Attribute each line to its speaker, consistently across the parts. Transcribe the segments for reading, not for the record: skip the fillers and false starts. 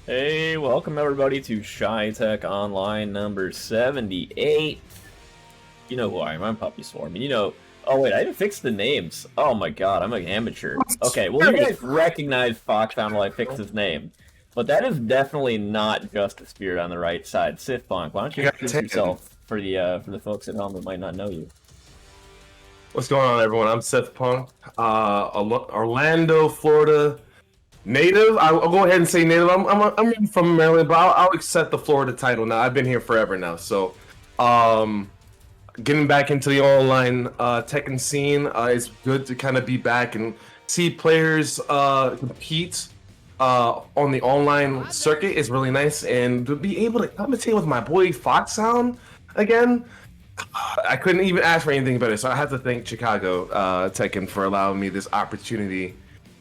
Speaker 1: Hey, welcome everybody to ChiTek Online number 78. You know who I am, I'm Puppy Swarm, and you know... Oh wait, I didn't fix the names. Oh my god, I'm an amateur. Okay, well you guys recognize Foxhound while I fixed his name. But that is definitely not just a spirit on the right side. Sith Punk, why don't you introduce yourself for the folks at home that might not know you?
Speaker 2: What's going on, everyone? I'm Seth Punk, Orlando, Florida native. I'll go ahead and say native. I'm from Maryland, but I'll accept the Florida title now. I've been here forever now, so getting back into the online Tekken scene, it's good to kind of be back and see players compete on the online circuit is really nice, and to be able to commentate with my boy Foxhound again. I couldn't even ask for anything better, so I have to thank Chicago Tekken for allowing me this opportunity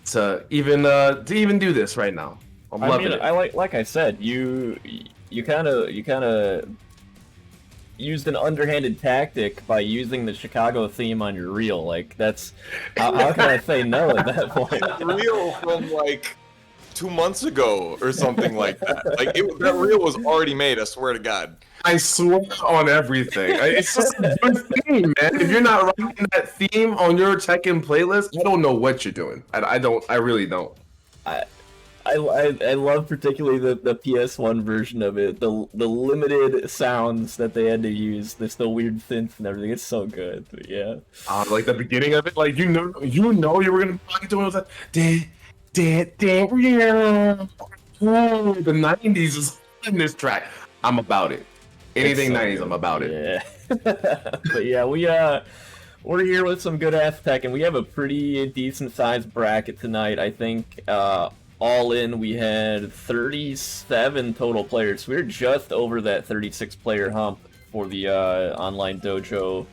Speaker 2: to even do this right now. I'm loving it.
Speaker 1: I like I said, you kind of used an underhanded tactic by using the Chicago theme on your reel. Like that's how can I say no at that point?
Speaker 3: Reel from like 2 months ago or something like that. Like that reel was already made. I swear to God.
Speaker 2: I swear on everything. It's just your theme, man. If you're not writing that theme on your Tekken playlist, I don't know what you're doing. I really don't.
Speaker 1: I love particularly the PS1 version of it. The limited sounds that they had to use. There's the weird synths and everything. It's so good. But yeah.
Speaker 2: Like the beginning of it, like you know you were gonna be doing it. The 90s is in this track. I'm about it. Anything so 90s, I'm about it.
Speaker 1: Yeah. But yeah, we're here with some good ass tech, and we have a pretty decent sized bracket tonight. I think all in we had 37 total players. We're just over that 36 player hump for the online dojo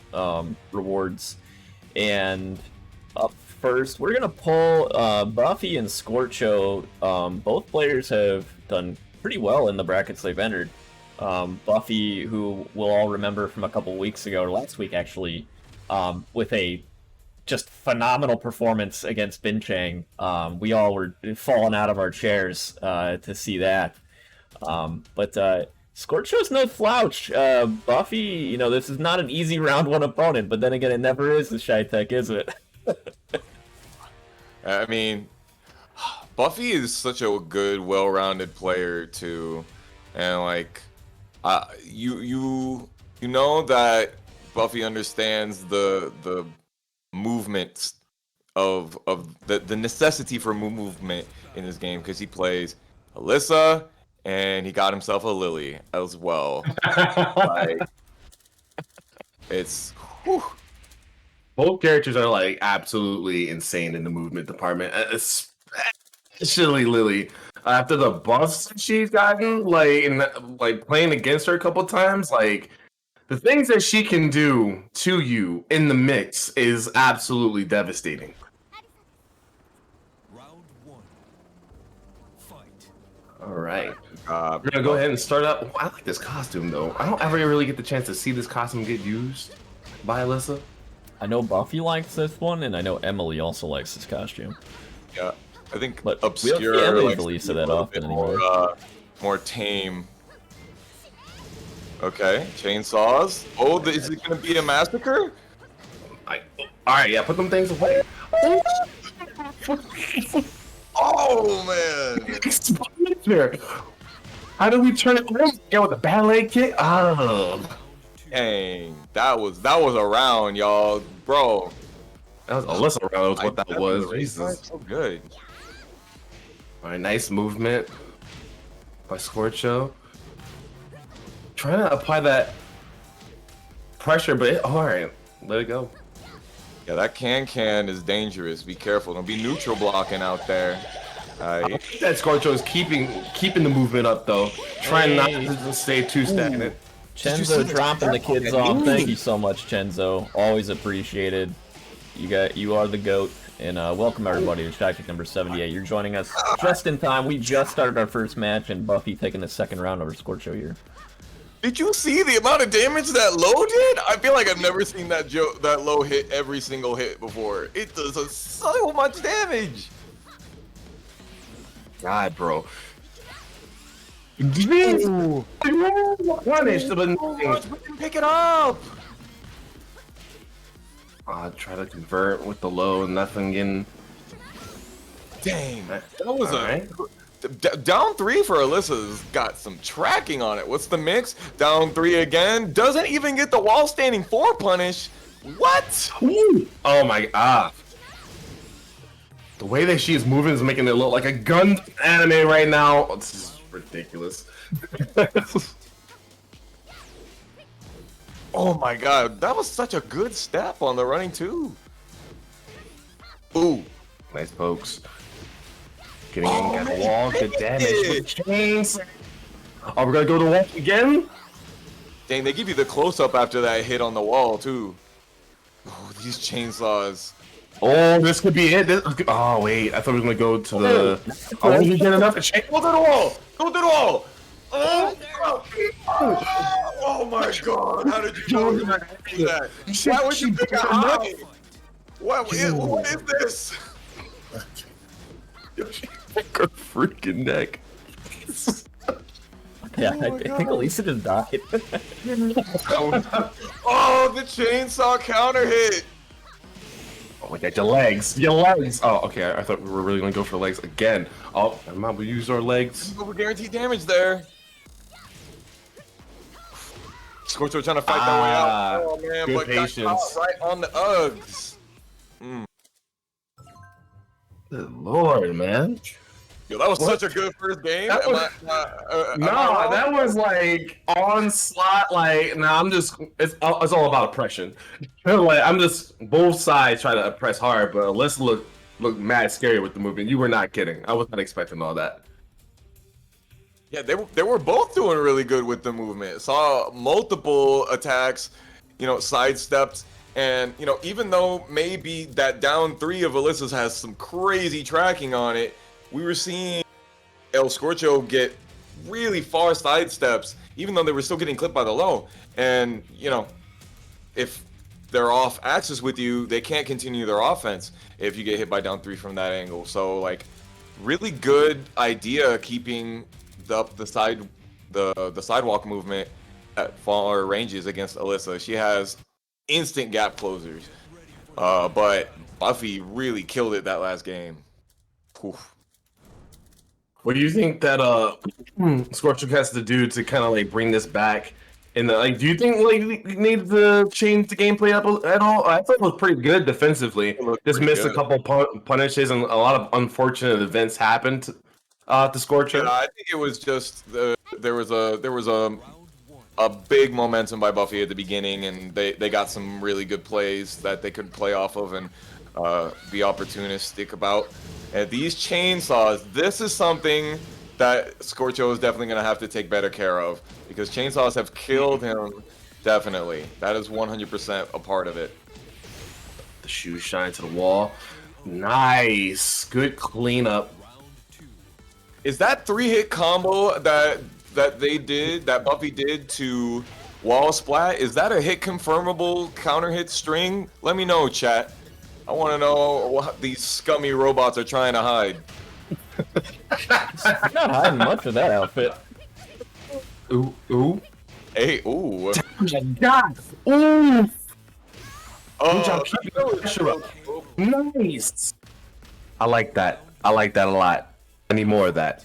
Speaker 1: rewards. And up first, we're gonna pull Buffy and Scorcho. Both players have done pretty well in the brackets they've entered. Buffy, who we'll all remember from a couple weeks ago, or last week actually, with a just phenomenal performance against Bin Chang. We all were falling out of our chairs to see that. But Scorcho's no slouch. Buffy, you know, this is not an easy round one opponent, but then again, it never is with ChiTek, is it?
Speaker 3: I mean, Buffy is such a good, well-rounded player too, and like, you know that Buffy understands the movements of the necessity for movement in this game because he plays Alyssa and he got himself a Lily as well. Like, it's whew.
Speaker 2: Both characters are like absolutely insane in the movement department, especially Lily. After the buffs she's gotten, like playing against her a couple times, like the things that she can do to you in the mix is absolutely devastating.
Speaker 4: Round one. Fight.
Speaker 2: All right, we're gonna go ahead and start up. I like this costume though. I don't ever really get the chance to see this costume get used by Alyssa.
Speaker 1: I know Buffy likes this one, and I know Emily also likes this costume.
Speaker 3: Yeah, I think
Speaker 1: But
Speaker 3: obscure,
Speaker 1: we don't see Emily
Speaker 3: like,
Speaker 1: release it that often anymore.
Speaker 3: More tame. Okay, chainsaws. Oh, is it gonna be a massacre?
Speaker 2: All right, yeah, put them things away.
Speaker 3: Oh man!
Speaker 2: How do we turn it on? Yeah, with a ballet kick. Oh,
Speaker 3: Dang, that was a round, y'all, bro.
Speaker 2: that was Alyssa round. What that was? Jesus.
Speaker 3: So good.
Speaker 2: All right, nice movement by Scorcho. Trying to apply that pressure, but all right, let it go.
Speaker 3: Yeah, that can is dangerous. Be careful. Don't be neutral blocking out there.
Speaker 2: That Scorcho is keeping the movement up though, trying not to stay too stagnant.
Speaker 1: Chenzo dropping the kids off. Thank you so much, Chenzo. Always appreciated. You are the GOAT. And welcome everybody to ChiTek number 78. You're joining us just in time. We just started our first match, and Buffy taking the second round over Scorcho here.
Speaker 3: Did you see the amount of damage that low did? I feel like I've never seen that low hit every single hit before. It does so much damage.
Speaker 2: God, bro. Jeez! Punish, but nothing.
Speaker 3: Pick it up.
Speaker 2: Try to convert with the low, nothing in.
Speaker 3: Dang, that was
Speaker 2: Alright.
Speaker 3: down 3 for Alyssa's got some tracking on it. What's the mix? Down 3 again. Doesn't even get the wall standing 4 punish. What?
Speaker 2: Ooh. Oh my god. The way that she is moving is making it look like a gun anime right now. Oh, this is ridiculous.
Speaker 3: Oh my god, that was such a good step on the running too. Ooh.
Speaker 2: Nice pokes. Getting in, got the wall, good damage. With chains. Oh, we're gonna go to the wall again?
Speaker 3: Dang, they give you the close-up after that hit on the wall too. Oh, these chainsaws.
Speaker 2: Oh, this could be it. Oh, wait. I thought we were gonna go to the. Oh, we get enough to chain.
Speaker 3: Go to the wall! Go to the wall! Oh, oh my god, how did you know that? Why would you pick a high? What is this?
Speaker 2: Her freaking neck.
Speaker 1: Yeah, I think Elisa just died.
Speaker 3: Oh, the chainsaw counter hit.
Speaker 2: Oh, we got your legs. Your legs. Oh, okay. I thought we were really gonna go for legs again. Oh, never mind. We use our legs.
Speaker 3: Over guaranteed damage there. Scorcho trying to fight that way out. Oh man,
Speaker 2: good
Speaker 3: but
Speaker 2: patience.
Speaker 3: got caught right on the Uggs.
Speaker 2: Good lord, man.
Speaker 3: Yo, that was such a good first game.
Speaker 2: That was- that was like onslaught. Like, nah, I'm just. It's all about oppression. Like, I'm just both sides trying to oppress hard, but let's look mad scary with the movement. You were not kidding. I was not expecting all that.
Speaker 3: Yeah, they were both doing really good with the movement. Saw multiple attacks, sidestepped, and even though maybe that down 3 of Alyssa's has some crazy tracking on it, we were seeing El Scorcho get really far sidesteps, even though they were still getting clipped by the low. And if they're off axis with you, they can't continue their offense if you get hit by down 3 from that angle. So like, really good idea keeping up the sidewalk movement at far ranges against Alyssa. She has instant gap closers, but Buffy really killed it that last game. Oof.
Speaker 2: What do you think that Scorcho has to do to kind of like bring this back? And like, do you think like we need to change the gameplay up at all? I thought it was pretty good defensively. Just missed a couple punishes, and a lot of unfortunate events happened to Scorcho.
Speaker 3: Yeah, I think it was just there was a big momentum by Buffy at the beginning, and they got some really good plays that they could play off of and be opportunistic about. And these chainsaws, this is something that Scorcho is definitely going to have to take better care of, because chainsaws have killed him, definitely. That is 100% a part of it.
Speaker 2: The shoes shine to the wall. Nice. Good cleanup.
Speaker 3: Is that 3-hit combo that Buffy did to wall splat, is that a hit confirmable counter hit string? Let me know, chat. I want to know what these scummy robots are trying to hide.
Speaker 1: Not hiding much of that outfit.
Speaker 2: Ooh.
Speaker 3: Hey, ooh.
Speaker 2: God. Ooh.
Speaker 3: Oh,
Speaker 2: job keeping the pressure up. Nice. I like that. I like that a lot. I need more of that.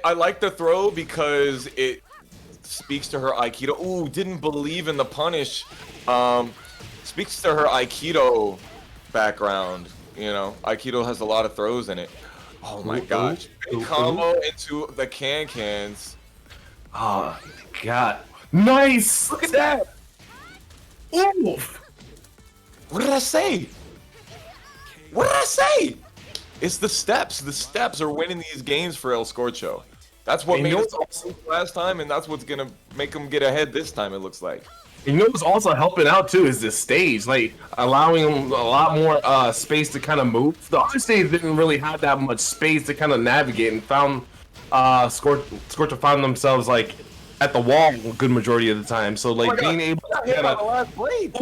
Speaker 3: I like the throw because it speaks to her Aikido. Ooh, didn't believe in the punish. Speaks to her Aikido background. Aikido has a lot of throws in it. Oh my gosh. Big combo into the cans.
Speaker 2: Oh, God. Nice. Look at that. Ooh.
Speaker 3: What did I say? What did I say? It's the steps. The steps are winning these games for El Scorcho. That's what made us awesome last time, and that's what's gonna make them get ahead this time, it looks like.
Speaker 2: What's also helping out too is this stage, like allowing them a lot more space to kind of move. The other stage didn't really have that much space to kind of navigate, and found Scorcho found themselves like at the wall a good majority of the time. So like being able to
Speaker 3: hit on the last blade.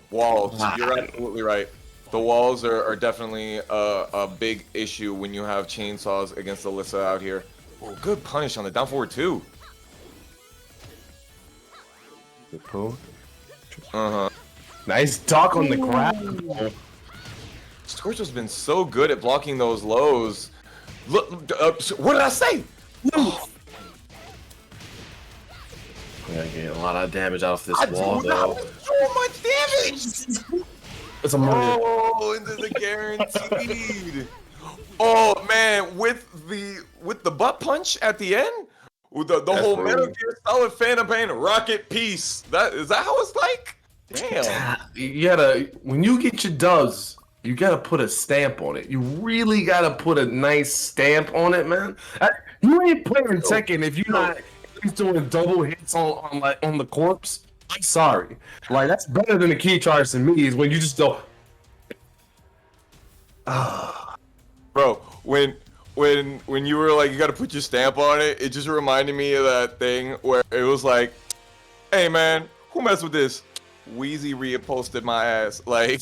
Speaker 3: Walls, you're absolutely right. The walls are definitely a big issue when you have chainsaws against Alyssa out here. Oh, good punish on the down forward too.
Speaker 2: Good pull.
Speaker 3: Uh-huh.
Speaker 2: Nice duck on the grab.
Speaker 3: Scorcho's been so good at blocking those lows. Look, what did I say?
Speaker 2: I'm gonna get a lot of damage off this
Speaker 3: I
Speaker 2: wall
Speaker 3: do
Speaker 2: though.
Speaker 3: not so much damage.
Speaker 2: It's a murder.
Speaker 3: Oh, into the guaranteed. Oh man, with the butt punch at the end, with the whole
Speaker 2: brutal.
Speaker 3: Metal Gear Solid Phantom Pain Rocket Piece. That is that how it's like? Damn.
Speaker 2: You gotta, when you get your dubs, you gotta put a stamp on it. You really gotta put a nice stamp on it, man. You ain't playing Tekken if you're not doing double hits on the corpse. I'm sorry. Like that's better than the key charge to me is when you just go.
Speaker 3: Bro, when you were like you gotta put your stamp on it, it just reminded me of that thing where it was like, hey man, who messed with this? Wheezy reposted my ass. Like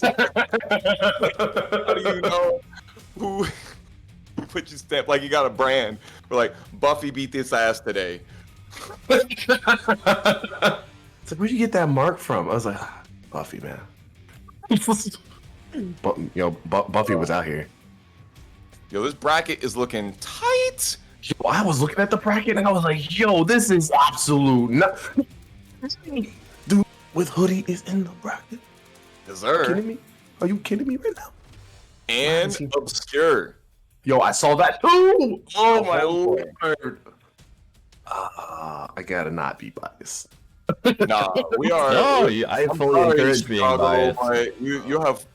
Speaker 3: how do you know who put your stamp? Like you got a brand. We're like, Buffy beat this ass today.
Speaker 2: It's like, where'd you get that mark from? I was like, Buffy, man. But Buffy was out here.
Speaker 3: Yo, this bracket is looking tight.
Speaker 2: Yo, I was looking at the bracket and I was like, yo, this is absolute. Dude with hoodie is in the bracket.
Speaker 3: Yes,
Speaker 2: Are you
Speaker 3: sir.
Speaker 2: kidding me? Are you kidding me right now?
Speaker 3: And obscure.
Speaker 2: Yo, I saw that too. Oh my
Speaker 3: Oh,
Speaker 2: lord. I gotta not be biased.
Speaker 3: Nah, we are.
Speaker 1: No, I fully
Speaker 3: Sorry,
Speaker 1: encourage being
Speaker 3: Chicago,
Speaker 1: biased.
Speaker 3: but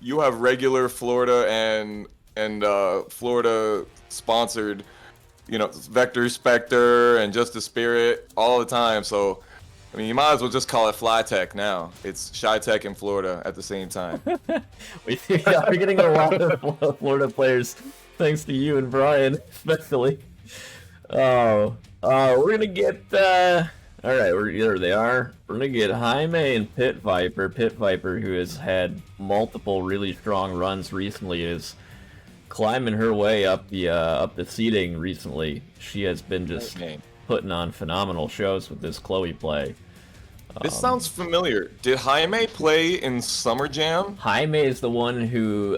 Speaker 3: you have regular Florida and Florida sponsored, Vector Spectre and Justice Spirit all the time. So, I mean, you might as well just call it FlyTech now. It's ChiTek in Florida at the same time.
Speaker 1: We're getting a lot of Florida players, thanks to you and Brian, especially. Oh, we're gonna get. All right, there they are. We're gonna get Jaime and Pit Viper. Pit Viper, who has had multiple really strong runs recently, is climbing her way up the seeding recently. She has been just putting on phenomenal shows with this Chloe play.
Speaker 3: This sounds familiar. Did Jaime play in Summer Jam?
Speaker 1: Jaime is the one who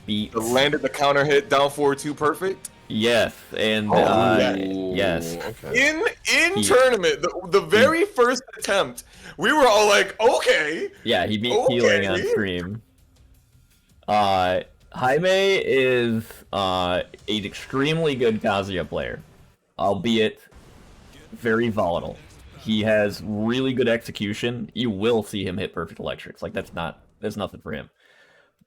Speaker 1: beat.
Speaker 3: Landed the counter hit down forward 2 perfect?
Speaker 1: Yes, and yes.
Speaker 2: Okay.
Speaker 3: In tournament, the very first attempt, we were all like, okay.
Speaker 1: Yeah, he beat
Speaker 3: Okay.
Speaker 1: Healing on stream. Jaime is an extremely good Kazuya player, albeit very volatile. He has really good execution. You will see him hit perfect electrics. Like that's nothing for him.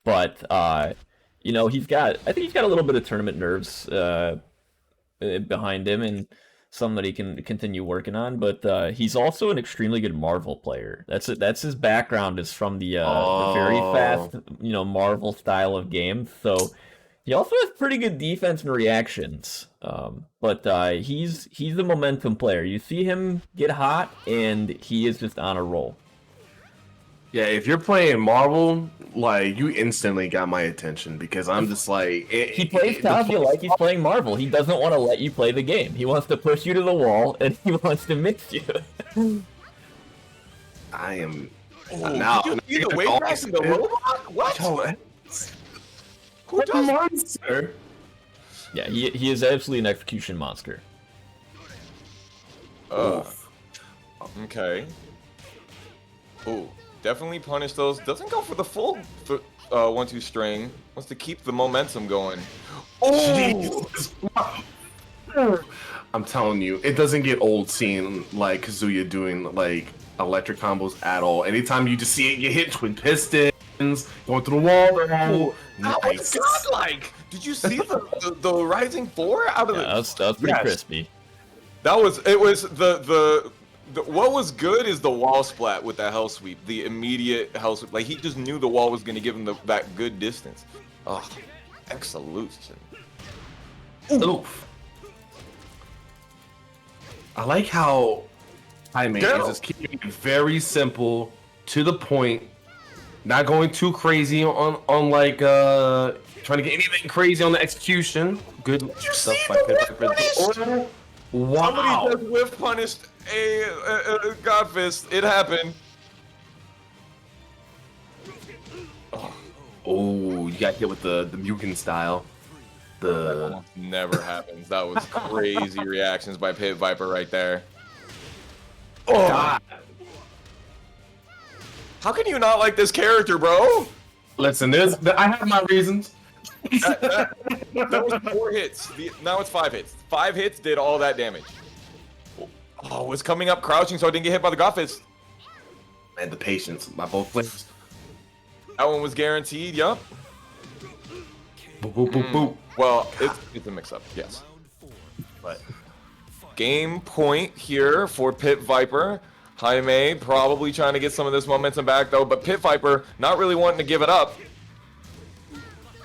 Speaker 1: But I think he's got a little bit of tournament nerves behind him and some that he can continue working on. But he's also an extremely good Marvel player. That's his background is from the very fast Marvel style of game. So he also has pretty good defense and reactions. But he's the momentum player. You see him get hot, and he is just on a roll.
Speaker 2: Yeah, if you're playing Marvel, like you instantly got my attention because I'm just like
Speaker 1: He plays Kazuya like he's playing Marvel. He doesn't want to let you play the game. He wants to push you to the wall, and he wants to mix you.
Speaker 2: I am
Speaker 3: Oh,
Speaker 2: now.
Speaker 3: did you see the wave back in the robot? What?
Speaker 2: Yo,
Speaker 3: Who does that?
Speaker 2: monster?
Speaker 1: Yeah, he is absolutely an execution monster.
Speaker 3: Okay. Ooh, definitely punish those. Doesn't go for the full 1-2 string. Wants to keep the momentum going. Oh!
Speaker 2: I'm telling you, it doesn't get old seeing like Kazuya doing like electric combos at all. Anytime you just see it, you hit twin pistons, going through the wall.
Speaker 3: That
Speaker 2: Nice.
Speaker 3: was godlike! Did you see the Rising 4 out of
Speaker 1: Yeah, that was pretty
Speaker 2: Yes.
Speaker 1: crispy.
Speaker 3: It was the what was good is the wall splat with that hell sweep, the immediate hell sweep. Like he just knew the wall was gonna give him that good distance. Oh, excellent.
Speaker 2: Oof. I like how Jaime is
Speaker 3: Go.
Speaker 2: just keeping it very simple, to the point, Not going too crazy on like trying to get anything crazy on the execution. Good stuff by Pit Viper. Wow.
Speaker 3: Somebody just whiff punished a God Fist. It happened.
Speaker 2: Oh, you got hit with the Mugen style. The
Speaker 3: Never happens. That was crazy reactions by Pit Viper right there.
Speaker 2: oh. God.
Speaker 3: How can you not like this character, bro?
Speaker 2: Listen, I have my reasons.
Speaker 3: That was 4 hits. Now it's 5 hits. 5 hits did all that damage. Oh, it's coming up crouching so I didn't get hit by the God Fist.
Speaker 2: And the patience by both players.
Speaker 3: That one was guaranteed, yup.
Speaker 2: Boop, boop, boop, boop.
Speaker 3: Well, it's a mix-up, yes. But game point here for Pit Viper. Jaime probably trying to get some of this momentum back, though, but Pit Viper not really wanting to give it up.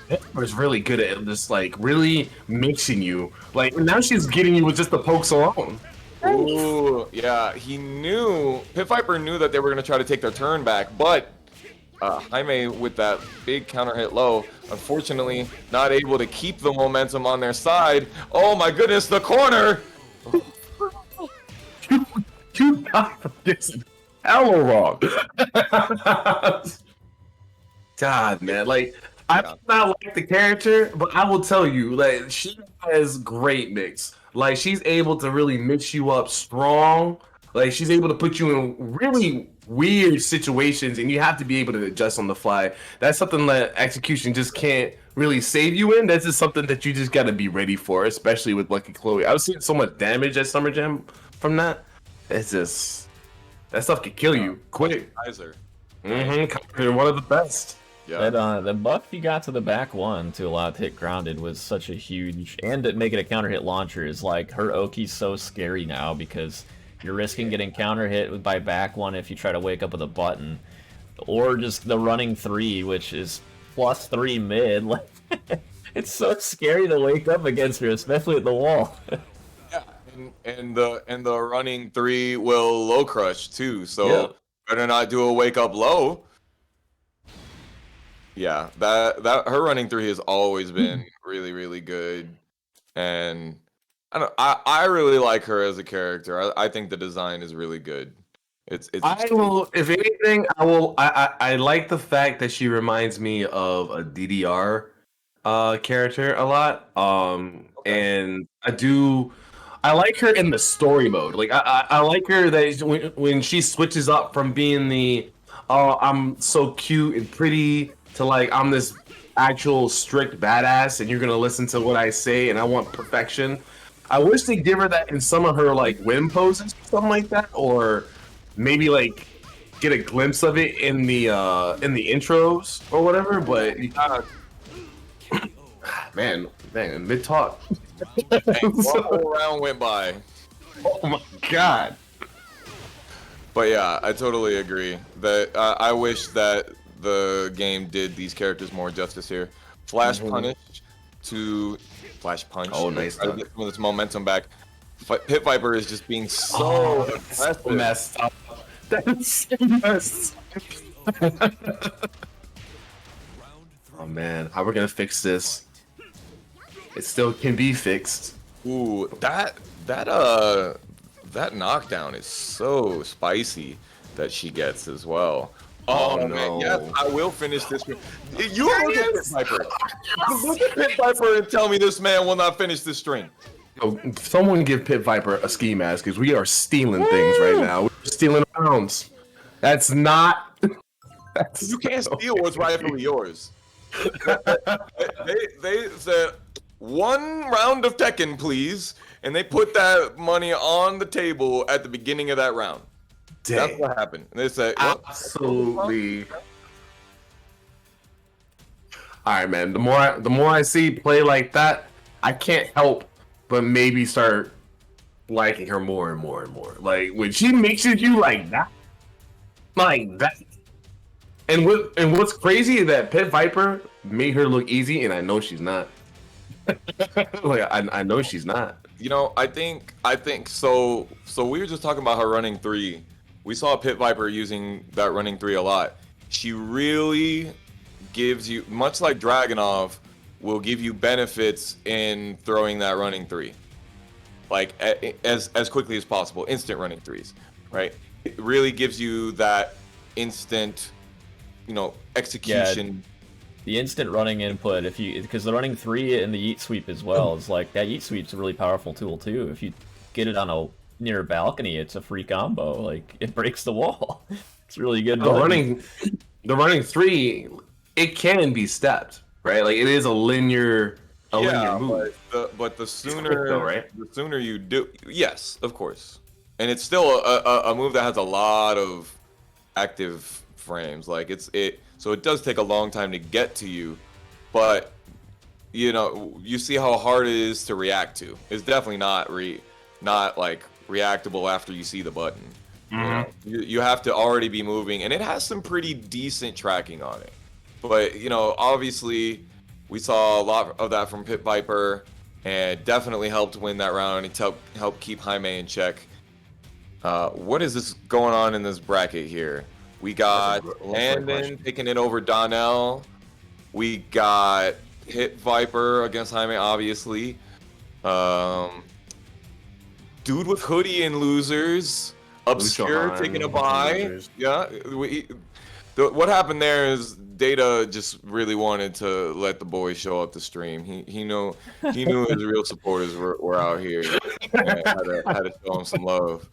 Speaker 2: Viper's really good at just like really mixing you. Like now she's getting you with just the pokes alone.
Speaker 3: Ooh, yeah, Pit Viper knew that they were going to try to take their turn back, but Jaime with that big counter hit low, unfortunately not able to keep the momentum on their side. Oh my goodness, the corner!
Speaker 2: You got this hella wrong. God, man, like I do not like the character, but I will tell you, like she has great mix. Like she's able to really mix you up strong. Like she's able to put you in really weird situations, and you have to be able to adjust on the fly. That's something that execution just can't really save you in. That's just something that you just got to be ready for, especially with Lucky Chloe. I was seeing so much damage at Summer Jam from that. It's just that stuff could kill you quick.
Speaker 3: Kaiser.
Speaker 2: They're one of the best.
Speaker 3: Yeah.
Speaker 1: That the buff you got to the back one to allow it to hit grounded was such a huge, and to make it a counter hit launcher is like her Oki's so scary now because you're risking getting counter hit by back one if you try to wake up with a button, or just the running 3, which is +3 mid. Like it's so scary to wake up against her, especially at the wall.
Speaker 3: Yeah, and the running 3 will low crush too, so better not do a wake up low. Yeah, that her running 3 has always been really, really good, and I really like her as a character. I think the design is really good.
Speaker 2: I will, if anything, I like the fact that she reminds me of a DDR character a lot. And I like her in the story mode. Like I like her that when she switches up from being the I'm so cute and pretty to like I'm this actual strict badass and you're gonna listen to what I say and I want perfection. I wish they give her that in some of her like win poses, something like that, or maybe like get a glimpse of it in the intros or whatever. But man, mid talk.
Speaker 3: One whole round went by.
Speaker 2: Oh my god.
Speaker 3: But yeah, I totally agree that I wish that the game did these characters more justice here. Flash punish to flash punch.
Speaker 2: Oh, nice.
Speaker 3: Try to get some of this momentum back. Pit Viper is just being so aggressive.
Speaker 2: Messed up. That's so messed up. Oh man, how we're gonna fix this? It still can be fixed.
Speaker 3: Ooh, that knockdown is so spicy that she gets as well. Oh,
Speaker 2: no.
Speaker 3: Man, yes, I will finish this. You look at Pit Viper. Look at Pit Viper and tell me this man will not finish this string.
Speaker 2: Yo, someone give Pit Viper a ski mask because we are stealing things right now. We're stealing rounds. That's not.
Speaker 3: You can't steal what's rightfully yours. They said 1 round of Tekken, please, and they put that money on the table at the beginning of that round.
Speaker 2: Dang.
Speaker 3: That's what happened. And they said, yep.
Speaker 2: Absolutely. All right, man. The more I see play like that, I can't help but maybe start liking her more and more and more. Like when she mixes you like that. And what's crazy is that Pit Viper made her look easy, and I know she's not. Like I know she's not.
Speaker 3: You know, I think so. So we were just talking about her running 3. We saw Pit Viper using that running 3 a lot. she really gives you, much like Dragunov, will give you benefits in throwing that running 3, like as quickly as possible, instant running 3s, right? It really gives you that instant, execution.
Speaker 1: The instant running input, because the running 3 and the yeet sweep as well is like that. Yeet sweep's a really powerful tool too. If you get it on a near a balcony, it's a free combo. Like it breaks the wall. It's really good.
Speaker 2: The running 3, it can be stepped, right? Like it is a linear move.
Speaker 3: But the sooner,
Speaker 2: though, right?
Speaker 3: the sooner you do, yes, of course, and it's still a move that has a lot of active frames. Like so it does take a long time to get to you, but you see how hard it is to react to. It's definitely not like reactable after you see the button. You have to already be moving, and it has some pretty decent tracking on it. But obviously, we saw a lot of that from Pit Viper, and definitely helped win that round and helped keep Jaime in check. What is this going on in this bracket here? We got Landon picking it over Donnell. We got Pit Viper against Jaime, obviously. Dude with hoodie and losers. Obscure taking a bye. Yeah. What happened there is Data just really wanted to let the boys show up the stream. He knew his real supporters were out here and had to show him some love.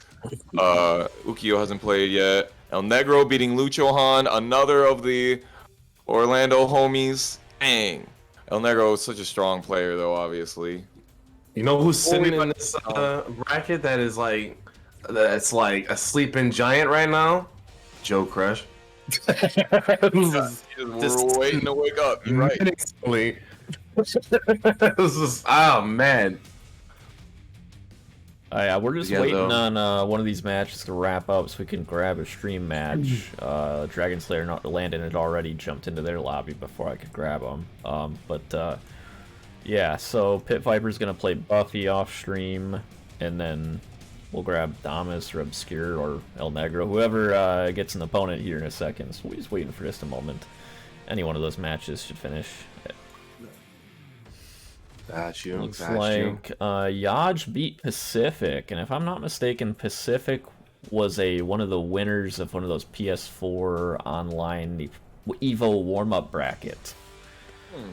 Speaker 3: Ukio hasn't played yet. El Negro beating Luchohan, another of the Orlando homies. Dang. El Negro is such a strong player though, obviously.
Speaker 2: You know who's sitting in this bracket that's like a sleeping giant right now? Joe Crush.
Speaker 3: We're waiting to wake up. You're right.
Speaker 2: This is, oh man.
Speaker 1: Yeah, we're just waiting on one of these matches to wrap up so we can grab a stream match. Dragon Slayer and Landon had already jumped into their lobby before I could grab them. Yeah, so Pit Viper's gonna play Buffy off stream, and then we'll grab Damas or Obscure or El Negro, whoever gets an opponent here in a second. So we're just waiting for just a moment. Any one of those matches should finish. Looks like Yaj beat Pacific, and if I'm not mistaken, Pacific was one of the winners of one of those PS4 online Evo warm-up bracket.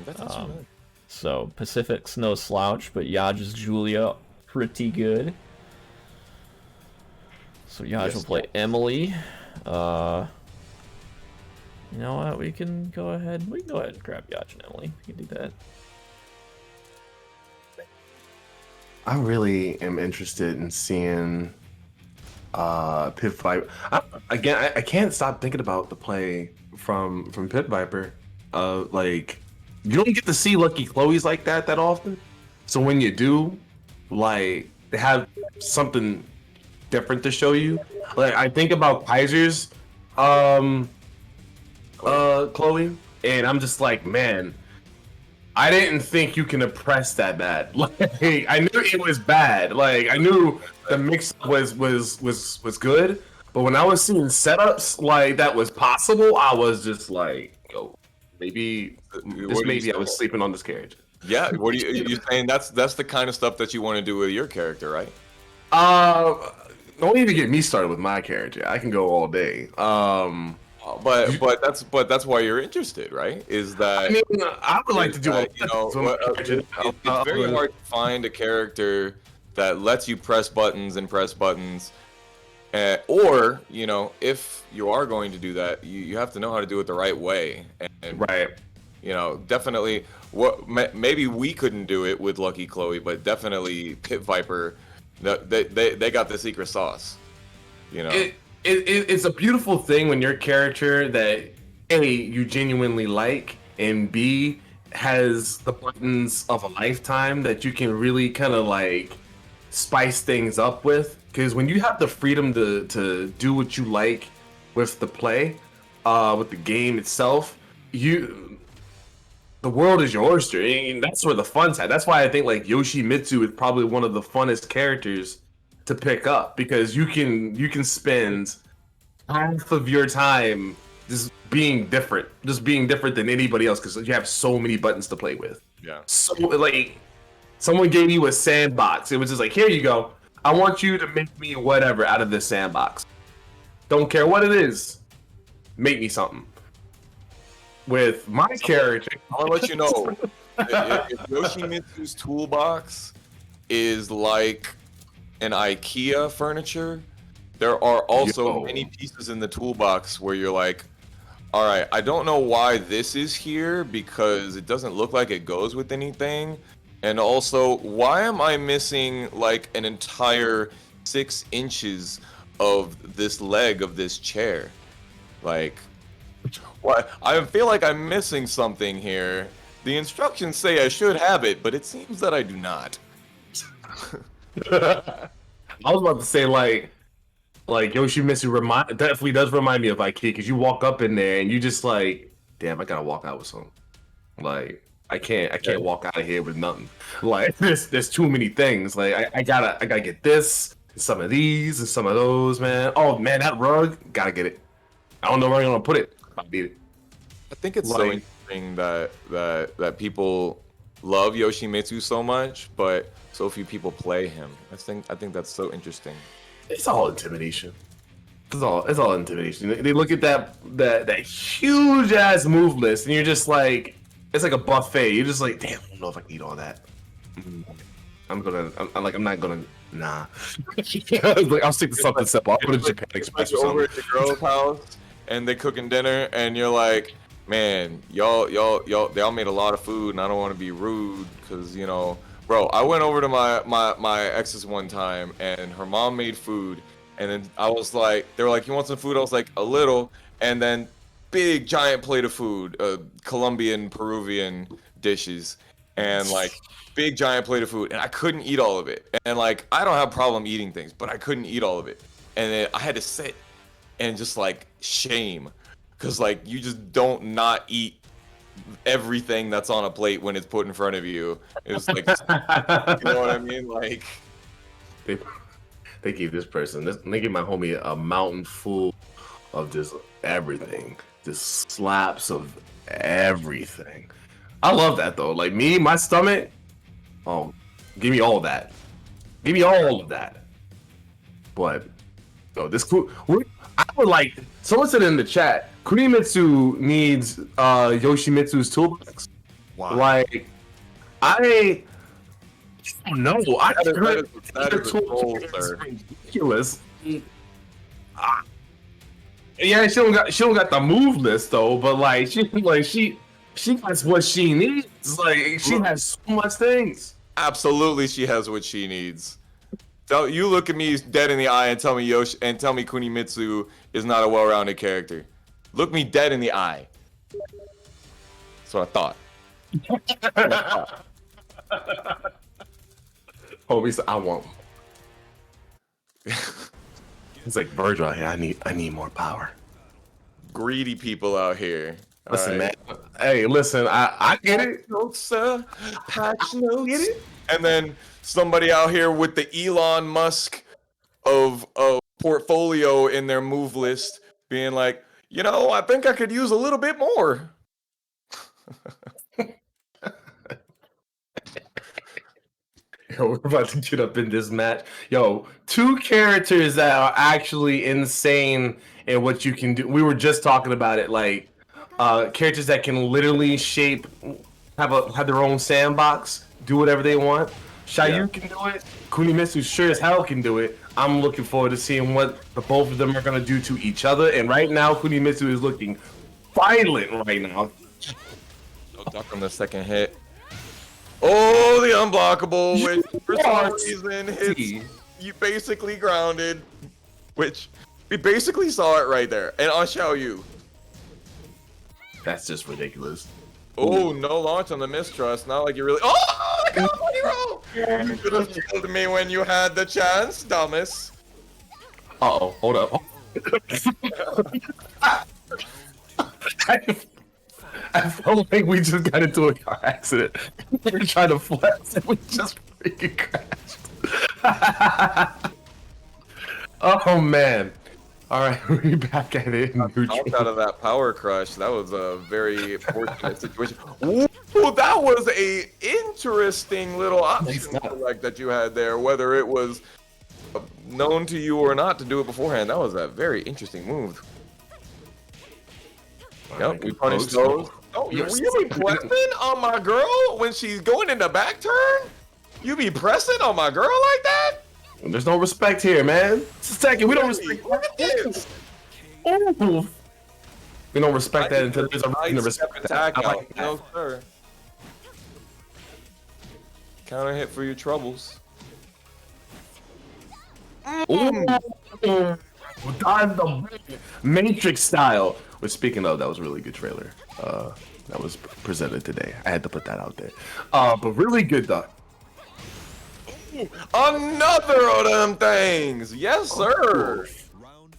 Speaker 3: That's not bad.
Speaker 1: So Pacific's no slouch, but Yaj's Julia pretty good. So Yaj will play Emily. You know what? We can go ahead and grab Yaj and Emily. We can do that.
Speaker 2: I really am interested in seeing Pit Viper. I can't stop thinking about the play from Pit Viper. Like, you don't get to see Lucky Chloe's like that often. So when you do, like, they have something different to show you. Like, I think about Kaiser's Chloe, and I'm just like, man, I didn't think you can oppress that bad. Like, I knew it was bad. Like, I knew the mix was good, but when I was seeing setups like that was possible, I was just like, yo, maybe I was sleeping on this carriage.
Speaker 3: Yeah, what are you saying? That's the kind of stuff that you want to do with your character, right?
Speaker 2: Don't even get me started with my character. I can go all day.
Speaker 3: But that's why you're interested, right? Is that
Speaker 2: I mean, I would like to do
Speaker 3: it's very hard to find a character that lets you press buttons, or if you are going to do that, you have to know how to do it the right way. And
Speaker 2: right,
Speaker 3: definitely. Maybe we couldn't do it with Lucky Chloe, but definitely Pit Viper. They got the secret sauce.
Speaker 2: It's a beautiful thing when your character that A, you genuinely like, and B, has the buttons of a lifetime that you can really kind of like spice things up with. Because when you have the freedom to do what you like with the play, with the game itself, the world is your oyster, and that's where the fun's at. That's why I think like Yoshimitsu is probably one of the funnest characters to pick up, because you can spend half of your time just being different, than anybody else because you have so many buttons to play with.
Speaker 3: Yeah.
Speaker 2: So like, someone gave you a sandbox. It was just like, here you go. I want you to make me whatever out of this sandbox. Don't care what it is. Make me something. With my character,
Speaker 3: I'll let you know. if Yoshimitsu's toolbox is like an IKEA furniture, there are also many pieces in the toolbox where you're like, all right, I don't know why this is here because it doesn't look like it goes with anything. And also, why am I missing like an entire 6 inches of this leg of this chair? Like, what? I feel like I'm missing something here. The instructions say I should have it, but it seems that I do not.
Speaker 2: I was about to say like Yoshimitsu definitely does remind me of IKEA because you walk up in there and you just like, damn, I gotta walk out with something. Like I can't walk out of here with nothing. Like there's too many things. Like I gotta get this, some of these, and some of those, man. Oh man, that rug, gotta get it. I don't know where I'm gonna put it. I need it.
Speaker 3: I think it's so interesting that people love Yoshimitsu so much, but so few people play him. I think that's so interesting.
Speaker 2: It's all intimidation. It's all intimidation. They look at that huge ass move list, and you're just like, it's like a buffet. You're just like, damn, I don't know if I can eat all that. I'm not gonna. Nah. Like, I'll stick to something simple. I'll go to Japan Express or
Speaker 3: You're over
Speaker 2: something.
Speaker 3: at your girl's house and they're cooking dinner, and you're like, man, y'all made a lot of food, and I don't want to be rude, cause bro, I went over to my ex's one time, and her mom made food, and then I was like, they were like, you want some food? I was like, a little, and then big giant plate of food, Colombian, Peruvian dishes, and like big giant plate of food, and I couldn't eat all of it, and like I don't have a problem eating things, but I couldn't eat all of it, and then I had to sit and just like shame, cause like you just don't not eat everything that's on a plate when it's put in front of you. It was like, you know what I mean? Like
Speaker 2: They gave this person, they gave my homie a mountain full of just everything, just slaps of everything. I love that though. Like me, my stomach, oh, give me all that. Give me all of that. But no, this cool. I would like someone said in the chat, Kunimitsu needs Yoshimitsu's toolbox.
Speaker 3: wow.
Speaker 2: Like I don't know. I
Speaker 3: That is-
Speaker 2: heard
Speaker 3: that is a troll,
Speaker 2: it's
Speaker 3: sir.
Speaker 2: ridiculous. Yeah, she don't got the move list though, but like she has what she needs. Like she has so much things.
Speaker 3: Absolutely, she has what she needs. You look at me dead in the eye and tell me Kunimitsu is not a well-rounded character. Look me dead in the eye. That's what I thought.
Speaker 2: Homie said, I want him. It's like Virgil here. I need more power.
Speaker 3: Greedy people out here.
Speaker 2: Listen,
Speaker 3: Alright.
Speaker 2: man. Hey, listen, I get it.
Speaker 3: Notes, sir. Patch notes. Get it? And then somebody out here with the Elon Musk of portfolio in their move list being like, I think I could use a little bit more.
Speaker 2: Yo, we're about to get up in this match. Yo, 2 characters that are actually insane in what you can do. We were just talking about it, like characters that can literally have their own sandbox, do whatever they want. Shayu can do it. Kunimitsu sure as hell can do it. I'm looking forward to seeing what the both of them are gonna do to each other. And right now, Kunimitsu is looking violent right now.
Speaker 3: No duck on the second hit. Oh, the unblockable, which for some reason hits you basically grounded, which we basically saw it right there. And I'll show you.
Speaker 2: That's just ridiculous.
Speaker 3: Oh, no launch on the mistrust. Not like you really. Oh, look at funny roll! You could have killed me when you had the chance, dumbass.
Speaker 2: Uh-oh, hold up. I felt like we just got into a car accident. We were trying to flex and we just freaking crashed. Oh man. All right, we're back at it.
Speaker 3: Knocked out of that power crush. That was a very fortunate situation. Ooh, that was a interesting little option select that you had there. Whether it was known to you or not to do it beforehand, that was a very interesting move. Yep, we punished those. Oh, you be pressing on my girl when she's going in the back turn? You be pressing on my girl like that?
Speaker 2: There's no respect here, man. ChiTek, we don't respect. Ooh. We don't respect that until there's a reason to respect
Speaker 3: attack
Speaker 2: that.
Speaker 3: out. No, sir. Counter hit for your troubles.
Speaker 2: Ooh. Done the Matrix style. Which, speaking of, that was a really good trailer. That was presented today. I had to put that out there. But really good though.
Speaker 3: Another of them things. Yes, sir.
Speaker 4: Round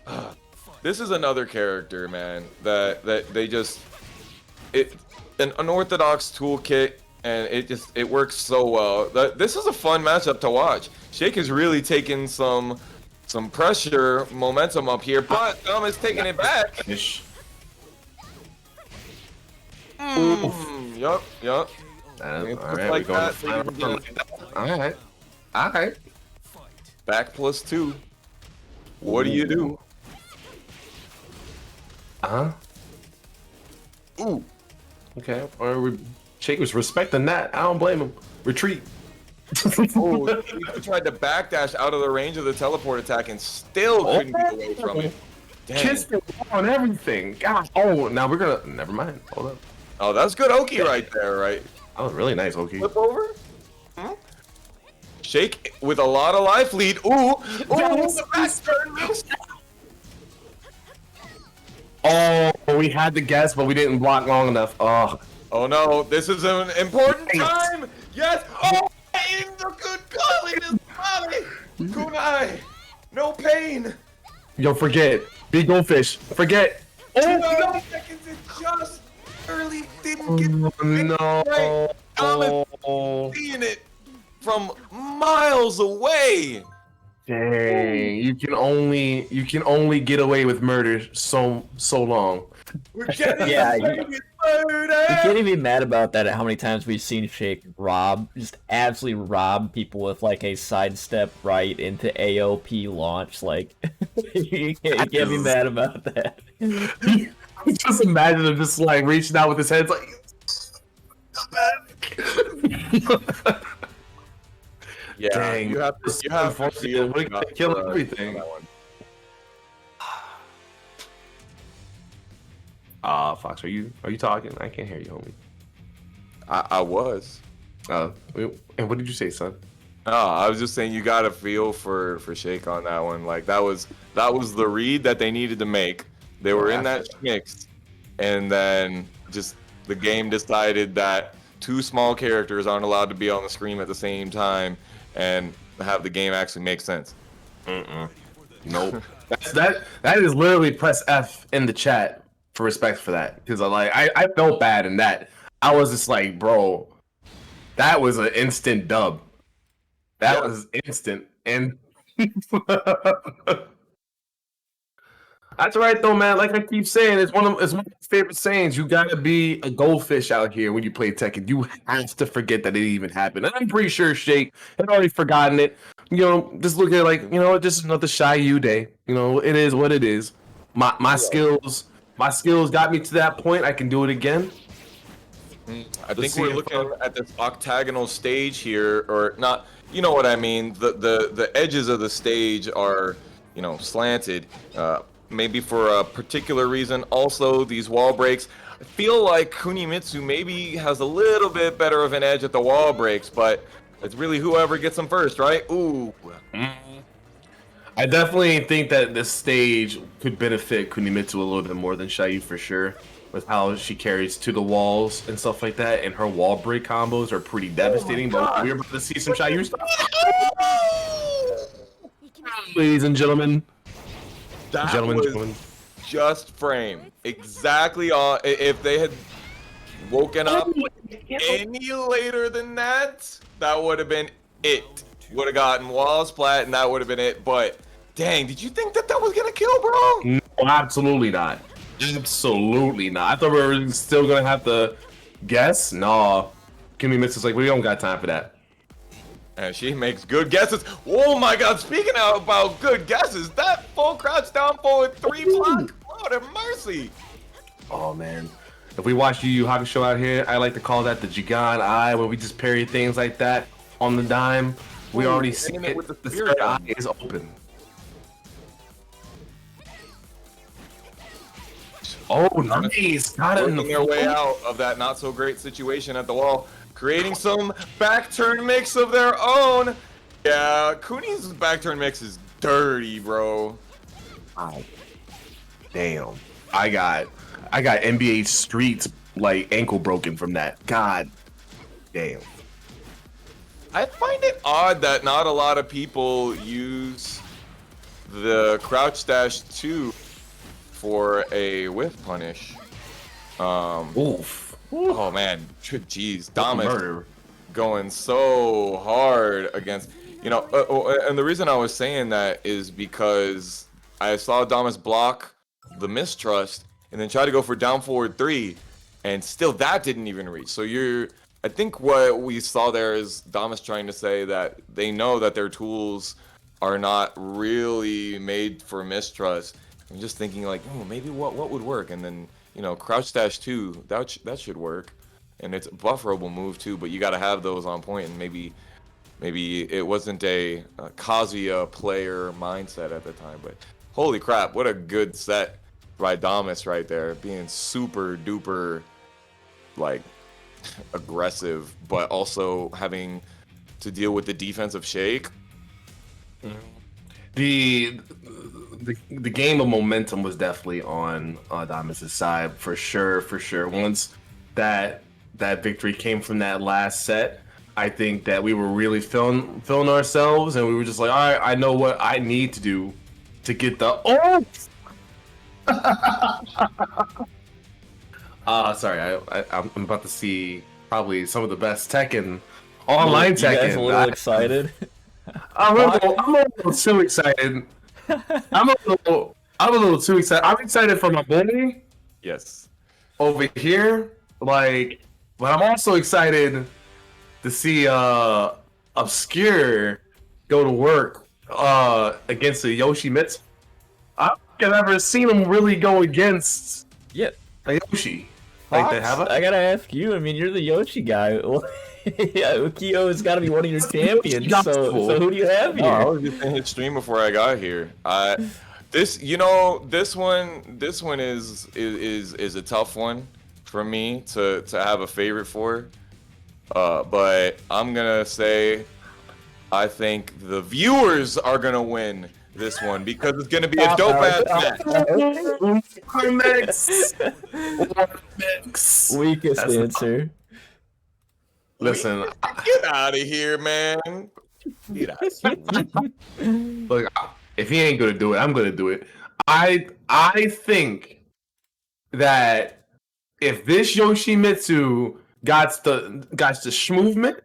Speaker 4: 4.
Speaker 3: This is another character, man, that they just an unorthodox toolkit, and it works so well. This is a fun matchup to watch. Shake is really taking some pressure, momentum up here, but Dom is taking it back. Yup.
Speaker 2: All
Speaker 3: Like that.
Speaker 2: All right.
Speaker 3: Back +2. What do you do? Ooh.
Speaker 2: Okay. Or Shake was respecting that. I don't blame him. Retreat.
Speaker 3: Oh, he tried to backdash out of the range of the teleport attack and still couldn't get away from it. Dang.
Speaker 2: Kissed it on everything. God. Oh, now we're gonna. Never mind. Hold up.
Speaker 3: Oh, that's good Oki right there, right?
Speaker 2: That was really nice, Oki.
Speaker 3: Flip over. Shake with a lot of life lead. Ooh, the back turn mix.
Speaker 2: Oh, we had the guess, but we didn't block long enough.
Speaker 3: Oh no, this is an important time. Yes. Oh, in the good golly, this body. Kunai, no pain.
Speaker 2: Yo, forget. Big goldfish. Forget. Oh,
Speaker 3: 2 seconds is just early. Didn't get
Speaker 2: no.
Speaker 3: right. Thomas seeing it from miles away.
Speaker 2: Dang, you can only get away with murder so long.
Speaker 3: We're getting
Speaker 1: Yeah,
Speaker 3: murder.
Speaker 1: You can't even be mad about that. At how many times we've seen Shake just absolutely rob people with like a sidestep right into AOP launch. Like you can't be mad about that.
Speaker 2: Just imagine him just like reaching out with his hands like.
Speaker 3: Yeah,
Speaker 2: Dang,
Speaker 3: you have to feel
Speaker 2: kill everything. Fox, are you talking? I can't hear you, homie.
Speaker 3: I was.
Speaker 2: And what did you say, son?
Speaker 3: No, I was just saying you got to feel for Shake on that one. Like that was the read that they needed to make. They were in that mix, and then just the game decided that 2 small characters aren't allowed to be on the screen at the same time and have the game actually make sense.
Speaker 2: Nope. that is literally press F in the chat for respect for that, because I felt bad in that. I was just like, bro, that was an instant dub. That was instant, and that's right though, man. Like I keep saying, it's one of my favorite sayings. You gotta be a goldfish out here when you play Tekken. You have to forget that it even happened. And I'm pretty sure Shake had already forgotten it. You know, just look at it like, you know, just another Shy U day. You know, it is what it is. My skills got me to that point. I can do it again.
Speaker 3: I think we're looking at this octagonal stage here, or not. You know what I mean? The edges of the stage are, you know, slanted. Maybe for a particular reason. Also, these wall breaks. I feel like Kunimitsu maybe has a little bit better of an edge at the wall breaks, but it's really whoever gets them first, right? Ooh.
Speaker 2: I definitely think that this stage could benefit Kunimitsu a little bit more than Shayu for sure, with how she carries to the walls and stuff like that, and her wall break combos are pretty devastating. But we're about to see some Shayu stuff. Ladies and gentlemen.
Speaker 3: That was just frame. Exactly on. If they had woken up any later than that, that would have been it. Would have gotten wall splat, and that would have been it. But Dang, did you think that was gonna kill, bro?
Speaker 2: No, absolutely not. Absolutely not. I thought we were still gonna have to guess. No, Kimmy misses like we don't got time for that.
Speaker 3: And she makes good guesses. Oh my god, speaking about good guesses, that full crouch down forward 3 block, Lord have mercy.
Speaker 2: Oh man, if we watch Yu Yu Hakusho out here, I like to call that the Jigan Eye, where we just parry things like that on the dime. We already see
Speaker 3: aim
Speaker 2: it.
Speaker 3: it with the
Speaker 2: The
Speaker 3: spirit
Speaker 2: third eye
Speaker 3: gun.
Speaker 2: is open. Oh, nice! Got it in
Speaker 3: Working
Speaker 2: the
Speaker 3: their way out of that not so great situation at the wall, creating some back turn mix of their own. Yeah, Cooney's back turn mix is dirty, bro.
Speaker 2: Wow. Damn. I got NBA Streets like ankle broken from that. God damn.
Speaker 3: I find it odd that not a lot of people use the crouch dash 2 for a whiff punish.
Speaker 2: Oof.
Speaker 3: Oh man, jeez, Damas
Speaker 2: Murder.
Speaker 3: going so hard against, and the reason I was saying that is because I saw Damas block the mistrust and then try to go for down forward 3, and still that didn't even reach. So I think what we saw there is Damas trying to say that they know that their tools are not really made for mistrust. I'm just thinking like, oh, maybe what would work, and then crouch dash 2 that should work, and it's a bufferable move too. But you got to have those on point, and maybe it wasn't a Kazuya player mindset at the time. But holy crap, what a good set by Damas right there, being super duper like aggressive, but also having to deal with the defensive shake.
Speaker 2: The game of momentum was definitely on Damas' side for sure. Once that victory came from that last set, I think that we were really feeling ourselves, and we were just like, all right, I know what I need to do to get the sorry, I'm about to see probably some of the best Tekken online
Speaker 1: You guys
Speaker 2: Tekken.
Speaker 1: a little excited?
Speaker 2: I'm a little too excited. I'm a little too excited. I'm excited for my boy
Speaker 3: Yes.
Speaker 2: over here, like, but I'm also excited to see Obscure go to work against the Yoshimitsu. I don't think I've ever seen him really go against
Speaker 1: Yeah.
Speaker 2: a Yoshi. Like they have
Speaker 1: I gotta ask you. I mean, you're the Yoshi guy. Yeah, Ukio has got to be one of your champions. So who do you have here?
Speaker 3: I was just in his stream before I got here. This one is a tough one for me to have a favorite for. But I'm gonna say I think the viewers are gonna win this one because it's gonna be a dope ass match.
Speaker 1: Weakest answer.
Speaker 2: Listen,
Speaker 3: Get out of here, man. Get out of here.
Speaker 2: look, if he ain't gonna do it, I'm gonna do it. I think that if this Yoshimitsu got the schmovement,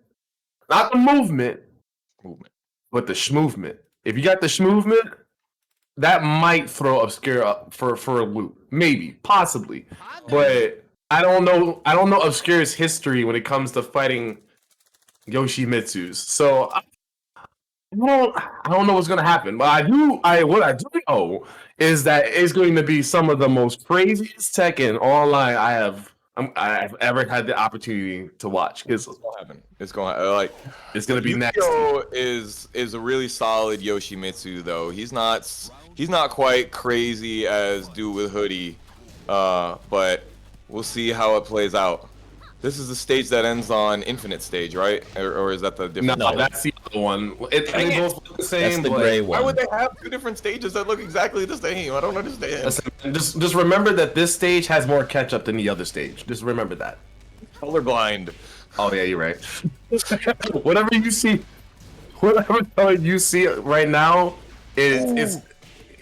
Speaker 2: not the movement, but the schmovement. If you got the schmovement, that might throw Obscure up for a loop, maybe, possibly, but I don't know Obscure's history when it comes to fighting Yoshimitsus. So I don't know what's gonna happen, but what I do know is that it's going to be some of the most craziest Tekken online I've ever had the opportunity to watch.
Speaker 3: It's gonna happen. It's gonna
Speaker 2: It's gonna be next.
Speaker 3: Yukio is a really solid Yoshimitsu though. He's not quite crazy as Dude with Hoodie, but we'll see how it plays out. This is the stage that ends on Infinite Stage, right? Or is that the different?
Speaker 2: No, that's the other one. They both look the same.
Speaker 1: That's the
Speaker 2: but
Speaker 1: gray
Speaker 3: Why
Speaker 1: one.
Speaker 3: would they have two different stages that look exactly the same? I don't understand.
Speaker 2: Listen, just remember that this stage has more catch up than the other stage. Just remember that.
Speaker 3: Colorblind.
Speaker 2: Oh yeah, you're right. whatever you see right now is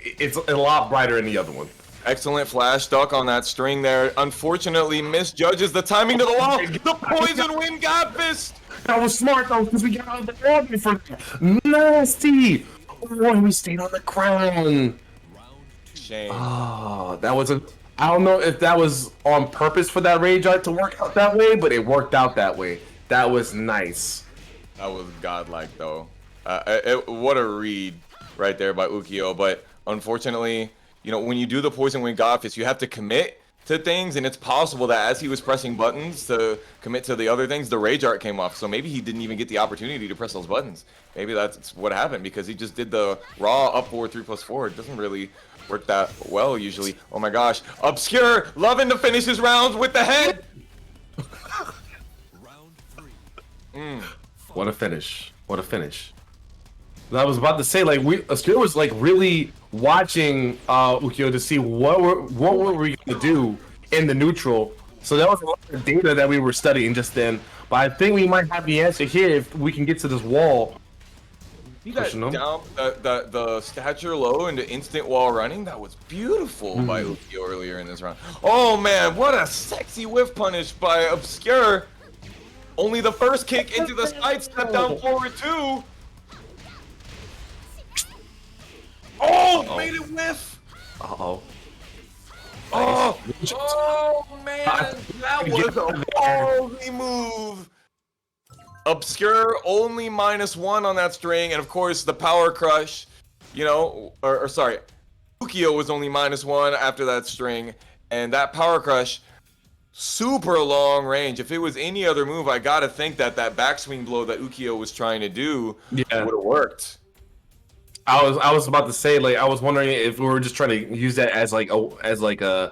Speaker 2: it's a lot brighter than the other one.
Speaker 3: Excellent flash duck on that string there. Unfortunately, misjudges the timing to the wall. The poison wind god fist.
Speaker 2: That was smart though, because we got out of the order for that. Nasty. Oh, we stayed on the ground.
Speaker 3: Shame.
Speaker 2: Oh, that was a. I don't know if that was on purpose for that rage art to work out that way, but it worked out that way. That was nice.
Speaker 3: That was godlike, though. What a read right there by Ukio. But unfortunately, you know, when you do the Poison Wind Godfist, you have to commit to things, and it's possible that as he was pressing buttons to commit to the other things, the Rage Art came off. So maybe he didn't even get the opportunity to press those buttons. Maybe that's what happened, because he just did the raw up forward 3+4. It doesn't really work that well usually. Oh my gosh. Obscure loving to finish his rounds with the head.
Speaker 4: Round 3.
Speaker 2: What a finish! What a finish! I was about to say, like, Obscure was like really watching Ukio to see what were we gonna do in the neutral. So that was a lot of data that we were studying just then. But I think we might have the answer here if we can get to this wall.
Speaker 3: See that
Speaker 2: Pushing them.
Speaker 3: down, the stature low into instant wall running? That was beautiful by Ukio earlier in this round. Oh man, what a sexy whiff punish by Obscure. Only the first kick into the side step down forward too. Oh, made it whiff.
Speaker 2: Uh-oh.
Speaker 3: Oh man, that was a ballsy move. Obscure only -1 on that string, and of course the power crush, you know, or sorry, Ukio was only -1 after that string, and that power crush, super long range. If it was any other move, I gotta think that backswing blow that Ukio was trying to do would have worked.
Speaker 2: I was about to say, like, I was wondering if we were just trying to use that as like a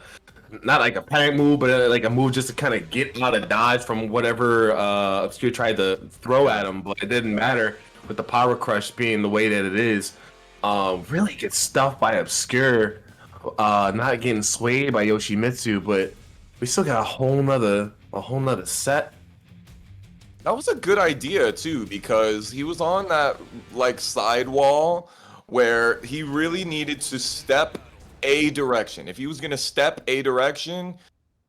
Speaker 2: not like a panic move, but like a move just to kind of get out of dodge from whatever Obscure tried to throw at him. But it didn't matter with the power crush being the way that it is. Really good stuff by Obscure. Not getting swayed by Yoshimitsu, but we still got a whole nother set.
Speaker 3: That was a good idea too, because he was on that like side wall where he really needed to step a direction. If he was gonna step a direction,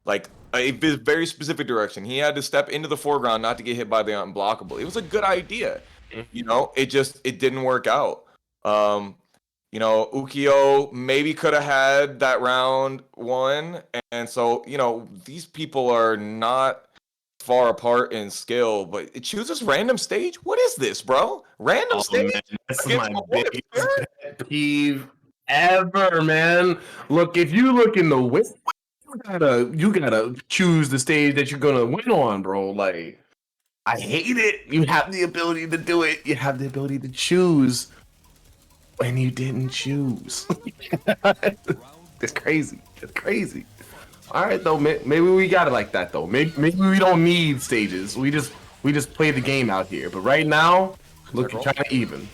Speaker 3: like a very specific direction, he had to step into the foreground not to get hit by the unblockable. It was a good idea, you know. It didn't work out. You know, Ukio maybe could have had that round won, and so you know these people are not far apart in skill, but it chooses random stage. What is this, bro? Random stage?
Speaker 2: Man, this is
Speaker 3: Against
Speaker 2: my
Speaker 3: my
Speaker 2: biggest
Speaker 3: Obscure?
Speaker 2: pet peeve ever, man. Look, if you look in the win, you gotta choose the stage that you're gonna win on, bro. Like, I hate it. You have the ability to do it. You have the ability to choose when you didn't choose. It's crazy. It's crazy. All right, though. Maybe we got it like that, though. Maybe we don't need stages. We just play the game out here. But right now, looking kind of even.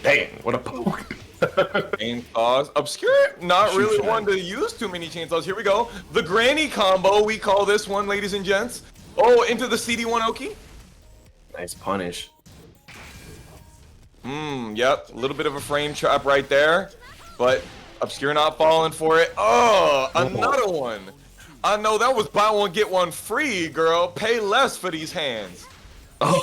Speaker 2: Dang, what a poke.
Speaker 3: Chainsaws. Obscure, not really one to use too many chainsaws. Here we go. The granny combo, we call this one, ladies and gents. Oh, into the CD1 Oki.
Speaker 2: Nice punish.
Speaker 3: Yep. A little bit of a frame trap right there. But Obscure not falling for it. Oh, another one. I know that was buy one, get one free, girl. Pay less for these hands.
Speaker 2: Oh.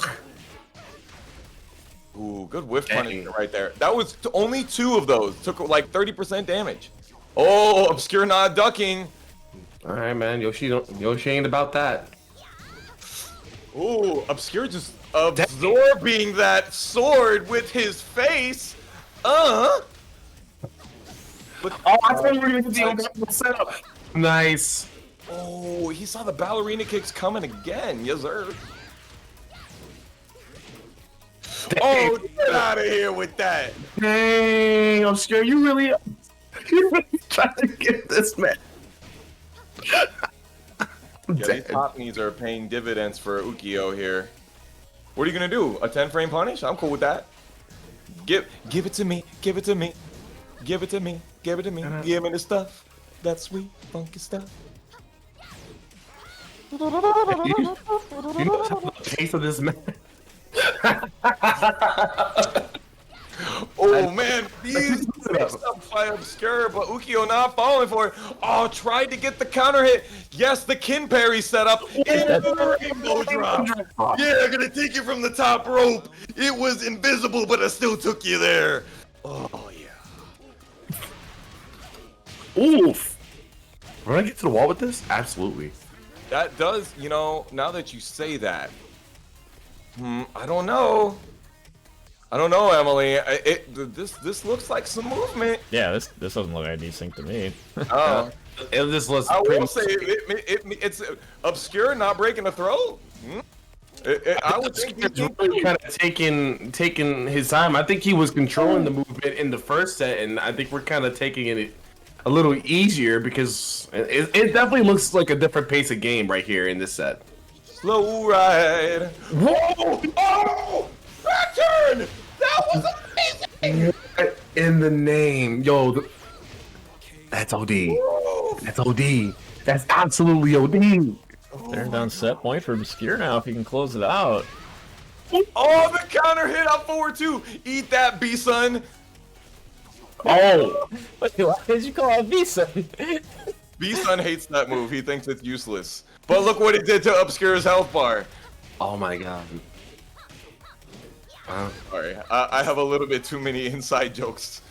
Speaker 3: Ooh, good whiff punishment right there. That was only 2 of those. Took like 30% damage. Oh, Obscure not ducking.
Speaker 2: All right, man. Yoshi ain't about that.
Speaker 3: Ooh, Obscure just absorbing that sword with his face. Look,
Speaker 2: Oh, I thought you were gonna get the setup. Nice.
Speaker 3: oh, he saw the ballerina kicks coming again. Yes, sir. Oh, get out of here with that.
Speaker 2: Dang, Obscure, you really trying to get this man.
Speaker 3: Yeah, these top knees are paying dividends for Ukio here. What are you gonna do? A 10-frame punish? I'm cool with that. Give it to me. Give it to me. Give it to me. Give it to me. Give me the stuff. That sweet, funky stuff.
Speaker 2: You know the pace of this man.
Speaker 3: Oh man, these mixed up blocked by Obscure, but Ukio not falling for it. Oh, tried to get the counter hit. Yes, the Kin parry setup. Rainbow drop. Yeah, gonna take you from the top rope. It was invisible, but it still took you there. Oh, yeah.
Speaker 2: Oof. We're gonna get to the wall with this? Absolutely.
Speaker 3: That does, now that you say that, I don't know. Emily. This looks like some movement.
Speaker 1: Yeah, this doesn't look like desync to me.
Speaker 3: Oh,
Speaker 2: It just looks
Speaker 3: I
Speaker 2: pretty
Speaker 3: will say it's Obscure not breaking a throat. I would think
Speaker 2: He's really kind of taking his time. I think he was controlling the movement in the first set, and I think we're kind of taking it a little easier because it definitely looks like a different pace of game right here in this set.
Speaker 3: slow ride. Whoa! Oh! Back turn! That was amazing!
Speaker 2: In the name, yo, that's OD. That's OD. That's absolutely OD.
Speaker 1: Turn down set point for Obscure now if he can close it out.
Speaker 3: Oh, the counter hit on forward two. Eat that, B-Sun.
Speaker 2: Oh,
Speaker 1: Why did you call out V-Sun?
Speaker 3: B-Sun hates that move. He thinks it's useless. But look what it did to Obscure's health bar.
Speaker 2: oh my God.
Speaker 3: Sorry, I have a little bit too many inside jokes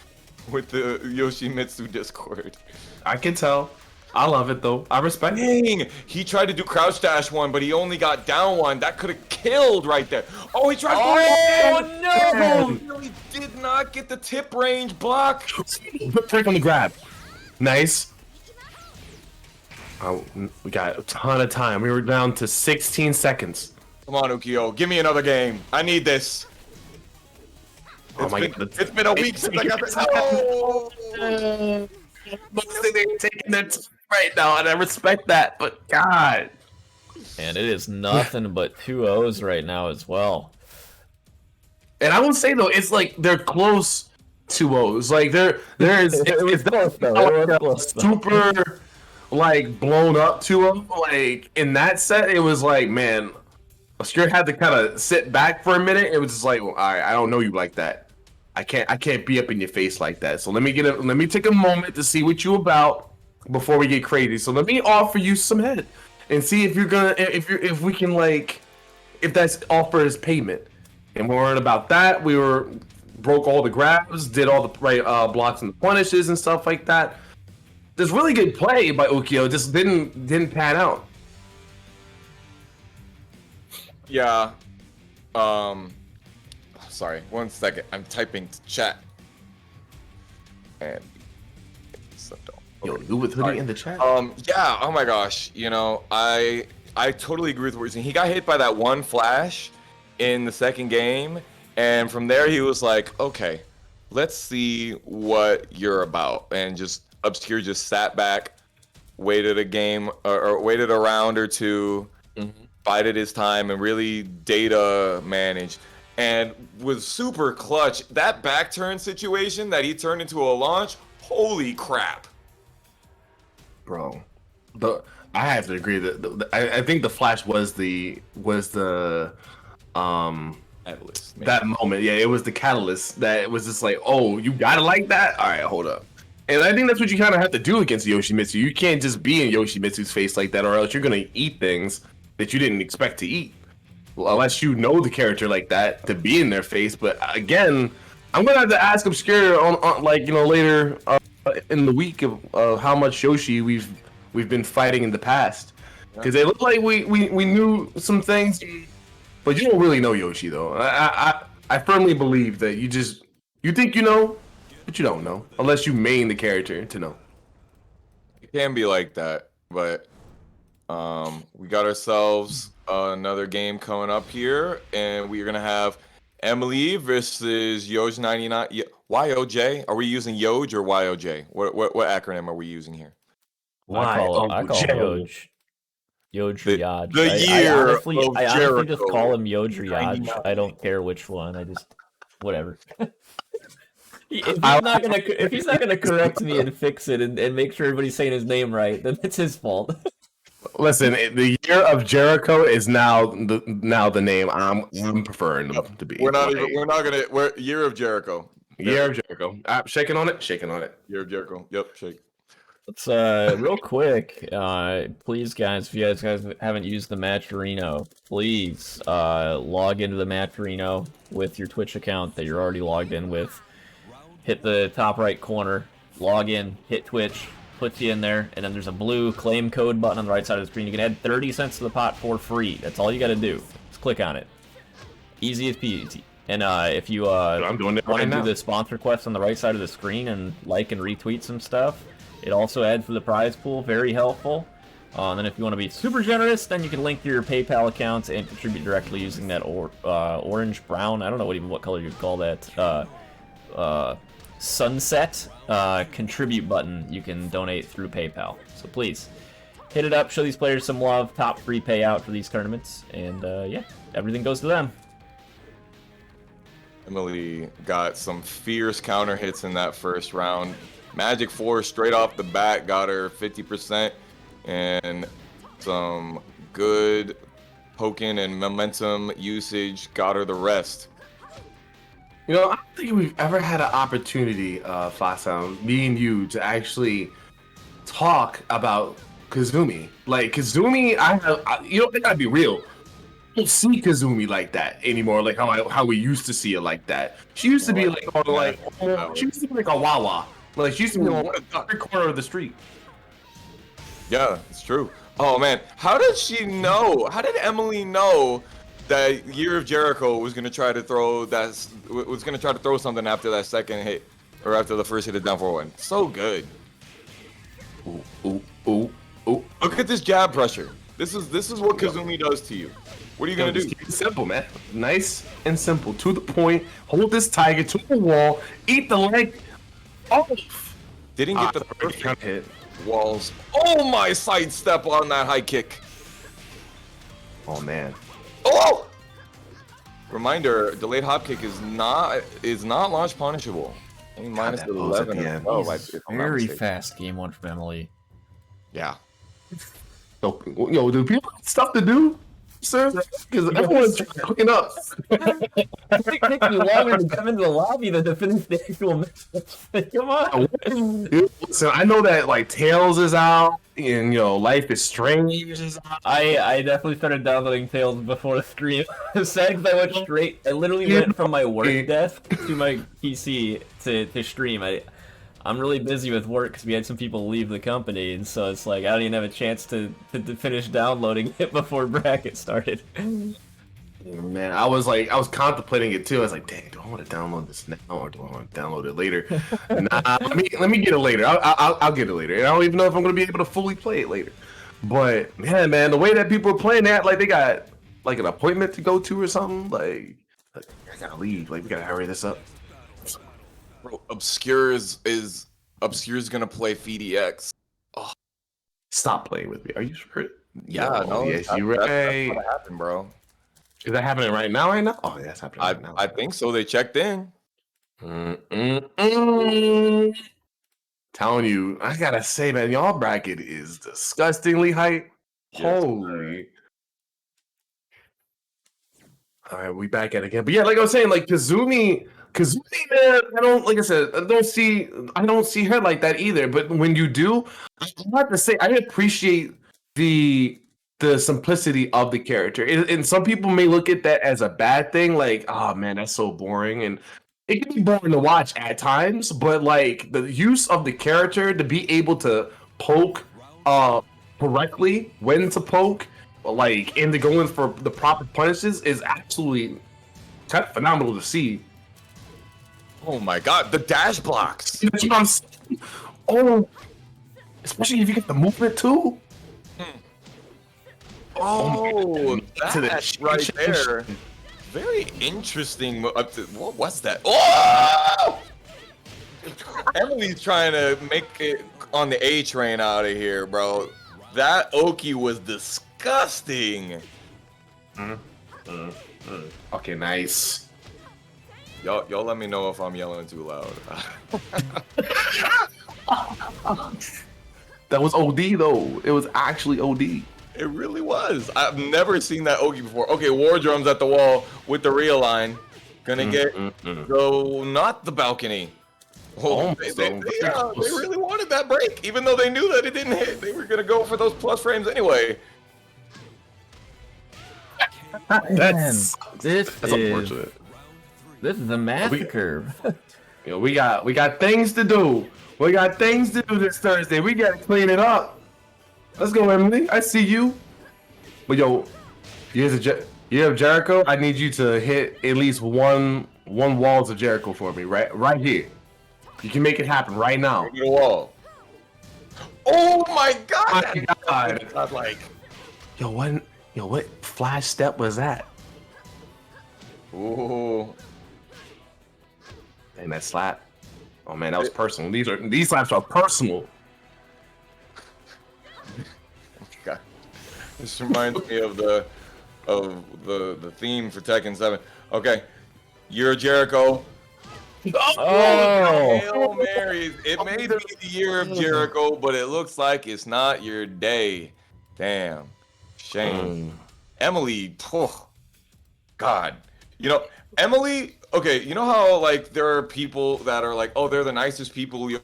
Speaker 3: with the Yoshimitsu Discord.
Speaker 2: I can tell. I love it though. I respect it.
Speaker 3: Dang! He tried to do crouch dash one, but he only got down one. That could have killed right there. Oh, he tried.
Speaker 1: Oh, no!
Speaker 3: He really did not get the tip range block.
Speaker 2: Break on the grab. Nice. Oh, we got a ton of time. We were down to 16 seconds.
Speaker 3: Come on, Ukio, give me another game. I need this.
Speaker 2: Oh my God.
Speaker 3: It's been a week since I got this. Oh!
Speaker 2: They're taking their time right now, and I respect that. But God,
Speaker 1: And it is nothing but 2 O's right now as well.
Speaker 2: and I will say though, it's like they're close to O's. Like there is it's
Speaker 1: close, though.
Speaker 2: not
Speaker 1: It was
Speaker 2: like a
Speaker 1: close, though.
Speaker 2: super like blown up to him. Like in that set, it was like, man, Obscure had to kind of sit back for a minute. It was just like, well, all right, I don't know you like that. I can't be up in your face like that. So let me take a moment to see what you about before we get crazy. So let me offer you some head and see if if we can like if that's offer as payment. And we weren't about that. We broke all the grabs, did all the right blocks and punishes and stuff like that. There's really good play by Ukio, just didn't pan out.
Speaker 3: Yeah. Sorry, 1 second. I'm typing to chat. And so
Speaker 2: Yo, you with hoodie in the chat.
Speaker 3: yeah, oh my gosh. I totally agree with what you're saying. He got hit by that one flash in the second game, and from there he was like, okay, let's see what you're about. And just Obscure just sat back, waited a game or waited a round or two, bided his time, and really data managed. And was super clutch. That back turn situation that he turned into a launch, holy crap.
Speaker 2: Bro, I have to agree that I think the flash was the
Speaker 3: Catalyst, man.
Speaker 2: that moment. Yeah, it was the catalyst that it was just like, oh, you got it like that. All right, hold up. And I think that's what you kind of have to do against Yoshimitsu. You can't just be in Yoshimitsu's face like that, or else you're gonna eat things that you didn't expect to eat. Well, unless you know the character like that to be in their face. But again, I'm gonna have to ask Obscure on later in the week of how much Yoshi we've been fighting in the past, because it looked like we knew some things, but you don't really know Yoshi though. I firmly believe that you think you know, but you don't know unless you main the character to know.
Speaker 3: It can be like that, but we got ourselves another game coming up here, and we're gonna have Emily versus Yoj99. YOJ? Are we using Yoj or YOJ? What acronym are we using here?
Speaker 1: I call him Yoj. Yoj Riyaj.
Speaker 3: The year of
Speaker 1: I honestly just
Speaker 3: Jericho.
Speaker 1: call him Yoj Riyaj. I don't care which one. I just whatever. If he's not gonna correct me and fix it and make sure everybody's saying his name right, then it's his fault.
Speaker 2: Listen, the year of Jericho is now the name I'm preferring to be.
Speaker 3: We're year of Jericho.
Speaker 2: Year of Jericho. Shaking on it. Shaking on it.
Speaker 3: Year of Jericho. Yep, shake.
Speaker 1: Let's real quick, please guys, if you guys haven't used the Matcherino, please log into the Matcherino with your Twitch account that you're already logged in with. Hit the top right corner, log in, hit Twitch, puts you in there, and then there's a blue claim code button on the right side of the screen. You can add 30 cents to the pot for free. That's all you got to do. Just click on it. Easy as peasy. And if you
Speaker 2: I'm doing it
Speaker 1: want
Speaker 2: right
Speaker 1: to
Speaker 2: now.
Speaker 1: do the sponsor quest on the right side of the screen and like and retweet some stuff, it also adds to the prize pool. Very helpful. And then if you want to be super generous, then you can link your PayPal accounts and contribute directly using that orange, brown, I don't know what color you'd call that, sunset contribute button. You can donate through PayPal. So please, hit it up, show these players some love, top free payout for these tournaments, and yeah, everything goes to them.
Speaker 3: Emily got some fierce counter hits in that first round. Magic 4 straight off the bat got her 50%, and some good poking and momentum usage got her the rest.
Speaker 2: You know, I don't think we've ever had an opportunity, Foxhound, me and you, to actually talk about Kazumi. Like, Kazumi, you know, I gotta be real. I don't see Kazumi like that anymore, like how we used to see her like that. She used to be like, she used to be like a Wawa. Like, she used to be on every corner of the street.
Speaker 3: Yeah, it's true. Oh man, how did she know? How did Emily know that Year of Jericho was gonna try to throw something after that second hit, or after the first hit of down 4-1? So good.
Speaker 2: Ooh, ooh.
Speaker 3: Look at this jab pressure. This is what Kazumi does to you. What are you gonna do?
Speaker 2: Keep it simple, man. Nice and simple. To the point. Hold this tiger to the wall. Eat the leg off.
Speaker 3: Didn't get the
Speaker 2: perfect
Speaker 3: perfect
Speaker 2: hit.
Speaker 3: walls. Oh my sidestep on that high kick.
Speaker 2: Oh man.
Speaker 3: Oh! Reminder: delayed hop kick is not launch punishable. A minus
Speaker 2: that blows at
Speaker 3: 11.
Speaker 2: the end.
Speaker 3: Oh,
Speaker 1: Very fast game one from Emily.
Speaker 3: Yeah.
Speaker 2: So, yo, do people have stuff to do, sir? Because everyone's hooking up.
Speaker 1: I think it takes me longer to come into the lobby than to finish the actual match. Come on.
Speaker 2: So I know that like Tails is out, and Life is Strange is out.
Speaker 1: I definitely started downloading Tales before the stream. It's sad because I went straight. I literally went from my work desk to my PC to stream. I'm really busy with work because we had some people leave the company, and so it's like I don't even have a chance to finish downloading it before bracket started.
Speaker 2: Man, I was contemplating it too. I was like, dang, do I want to download this now or do I want to download it later? Nah, let me get it later. I'll get it later. And I don't even know if I'm gonna be able to fully play it later. But yeah, man, the way that people are playing that, like they got like an appointment to go to or something. Like I gotta leave. Like we gotta hurry this up.
Speaker 3: Bro, Obscure's gonna play FDX. Oh.
Speaker 2: Stop playing with me. Are you sure?
Speaker 3: Yeah, no,
Speaker 2: yes, you right.
Speaker 3: That's what happened, bro.
Speaker 2: Is that happening right now? Oh, yeah, that's happening right now.
Speaker 3: I think so. They checked in.
Speaker 2: Telling you, I gotta say, man, y'all bracket is disgustingly hype.
Speaker 3: Yes,
Speaker 2: Holy. All right, we back at it again. But yeah, like I was saying, like Kazumi, man, I don't see her like that either. But when you do, I have to say, I appreciate the simplicity of the character. And some people may look at that as a bad thing, like, oh man, that's so boring. And it can be boring to watch at times, but like the use of the character to be able to poke correctly, when to poke, like, and to go in for the proper punishes is absolutely kind of phenomenal to see.
Speaker 3: Oh my god, the dash blocks.
Speaker 2: That's what I'm saying. Oh, especially if you get the movement too.
Speaker 3: Oh,
Speaker 2: to the
Speaker 3: that's right there. Very interesting. What was that? Oh! Emily's trying to make it on the A train out of here, bro. That Oki was disgusting.
Speaker 2: Okay, nice.
Speaker 3: Y'all let me know if I'm yelling too loud.
Speaker 2: That was OD though. It was actually OD.
Speaker 3: It really was. I've never seen that Oki before. Okay, War Drum's at the wall with the realign. gonna get go not the balcony. Oh,
Speaker 2: Almost,
Speaker 3: they
Speaker 2: though.
Speaker 3: really wanted that break, even though they knew that it didn't hit. They were gonna go for those plus frames anyway.
Speaker 1: Man, this
Speaker 2: That's
Speaker 1: is
Speaker 2: unfortunate.
Speaker 1: this is a massacre.
Speaker 2: You know, we got things to do. We got things to do this Thursday. We gotta clean it up. Let's go, Emily. I see you. But yo, you have Jericho. I need you to hit at least one walls of Jericho for me, right here. You can make it happen right now.
Speaker 3: Get a wall. Oh my god!
Speaker 2: My God.
Speaker 3: I was like,
Speaker 2: Yo, what flash step was that?
Speaker 3: ooh.
Speaker 2: And that slap. Oh man, that was personal. These slaps are personal.
Speaker 3: God. This reminds me of the theme for Tekken 7. Okay, you're Jericho.
Speaker 1: Oh,
Speaker 3: Hail Marys. It may be the year of Jericho, but it looks like it's not your day. Damn. Shame. Emily, oh, God. You know, Emily, okay, you know how like there are people that are like, oh, they're the nicest people you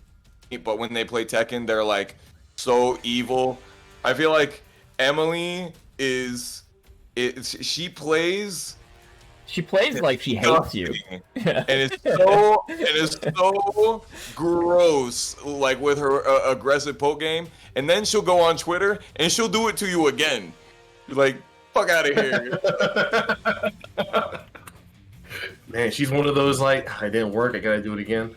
Speaker 3: meet, but when they play Tekken, they're like so evil. I feel like Emily she plays
Speaker 1: like she hates you.
Speaker 3: and it's so gross, like with her aggressive poke game, and then she'll go on Twitter and she'll do it to you again. You're like, fuck out of here.
Speaker 2: Man, she's one of those like, I didn't work, I gotta do it again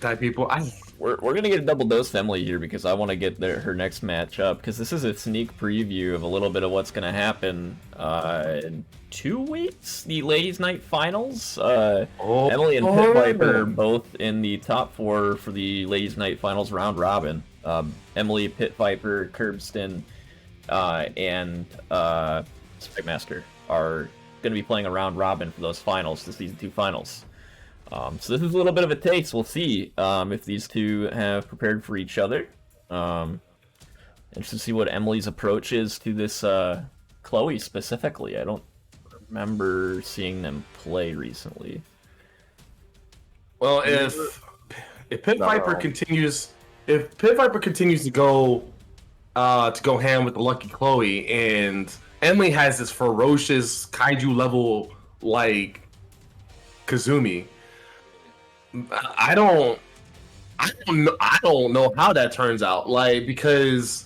Speaker 2: type people.
Speaker 1: We're gonna get a double dose of Emily here because I want to get her next match up because this is a sneak preview of a little bit of what's gonna happen in 2 weeks. The Ladies Night Finals. Emily and Pit Viper both in the top 4 for the Ladies Night Finals round robin. Emily, Pit Viper, Curbston, and Spikemaster are going to be playing a round robin for those finals, the season 2 finals. So this is a little bit of a taste. We'll see if these two have prepared for each other. Interested to see what Emily's approach is to this Chloe specifically. I don't remember seeing them play recently.
Speaker 2: Well, if Pit Viper continues, to go ham with the Lucky Chloe, and Emily has this ferocious kaiju level like Kazumi, I don't know how that turns out. Like, because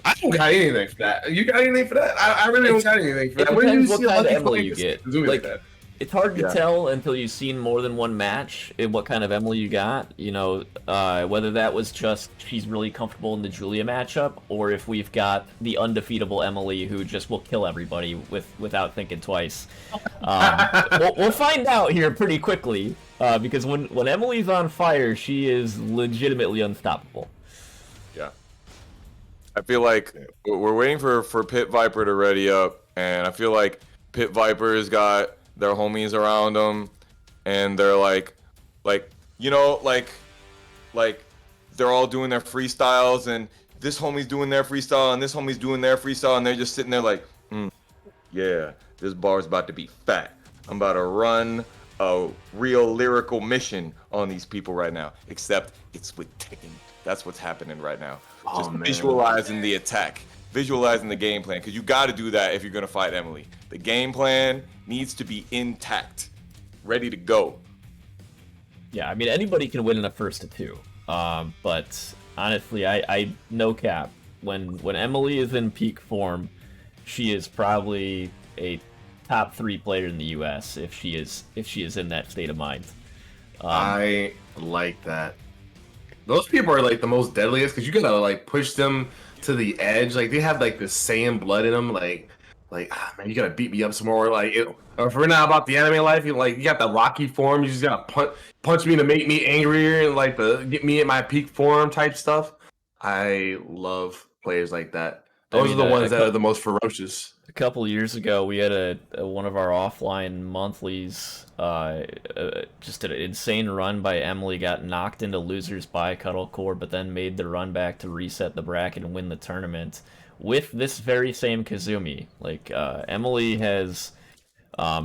Speaker 2: I don't got anything for that. You got anything for that? I really don't got anything for that.
Speaker 1: It depends what kind of Emily you get.
Speaker 2: Like,
Speaker 1: it's hard to tell until you've seen more than one match what kind of Emily you got. You know, whether that was just she's really comfortable in the Julia matchup, or if we've got the undefeatable Emily who just will kill everybody without thinking twice. We'll find out here pretty quickly, because when Emily's on fire, she is legitimately unstoppable.
Speaker 3: Yeah. I feel like we're waiting for Pit Viper to ready up, and I feel like Pit Viper's got their homies around them, and they're like you know, like they're all doing their freestyles, and this homie's doing their freestyle, and this homie's doing their freestyle, and they're just sitting there like, yeah, this bar's about to be fat. I'm about to run a real lyrical mission on these people right now. Except it's with Tekken. That's what's happening right now. Just visualizing the attack, visualizing the game plan, because you got to do that if you're gonna fight Emily. The game plan needs to be intact, ready to go.
Speaker 1: Yeah, I mean, anybody can win in a first to 2. But honestly, I no cap. When Emily is in peak form, she is probably a top 3 player in the U.S. if she is in that state of mind.
Speaker 2: I like that. Those people are like the most deadliest because you gotta like push them to the edge. Like they have like the Saiyan blood in them. Like man, you gotta beat me up some more. Like if we're not about the anime life, you got the Rocky form. You just gotta punch me to make me angrier and like get me at my peak form type stuff. I love players like that. Those are the ones that are the most ferocious.
Speaker 1: A couple years ago, we had one of our offline monthlies, just an insane run by Emily, got knocked into losers by Cuddle Core, but then made the run back to reset the bracket and win the tournament with this very same Kazumi. Like, Emily has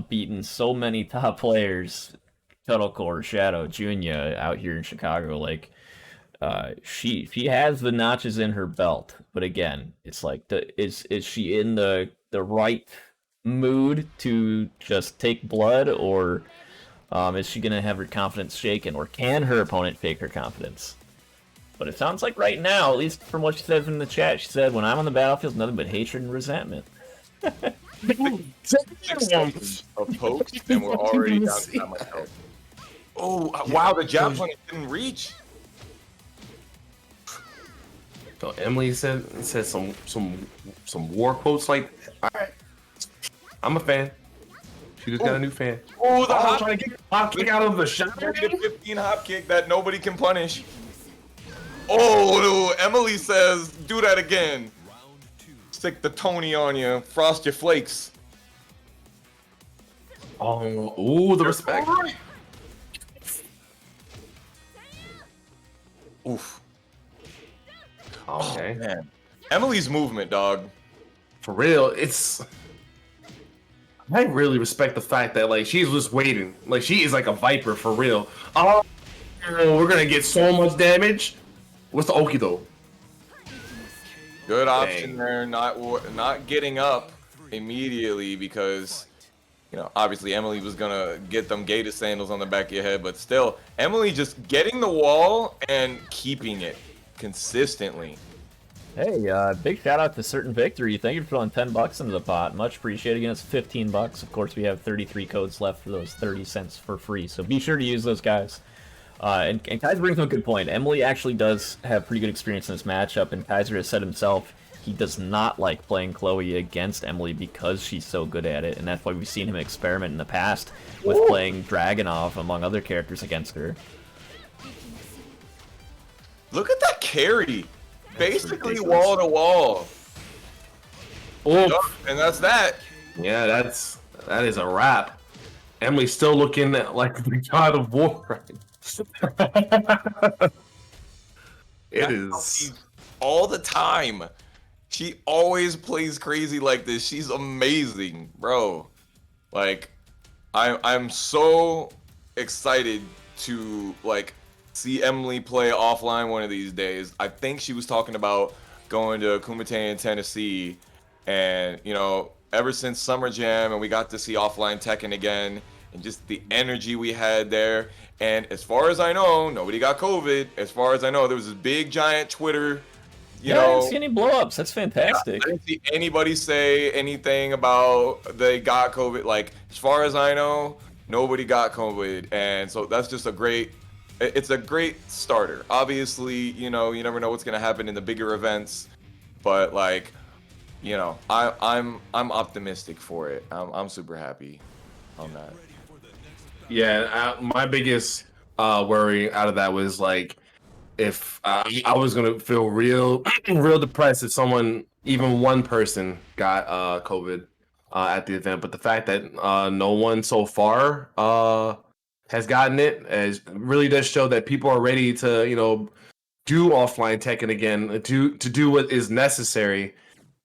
Speaker 1: beating so many top players, Cuddlecore, Shadow, Junya out here in Chicago. Like, she has the notches in her belt, but again, it's like, is she in the right mood to just take blood, or is she gonna have her confidence shaken, or can her opponent fake her confidence? But it sounds like right now, at least from what she says in the chat, she said, "When I'm on the battlefield, nothing but hatred and resentment."
Speaker 3: Of pokes, and we're already down to that much health. Oh wow, the jab punish didn't reach.
Speaker 2: So Emily said some war quotes like, all right, I'm a fan. She just got a new fan.
Speaker 3: Oh, the hop
Speaker 2: trying to get hop kick out of the shot.
Speaker 3: 15 hop kick that nobody can punish. Oh, Emily says, do that again. Stick the Tony on you, frost your flakes.
Speaker 2: Oh, ooh, the respect.
Speaker 3: Oof.
Speaker 2: Okay.
Speaker 3: Oh, man. Emily's movement, dog.
Speaker 2: For real, it's. I really respect the fact that like she's just waiting. Like she is like a viper for real. Oh, we're gonna get so much damage. What's the Oki though?
Speaker 3: Good option there, not getting up immediately because, you know, obviously Emily was gonna get them gator sandals on the back of your head, but still, Emily just getting the wall and keeping it consistently.
Speaker 1: Hey, big shout out to Certain Victory. Thank you for throwing $10 into the pot. Much appreciated. Again, it's $15. Of course, we have 33 codes left for those 30 cents for free. So be sure to use those, guys. And Kaiser brings up a good point. Emily actually does have pretty good experience in this matchup, and Kaiser has said himself he does not like playing Chloe against Emily because she's so good at it, and that's why we've seen him experiment in the past with playing Dragunov, among other characters, against her.
Speaker 3: Look at that carry. Basically wall to wall.
Speaker 2: Oh,
Speaker 3: And that's that.
Speaker 2: yeah, that is a wrap. Emily's still looking like the god of war. It is
Speaker 3: All the time. She always plays crazy like this. She's amazing, bro. Like, I'm so excited to like see Emily play offline one of these days. I think she was talking about going to Kumite in Tennessee, and you know, ever since Summer Jam and we got to see offline Tekken again, and just the energy we had there. And as far as I know, nobody got COVID. As far as I know, there was this big giant Twitter, you know.
Speaker 1: I didn't see any blow-ups. That's fantastic.
Speaker 3: I didn't see anybody say anything about they got COVID. Like, as far as I know, nobody got COVID. And so that's just it's a great starter. Obviously, you know, you never know what's going to happen in the bigger events. But, like, you know, I'm optimistic for it. I'm super happy on that.
Speaker 2: Yeah, my biggest worry out of that was like if I was gonna feel real depressed if someone, even one person, got COVID at the event. But the fact that no one so far has gotten it really does show that people are ready to, you know, do offline Tekken again, to do what is necessary,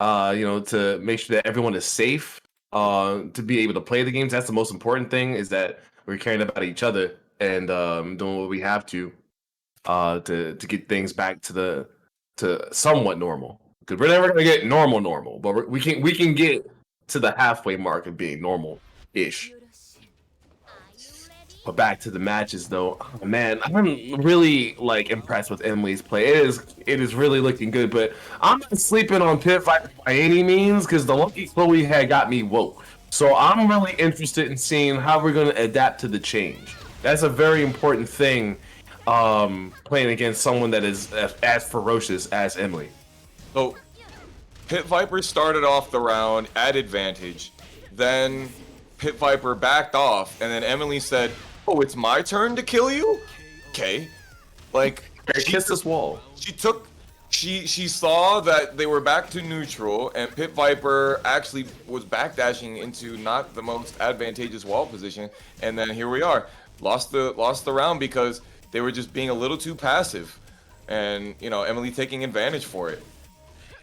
Speaker 2: you know, to make sure that everyone is safe, to be able to play the games. That's the most important thing, is that we're caring about each other and doing what we have to get things back to somewhat normal. Because we're never gonna get normal, but we can get to the halfway mark of being normal-ish. But back to the matches, though, oh, man, I'm really like impressed with Emily's play. It is really looking good. But I'm not sleeping on Pit Fight by any means, because the lucky Chloe had got me woke. So I'm really interested in seeing how we're going to adapt to the change. That's a very important thing, playing against someone that is as ferocious as Emily.
Speaker 3: So, Pit Viper started off the round at advantage. Then Pit Viper backed off, and then Emily said, "Oh, it's my turn to kill you?" Okay. Like,
Speaker 2: Kiss this wall.
Speaker 3: She saw that they were back to neutral, and Pit Viper actually was backdashing into not the most advantageous wall position, and then here we are, lost the round because they were just being a little too passive, and you know, Emily taking advantage for it.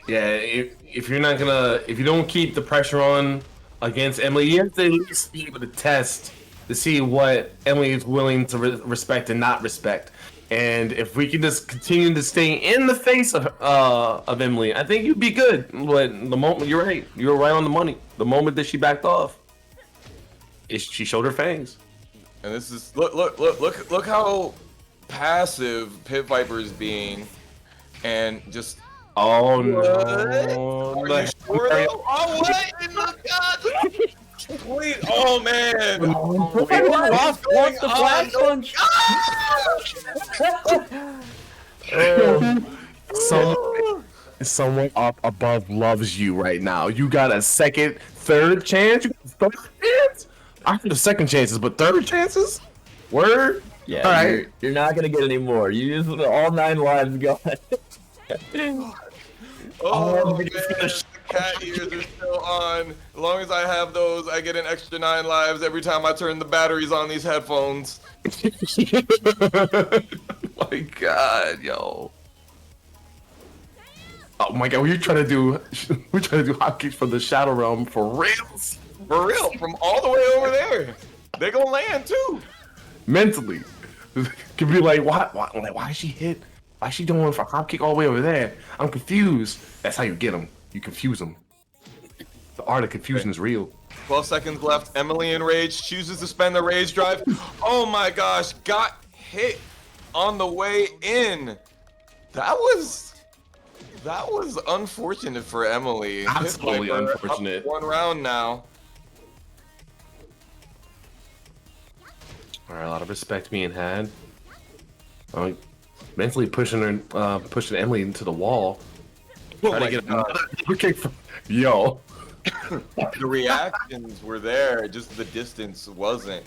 Speaker 2: Yeah, if you don't keep the pressure on against Emily. You have to at least be able to test to see what Emily is willing to respect and not respect. And if we can just continue to stay in the face of Emily, I think you'd be good. But the moment you're right, you're right on the money. The moment that she backed off, she showed her fangs.
Speaker 3: And this is look how passive Pit Viper is being, and just.
Speaker 2: Oh no!
Speaker 3: Are you sure though? Oh what in the god! Wait, oh man!
Speaker 1: What's the flash punch?
Speaker 2: Someone up above loves you right now. You got a second, third chance. You got a third chance. I heard the second chances, but third chances. Word.
Speaker 1: Yeah,
Speaker 2: all right.
Speaker 1: You're not gonna get any more. You used all 9 lives gone.
Speaker 3: Oh man, the cat ears are still on. As long as I have those, I get an extra 9 lives every time I turn the batteries on these headphones.
Speaker 2: My God, yo. Oh my God, we're trying to do hotkeys from the Shadow Realm for reals.
Speaker 3: For real, from all the way over there. They gonna land too.
Speaker 2: Mentally, could be like, why is she hit? Why is she doing for hop kick all the way over there? I'm confused. That's how you get them. You confuse them. The art of confusion is real.
Speaker 3: 12 seconds left. Emily in rage chooses to spend the rage drive. Oh my gosh, got hit on the way in. That was unfortunate for Emily.
Speaker 2: Absolutely unfortunate.
Speaker 3: Up 1 round now.
Speaker 2: All right, a lot of respect being had. Mentally pushing Emily into the wall.
Speaker 3: Oh
Speaker 2: Trying to get another kick from yo.
Speaker 3: The reactions were there, just the distance wasn't.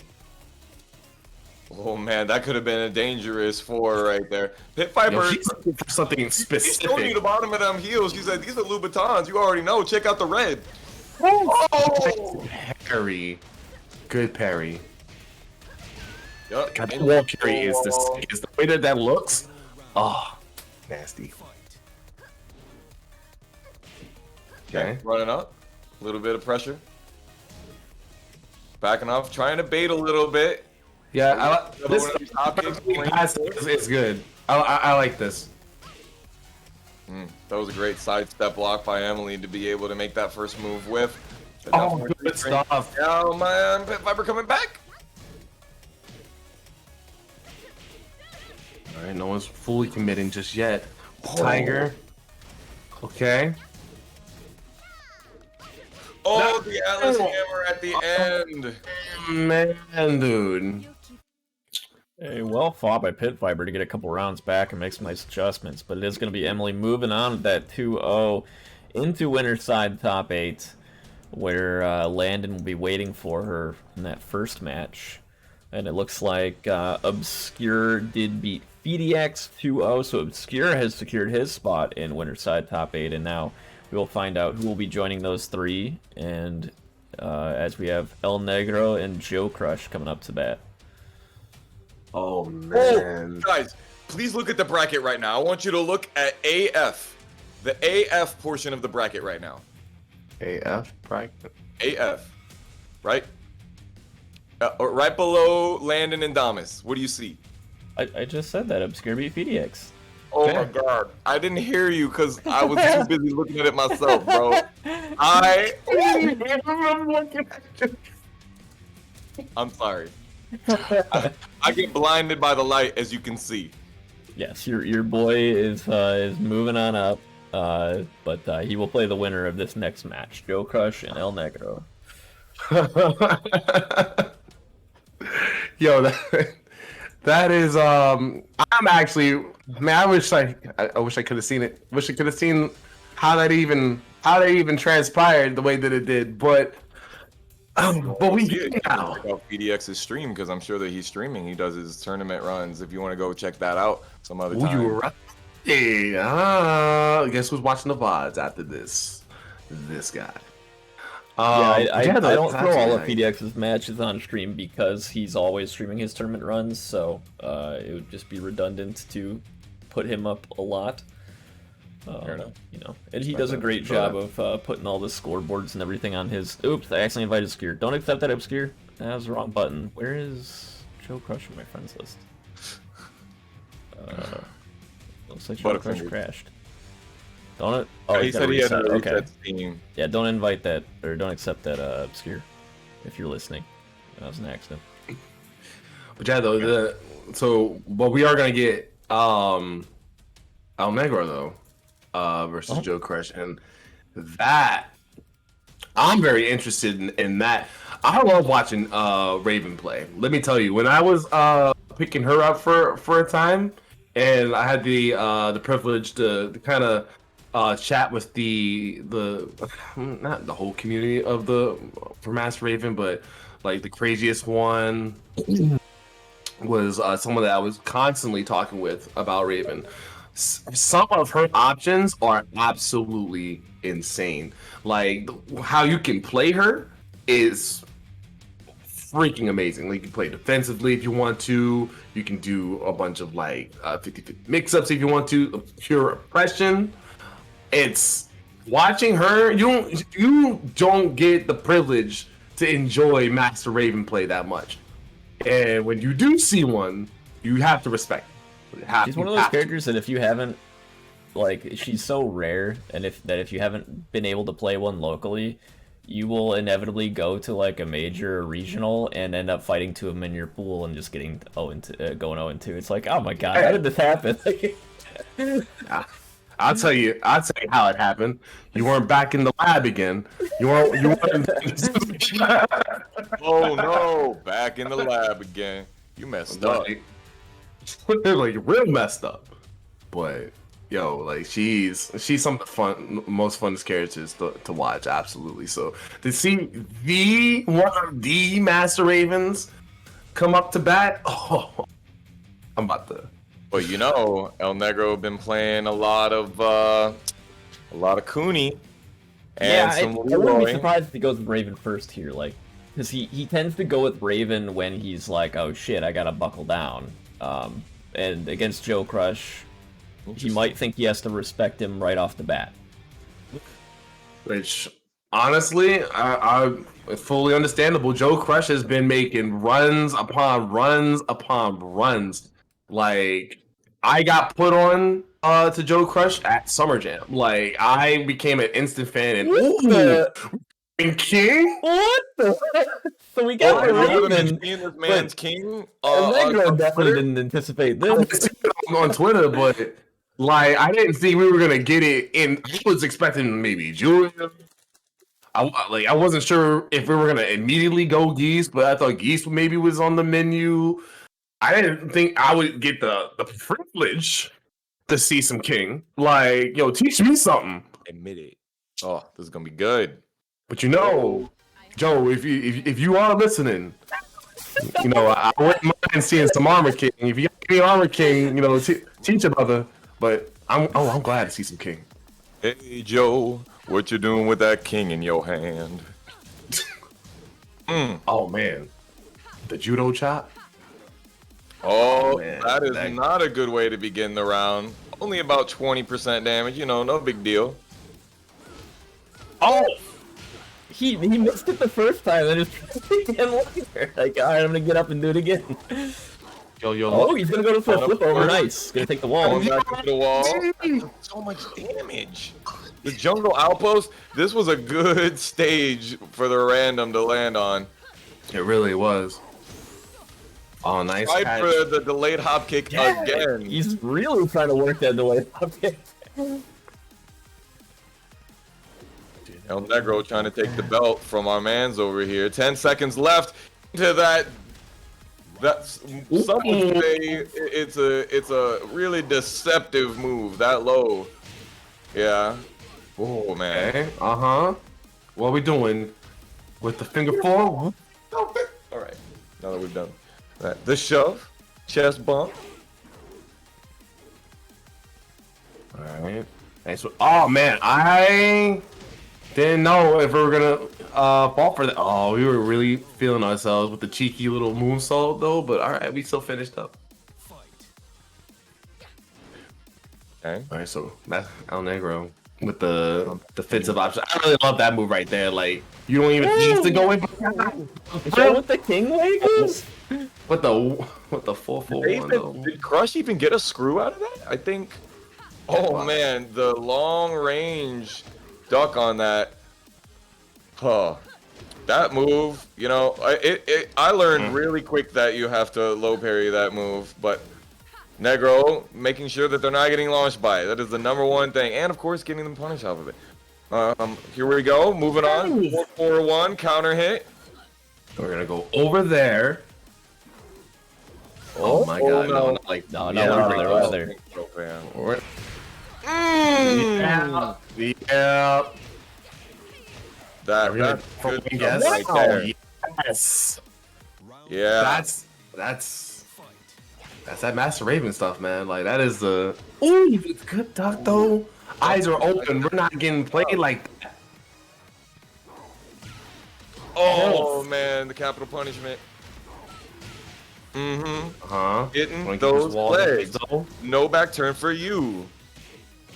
Speaker 3: Oh man, that could have been a dangerous 4 right there. Pit Viper,
Speaker 2: Yo, she's looking for something
Speaker 3: he's showing you
Speaker 2: specific.
Speaker 3: the bottom of them heels. She said, these are Louboutins. You already know. Check out the red. Oh!
Speaker 2: Parry. Good parry.
Speaker 3: Yep.
Speaker 2: God, that wall carry is the way that looks. Oh, nasty. Okay.
Speaker 3: Running up. A little bit of pressure. Backing off. Trying to bait a little bit.
Speaker 2: Yeah, this
Speaker 3: That
Speaker 2: is good. I like this.
Speaker 3: was a great sidestep block by Emily to be able to make that first move with.
Speaker 2: Oh, good stuff.
Speaker 3: Oh man, Pit Viper coming back.
Speaker 2: All right, no one's fully committing just yet. Tiger. Okay.
Speaker 3: Oh, the Atlas Hammer at the end.
Speaker 2: Man, dude.
Speaker 1: Hey, well fought by Pit Viper to get a couple rounds back and make some nice adjustments, but it is going to be Emily moving on with that 2-0 into winner side top 8, where Landon will be waiting for her in that first match. And it looks like Obscure did beat FDX 2-0, so Obscure has secured his spot in winner side top 8, and now we will find out who will be joining those 3, and as we have El Negro and Joe Crush coming up to bat.
Speaker 2: Oh man.
Speaker 3: Oh, guys, please look at the bracket right now. I want you to look at AF. The AF portion of the bracket right now.
Speaker 2: AF bracket.
Speaker 3: AF. Right? Right below Landon and Damas. What do you see?
Speaker 1: I just said that, Obscure beat FDX.
Speaker 3: Oh my god. I didn't hear you because I was too busy looking at it myself, bro. I'm sorry. I get blinded by the light, as you can see.
Speaker 1: Yes, your boy is moving on up, but he will play the winner of this next match, Joe Crush and El Negro.
Speaker 2: Yo, that is I'm actually, man, I wish I could have seen it. Wish I could have seen how that even transpired the way that it did, but we did now.
Speaker 3: Check out PDX's stream because I'm sure that he's streaming. He does his tournament runs. If you want to go check that out some other time.
Speaker 2: You were right. Guess who's watching the VODs after this? This guy.
Speaker 1: I don't throw all of PDX's matches on stream because he's always streaming his tournament runs, so it would just be redundant to put him up a lot.
Speaker 3: Fair enough.
Speaker 1: You know, and he does a great job of putting all the scoreboards and everything on his. Oops, I accidentally invited Obscure. Don't accept that, Obscure. That was the wrong button. Where is Joe Crush on my friends list? Looks like Joe Crush crashed. Don't it? Oh,
Speaker 3: he said he had to
Speaker 1: okay.
Speaker 3: reset Steam.
Speaker 1: Yeah, don't invite that or don't accept that, Obscure. If you're listening, that was an accident.
Speaker 2: But yeah, though, but we are gonna get El Negro though, versus Joe Crush, and that I'm very interested in that. I love watching Raven play. Let me tell you, when I was picking her up for a time, and I had the privilege to kind of chat with the not the whole community of for Master Raven, but like the craziest one was someone that I was constantly talking with about Raven. Some of her options are absolutely insane. Like how you can play her is freaking amazing. Like you can play defensively if you want to. You can do a bunch of like 50-50 mix-ups if you want to. Pure oppression. It's watching her. You don't get the privilege to enjoy Master Raven play that much. And when you do see one, you have to respect it.
Speaker 1: She's one of those characters that if you haven't, like, she's so rare, and if you haven't been able to play one locally, you will inevitably go to like a major or regional and end up fighting two of them in your pool and just getting going 0-2. It's like, oh my god, how did this happen?
Speaker 2: I'll tell you how it happened. You weren't back in the lab again. You weren't.
Speaker 3: Oh no, back in the lab again. You messed up.
Speaker 2: Like real messed up. But yo, like she's some of the most funnest characters to watch. Absolutely. So to see one of the Master Ravens come up to bat, I'm about to.
Speaker 3: But you know, El Negro been playing a lot of Cooney and
Speaker 1: I wouldn't be surprised if he goes with Raven first here, like, because he tends to go with Raven when he's like, oh shit, I gotta buckle down. And against Joe Crush, he might think he has to respect him right off the bat.
Speaker 2: Which, honestly, I fully understandable. Joe Crush has been making runs upon runs upon runs. Like, I got put on to Joe Crush at Summer Jam. Like, I became an instant fan. And King?
Speaker 1: What the? So we got Raven.
Speaker 3: This man's King.
Speaker 1: Negro definitely didn't anticipate this.
Speaker 2: On Twitter, but like, I didn't think we were gonna get it. I was expecting maybe Julia. I wasn't sure if we were gonna immediately go Geese, but I thought Geese maybe was on the menu. I didn't think I would get the privilege to see some King. Like, yo, teach me something.
Speaker 3: Admit it. Oh, this is gonna be good.
Speaker 2: But you know, Joe, if you are listening, you know, I wouldn't mind seeing some Armor King. If you got any Armor King, you know, teach a brother. But I'm glad to see some King.
Speaker 3: Hey Joe, what you doing with that King in your hand?
Speaker 2: Oh man, the judo chop.
Speaker 3: Oh,
Speaker 2: man,
Speaker 3: that is not a good way to begin the round. Only about 20% damage, you know, no big deal.
Speaker 2: Oh!
Speaker 1: He missed it the first time and just again later. Like, alright, I'm gonna get up and do it again.
Speaker 2: Yo.
Speaker 1: Oh, he's gonna go for a flip over. Nice. Gonna take the wall.
Speaker 3: Back into the wall. So much damage. The jungle outpost, this was a good stage for the random to land on.
Speaker 2: It really was. Oh, nice.
Speaker 3: Right for the delayed hop kick again.
Speaker 1: He's really trying to work that delayed hop kick.
Speaker 3: El Negro trying to take the belt from our mans over here. 10 seconds left to that. That's some would say it's a really deceptive move that low. Yeah. Oh man.
Speaker 2: Okay. What are we doing with the finger four?
Speaker 3: All right. Now that we've done that, the shove, chest bump.
Speaker 2: All right. Thanks. Oh man, I didn't know if we were gonna fall for that. Oh, we were really feeling ourselves with the cheeky little moonsault though. But all right, we still finished up.
Speaker 3: Okay.
Speaker 2: All right, so that's El Negro with the defensive option. I really love that move right there. Like you don't even need to go in.
Speaker 1: Is that what the king leg is?
Speaker 2: What the 4-4-1 though?
Speaker 3: Did Crush even get a screw out of that? I think. Oh man, the long range duck on that. Huh. That move, you know, I learned really quick that you have to low parry that move, but Negro making sure that they're not getting launched by it. That is the #1 thing, and of course getting them punished off of it. Here we go, moving on. 4-4-1 counter hit.
Speaker 2: We're gonna go over there. Oh my god,
Speaker 3: no.
Speaker 2: no, like
Speaker 1: No, over there.
Speaker 2: Yeah.
Speaker 3: That's good
Speaker 2: Yes.
Speaker 3: stuff right there.
Speaker 2: Yes.
Speaker 3: Yeah.
Speaker 2: That's that Master Raven stuff, man. Like that is the ooh, it's good duck though. Eyes are open. We're not getting played like that.
Speaker 3: Oh man, the capital punishment. Getting those legs. No back turn for you.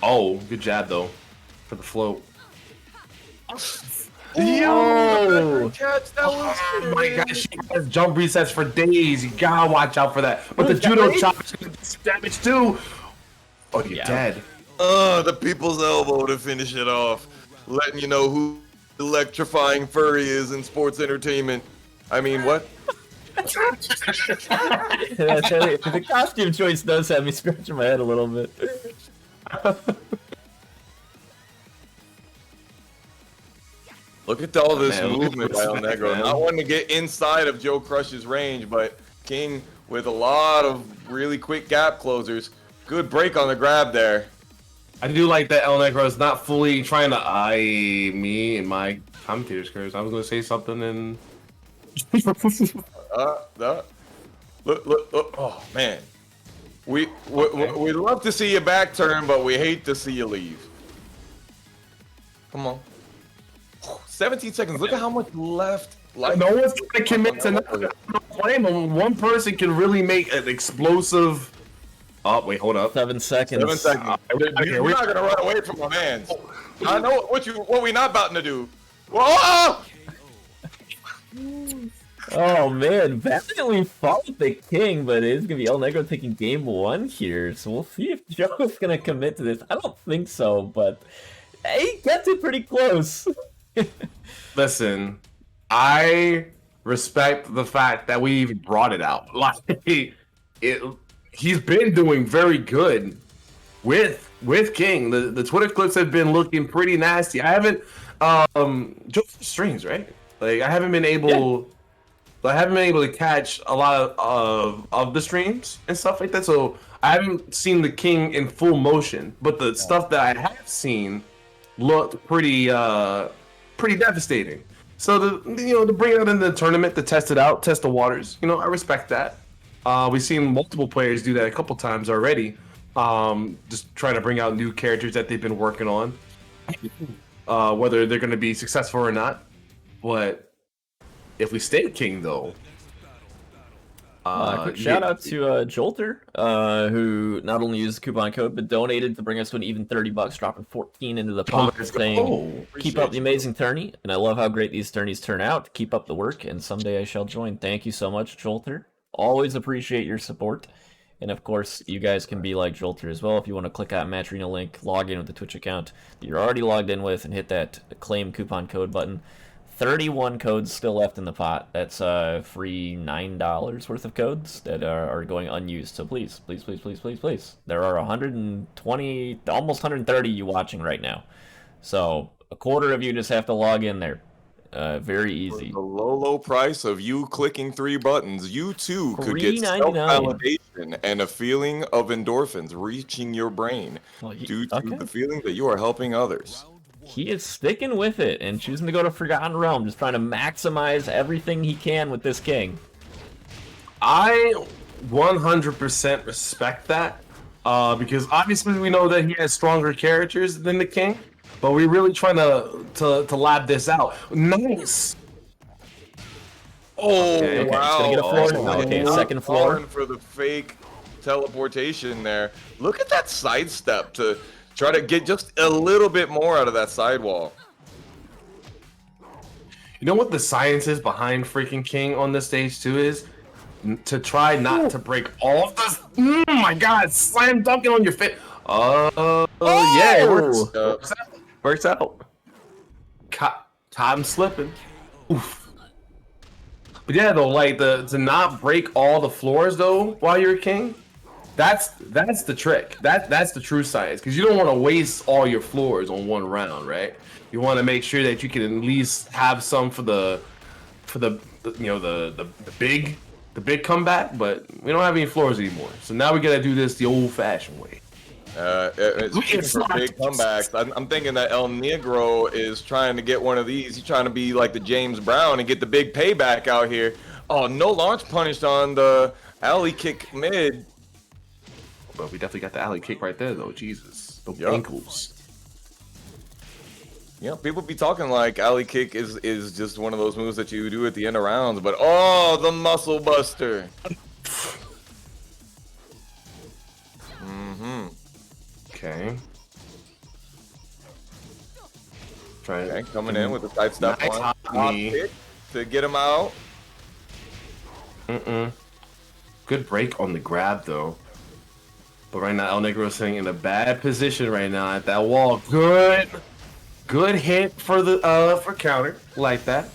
Speaker 2: Oh, good job though. For the float.
Speaker 3: Yo! Catch, that was
Speaker 2: Oh my god, she has jump resets for days. You gotta watch out for that. But the judo chop is gonna do damage too. Oh, you're dead.
Speaker 3: The people's elbow to finish it off. Letting you know who electrifying furry is in sports entertainment. I mean, what?
Speaker 1: The costume choice does have me scratching my head a little bit.
Speaker 3: Look at all this
Speaker 2: Man,
Speaker 3: movement by El Negro. Not wanting to get inside of Joe Crush's range, but King with a lot of really quick gap closers. Good break on the grab there.
Speaker 2: I do like that El Negro is not fully trying to eye me and my commentator's curves. I was gonna say something and
Speaker 3: Look. Oh, man. We'd love to see you back turn, but we hate to see you leave. Come on. 17 seconds. Look at how much left.
Speaker 2: no one's gonna commit to nothing. One person can really make an explosive. Oh wait, hold up.
Speaker 1: 7 seconds.
Speaker 3: 7 seconds. You're not gonna run away from my man. I know what we not about to do. Whoa!
Speaker 1: Oh man, valiantly fought with the king, but it is gonna be El Negro taking game 1 here. So we'll see if Joe's gonna commit to this. I don't think so, but he gets it pretty close.
Speaker 2: Listen, I respect the fact that we even brought it out. Like, he's been doing very good with King. The Twitter clips have been looking pretty nasty. I haven't just streams, right? Like I haven't been able to catch a lot of the streams and stuff like that. So I haven't seen the King in full motion, but the stuff that I have seen looked pretty devastating. So to bring it out in the tournament, to test it out, test the waters, I respect that. We've seen multiple players do that a couple times already. Just trying to bring out new characters that they've been working on, whether they're going to be successful or not. But if we stay King, though,
Speaker 1: Quick shout out to Jolter, who not only used the coupon code but donated to bring us to an even $30, dropping 14 into the pot, saying, "Keep up the amazing tourney, and I love how great these tourneys turn out. Keep up the work, and someday I shall join." Thank you so much, Jolter. Always appreciate your support. And of course, you guys can be like Jolter as well if you want to click that Match Arena link, log in with the Twitch account that you're already logged in with, and hit that claim coupon code button. 31 codes still left in the pot. That's free $9 worth of codes that are going unused. So please. There are 120, almost 130 you watching right now. So a quarter of you just have to log in there. Very easy.
Speaker 3: For the low price of you clicking 3 buttons, you too could get
Speaker 1: $3.99.
Speaker 3: self-validation and a feeling of endorphins reaching your brain due to the feeling that you are helping others.
Speaker 1: He is sticking with it and choosing to go to Forgotten Realm, just trying to maximize everything he can with this king.
Speaker 2: I 100% respect that, because obviously we know that he has stronger characters than the king, but we're really trying to lab this out. Nice.
Speaker 3: Oh,
Speaker 1: okay,
Speaker 3: wow.
Speaker 1: It's gonna get a floor. Okay, second floor.
Speaker 3: For the fake teleportation there. Look at that sidestep to try to get just a little bit more out of that sidewall.
Speaker 2: You know what the science is behind freaking King on this stage too is to try not to break all of this. Oh my God! Slam dunking on your face. Yeah, it works. Works out. Time slipping. Oof. But yeah, though, like to not break all the floors though while you're king, that's the trick. That's the true science, because you don't want to waste all your floors on one round, right? You want to make sure that you can at least have some for the big comeback. But we don't have any floors anymore, so now we gotta do this the old-fashioned way.
Speaker 3: Speaking for big comebacks, I'm thinking that El Negro is trying to get one of these. He's trying to be like the James Brown and get the big payback out here. Oh, no launch punish on the alley kick mid.
Speaker 2: But we definitely got the alley kick right there, though. Jesus, the
Speaker 3: Yep.
Speaker 2: ankles.
Speaker 3: Yeah, people be talking like alley kick is just one of those moves that you do at the end of rounds, but oh, the muscle buster.
Speaker 2: Okay.
Speaker 3: Okay, coming in with a side step
Speaker 2: Nice
Speaker 3: on
Speaker 2: hop
Speaker 3: top
Speaker 2: knee.
Speaker 3: kick to get him out.
Speaker 2: Good break on the grab though. But right now El Negro is sitting in a bad position right now at that wall. Good hit for the for counter like that.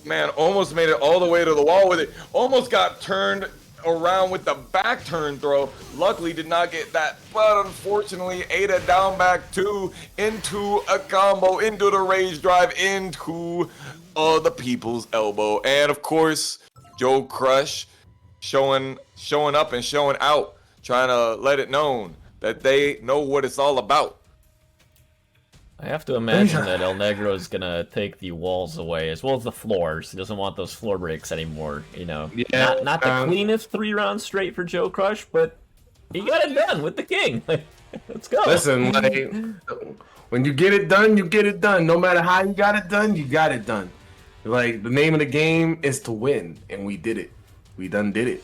Speaker 3: Man, almost made it all the way to the wall with it. Almost got turned around with the back turn throw. Luckily did not get that, but unfortunately Ada down back 2 into a combo, into the rage drive, into the people's elbow. And of course, Joe Crush showing up and showing out, trying to let it known that they know what it's all about.
Speaker 1: I have to imagine that El Negro is gonna take the walls away as well as the floors. He doesn't want those floor breaks anymore. You know,
Speaker 2: Yeah,
Speaker 1: not the cleanest 3 rounds straight for Joe Crush, but he got it done with the king. Let's go.
Speaker 2: Listen, like, when you get it done, you get it done. No matter how you got it done, you got it done. Like, the name of the game is to win, and we did it. We done did it.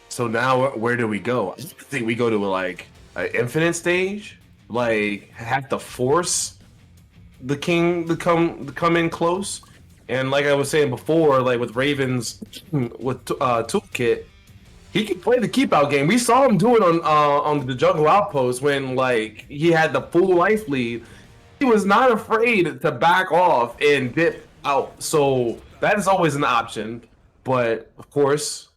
Speaker 2: So now where do we go? I think we go to like an infinite stage, like have to force the king to come in close. And like I was saying before, like with Ravens with Toolkit, he can play the keep out game. We saw him do it on the jungle outpost when like he had the full life lead. He was not afraid to back off and dip out. So that is always an option. But of course,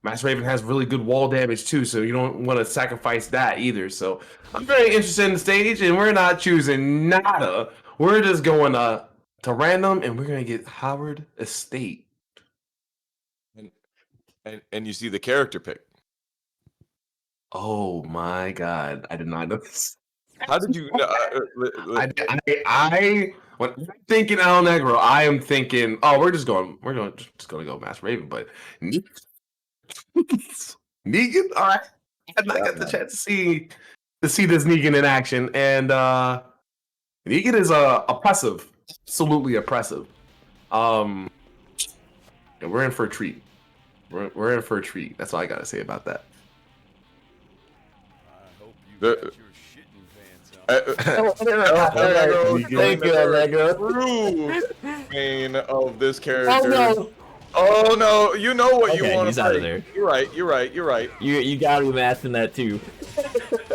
Speaker 2: Master Raven has really good wall damage too, so you don't want to sacrifice that either. So I'm very interested in the stage, and we're not choosing nada. We're just going to random, and we're gonna get Howard Estate.
Speaker 3: And you see the character pick.
Speaker 2: Oh my God, I did not know this.
Speaker 3: How did you know?
Speaker 2: I when I'm thinking El Negro, I am thinking, oh, we're just gonna go Master Raven, but Negan, all right. I have not got the chance to see this Negan in action, and Negan is oppressive, absolutely oppressive. And we're in for a treat. We're in for a treat. That's all I gotta say about that.
Speaker 3: The-
Speaker 1: Thank you, El Negro.
Speaker 3: True main of this character. Oh no, you know what you
Speaker 1: Okay,
Speaker 3: want
Speaker 1: he's
Speaker 3: to
Speaker 1: out
Speaker 3: play.
Speaker 1: of there.
Speaker 3: You're right.
Speaker 1: You gotta be masking that too.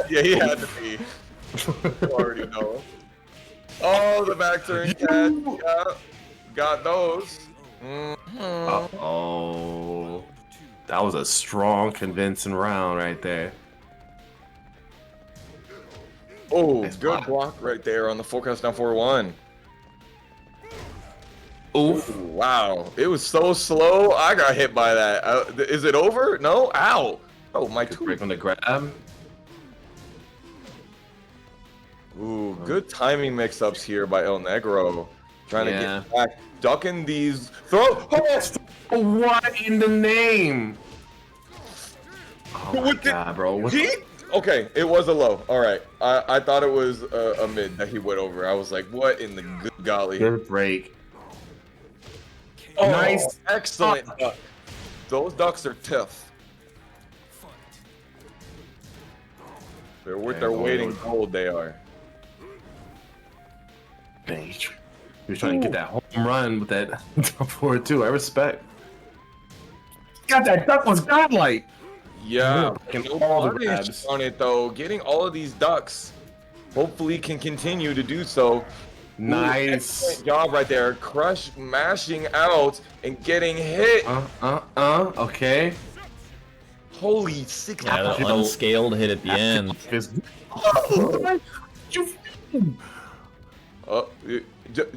Speaker 3: Yeah, he had to be. You already know. Oh, the back turn catch. Yeah, got those.
Speaker 2: Oh, that was a strong, convincing round right there.
Speaker 3: Oh,
Speaker 2: Nice
Speaker 3: good
Speaker 2: block.
Speaker 3: block right there on the forecast down 4-1.
Speaker 2: Oof.
Speaker 3: Wow, it was so slow. I got hit by that. Is it over? No? Ow. Oh, my
Speaker 2: Good
Speaker 3: tooth.
Speaker 2: break on the grab.
Speaker 3: Ooh, good timing mix-ups here by El Negro. Trying to
Speaker 2: Yeah.
Speaker 3: get back, ducking these. Throw. Oh,
Speaker 2: What in the name? Oh my
Speaker 3: With the
Speaker 2: God, bro. What
Speaker 3: he? Okay, it was a low. All right, I thought it was a mid that he went over. I was like, what in the good golly?
Speaker 2: Good break.
Speaker 3: Oh,
Speaker 2: Nice.
Speaker 3: excellent duck. Those ducks are tough. They're worth
Speaker 2: Okay,
Speaker 3: their
Speaker 2: going
Speaker 3: weight in
Speaker 2: with-
Speaker 3: gold. They are.
Speaker 2: Dang, you're trying to get that home run with that top four too. I respect. God, that duck was godlike.
Speaker 3: Yeah,
Speaker 2: Getting
Speaker 3: no
Speaker 2: all the
Speaker 3: punish
Speaker 2: grabs.
Speaker 3: on it though. Getting all of these ducks. Hopefully, can continue to do so.
Speaker 2: Nice.
Speaker 3: Excellent job right there. Crush mashing out and getting hit.
Speaker 2: Okay.
Speaker 3: Holy 6.
Speaker 1: Yeah, the unscaled hit at the end.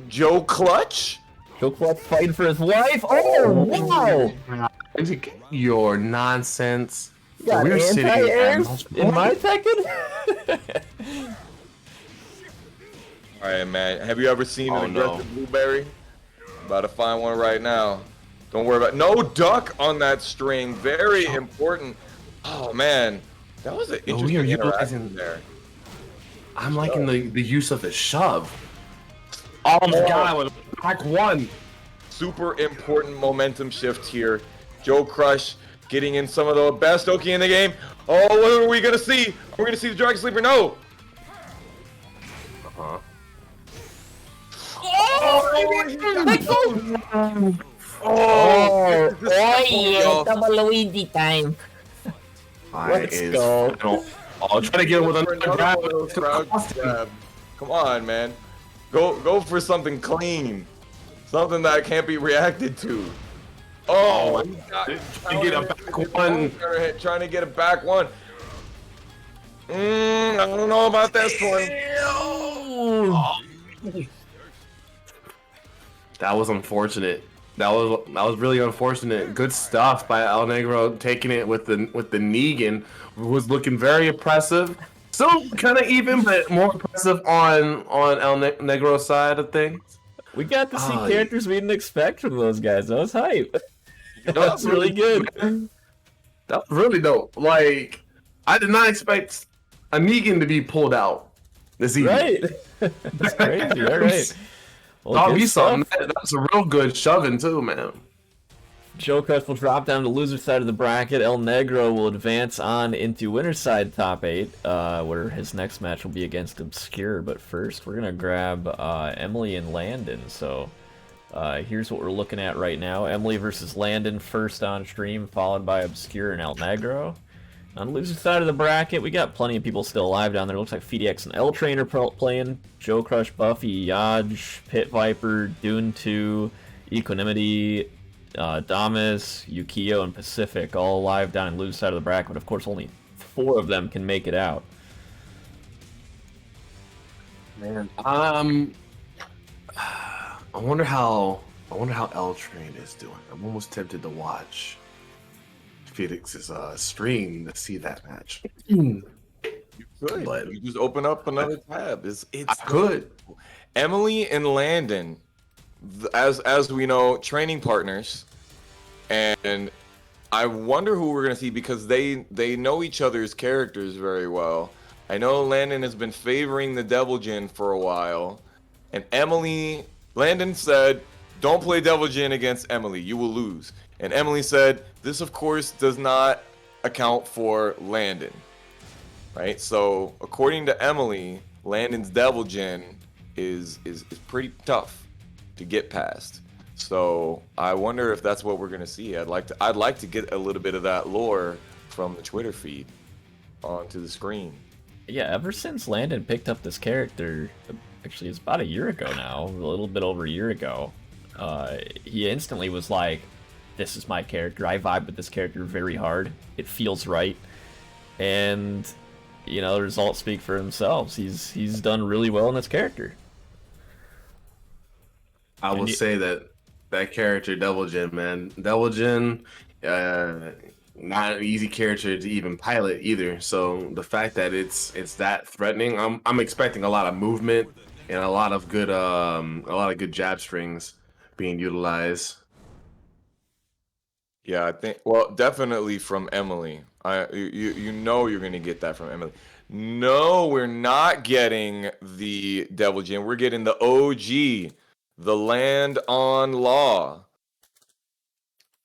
Speaker 3: Joe Clutch?
Speaker 1: Joe Clutch fighting for his life. Oh, wow!
Speaker 2: Your nonsense.
Speaker 1: Got
Speaker 2: We're sitting at
Speaker 1: anti-airs in my second?
Speaker 3: All right, man. Have you ever seen an aggressive blueberry? About to find one right now. Don't worry about no duck on that string. Very important. Oh man, that was an interesting interaction there.
Speaker 2: I'm liking the use of the shove. Oh my god, with back one.
Speaker 3: Super important momentum shift here. Joe Crush getting in some of the best Oki in the game. Oh, what are we gonna see? Are we gonna see the Dragon Sleeper? No.
Speaker 1: Oh yeah, double Luigi time. Let's go.
Speaker 2: I'll try to get it with another grab.
Speaker 3: Grab. Come on, man. Go for something clean. Something that can't be reacted to. Oh,
Speaker 2: get a back one.
Speaker 3: Trying to get a back one. I don't know about this one.
Speaker 2: That was unfortunate. That was really unfortunate. Good stuff by El Negro, taking it with the Negan. Was looking very impressive. Still kind of even, but more impressive on El Negro's side of things.
Speaker 1: We got to see characters we didn't expect from those guys. That was hype. That's really good.
Speaker 2: That was really dope. Like, I did not expect a Negan to be pulled out this evening.
Speaker 1: Right. That's crazy. All right. Well,
Speaker 2: Dog, you saw that's a real good shoving too, man.
Speaker 1: Joe Crush will drop down to loser side of the bracket. El Negro will advance on into winner's side top 8, where his next match will be against Obscure. But first, we're gonna grab Emily and Landon. So here's what we're looking at right now: Emily versus Landon first on stream, followed by Obscure and El Negro. On the loser side of the bracket, we got plenty of people still alive down there. Looks like FDX and L Train are playing. Joe Crush, Buffy, Yaj, Pit Viper, Dune 2, Equanimity, Damas, Yukio, and Pacific all alive down in the loser side of the bracket. But of course, only 4 of them can make it out.
Speaker 2: Man, I wonder how L Train is doing. I'm almost tempted to watch Felix's stream to see that match.
Speaker 3: You could.
Speaker 2: But
Speaker 3: You just open up another tab. It's
Speaker 2: I could.
Speaker 3: Emily and Landon, as we know, training partners, and I wonder who we're gonna see because they know each other's characters very well. I know Landon has been favoring the Devil Jin for a while, and Landon said, "Don't play Devil Jin against Emily, you will lose." And Emily said, "This of course does not account for Landon." Right? So according to Emily, Landon's Devil Jin is pretty tough to get past. So I wonder if that's what we're gonna see. I'd like to get a little bit of that lore from the Twitter feed onto the screen.
Speaker 1: Yeah, ever since Landon picked up this character, actually it's about a year ago now, a little bit over a year ago, he instantly was like, this is my character, I vibe with this character very hard, it feels right, and, you know, the results speak for themselves. He's done really well in this character.
Speaker 2: I will say that character, Devil Jin, man. Devil Jin, not an easy character to even pilot either. So the fact that it's that threatening, I'm expecting a lot of movement and a lot of good jab strings being utilized.
Speaker 3: Yeah, I think. Well, definitely from Emily. You know you're gonna get that from Emily. No, we're not getting the Devil Jin. We're getting the OG, the Land on Law.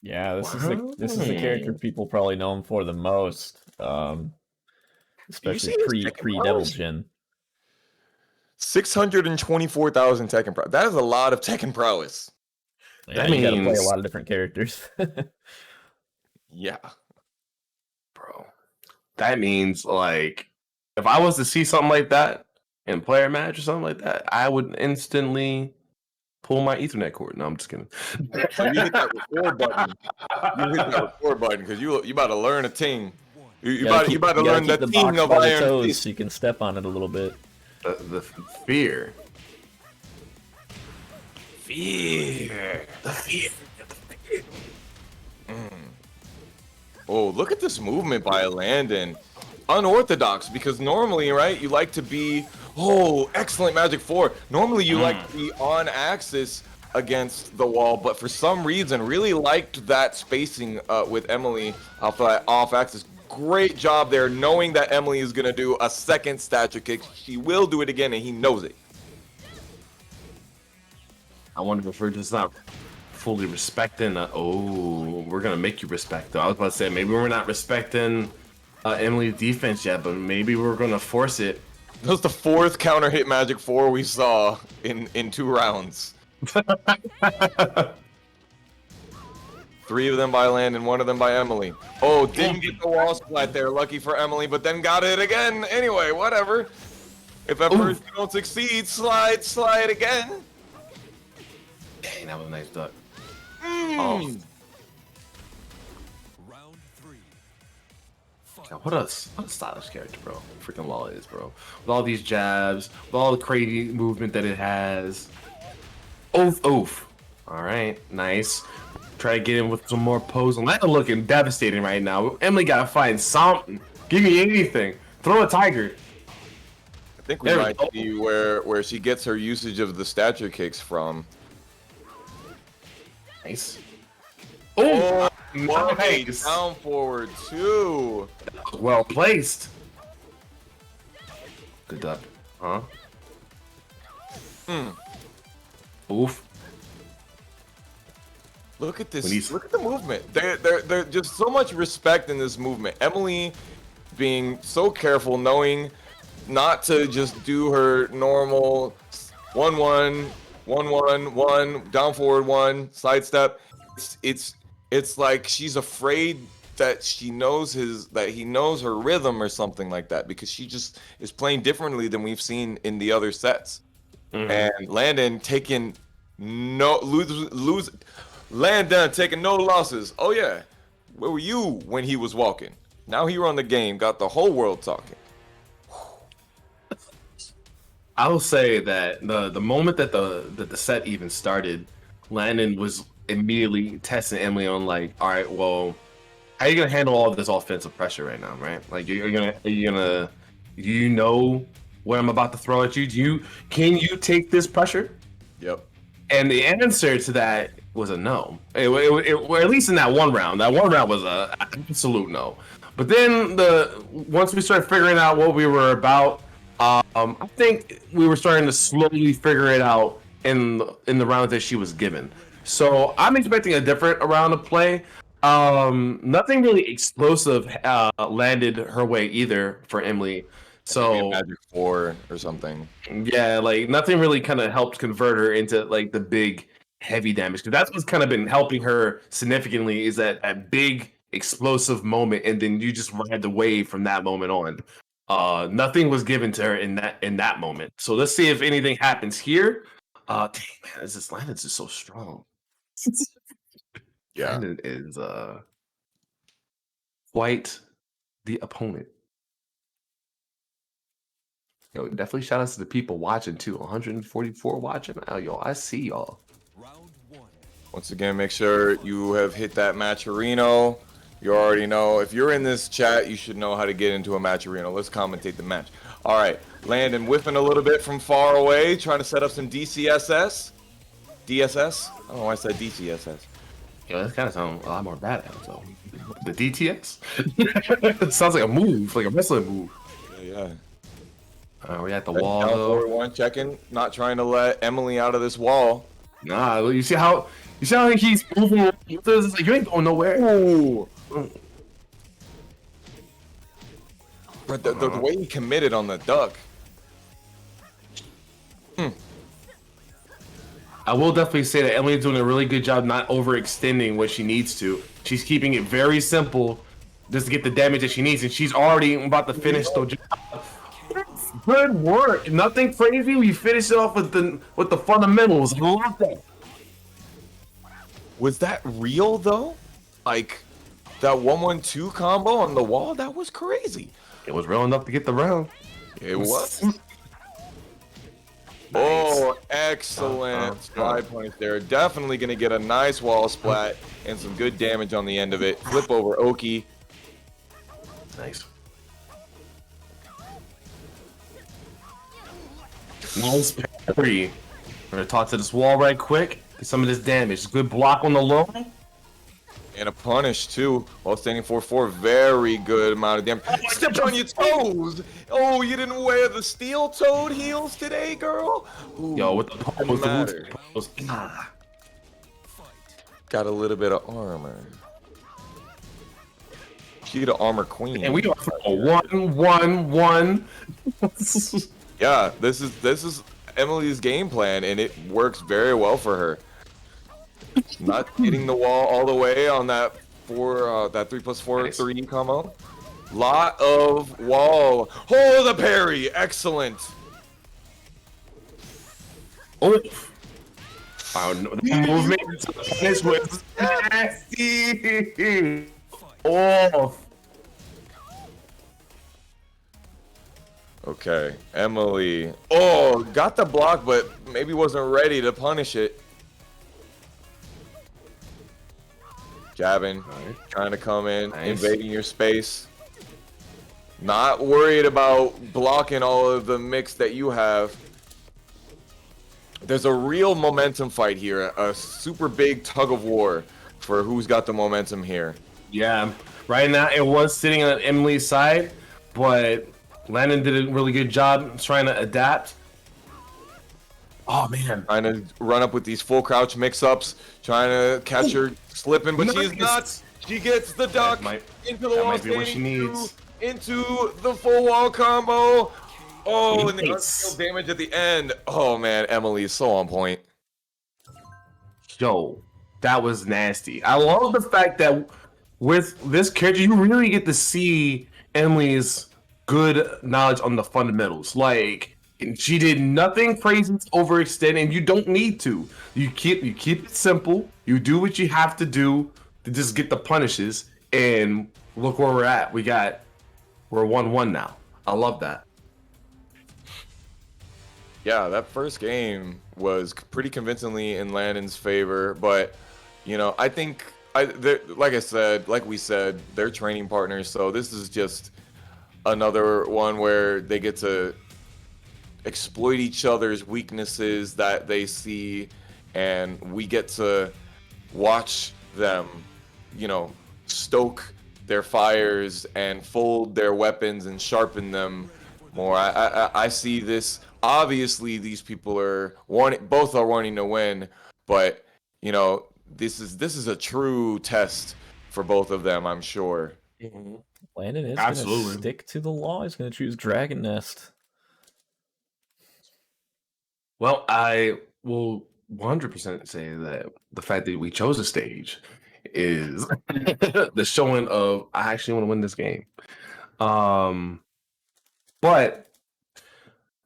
Speaker 1: Yeah, this is the character people probably know him for the most. especially
Speaker 3: see his
Speaker 1: pre
Speaker 3: Tekken
Speaker 1: pre Devil
Speaker 3: prowess?
Speaker 1: Jin.
Speaker 3: 624,000 Tekken prowess. That is a lot of Tekken prowess.
Speaker 1: Yeah,
Speaker 2: That
Speaker 1: you got to play a
Speaker 2: means,
Speaker 1: lot of different characters.
Speaker 3: Yeah.
Speaker 2: bro, that means like if I was to see something like that in player match or something like that, I would instantly pull my Ethernet cord. No, I'm just kidding.
Speaker 3: So you hit that record button. You hit that record button because you about to learn a ting. You about to
Speaker 1: You gotta
Speaker 3: learn the
Speaker 1: keep the
Speaker 3: ting
Speaker 1: box
Speaker 3: of
Speaker 1: by the
Speaker 3: Iron
Speaker 1: toes
Speaker 3: Fist.
Speaker 1: so you can step on it a little bit.
Speaker 2: The fear.
Speaker 3: Fear. Oh, look at this movement by Landon. Unorthodox, because normally, right, you like to be, oh, excellent Magic 4. Normally you like to be on axis against the wall, but for some reason really liked that spacing with Emily off axis. Great job there, knowing that Emily is going to do a second stature kick. She will do it again, and he knows it.
Speaker 2: I wonder if we're just not fully respecting. Oh, we're gonna make you respect. Though I was about to say maybe we're not respecting Emily's defense yet, but maybe we're gonna force it.
Speaker 3: That was the fourth counter hit Magic 4 we saw in 2 rounds. 3 of them by Landon, 1 of them by Emily. Oh, didn't get the wall splat there. Lucky for Emily, but then got it again. Anyway, whatever. If at first you don't succeed, slide again.
Speaker 2: Dang, that was a nice duck.
Speaker 3: Mm.
Speaker 4: Round 3.
Speaker 2: God, what a stylish character, bro. Freaking Law is, bro. With all these jabs, with all the crazy movement that it has. Oof. All right, nice. Try to get in with some more pose. I'm not looking devastating right now. Emily gotta find something. Give me anything. Throw a tiger.
Speaker 3: I think we
Speaker 2: There we
Speaker 3: might
Speaker 2: go.
Speaker 3: see where she gets her usage of the stature kicks from.
Speaker 2: Nice.
Speaker 3: Oh,
Speaker 2: nice.
Speaker 3: down forward 2.
Speaker 2: Well placed. Good duck. Huh? Oof.
Speaker 3: Look at this.
Speaker 2: When he's-
Speaker 3: Look at the movement. They're just so much respect in this movement. Emily being so careful, knowing not to just do her normal 1-1, 1-1, 1, down forward 1, sidestep. It's like she's afraid that he knows her rhythm or something like that, because she just is playing differently than we've seen in the other sets. And Landon taking Landon taking no losses. Oh yeah, where were you when he was walking? Now he run the game, got the whole world talking.
Speaker 2: I will say that the moment that the set even started, Landon was immediately testing Emily on like, all right, well, how are you gonna handle all of this offensive pressure right now, right? Like, you know what I'm about to throw at you? Can you take this pressure?
Speaker 3: Yep.
Speaker 2: And the answer to that was a no. Or at least in that one round. That one round was a absolute no. But then once we started figuring out what we were about, I think we were starting to slowly figure it out in the rounds that she was given. So I'm expecting a different round of play. Nothing really explosive landed her way either for Emily. So
Speaker 3: Magic 4 or something.
Speaker 2: yeah, like nothing really kind of helped convert her into like the big heavy damage, because that's what's kind of been helping her significantly, is that big explosive moment, and then you just ride the wave from that moment on. Nothing was given to her in that moment. So let's see if anything happens here. Dang man, this Landon's just so strong.
Speaker 3: Yeah.
Speaker 2: Landon is quite the opponent. Yo, definitely shout out to the people watching too. 144 watching. Oh, yo, I see y'all.
Speaker 4: Round 1.
Speaker 3: Once again, make sure you have hit that Matcherino. You already know. If you're in this chat, you should know how to get into a Matcherino. Let's commentate the match. All right. Landon whiffing a little bit from far away, trying to set up some DCSS. DSS? I don't know why I said DCSS.
Speaker 2: Yo, that kind of sounds a lot more badass. So, the DTS? It sounds like a move, like a wrestling move.
Speaker 3: Yeah.
Speaker 2: We're at the
Speaker 3: Down
Speaker 2: wall,
Speaker 3: forward
Speaker 2: though.
Speaker 3: 1, checking. Not trying to let Emily out of this wall.
Speaker 2: Nah, you see how he's moving? It's like, you ain't going nowhere.
Speaker 3: Ooh. But the way he committed on the duck.
Speaker 2: I will definitely say that Emily's doing a really good job not overextending what she needs to. She's keeping it very simple just to get the damage that she needs, and she's already about to finish the job. Good work. Nothing crazy. We finished it off with the fundamentals. I love that.
Speaker 3: Was that real though? Like that 1-1-2 combo on the wall? That was crazy.
Speaker 2: It was real enough to get the round.
Speaker 3: It was. Oh, excellent slide punish there. Definitely going to get a nice wall splat and some good damage on the end of it. Flip over Oki.
Speaker 2: Nice. Nice parry. We're going to talk to this wall right quick. Get some of this damage. Good block on the low.
Speaker 3: And a punish too, while standing 4-4. Very good amount of damage. Stepped on your toes. Oh, you didn't wear the steel-toed heels today, girl? Ooh,
Speaker 2: Yo, with the pose,
Speaker 3: matter.
Speaker 2: Ah.
Speaker 3: Got a little bit of armor. She the armor queen.
Speaker 2: And we are for a 1-1-1.
Speaker 3: Yeah, this is Emily's game plan, and it works very well for her. Not hitting the wall all the way on that 3+4-3 combo. Lot of wall. Oh, the parry, excellent.
Speaker 2: Oh, no, the movement this was nasty. Oh,
Speaker 3: Okay, Emily. Oh, got the block, but maybe wasn't ready to punish it. Jabbing, trying to come in, invading your space. Not worried about blocking all of the mix that you have. There's a real momentum fight here, a super big tug of war for who's got the momentum here.
Speaker 2: yeah. Right now, it was sitting on Emily's side, but Landon did a really good job trying to adapt. Oh man,
Speaker 3: Trying to run up with these full crouch mix-ups, trying to catch her slipping, but she's not. She gets the duck into the wall,
Speaker 2: might be what she
Speaker 3: standing
Speaker 2: needs.
Speaker 3: into the full wall combo. Oh, and the
Speaker 2: Nice.
Speaker 3: unskilled damage at the end. Oh man, Emily is so on point.
Speaker 2: Yo, that was nasty. I love the fact that with this character, you really get to see Emily's good knowledge on the fundamentals. Like, she did nothing crazy to overextend, and you don't need to. You keep it simple. You do what you have to do to just get the punishes, and look where we're at. We're 1-1 now. I love that.
Speaker 3: Yeah, that first game was pretty convincingly in Landon's favor, but you know, I think like we said, they're training partners, so this is just another one where they get to exploit each other's weaknesses that they see, and we get to watch them, you know, stoke their fires and fold their weapons and sharpen them more. I see this. Obviously, these people both are wanting to win, but you know, this is a true test for both of them, I'm sure.
Speaker 1: Landon is
Speaker 2: Absolutely.
Speaker 1: going to stick to the law. He's going to choose Dragon Nest.
Speaker 2: Well, I will 100% say that the fact that we chose a stage is the showing of I actually want to win this game. But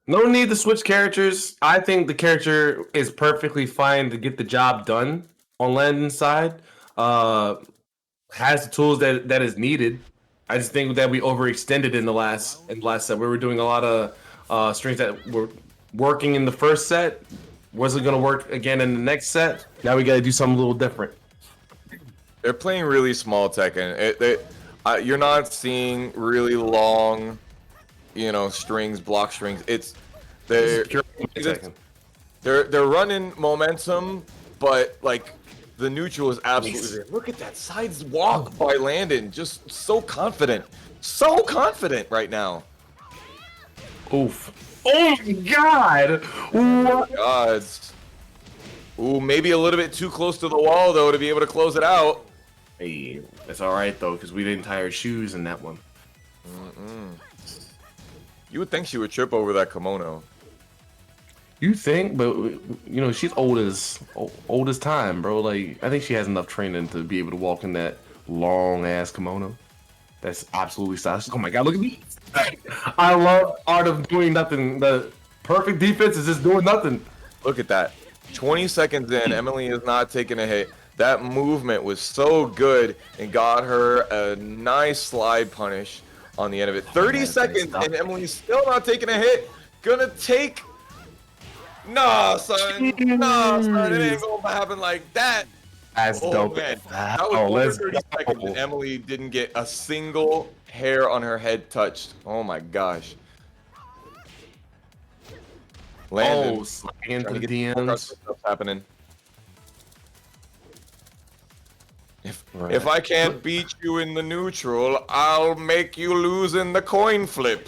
Speaker 2: no need to switch characters. I think the character is perfectly fine to get the job done on Landon's side. Has the tools that is needed. I just think that we overextended in the last set. We were doing a lot of strings that were working in the first set. Wasn't gonna work again in the next set. Now we got to do something a little different.
Speaker 3: They're playing really small Tekken. You're not seeing really long, you know, block strings. They're running momentum, but like the neutral is absolutely there. Look at that sides walk by Landon, just so confident right now.
Speaker 2: Oof. Oh my god! What?
Speaker 3: Gods. Ooh, maybe a little bit too close to the wall though to be able to close it out.
Speaker 2: Hey, it's all right though because we didn't tie our shoes in that one.
Speaker 3: You would think she would trip over that kimono.
Speaker 2: You think, but she's old as time, bro. Like, I think she has enough training to be able to walk in that long ass kimono. That's absolutely stylish. Oh my god, look at me! I love art of doing nothing. The perfect defense is just doing nothing.
Speaker 3: Look at that. 20 seconds in, Emily is not taking a hit. That movement was so good and got her a nice slide punish on the end of it. 30 seconds and Emily's still not taking a hit. Gonna take. Nah, son. Nah, son. It ain't gonna happen like that.
Speaker 2: That's dope.
Speaker 3: Man. That was over 30 seconds and Emily didn't get a single hair on her head touched. Oh my gosh. Landon,
Speaker 2: sliding into the
Speaker 3: DMs.
Speaker 2: DMs.
Speaker 3: What's happening? If I can't beat you in the neutral, I'll make you lose in the coin flip.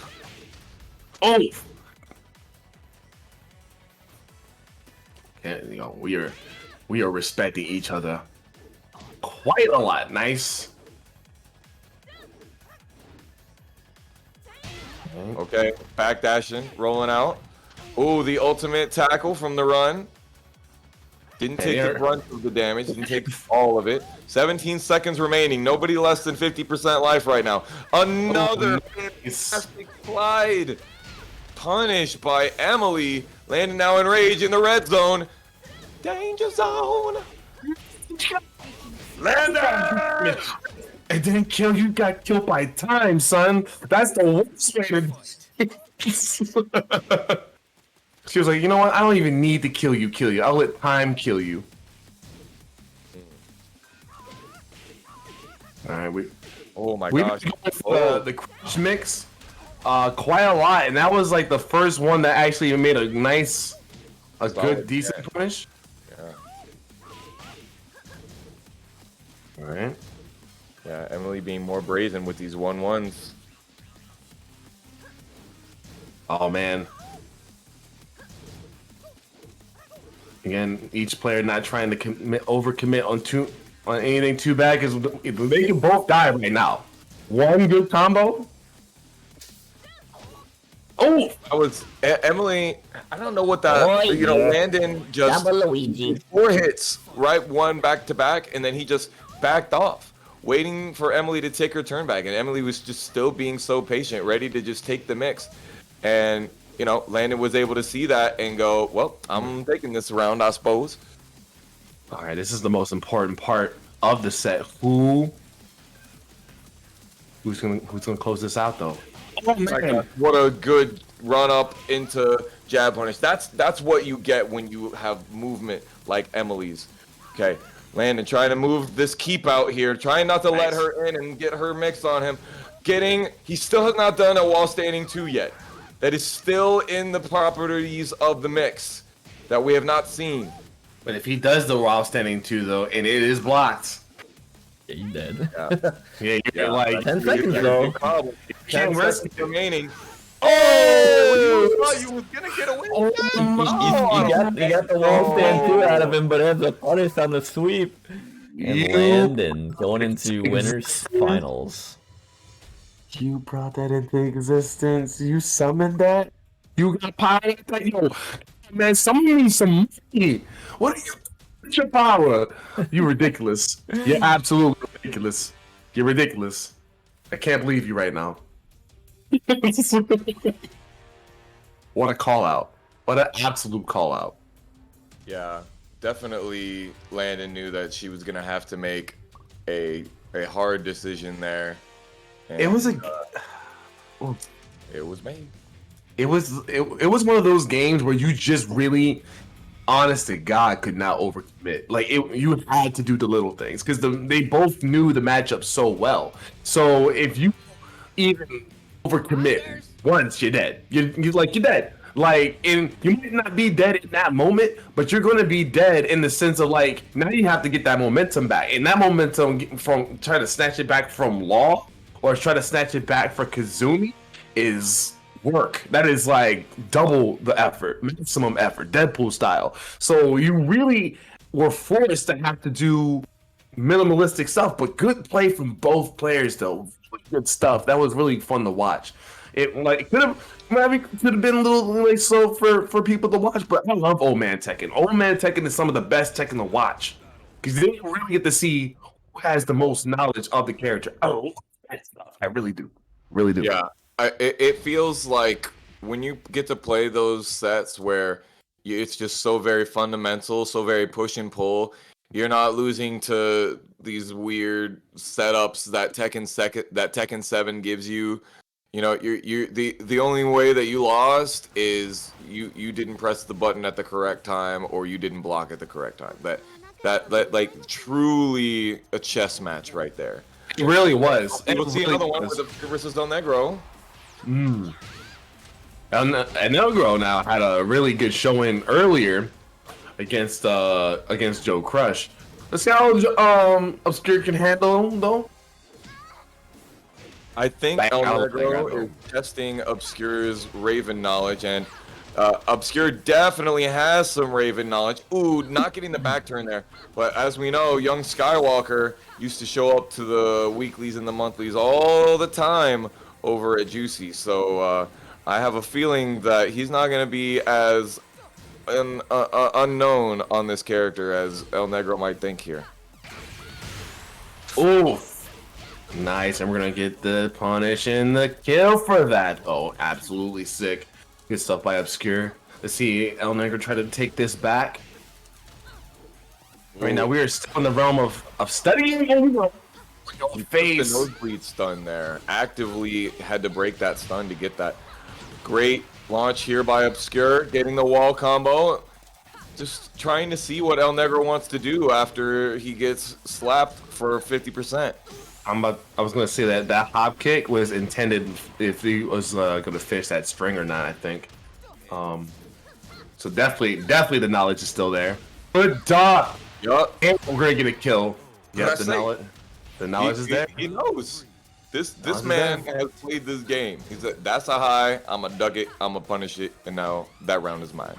Speaker 2: Oh. Yeah, we are respecting each other quite a lot. Nice.
Speaker 3: Okay, backdashing, rolling out. Oh, the ultimate tackle from the run. Didn't take the brunt of the damage, didn't take all of it. 17 seconds remaining, nobody less than 50% life right now. Another fantastic slide. Punished by Emily. Landon now in rage in the red zone. Danger zone. Landon!
Speaker 2: It didn't kill you, got killed by time, son. That's the worst way to. She was like, you know what? I don't even need to kill you. I'll let time kill you. All right,
Speaker 3: oh my gosh.
Speaker 2: The crush mix quite a lot, and that was like the first one that actually made a good, decent punish.
Speaker 3: Yeah.
Speaker 2: All right.
Speaker 3: Yeah, Emily being more brazen with these 1-1s.
Speaker 2: Oh man. Again, each player not trying to overcommit on anything too bad because they can both die right now. One good combo. Oh,
Speaker 3: that was Emily. I don't know what that. Landon just
Speaker 1: Luigi.
Speaker 3: 4 hits, right, one back to back, and then he just backed off, waiting for Emily to take her turn back, and Emily was just still being so patient, ready to just take the mix, and Landon was able to see that and go, well, I'm taking this round, I suppose.
Speaker 2: All right, this is the most important part of the set. Who's gonna close this out though? Oh man,
Speaker 3: what a good run up into jab punish. That's what you get when you have movement like Emily's. Okay, Landon trying to move this keep out here, trying not to let her in and get her mix on him. He still has not done a wall standing 2 yet. That is still in the properties of the mix that we have not seen.
Speaker 2: But if he does the wall standing 2 though, and it is blocked.
Speaker 1: Yeah, you dead.
Speaker 2: Yeah, you're like
Speaker 1: 10 seconds though.
Speaker 3: 10 seconds remaining. Oh! You thought you was gonna get away with that?
Speaker 1: You got the wall stand 2 out of him, but has a punish on the sweep. And Landon going into winners finals.
Speaker 2: You brought that into existence. You summoned that. You got power. Yo, man, summon me some money. What are you? What's your power? You ridiculous. You're absolutely ridiculous. You're ridiculous. I can't believe you right now. What a call out. What an absolute call out.
Speaker 3: Yeah, definitely Landon knew that she was gonna have to make a hard decision there. And,
Speaker 2: it was
Speaker 3: it was made.
Speaker 2: It was one of those games where you just really, honest to God, could not overcommit. Like you had to do the little things because they both knew the matchup so well. So if you even overcommit once, you're dead. You're dead. Like, and you might not be dead in that moment, but you're going to be dead in the sense of like now you have to get that momentum back, and that momentum from trying to snatch it back from Law or try to snatch it back for Kazumi is work. That is like double the effort, maximum effort, Deadpool style. So you really were forced to have to do minimalistic stuff, but good play from both players though. Good stuff. That was really fun to watch. It like could have been a little like slow for people to watch, but I love Old Man Tekken. Old Man Tekken is some of the best Tekken to watch because you don't really get to see who has the most knowledge of the character. I love that stuff. I really do, really do.
Speaker 3: Yeah, it feels like when you get to play those sets where it's just so very fundamental, so very push and pull. You're not losing to these weird setups that Tekken 7 gives you. You know, the only way that you lost is you didn't press the button at the correct time or you didn't block at the correct time. That like truly a chess match right there.
Speaker 2: It really was.
Speaker 3: We'll see
Speaker 2: really
Speaker 3: another one
Speaker 2: was.
Speaker 3: with the versus Del Negro.
Speaker 2: And Elgro now had a really good showing earlier against Joe Crush. Let's see how Obscure can handle him though.
Speaker 3: I think
Speaker 2: Back
Speaker 3: El
Speaker 2: out,
Speaker 3: Negro
Speaker 2: back out.
Speaker 3: is testing Obscure's Raven knowledge, and Obscure definitely has some Raven knowledge. Ooh, not getting the back turn there. But as we know, young Skywalker used to show up to the weeklies and the monthlies all the time over at Juicy. So I have a feeling that he's not going to be as unknown on this character as El Negro might think here.
Speaker 2: Ooh, nice, and we're gonna get the punish and the kill for that. Oh, absolutely sick. Good stuff by Obscure. Let's see El Negro try to take this back. Right now we are still in the realm of studying. Here we go.
Speaker 3: The
Speaker 2: Face.
Speaker 3: nosebleed stun there. Actively had to break that stun to get that great launch here by Obscure. Getting the wall combo. Just trying to see what El Negro wants to do after he gets slapped for 50%.
Speaker 2: I was gonna say that hop kick was intended if he was gonna finish that string or not. I think. So definitely the knowledge is still there. Good dot.
Speaker 3: Yup.
Speaker 2: And we're gonna get a kill.
Speaker 3: What
Speaker 2: Yep,
Speaker 3: did I say?
Speaker 2: the knowledge is there.
Speaker 3: He knows. This
Speaker 2: Knowledge is
Speaker 3: man
Speaker 2: there.
Speaker 3: has played this game. He said, that's a high, I'ma duck it, I'ma punish it, and now that round is mine.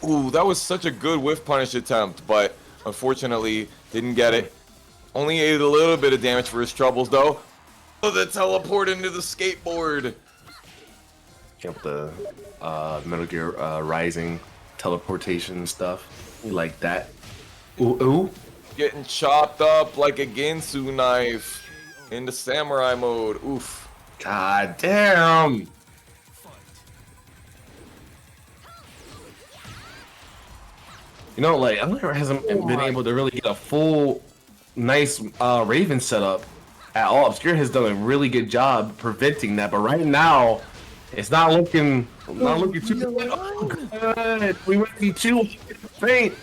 Speaker 3: Ooh, that was such a good whiff punish attempt, but unfortunately didn't get it. Only ate a little bit of damage for his troubles though. Oh, the teleport into the skateboard.
Speaker 2: Kept the Metal Gear Rising teleportation stuff. We like that. Ooh, ooh.
Speaker 3: Getting chopped up like a Ginsu knife into samurai mode. Oof.
Speaker 2: God damn. You know, like Elner hasn't been able to really get a full, nice Raven setup at all. Obscure has done a really good job preventing that, but right now, it's not looking too good. Oh, good. We might be too faint.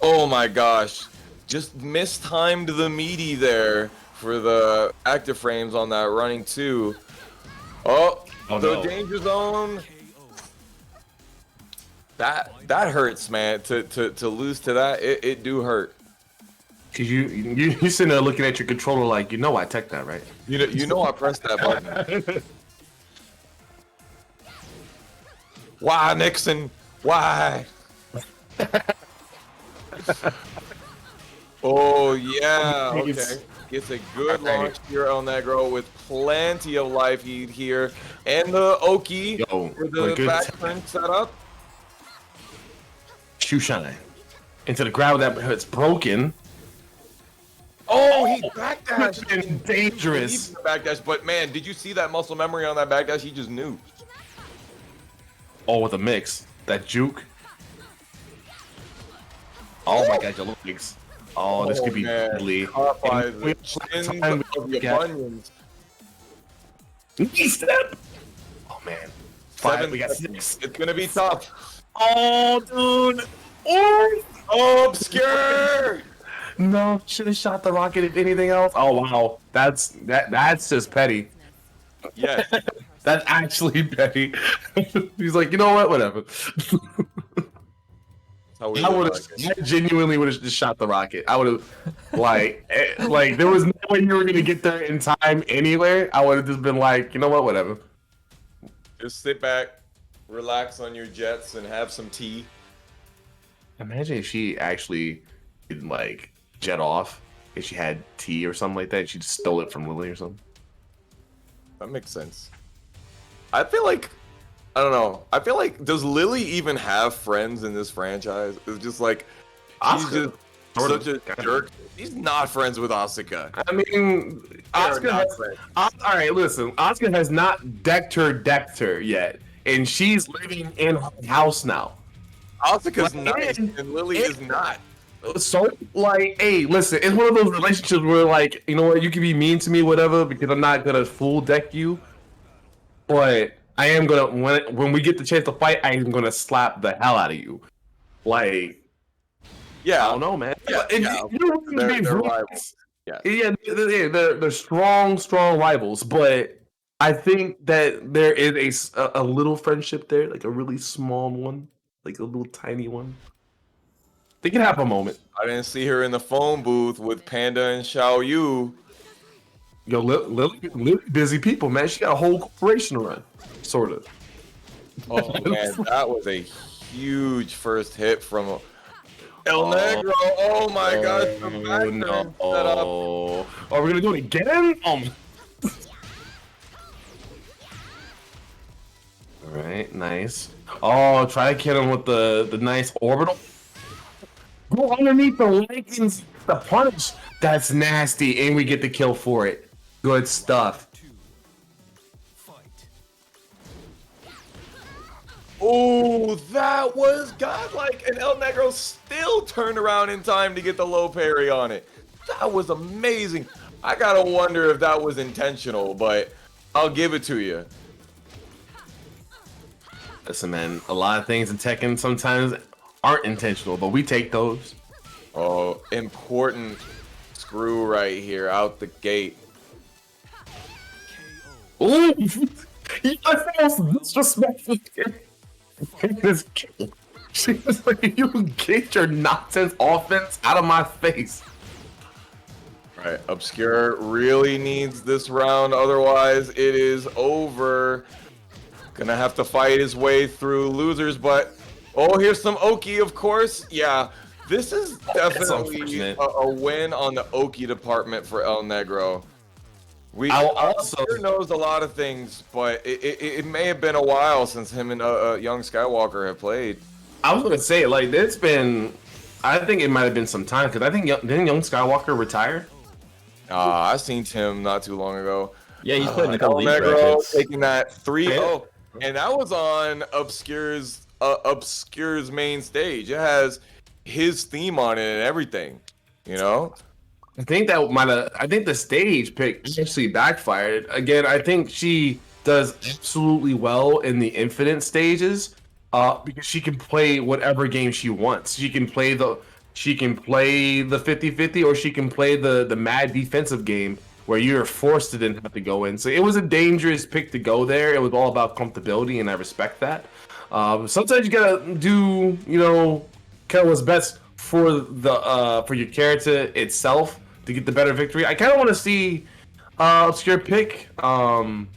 Speaker 3: Oh my gosh. Just mistimed the meaty there for the active frames on that running two. Oh,
Speaker 2: Oh,
Speaker 3: the
Speaker 2: no.
Speaker 3: danger zone. That hurts, man. To lose to that, it do hurt.
Speaker 2: Cause you sitting there looking at your controller like, I tech that, right?
Speaker 3: You know I pressed that button. Why, Nixon? Why? Oh yeah, okay. Gets a good launch here on Negro with plenty of life heat here, and the Oki
Speaker 2: Yo,
Speaker 3: for
Speaker 2: what
Speaker 3: the
Speaker 2: good
Speaker 3: back
Speaker 2: tech.
Speaker 3: turn setup.
Speaker 2: Shoe shine into the ground that it's broken.
Speaker 3: Oh, he backdashed.
Speaker 2: Been dangerous.
Speaker 3: He backdash, but man, did you see that muscle memory on that backdash? He just knew.
Speaker 2: Oh, with a mix. That juke. Oh my god, your legs. Oh, this could be
Speaker 3: man.
Speaker 2: deadly.
Speaker 3: Caught by
Speaker 2: And
Speaker 3: the
Speaker 2: we-
Speaker 3: chins
Speaker 2: time
Speaker 3: of
Speaker 2: we
Speaker 3: the
Speaker 2: got-
Speaker 3: bunions.
Speaker 2: Knee step. Oh man.
Speaker 3: Seven
Speaker 2: We got
Speaker 3: seconds.
Speaker 2: 6.
Speaker 3: It's gonna be tough.
Speaker 2: Oh, dude. Oh,
Speaker 3: Obscure.
Speaker 2: no. Should have shot the rocket if anything else. Oh wow. That's just petty.
Speaker 3: Yes.
Speaker 2: That's actually petty. He's like, you know what? Whatever.
Speaker 3: How we
Speaker 2: I
Speaker 3: live
Speaker 2: would
Speaker 3: our
Speaker 2: have.
Speaker 3: game.
Speaker 2: I genuinely would have just shot the rocket. I would have, like there was no way you were gonna get there in time anywhere. I would have just been like, you know what? Whatever.
Speaker 3: Just sit back, relax on your jets, and have some tea.
Speaker 2: Imagine if she actually did like jet off. If she had tea or something like that, she just stole it from Lily or something.
Speaker 3: That makes sense. I feel like I don't know. I feel like does Lily even have friends in this franchise? It's just like she's
Speaker 2: Asuka,
Speaker 3: just
Speaker 2: sort of,
Speaker 3: such a
Speaker 2: kind of.
Speaker 3: jerk. She's not friends with Asuka.
Speaker 2: I mean,
Speaker 3: They're
Speaker 2: Asuka
Speaker 3: not
Speaker 2: has,
Speaker 3: friends.
Speaker 2: all right, listen, Asuka has not decked her yet, and she's living in her house now.
Speaker 3: Asuka's
Speaker 2: Like,
Speaker 3: nice, and Lily is not.
Speaker 2: So, like, hey, listen, it's one of those relationships where, like, you know what, you can be mean to me, whatever, because I'm not gonna full deck you, but I am gonna when we get the chance to fight, I am gonna slap the hell out of you. Like,
Speaker 3: Yeah,
Speaker 2: I don't know, man.
Speaker 3: Yeah,
Speaker 2: And
Speaker 3: yeah.
Speaker 2: you know,
Speaker 3: They're rivals. Yeah.
Speaker 2: Yeah, they're strong rivals, but I think that there is a little friendship there, like a really small one, like a little tiny one. They can have a moment.
Speaker 3: I didn't see her in the phone booth with Panda and Xiao Yu.
Speaker 2: Yo, Lily, busy people, man. She got a whole corporation to run, sort of.
Speaker 3: Oh man, that was a huge first hit from El Negro. Oh my gosh, the backturn setup.
Speaker 2: Oh, are we gonna do it again? All right, nice. Oh, try to kill him with the nice orbital. Go underneath the leggings, the punch. That's nasty, and we get the kill for it. Good stuff.
Speaker 3: Oh, that was godlike, and El Negro still turned around in time to get the low parry on it. That was amazing. I gotta wonder if that was intentional, but I'll give it to you.
Speaker 2: Listen, man, a lot of things in Tekken sometimes aren't intentional, but we take those.
Speaker 3: Oh, important screw right here out the gate.
Speaker 2: Ooh, I feel disrespectful. This game. She was like, "You get your nonsense offense out of my face."
Speaker 3: All right, Obscure really needs this round, otherwise it is over. Gonna have to fight his way through losers, but oh, here's some Oki, of course. Yeah, this is definitely
Speaker 2: unfortunate.
Speaker 3: a win on the Oki department for El Negro.
Speaker 2: I'll also-
Speaker 3: Obscure knows a lot of things, but it may have been a while since him and young Skywalker have played.
Speaker 2: I was gonna say, like, it's been. I think it might have been some time because I think didn't young Skywalker retire?
Speaker 3: I seen him not too long ago.
Speaker 1: Yeah, he's playing the
Speaker 3: El
Speaker 1: league
Speaker 3: Negro
Speaker 1: brackets.
Speaker 3: taking that 3-0, and that was on Obscure's main stage. It has his theme on it and everything, you know.
Speaker 2: I think that might have. I think the stage pick actually backfired. Again, I think she does absolutely well in the infinite stages, because she can play whatever game she wants. She can play the 50-50, or she can play the mad defensive game where you're forced to then have to go in. So it was a dangerous pick to go there. It was all about comfortability, and I respect that. Sometimes you gotta do, kind of what's best for for your character itself to get the better victory. I kind of want to see Obscure pick some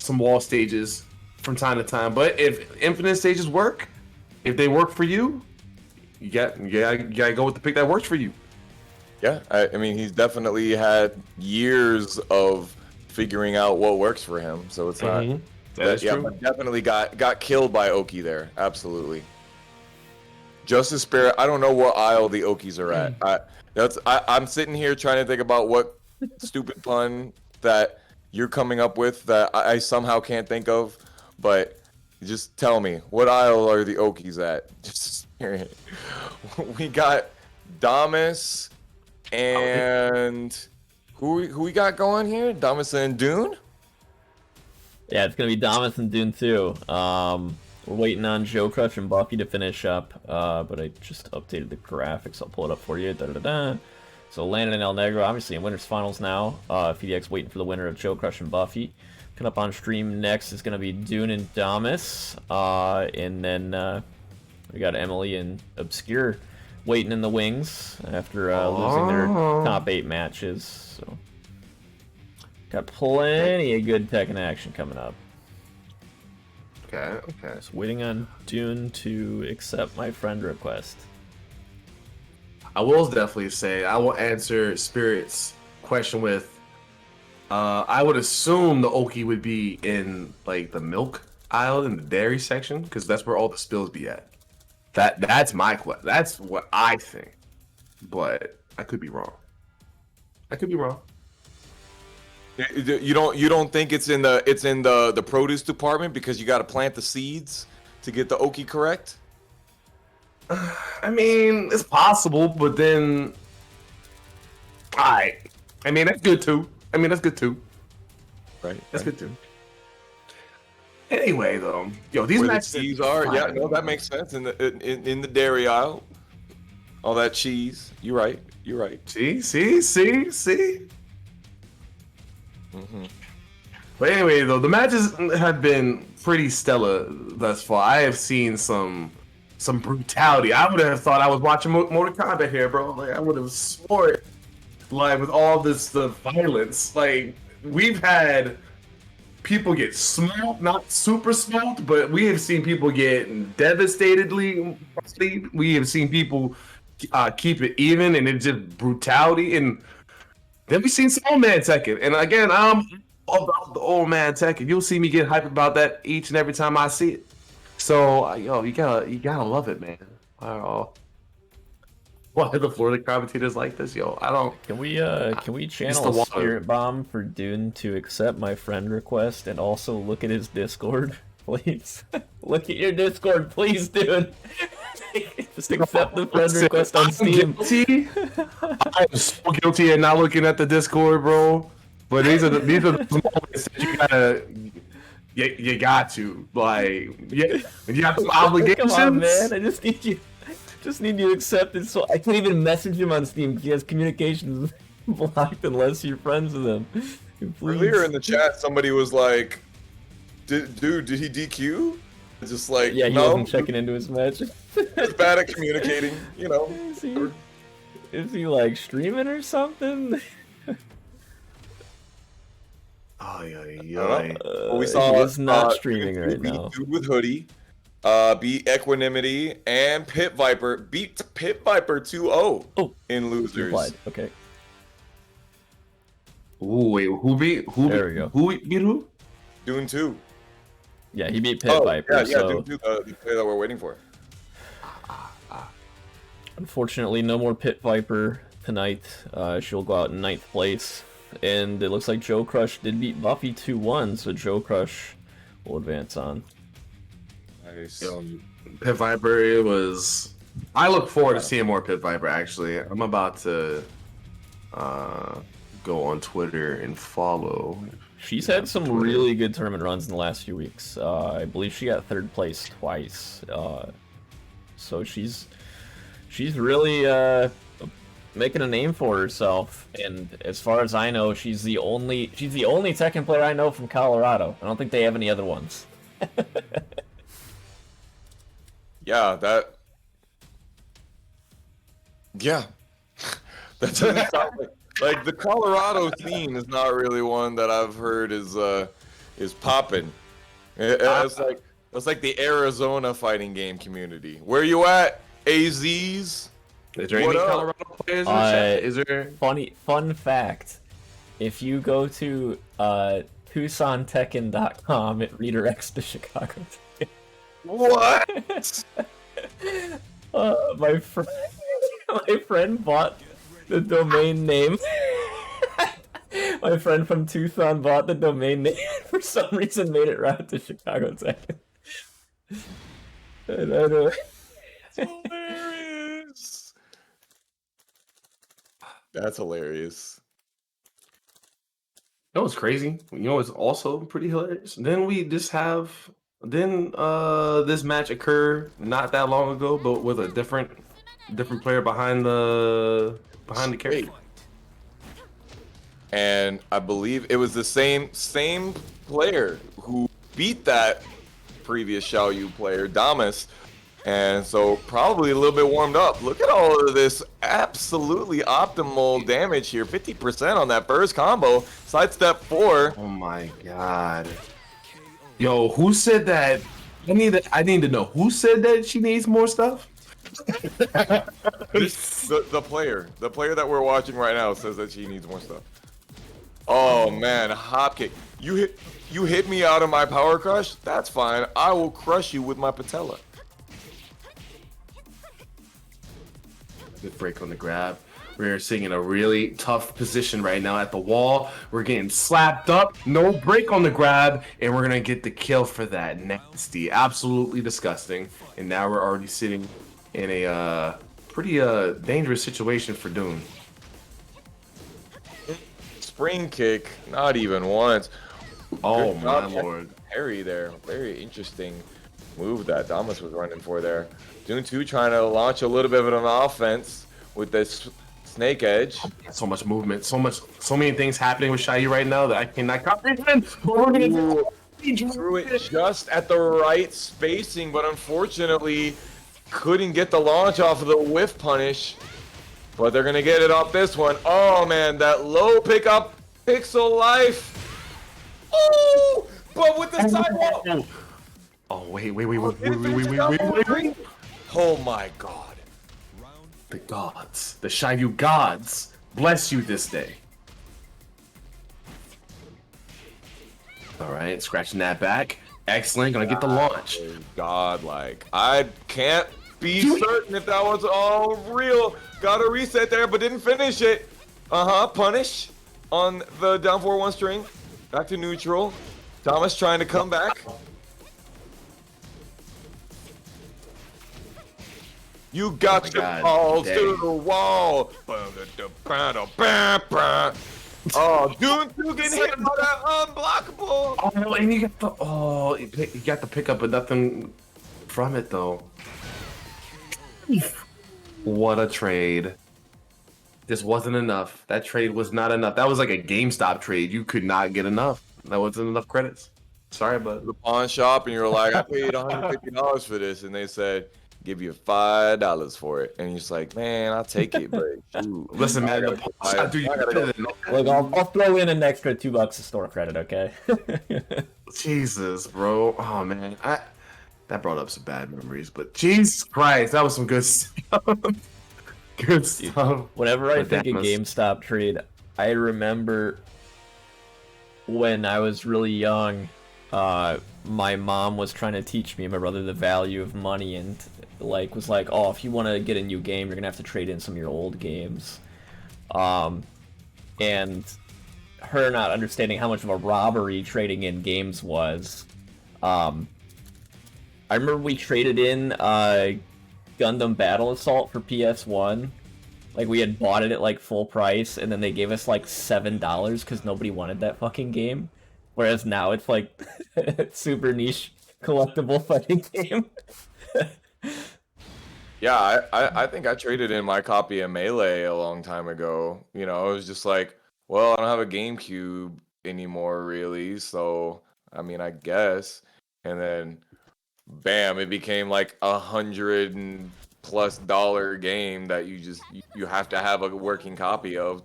Speaker 2: wall stages from time to time, but if infinite stages work, if they work for you, you gotta go with the pick that works for you.
Speaker 3: Yeah, I mean, he's definitely had years of figuring out what works for him, so it's not.
Speaker 2: That's true.
Speaker 3: But definitely got killed by Oki there. Absolutely. Justice Spirit. I don't know what aisle the Okis are at. I'm sitting here trying to think about what stupid pun that you're coming up with that I somehow can't think of, but just tell me, what aisle are the Okis at? Just we got Damas and who we got going here? Damas and Dune?
Speaker 1: Yeah, it's gonna be Damas and Dune too. We're waiting on Joe Crush and Buffy to finish up, but I just updated the graphics. I'll pull it up for you. So Landon and El Negro, obviously in winners finals now. FDX waiting for the winner of Joe Crush and Buffy. Coming up on stream next is gonna be Dune and Damas, and then we got Emily and Obscure waiting in the wings after losing their top 8 matches. So got plenty of good Tekken action coming up.
Speaker 2: Okay.
Speaker 1: Just waiting on Dune to accept my friend request.
Speaker 2: I will definitely say I will answer Spirit's question with I would assume the Oki would be in like the milk aisle in the dairy section because that's where all the spills be at. That's my question. That's what I think, but I could be wrong. I could be wrong.
Speaker 3: You don't think it's in the produce department because you got to plant the seeds to get the Oki correct?
Speaker 2: I mean, it's possible, but then, I mean, that's good too.
Speaker 3: Right.
Speaker 2: That's good too. Anyway, though, yo, these
Speaker 3: Where the
Speaker 2: matches
Speaker 3: cheese are, yeah, no, that makes sense. In the dairy aisle, all that cheese. You're right. You're right.
Speaker 2: See.
Speaker 3: Mm-hmm.
Speaker 2: But anyway, though, the matches have been pretty stellar thus far. I have seen some brutality. I would have thought I was watching Mortal Kombat here, bro. Like I would have swore it. Like with all the violence, like we've had people get smoked, not super smoked, but we have seen people get devastatedly. We have seen people keep it even, and it's just brutality. And then we've seen some old man Tekken. And again, I'm all about the old man Tekken. You'll see me get hyped about that each and every time I see it. So, yo, you gotta love it, man. Why are the Florida commentators like this, yo? I don't.
Speaker 1: Can we channel a Spirit Bomb for Dune to accept my friend request and also look at his Discord, please? Look at your Discord, please, Dune. Just accept the friend request on Steam.
Speaker 2: Guilty. I'm so guilty of not looking at the Discord, bro. But these are the moments that you gotta. You got to like, you have some obligations.
Speaker 1: Come on, man! I just need you to accept it. So I can't even message him on Steam because he has communications blocked unless you're friends with him. Please.
Speaker 3: Earlier in the chat, somebody was like, "Dude, did he DQ?" It's just like,
Speaker 1: yeah, he
Speaker 3: no,
Speaker 1: wasn't checking into his match.
Speaker 3: He's bad at communicating, you know.
Speaker 1: Is he like streaming or something?
Speaker 3: Well, we saw
Speaker 1: he is not streaming right now.
Speaker 3: Dude with hoodie, beat Equanimity and Pit Viper. Beat Pit Viper 2-0 in losers.
Speaker 1: Replied. Okay.
Speaker 2: Ooh, wait, who beat?
Speaker 1: There we go.
Speaker 2: Who beat who?
Speaker 3: Dune 2.
Speaker 1: Yeah, he beat Pit Viper.
Speaker 3: Yeah,
Speaker 1: so...
Speaker 3: Dune 2, the player that we're waiting for.
Speaker 1: Unfortunately, no more Pit Viper tonight. She'll go out in 9th place. And it looks like Joe Crush did beat Buffy 2-1, so Joe Crush will advance on.
Speaker 3: Nice.
Speaker 2: Pit Viper, it was... I look forward to seeing more Pit Viper, actually. I'm about to go on Twitter and follow.
Speaker 1: She's had some really good tournament runs in the last few weeks. I believe she got 3rd place twice. So she's really making a name for herself, and as far as I know, she's the only Tekken player I know from Colorado. I don't think they have any other ones.
Speaker 3: Yeah, that doesn't sound like the Colorado scene is not really one that I've heard is popping. It's like the Arizona fighting game community. Where you at, AZs?
Speaker 2: Is there any Colorado players in the chat? Is there
Speaker 1: fun fact? If you go to TucsonTekken.com, it redirects to Chicago.
Speaker 3: What?
Speaker 1: My friend bought the domain name. My friend from Tucson bought the domain name and for some reason made it route to Chicago Tekken. And I don't know.
Speaker 3: Hilarious. That's hilarious.
Speaker 2: You know what's crazy? You know what's also pretty hilarious? Then we just have this match occur not that long ago, but with a different player behind the carry.
Speaker 3: And I believe it was the same player who beat that previous Xiao Yu player, Damas. And so probably a little bit warmed up. Look at all of this absolutely optimal damage here. 50% on that first combo. Sidestep 4.
Speaker 2: Oh my god. Yo, who said that? I need to know. Who said that she needs more stuff?
Speaker 3: The player that we're watching right now says that she needs more stuff. Oh man, hop kick. You hit me out of my power crush? That's fine. I will crush you with my patella.
Speaker 2: Good break on the grab. We're sitting in a really tough position right now at the wall. We're getting slapped up. No break on the grab. And we're going to get the kill for that. Nasty. Absolutely disgusting. And now we're already sitting in a pretty dangerous situation for Dune.
Speaker 3: Spring kick, not even once.
Speaker 2: Oh,
Speaker 3: Good
Speaker 2: my
Speaker 3: job,
Speaker 2: lord.
Speaker 3: Parry there. Very interesting move that Damas was running for there. Dune 2 trying to launch a little bit of an offense with this snake edge.
Speaker 2: So much movement. So many things happening with Shai right now that I cannot comprehend. But we're going to
Speaker 3: Threw it just at the right spacing, but unfortunately couldn't get the launch off of the whiff punish. But they're gonna get it off this one. Oh man, that low pickup, pixel life. Oh, but with the sidewall.
Speaker 2: Oh, wait.
Speaker 3: Oh my god.
Speaker 2: The gods, the Shaiyu gods, bless you this day. All right, scratching that back. Excellent, gonna get the launch.
Speaker 3: God, like I can't be certain if that was all real. Got a reset there, but didn't finish it. Punish on the down 4-1 string. Back to neutral. Thomas trying to come back. You got your balls to the wall. Oh, Dune 2 getting hit by that unblockable.
Speaker 2: Oh, and you got the pickup, but nothing from it though. What a trade. This wasn't enough. That trade was not enough. That was like a GameStop trade. You could not get enough. That wasn't enough credits. Sorry, bud.
Speaker 3: The pawn shop, and you're like, I paid $150 for this, and they said, give you $5 for it, and you're just like, man, I'll take it, but shoot.
Speaker 2: Listen, man,
Speaker 3: Look,
Speaker 1: I'll throw in an extra $2 of store credit, okay?
Speaker 2: Jesus, bro. Oh man, that brought up some bad memories, but Jesus Christ, that was some good stuff. Good stuff.
Speaker 1: Whenever I think of
Speaker 2: Damas.
Speaker 1: GameStop trade, I remember when I was really young, my mom was trying to teach me and my brother the value of money, and was like, oh, if you want to get a new game, you're gonna have to trade in some of your old games. And her not understanding how much of a robbery trading in games was. I remember we traded in Gundam Battle Assault for PS1. Like, we had bought it at like full price, and then they gave us like $7 because nobody wanted that fucking game. Whereas now it's like super niche collectible fighting game.
Speaker 3: Yeah, I think I traded in my copy of Melee a long time ago. You know, it was just like, well, I don't have a GameCube anymore, really. So, I mean, I guess. And then, bam, it became like $100+ game that you have to have a working copy of.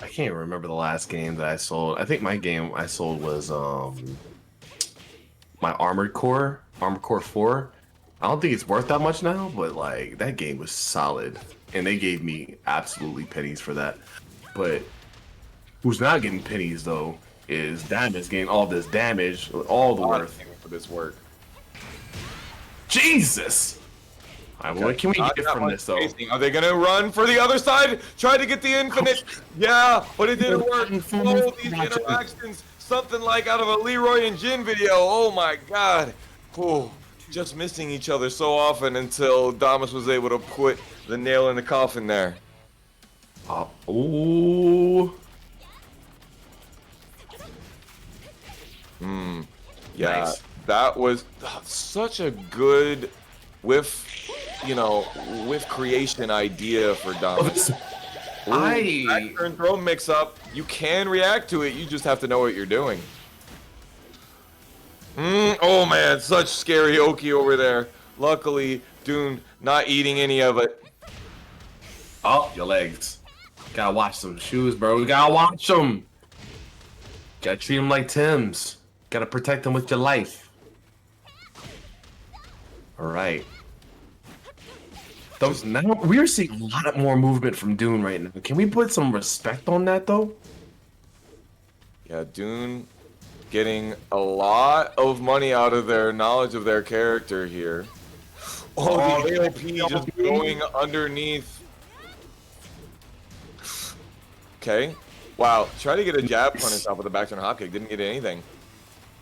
Speaker 2: I can't even remember the last game that I sold. I think my game I sold was my Armored Core 4. I don't think it's worth that much now, but like that game was solid, and they gave me absolutely pennies for that. But who's not getting pennies though is Damage getting all this damage, all the worth
Speaker 3: For this work.
Speaker 2: Jesus. All right, well, what can we get from this though?
Speaker 3: Are they gonna run for the other side? Try to get the infinite. Yeah, but it didn't work. Oh, these interactions. Something like out of a Leroy and Jin video. Oh my god. Oh, just missing each other so often until Damas was able to put the nail in the coffin there.
Speaker 2: Ooh.
Speaker 3: Yeah,
Speaker 2: Nice.
Speaker 3: that was such a good whiff creation idea for Damas. Back turn throw mix up. You can react to it. You just have to know what you're doing. Oh man, such scary Oki over there. Luckily, Dune not eating any of it.
Speaker 2: Oh, your legs. Gotta watch them shoes, bro. We gotta watch them. Gotta treat them like Tim's. Gotta protect them with your life. All right. Those now we're seeing a lot more movement from Dune right now. Can we put some respect on that though?
Speaker 3: Yeah, Dune getting a lot of money out of their knowledge of their character here. Oh, the AOP just going underneath. Okay. Wow. Try to get a jab punish off with a back turn hop kick. Didn't get anything.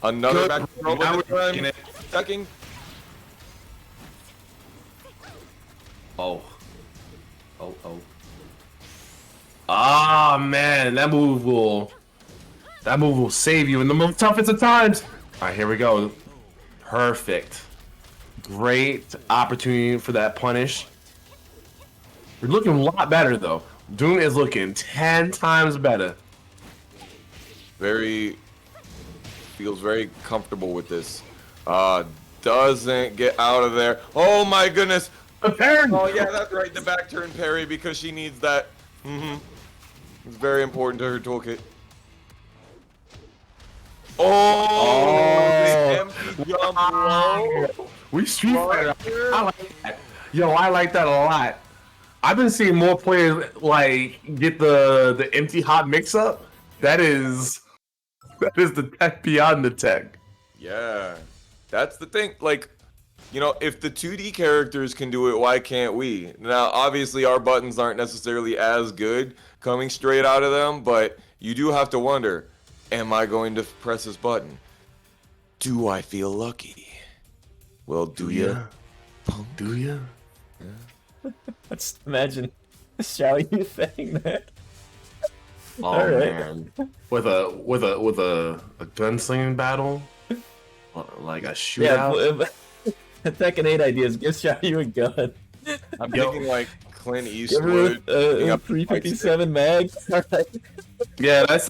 Speaker 3: Another
Speaker 2: Good.
Speaker 3: back turn
Speaker 2: Now
Speaker 3: over
Speaker 2: we're
Speaker 3: the
Speaker 2: getting it.
Speaker 3: Second.
Speaker 2: Oh. Ah man, that move will save you in the most toughest of times. All right, here we go. Perfect. Great opportunity for that punish. We're looking a lot better though. Dune is looking 10 times better.
Speaker 3: Feels very comfortable with this. Doesn't get out of there. Oh my goodness. Oh yeah, that's right. The back turn parry because she needs that. It's very important to her toolkit. The empty jump low.
Speaker 2: We Street Fighter. I like that. Yo, I like that a lot. I've been seeing more players like get the empty hot mix up. That is the tech beyond the tech.
Speaker 3: Yeah, that's the thing. Like, you know, if the 2D characters can do it, why can't we? Now, obviously, our buttons aren't necessarily as good coming straight out of them, but you do have to wonder, am I going to press this button? Do I feel lucky? Well, do ya?
Speaker 2: Do ya?
Speaker 1: Let's imagine Xiao Yu saying that.
Speaker 2: Oh
Speaker 1: All right.
Speaker 2: man, with a gunslinging battle, like a shootout.
Speaker 1: Yeah, Tekken 8 ideas. Give Xiao Yu a gun.
Speaker 3: I'm thinking like Clint
Speaker 1: Give
Speaker 3: Eastwood.
Speaker 1: her
Speaker 3: picking
Speaker 1: a
Speaker 3: up the fight
Speaker 1: 357 mag. All right.
Speaker 2: Yeah, that's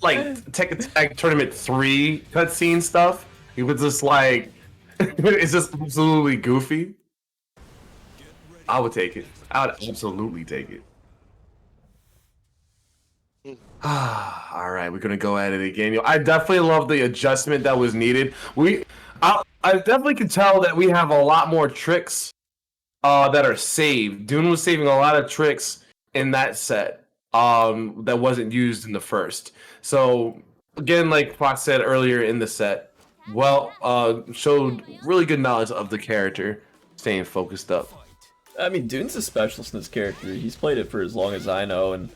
Speaker 2: like Tekken Tag Tournament 3 cutscene stuff. It was just like it's just absolutely goofy. I would take it. I would absolutely take it. All right, we're gonna go at it again. Yo, I definitely love the adjustment that was needed. I definitely can tell that we have a lot more tricks that are saved. Dune was saving a lot of tricks in that set that wasn't used in the first. So again, like Fox said earlier in the set, showed really good knowledge of the character, staying focused up.
Speaker 1: I mean, Dune's a specialist in this character. He's played it for as long as I know, and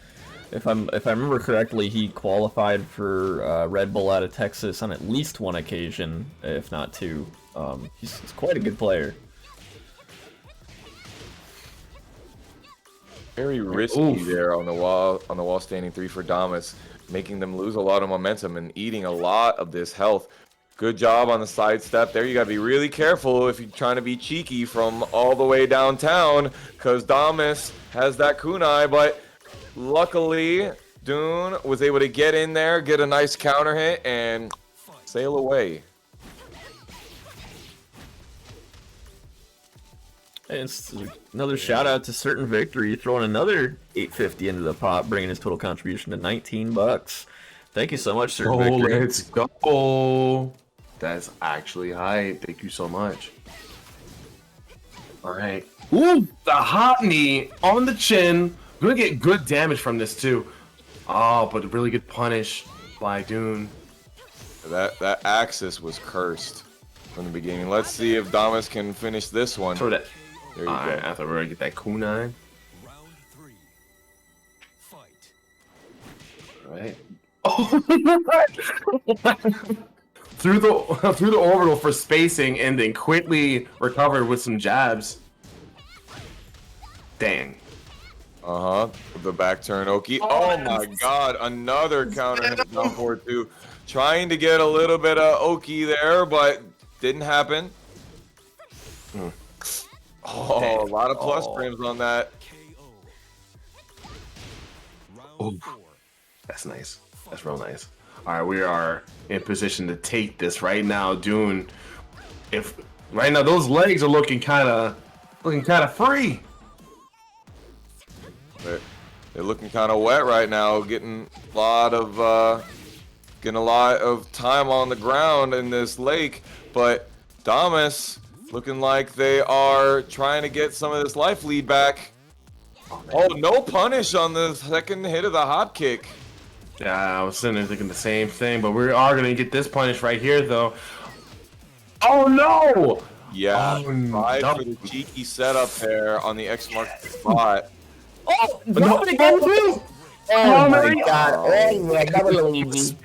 Speaker 1: if I remember correctly, he qualified for Red Bull out of Texas on at least one occasion, if not two. He's quite a good player.
Speaker 3: Very risky there on the wall standing 3 for Damas, making them lose a lot of momentum and eating a lot of this health. Good job on the sidestep there. You gotta be really careful if you're trying to be cheeky from all the way downtown, because Damas has that kunai, but luckily Dune was able to get in there, get a nice counter hit, and sail away.
Speaker 1: And it's another shout out to Certain Victory, throwing another 850 into the pot, bringing his total contribution to $19. Thank you so much, Certain Victory.
Speaker 2: Let's go. That's actually high. Thank you so much. All right. Ooh, the hot knee on the chin. We're gonna get good damage from this too. Oh, but a really good punish by Dune.
Speaker 3: That axis was cursed from the beginning. Let's see if Damas can finish this one.
Speaker 2: Throw that.
Speaker 3: There you go.
Speaker 2: I thought we were gonna get that kunai.
Speaker 4: Round 3. Fight.
Speaker 2: All right. Oh, through the orbital for spacing, and then quickly recovered with some jabs. Dang.
Speaker 3: The back turn Oki. Oh my god, another counter hit down for 2. Trying to get a little bit of Oki there, but didn't happen. Oh, a lot of plus frames on that.
Speaker 4: KO. Round
Speaker 2: Oh.
Speaker 4: 4.
Speaker 2: That's nice. That's real nice. All right, we are in position to take this right now, Dune. If right now those legs are looking kind of free.
Speaker 3: They're looking kind of wet right now, getting a lot of time on the ground in this lake. But Damas Looking like they are trying to get some of this life lead back. Oh, no punish on the second hit of the hop kick.
Speaker 2: Yeah, I was sitting there thinking the same thing, but we are gonna get this punish right here, though. Oh no!
Speaker 3: Yeah,
Speaker 2: Oh,
Speaker 3: tried
Speaker 2: no.
Speaker 3: for the cheeky setup there on the X marks the spot.
Speaker 1: Oh, drop it again, too! Oh my god. Oh my god, that was easy.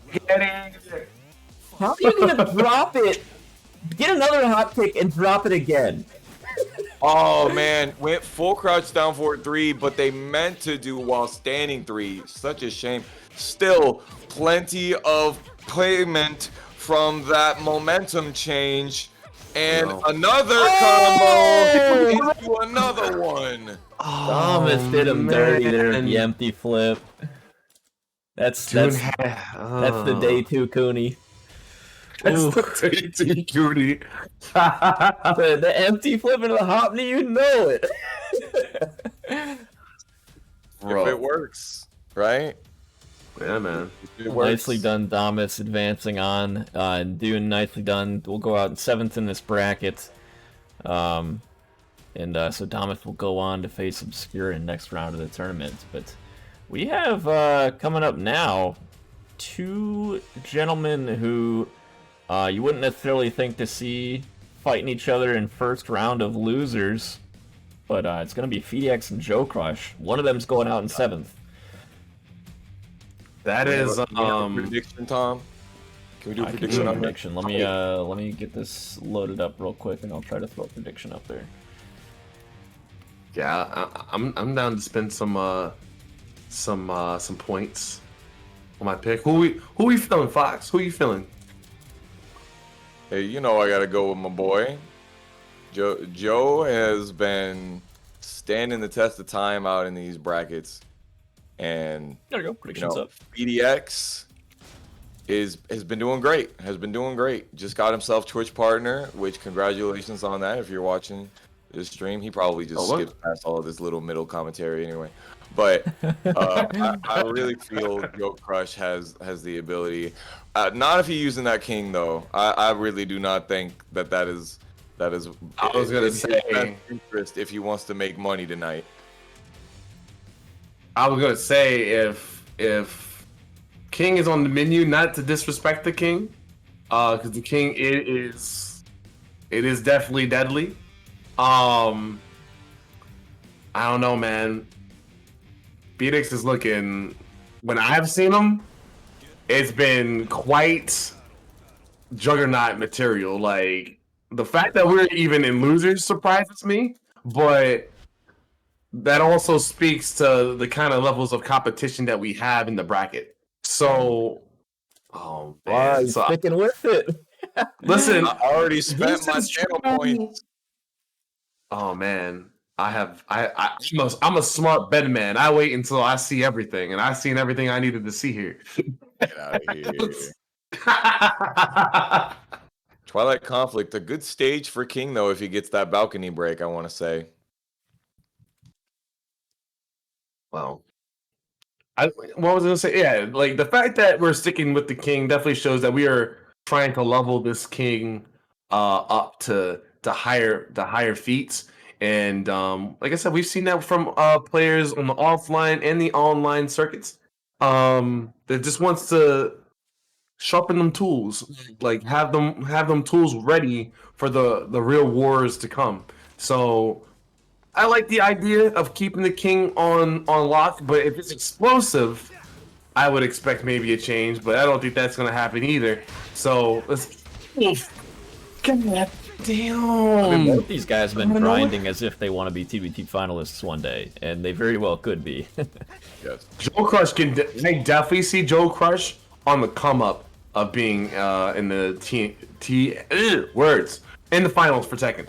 Speaker 1: How are you gonna drop it? Get another hop kick and drop it again.
Speaker 3: Oh man, went full crouch down forward 3, but they meant to do while standing 3. Such a shame. Still, plenty of payment from that momentum change. And another combo into another one.
Speaker 1: Thomas did him dirty there with the empty flip. That's the day 2 Cooney.
Speaker 2: That's
Speaker 1: Ooh.
Speaker 2: the day 2 Cooney.
Speaker 1: The empty flip into the hop knee, you know it.
Speaker 3: If it works, right?
Speaker 2: Yeah, man.
Speaker 3: It works.
Speaker 1: Nicely done, Thomas, advancing on. And Dune, nicely done. We'll go out in 7th in this bracket. So Thomas will go on to face Obscure in next round of the tournament. But we have, coming up now, 2 gentlemen who you wouldn't necessarily think to see fighting each other in first round of losers. But it's going to be FeedX and Joe Crush. One of them's going out in 7th.
Speaker 2: That is
Speaker 3: prediction, Tom. Can we do a
Speaker 1: I can
Speaker 3: prediction
Speaker 1: do a
Speaker 3: on that?
Speaker 1: prediction. Let me get this loaded up real quick, and I'll try to throw a prediction up there.
Speaker 2: yeah. I'm down to spend some points on my pick. Who we feeling, Fox? Who you feeling?
Speaker 3: Hey, you know I gotta go with my boy. Joe has been standing the test of time out in these brackets, and
Speaker 1: There we go. Predictions up.
Speaker 3: BDX has been doing great. Just got himself Twitch partner, which congratulations on that. If you're watching this stream, he probably just skips past all of this little middle commentary anyway. But I really feel Joe Crush has the ability. Not if he's using that king though. I really do not think that is. I was
Speaker 2: gonna
Speaker 3: in his
Speaker 2: say
Speaker 3: best interest if he wants to make money tonight.
Speaker 2: I was gonna say if King is on the menu, not to disrespect the King, because the King is definitely deadly. I don't know, man. Phoenix is looking. When I've seen him, it's been quite juggernaut material. Like the fact that we're even in losers surprises me, but that also speaks to the kind of levels of competition that we have in the bracket. So, oh man,
Speaker 1: He's sticking with it.
Speaker 2: listen,
Speaker 3: I already spent my
Speaker 2: is
Speaker 3: channel
Speaker 2: true.
Speaker 3: points.
Speaker 2: Oh man, I'm a smart betting man. I wait until I see everything, and I've seen everything I needed to see here.
Speaker 3: Get out of here. Twilight Conflict, a good stage for King though if he gets that balcony break, I want to say.
Speaker 2: Well, what was I gonna say? Yeah, like the fact that we're sticking with the King definitely shows that we are trying to level this King up to higher feats. And like I said, we've seen that from players on the offline and the online circuits. That just wants to sharpen them tools, like have them tools ready for the real wars to come. So I like the idea of keeping the King on lock, but if it's explosive, I would expect maybe a change, but I don't think that's gonna happen either. So let's. God damn!
Speaker 1: Both these guys have been grinding as if they want to be TBT finalists one day, and they very well could be.
Speaker 3: Yes.
Speaker 2: Joe Crush I definitely see Joe Crush on the come up of being in the words in the finals for Tekken.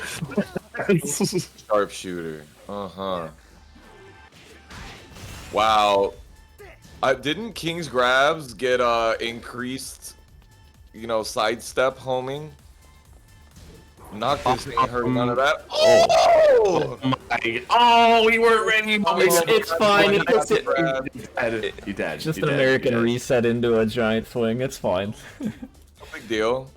Speaker 3: Sharpshooter. Uh-huh. Wow. Didn't King's grabs get increased, sidestep homing? Not this ain't heard none of that. Oh!
Speaker 2: We weren't ready.
Speaker 1: It's fine.
Speaker 2: You dead.
Speaker 1: Just an American reset into a giant swing. It's fine.
Speaker 3: No big deal.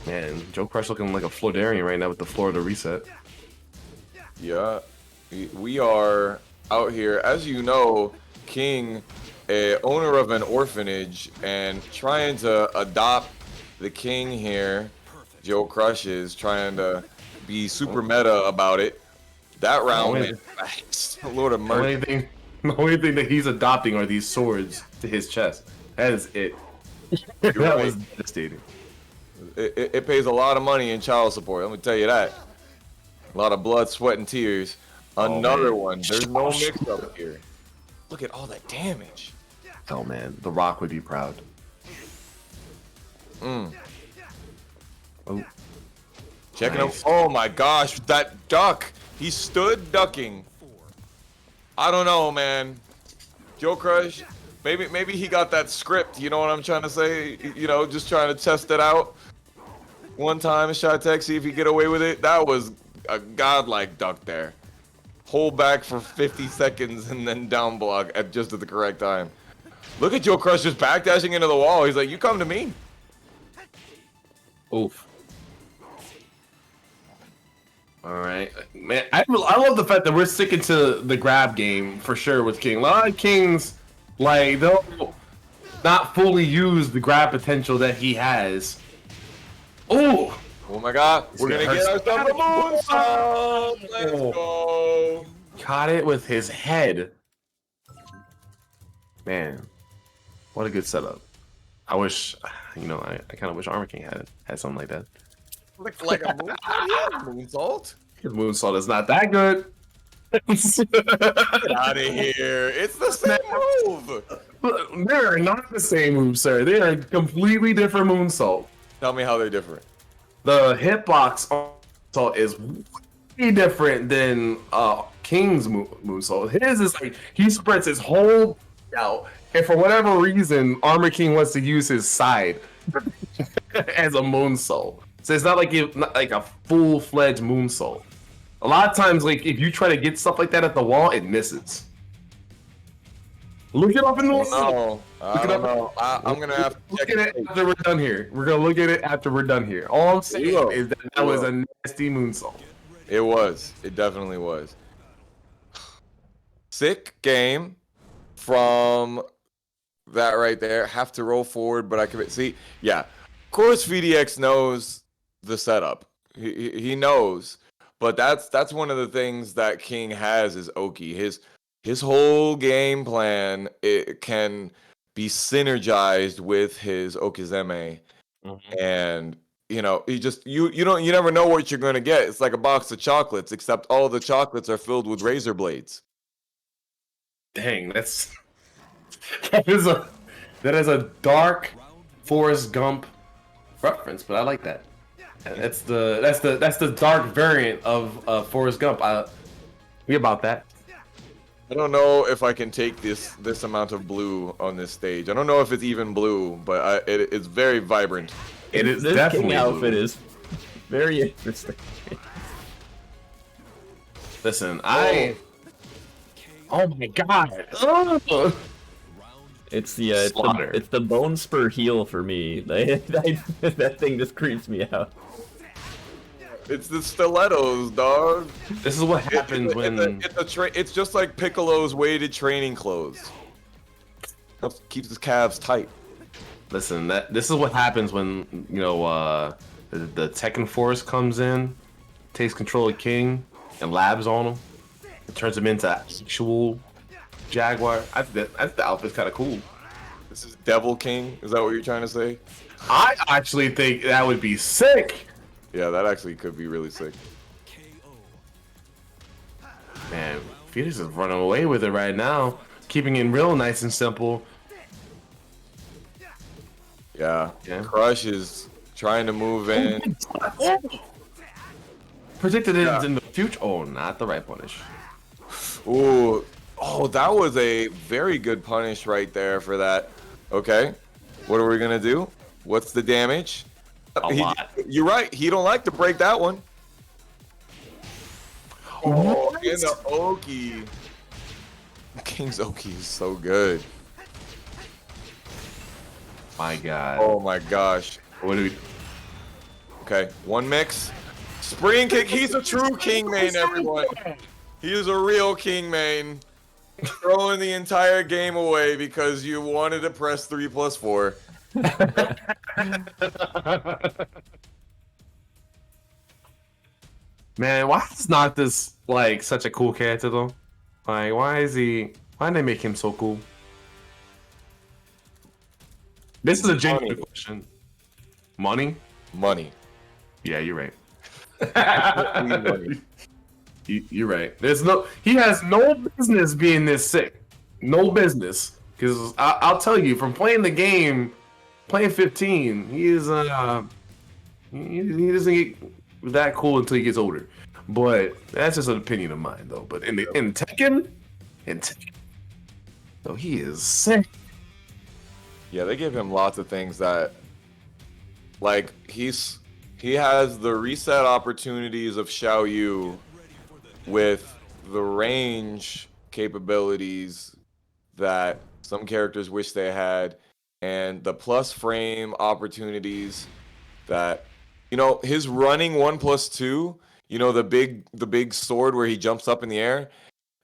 Speaker 2: Man, Joe Crush looking like a Florida right now with the Florida reset.
Speaker 3: Yeah, we are out here. As you know, King, a owner of an orphanage, and trying to adopt the king here. Joe Crush is trying to be super meta about it. That round
Speaker 2: only-
Speaker 3: went fast. Lord of
Speaker 2: The
Speaker 3: mercy.
Speaker 2: the only thing that he's adopting are these swords to his chest. That is it. That
Speaker 3: right.
Speaker 2: was devastating.
Speaker 3: It pays a lot of money in child support. Let me tell you that. A lot of blood, sweat, and tears. Another
Speaker 2: man.
Speaker 3: one. There's no mix up here. Look at all that damage.
Speaker 2: Oh man, The Rock would be proud.
Speaker 3: Mm.
Speaker 2: Oh,
Speaker 3: Checking
Speaker 2: Nice.
Speaker 3: out. Oh my gosh, that duck. He stood ducking. I don't know, man. Joe Crush, maybe he got that script. You know what I'm trying to say? You know, just trying to test it out. One time in ChiTek, see if he get away with it. That was a godlike duck there. Hold back for 50 seconds and then down block at just at the correct time. Look at Joe Crush just backdashing into the wall. He's like, you come to me.
Speaker 2: oof. All right, man. I love the fact that we're sticking to the grab game for sure with King. A lot of Kings, like they'll not fully use the grab potential that he has. Oh,
Speaker 3: Oh my god, we're
Speaker 2: gonna
Speaker 3: gonna get
Speaker 2: hurt.
Speaker 3: ourselves a moonsault. Let's go.
Speaker 2: caught it with his head. Man, what a good setup. I wish, I kind of wish Armor King had something like that.
Speaker 3: Looks like a moonsault.
Speaker 2: His moonsault is not that good.
Speaker 3: Get out of here. It's the same move.
Speaker 2: They are not the same move, sir. They are completely different moonsault.
Speaker 3: Tell me how they're different.
Speaker 2: The hitbox moonsault is way different than King's moonsault. His is like he spreads his whole out, and for whatever reason, Armor King wants to use his side as a moonsault. So it's not like a full-fledged moonsault. A lot of times, like if you try to get stuff like that at the wall, it misses. Look it up in the wall.
Speaker 3: No, I don't know. I'm gonna have to
Speaker 2: Look
Speaker 3: check
Speaker 2: at it after we're done here. We're gonna look at it after we're done here. All I'm saying
Speaker 3: will.
Speaker 2: is that
Speaker 3: We
Speaker 2: was
Speaker 3: will.
Speaker 2: a nasty moonsault.
Speaker 3: It was. It definitely was. Sick game from that right there. Have to roll forward, but I can see. Yeah, of course VDX knows the setup. He knows, but that's one of the things that King has is Oki. His whole game plan it can be synergized with his Okizeme, and you never know what you're gonna get. It's like a box of chocolates, except all the chocolates are filled with razor blades.
Speaker 2: Dang, that is a dark Forrest Gump reference, but I like that. That's the dark variant of Forrest Gump. We about that.
Speaker 3: I don't know if I can take this amount of blue on this stage. I don't know if it's even blue, but it's very vibrant.
Speaker 2: It is
Speaker 1: This
Speaker 2: definitely
Speaker 1: king outfit
Speaker 2: blue.
Speaker 1: is very interesting.
Speaker 2: Listen, oh my god. Ugh.
Speaker 1: It's the
Speaker 2: Slaughter.
Speaker 1: it's the bone spur heel for me. That thing just creeps me out.
Speaker 3: It's the stilettos, dog.
Speaker 2: This is what happens when
Speaker 3: It's just like Piccolo's weighted training clothes. Keeps his calves tight.
Speaker 2: listen. This is what happens when the Tekken Force comes in, takes control of King, and labs on him. It turns him into actual Jaguar. I think the outfit's kind of cool.
Speaker 3: This is Devil King. Is that what you're trying to say?
Speaker 2: I actually think that would be sick.
Speaker 3: Yeah, that actually could be really sick.
Speaker 2: Man, Fetus is running away with it right now, keeping it real nice and simple.
Speaker 3: Yeah.
Speaker 2: Yeah.
Speaker 3: Crush is trying to move in.
Speaker 2: Predicted it
Speaker 3: Yeah.
Speaker 2: in the future. Oh, not the right punish.
Speaker 3: Ooh. Oh, that was a very good punish right there for that. Okay. What are we gonna do? What's the damage?
Speaker 2: A lot.
Speaker 3: You're right. He don't like to break that one. Oh, and the Oki. King's Oki is so good.
Speaker 2: My God.
Speaker 3: Oh my gosh.
Speaker 2: What do we?
Speaker 3: Okay, one mix. Spring kick. He's a true king main, everyone. He is a real king main. Throwing the entire game away because you wanted to press 3+4.
Speaker 2: Man, why is Noctis like such a cool character though? Like, why is he? Why did they make him so cool? This is a genuine
Speaker 3: Money.
Speaker 2: question. Money?
Speaker 3: Money.
Speaker 2: Yeah, you're right.
Speaker 3: Money.
Speaker 2: You're right. He has no business being this sick. No business. Because I'll tell you, from playing the game, playing 15, he doesn't get that cool until he gets older. But that's just an opinion of mine, though. But in Tekken, so he is sick.
Speaker 3: Yeah, they give him lots of things that, like, he has the reset opportunities of Xiao Yu with the range capabilities that some characters wish they had, and the plus frame opportunities that, his running 1+2, the big sword where he jumps up in the air.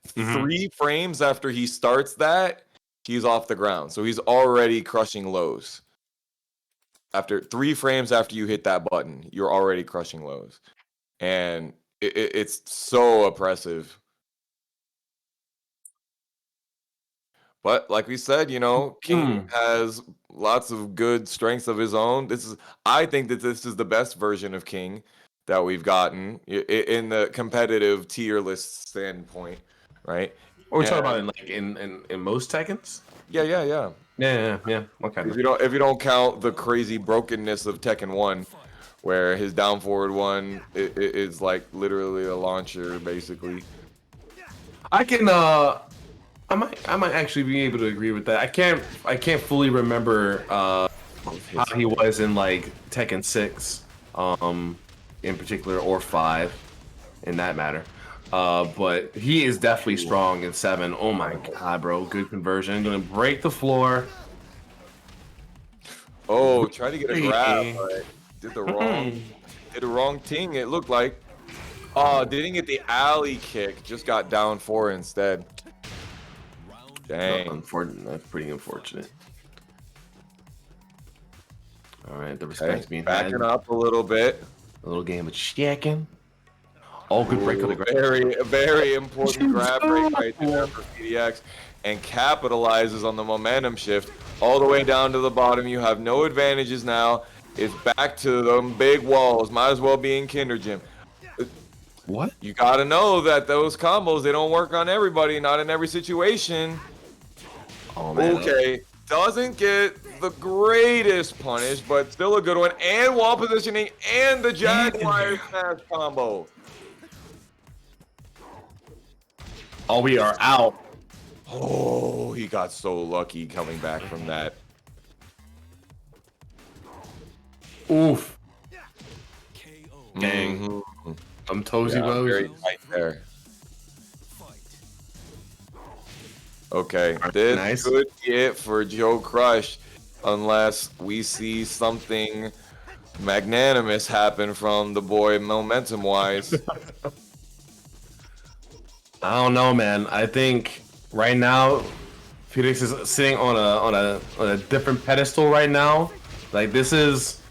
Speaker 3: 3 frames after he starts that, he's off the ground. So he's already crushing lows. After 3 frames after you hit that button, you're already crushing lows. And it's so oppressive. But like we said, King has lots of good strengths of his own. I think that this is the best version of King that we've gotten in the competitive tier list standpoint, right?
Speaker 2: What are we talking about in most Tekkens?
Speaker 3: Yeah.
Speaker 2: Yeah. Okay.
Speaker 3: If you don't count the crazy brokenness of Tekken 1, where his down forward one is like literally a launcher, basically.
Speaker 2: I might actually be able to agree with that. I can't fully remember how he was in like Tekken 6, in particular, or 5, in that matter. But he is definitely strong in 7. Oh my god, bro! Good conversion. Gonna break the floor.
Speaker 3: Oh, tried to get a grab, but did the wrong thing. It looked like. Oh, didn't get the alley kick. Just got down 4 instead. Dang.
Speaker 2: That's pretty unfortunate. All right, the respect's being
Speaker 3: backing
Speaker 2: had.
Speaker 3: up a little bit.
Speaker 2: A little game of checking. Oh, good break of the grab.
Speaker 3: Very important grab break right there for PDX, and capitalizes on the momentum shift all the way down to the bottom. You have no advantages now. It's back to them big walls. Might as well be in Kinder Gym.
Speaker 2: What?
Speaker 3: You gotta know that those combos, they don't work on everybody, not in every situation.
Speaker 2: Oh man.
Speaker 3: Okay, doesn't get the greatest punish, but still a good one. And wall positioning and the Jaguar smash combo.
Speaker 2: Oh, we are out.
Speaker 3: Oh, he got so lucky coming back from that.
Speaker 2: Oof.
Speaker 4: KO.
Speaker 2: Gang.
Speaker 3: Mhm.
Speaker 2: I'm Tozy
Speaker 3: Yeah, very
Speaker 2: Wozy.
Speaker 3: tight there.
Speaker 4: Fight.
Speaker 3: Okay,
Speaker 2: Alright,
Speaker 3: this
Speaker 2: nice.
Speaker 3: could be it for Joe Crush, unless we see something magnanimous happen from the boy momentum-wise.
Speaker 2: I don't know, man. I think right now, Felix is sitting on a different pedestal right now. Like this is,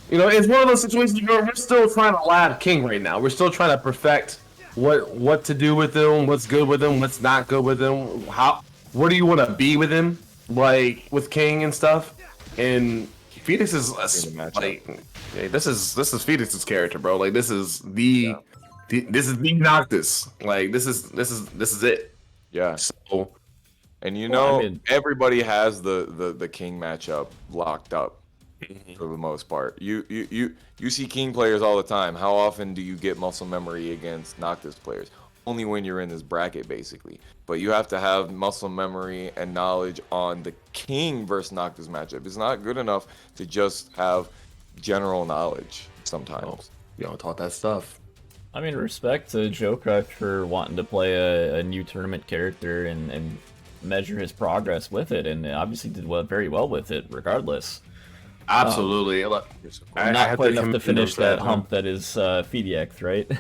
Speaker 2: it's one of those situations where we're still trying to lab King right now. We're still trying to perfect what to do with him, what's good with him, what's not good with him. What do you want to be with him, like with King and stuff. And Felix is like, this is Felix's character, bro. Like this is the Noctis. Like this is it.
Speaker 3: Yeah.
Speaker 2: So,
Speaker 3: And
Speaker 1: I mean-
Speaker 3: everybody has the King matchup locked up for the most part. You see King players all the time. How often do you get muscle memory against Noctis players? Only when you're in this bracket, basically. But you have to have muscle memory and knowledge on the King versus Noctis matchup. It's not good enough to just have general knowledge sometimes.
Speaker 2: y'all taught that stuff.
Speaker 1: I mean, respect to Joe Crush for wanting to play a new tournament character and measure his progress with it, and obviously did very well with it, regardless.
Speaker 2: Absolutely. Look, I
Speaker 1: Not
Speaker 2: have
Speaker 1: quite enough to
Speaker 2: commend
Speaker 1: finish
Speaker 2: them for
Speaker 1: that hump that is FDX, right?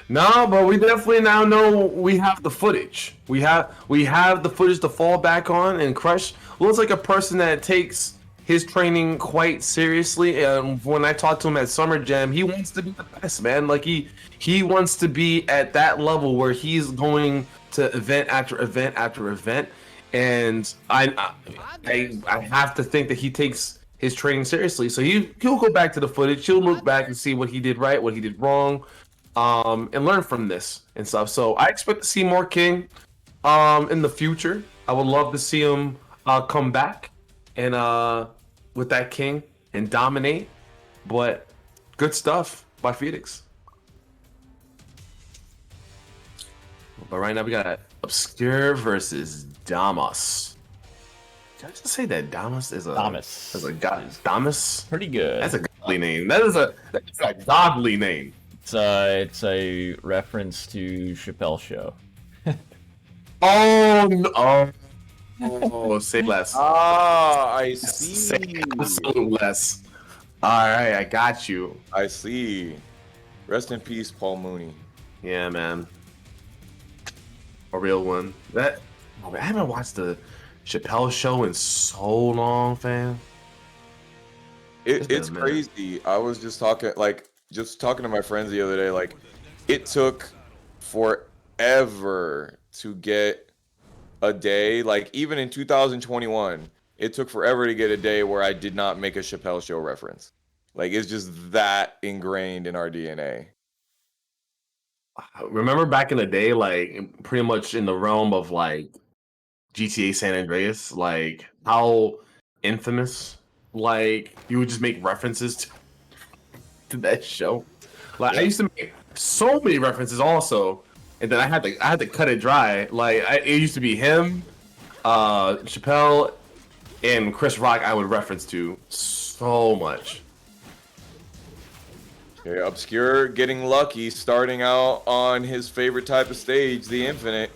Speaker 2: No, but we definitely now know we have the footage. We have the footage to fall back on, and Crush looks like a person that takes his training quite seriously. And when I talked to him at Summer Jam, he wants to be the best, man. Like he wants to be at that level where he's going to event after event after event. And I have to think that he takes his training seriously. So he'll go back to the footage. He'll look back and see what he did right, what he did wrong, and learn from this and stuff. So I expect to see more King in the future. I would love to see him come back and with that King and dominate. But good stuff by Phoenix. But right now we got Obscure versus Damas. Did I just say that Damas is a
Speaker 1: Damas.
Speaker 2: Is a god? Damas.
Speaker 1: Pretty good.
Speaker 2: That's a godly name. That's a godly name.
Speaker 1: It's a reference to Chappelle's show.
Speaker 2: Oh no! Oh, say less.
Speaker 3: Ah, I
Speaker 2: Say
Speaker 3: see.
Speaker 2: absolute less. All right, I got you.
Speaker 3: I see. Rest in peace, Paul Mooney.
Speaker 2: Yeah, man. A real one. That I haven't watched the Chappelle show in so long, fam.
Speaker 3: It's
Speaker 2: been a minute.
Speaker 3: crazy. I was just talking to my friends the other day. Like, it took forever to get a day. Like, even in 2021, it took forever to get a day where I did not make a Chappelle show reference. Like, it's just that ingrained in our DNA.
Speaker 2: Remember back in the day, like pretty much in the realm of like GTA San Andreas, like how infamous, like you would just make references to that show. Like I
Speaker 3: Yeah.
Speaker 2: used to make so many references also, and then I had to cut it dry. Like it used to be him, Chappelle, and Chris Rock. I would reference to so much.
Speaker 3: Okay, Obscure getting lucky, starting out on his favorite type of stage, the Infinite.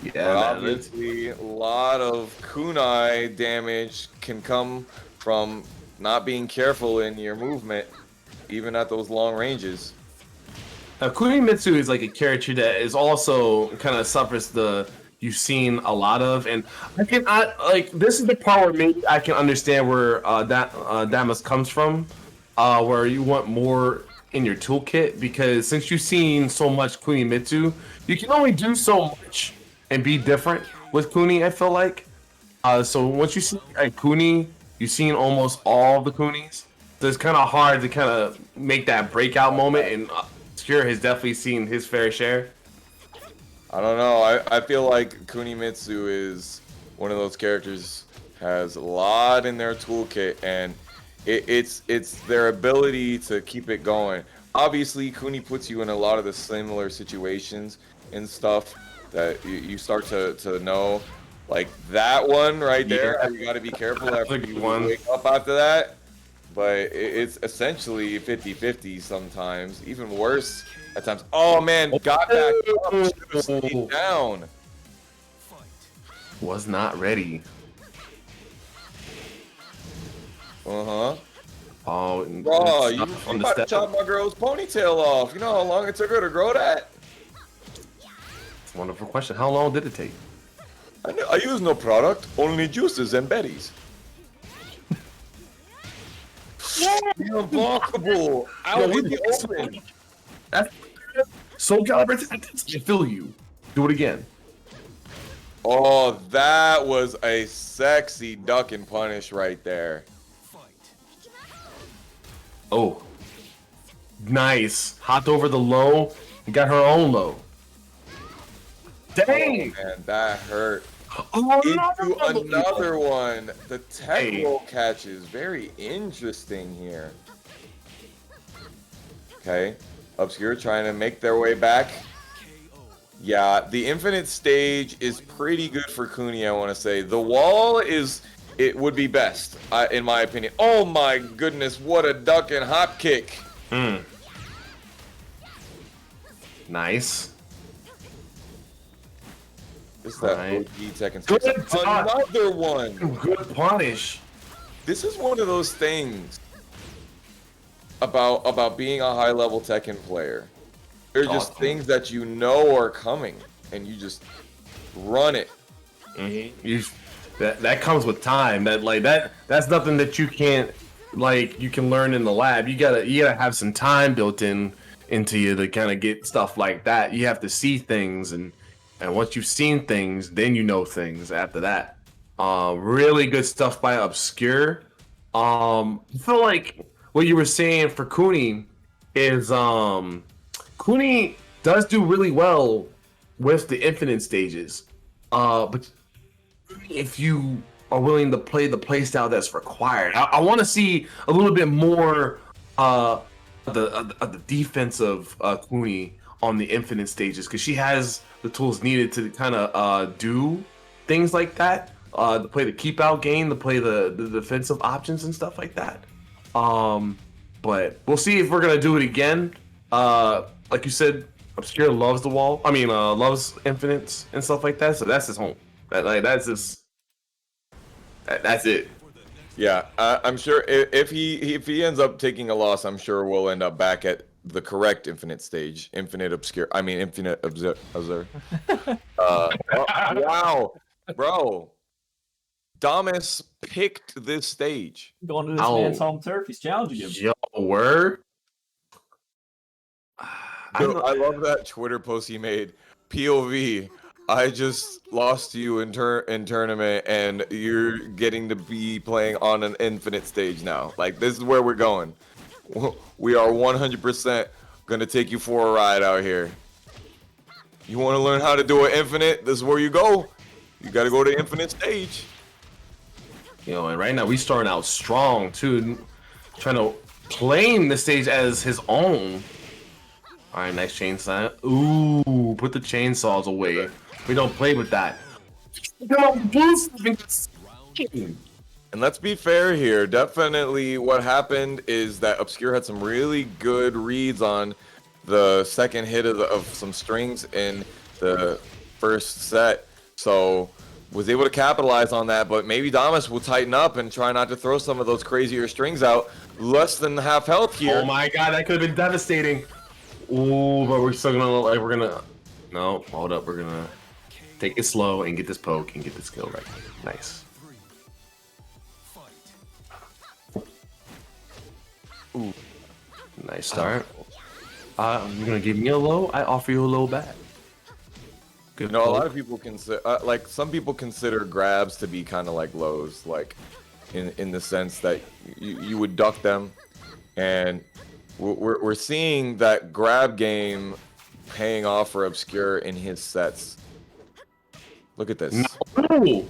Speaker 2: Yeah,
Speaker 3: But
Speaker 2: man.
Speaker 3: obviously, a lot of kunai damage can come from not being careful in your movement, even at those long ranges.
Speaker 2: Now, Kunimitsu is like a character that is also kind of suffers the you've seen a lot of, and I like this is the part where maybe I can understand where Damas comes from, where you want more in your toolkit because since you've seen so much Kunimitsu, you can only do so much and be different with Kuni. I feel like, so once you see a Kuni, you've seen almost all the Kunis. So it's kind of hard to kind of make that breakout moment, and Obscure has definitely seen his fair share.
Speaker 3: I don't know. I feel like Kunimitsu is one of those characters has a lot in their toolkit, and it's their ability to keep it going. Obviously, Kuni puts you in a lot of the similar situations and stuff that you start to know. Like that one right there,
Speaker 2: Yeah.
Speaker 3: you got to be careful after
Speaker 2: Good
Speaker 3: you
Speaker 2: one.
Speaker 3: wake up after that. But it's essentially 50-50 sometimes, even worse at times. Oh man, got back up, should've stayed down.
Speaker 2: Was not ready.
Speaker 3: Uh-huh.
Speaker 2: Oh,
Speaker 3: Bro,
Speaker 2: it's
Speaker 3: you
Speaker 2: up on the
Speaker 3: about to
Speaker 2: step.
Speaker 3: chop my girl's ponytail off. You know how long it took her to grow that?
Speaker 2: It's a wonderful question. How long did it take?
Speaker 3: I use no product, only juices and berries. Unblockable. Out in the open.
Speaker 2: That's Soul Calibur. I feel you. Do it again.
Speaker 3: Oh, that was a sexy duck and punish right there.
Speaker 2: Oh, nice. Hopped over the low and got her own low. Dang!
Speaker 3: Man, that hurt.
Speaker 2: Oh,
Speaker 3: Into another one. The tech
Speaker 2: Hey.
Speaker 3: roll catch is very interesting here. Okay. Obscure trying to make their way back. Yeah, the infinite stage is pretty good for Kuni, I want to say. The wall it would be best, in my opinion. Oh my goodness, what a duck and hop kick.
Speaker 2: Nice.
Speaker 3: This is that
Speaker 2: Right.
Speaker 3: OG Tekken
Speaker 2: Good
Speaker 3: 6.
Speaker 2: dodge.
Speaker 3: Another one.
Speaker 2: Good punish.
Speaker 3: this is one of those things about being a high level Tekken player. They're just
Speaker 2: Awesome.
Speaker 3: things that you know are coming, and you just run it.
Speaker 2: That comes with time. That's nothing that you can't you can learn in the lab. You gotta have some time built into you to kind of get stuff like that. You have to see things, and once you've seen things, then you know things after that. Really good stuff by Obscure. I feel like what you were saying for Cooney is Cooney does do really well with the infinite stages. But if you are willing to play the playstyle that's required, I want to see a little bit more the defense of Cooney on the infinite stages, because she has the tools needed to kind of do things like that. To play the keep out game, to play the defensive options and stuff like that. But we'll see if we're gonna do it again. Like you said, Obscure loves the wall. I mean, loves infinites and stuff like that. So that's his home. That's it.
Speaker 3: Yeah, I'm sure if he ends up taking a loss, I'm sure we'll end up back at the correct infinite stage, infinite observe. Wow, bro, Damas picked this stage.
Speaker 1: Going to this man's home turf. He's challenging him.
Speaker 2: Yo, word.
Speaker 3: Dude, I love that Twitter post he made. POV. I just lost to you in tournament, and you're getting to be playing on an infinite stage now. Like, this is where we're going. We are 100% gonna take you for a ride out here. You want to learn how to do an infinite? This is where you go. You got to go to infinite stage.
Speaker 2: And right now we starting out strong too, trying to claim the stage as his own. All right, nice chainsaw. Ooh, put the chainsaws away. We don't play with that.
Speaker 3: And let's be fair here. Definitely what happened is that Obscure had some really good reads on the second hit of some strings in the first set. So was able to capitalize on that, but maybe Damas will tighten up and try not to throw some of those crazier strings out. Less than half health here.
Speaker 2: Oh my god, that could have been devastating. Ooh, but we're still gonna no, hold up, we're gonna take it slow and get this poke and get this kill right. Nice. Ooh, nice start. You're gonna give me a low, I offer you a low back. Good.
Speaker 3: You know, a lot of people consider, like, some people consider grabs to be kind of like lows, like in the sense that you would duck them, and we're seeing that grab game paying off for Obscure in his sets. Look at this.
Speaker 2: No.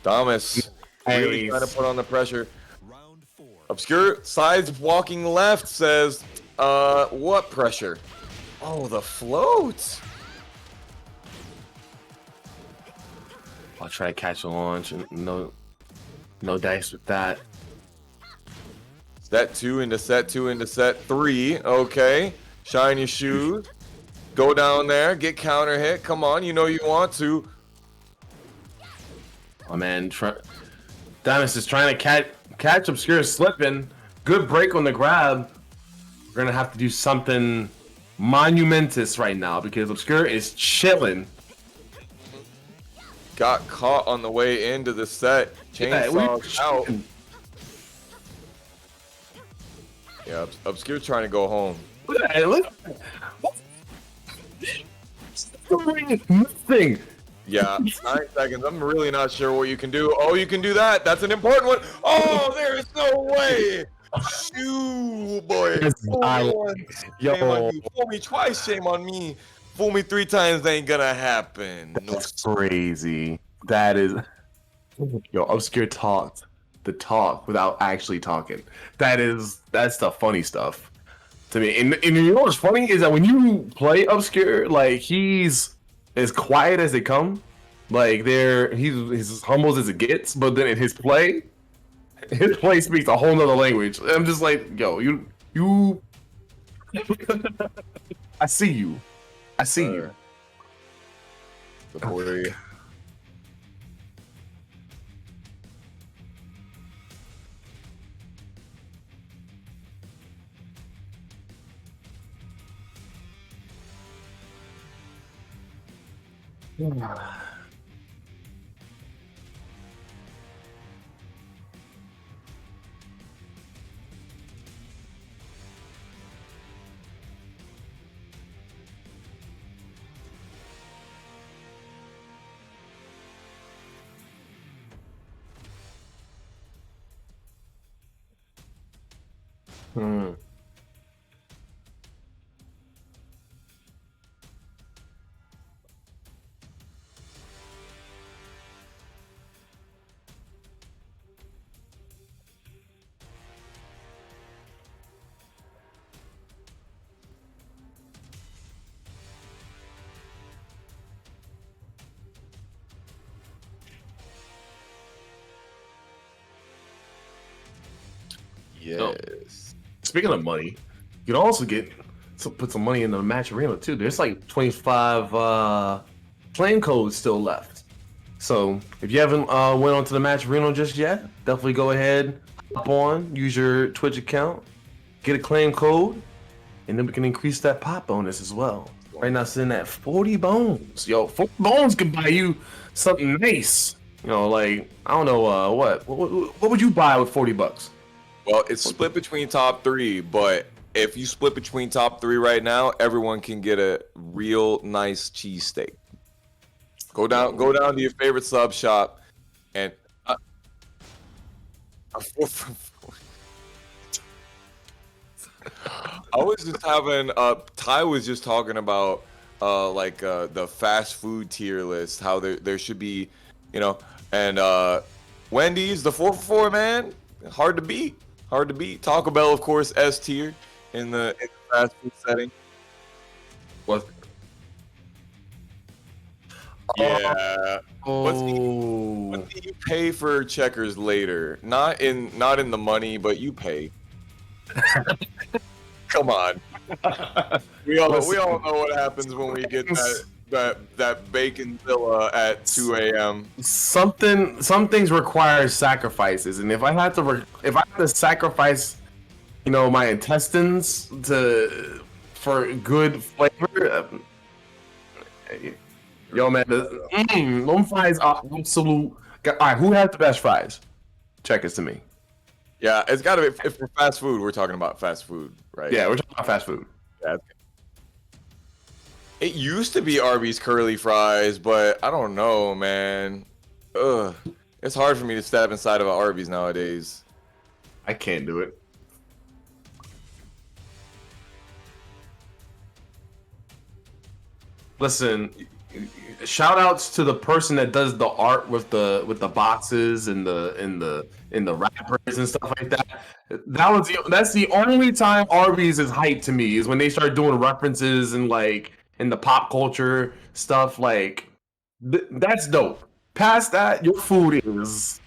Speaker 3: Damas really trying to put on the pressure.
Speaker 4: Round 4.
Speaker 3: Obscure sides walking left says, what pressure? Oh, the float.
Speaker 2: I'll try to catch a launch and no dice with that.
Speaker 3: Set 2 into set 2 into set 3. Okay. Shine your shoes. Go down there. Get counter hit. Come on. You know you want to.
Speaker 2: Oh man, Damas is trying to catch Obscure slipping. Good break on the grab. We're gonna have to do something monumentous right now because Obscure is chilling.
Speaker 3: Got caught on the way into the set. Chainsaw out. Yeah, Obscure trying to go home.
Speaker 2: Look at that. Look. Nothing.
Speaker 3: Yeah, 9 seconds. I'm really not sure what you can do. Oh, you can do that. That's an important one. Oh, there is no way. Shoo, boy. Fool me once, shame on you. Fool me twice, shame on me. Fool me 3 times, ain't gonna happen.
Speaker 2: That's crazy. That is. Yo, Obscure talked the talk without actually talking. That's the funny stuff to me. And you know what's funny is that when you play Obscure, like, he's as quiet as they come. Like, he's as humble as it gets, but then in his play speaks a whole nother language. I'm just like, yo, you I see you.
Speaker 3: The boy.
Speaker 2: Hmm.
Speaker 3: Yes.
Speaker 2: Speaking of money, you can also put some money in the match arena too. There's like 25 claim codes still left. So if you haven't went onto the match arena just yet, definitely go ahead, hop on, use your Twitch account, get a claim code, and then we can increase that pop bonus as well. Right now, sitting at 40 bones. Yo, 40 bones can buy you something nice. You know, like I don't know what would you buy with 40 bucks?
Speaker 3: Well, it's split between top three, but if you split between top three right now, everyone can get a real nice cheesesteak. Go down to your favorite sub shop, and I was just having Ty was just talking about the fast food tier list, how there should be, you know, and Wendy's, the 4 for 4, man, hard to beat. Hard to beat. Taco Bell, of course, S tier in the fast food setting.
Speaker 2: What?
Speaker 3: Yeah.
Speaker 2: Oh.
Speaker 3: What do you pay for checkers later? Not in the money, but you pay. Come on. We all know what happens when we get that bacon villa at 2 a.m.
Speaker 2: Some things require sacrifices, and if I had to sacrifice, you know, my intestines for good flavor, yo man, them fries are absolute. All right, who has the best fries? Check it to me.
Speaker 3: Yeah, it's got to be. If we're fast food, we're talking about fast food, right?
Speaker 2: Yeah, we're talking about fast food.
Speaker 3: Yeah. It used to be Arby's curly fries, but I don't know, man. Ugh. It's hard for me to step inside of an Arby's nowadays.
Speaker 2: I can't do it. Listen, shout outs to the person that does the art with the boxes and the wrappers and stuff like that. That's the only time Arby's is hype to me, is when they start doing references and like in the pop culture stuff. Like that's dope. Past that, your food is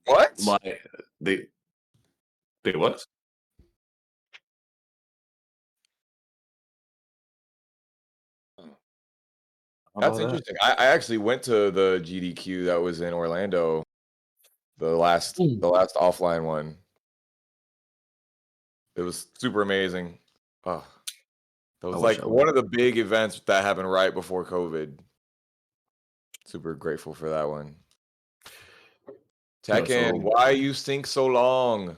Speaker 3: What?
Speaker 2: like they what? How
Speaker 3: That's
Speaker 2: about that?
Speaker 3: interesting. I actually went to the GDQ that was in Orlando, the last offline one. It was super amazing. Oh, that was
Speaker 2: wish
Speaker 3: like
Speaker 2: I
Speaker 3: one of the big events that happened right before COVID. Super grateful for that one.
Speaker 2: Yeah,
Speaker 3: Tekken,
Speaker 2: so
Speaker 3: why you think so long?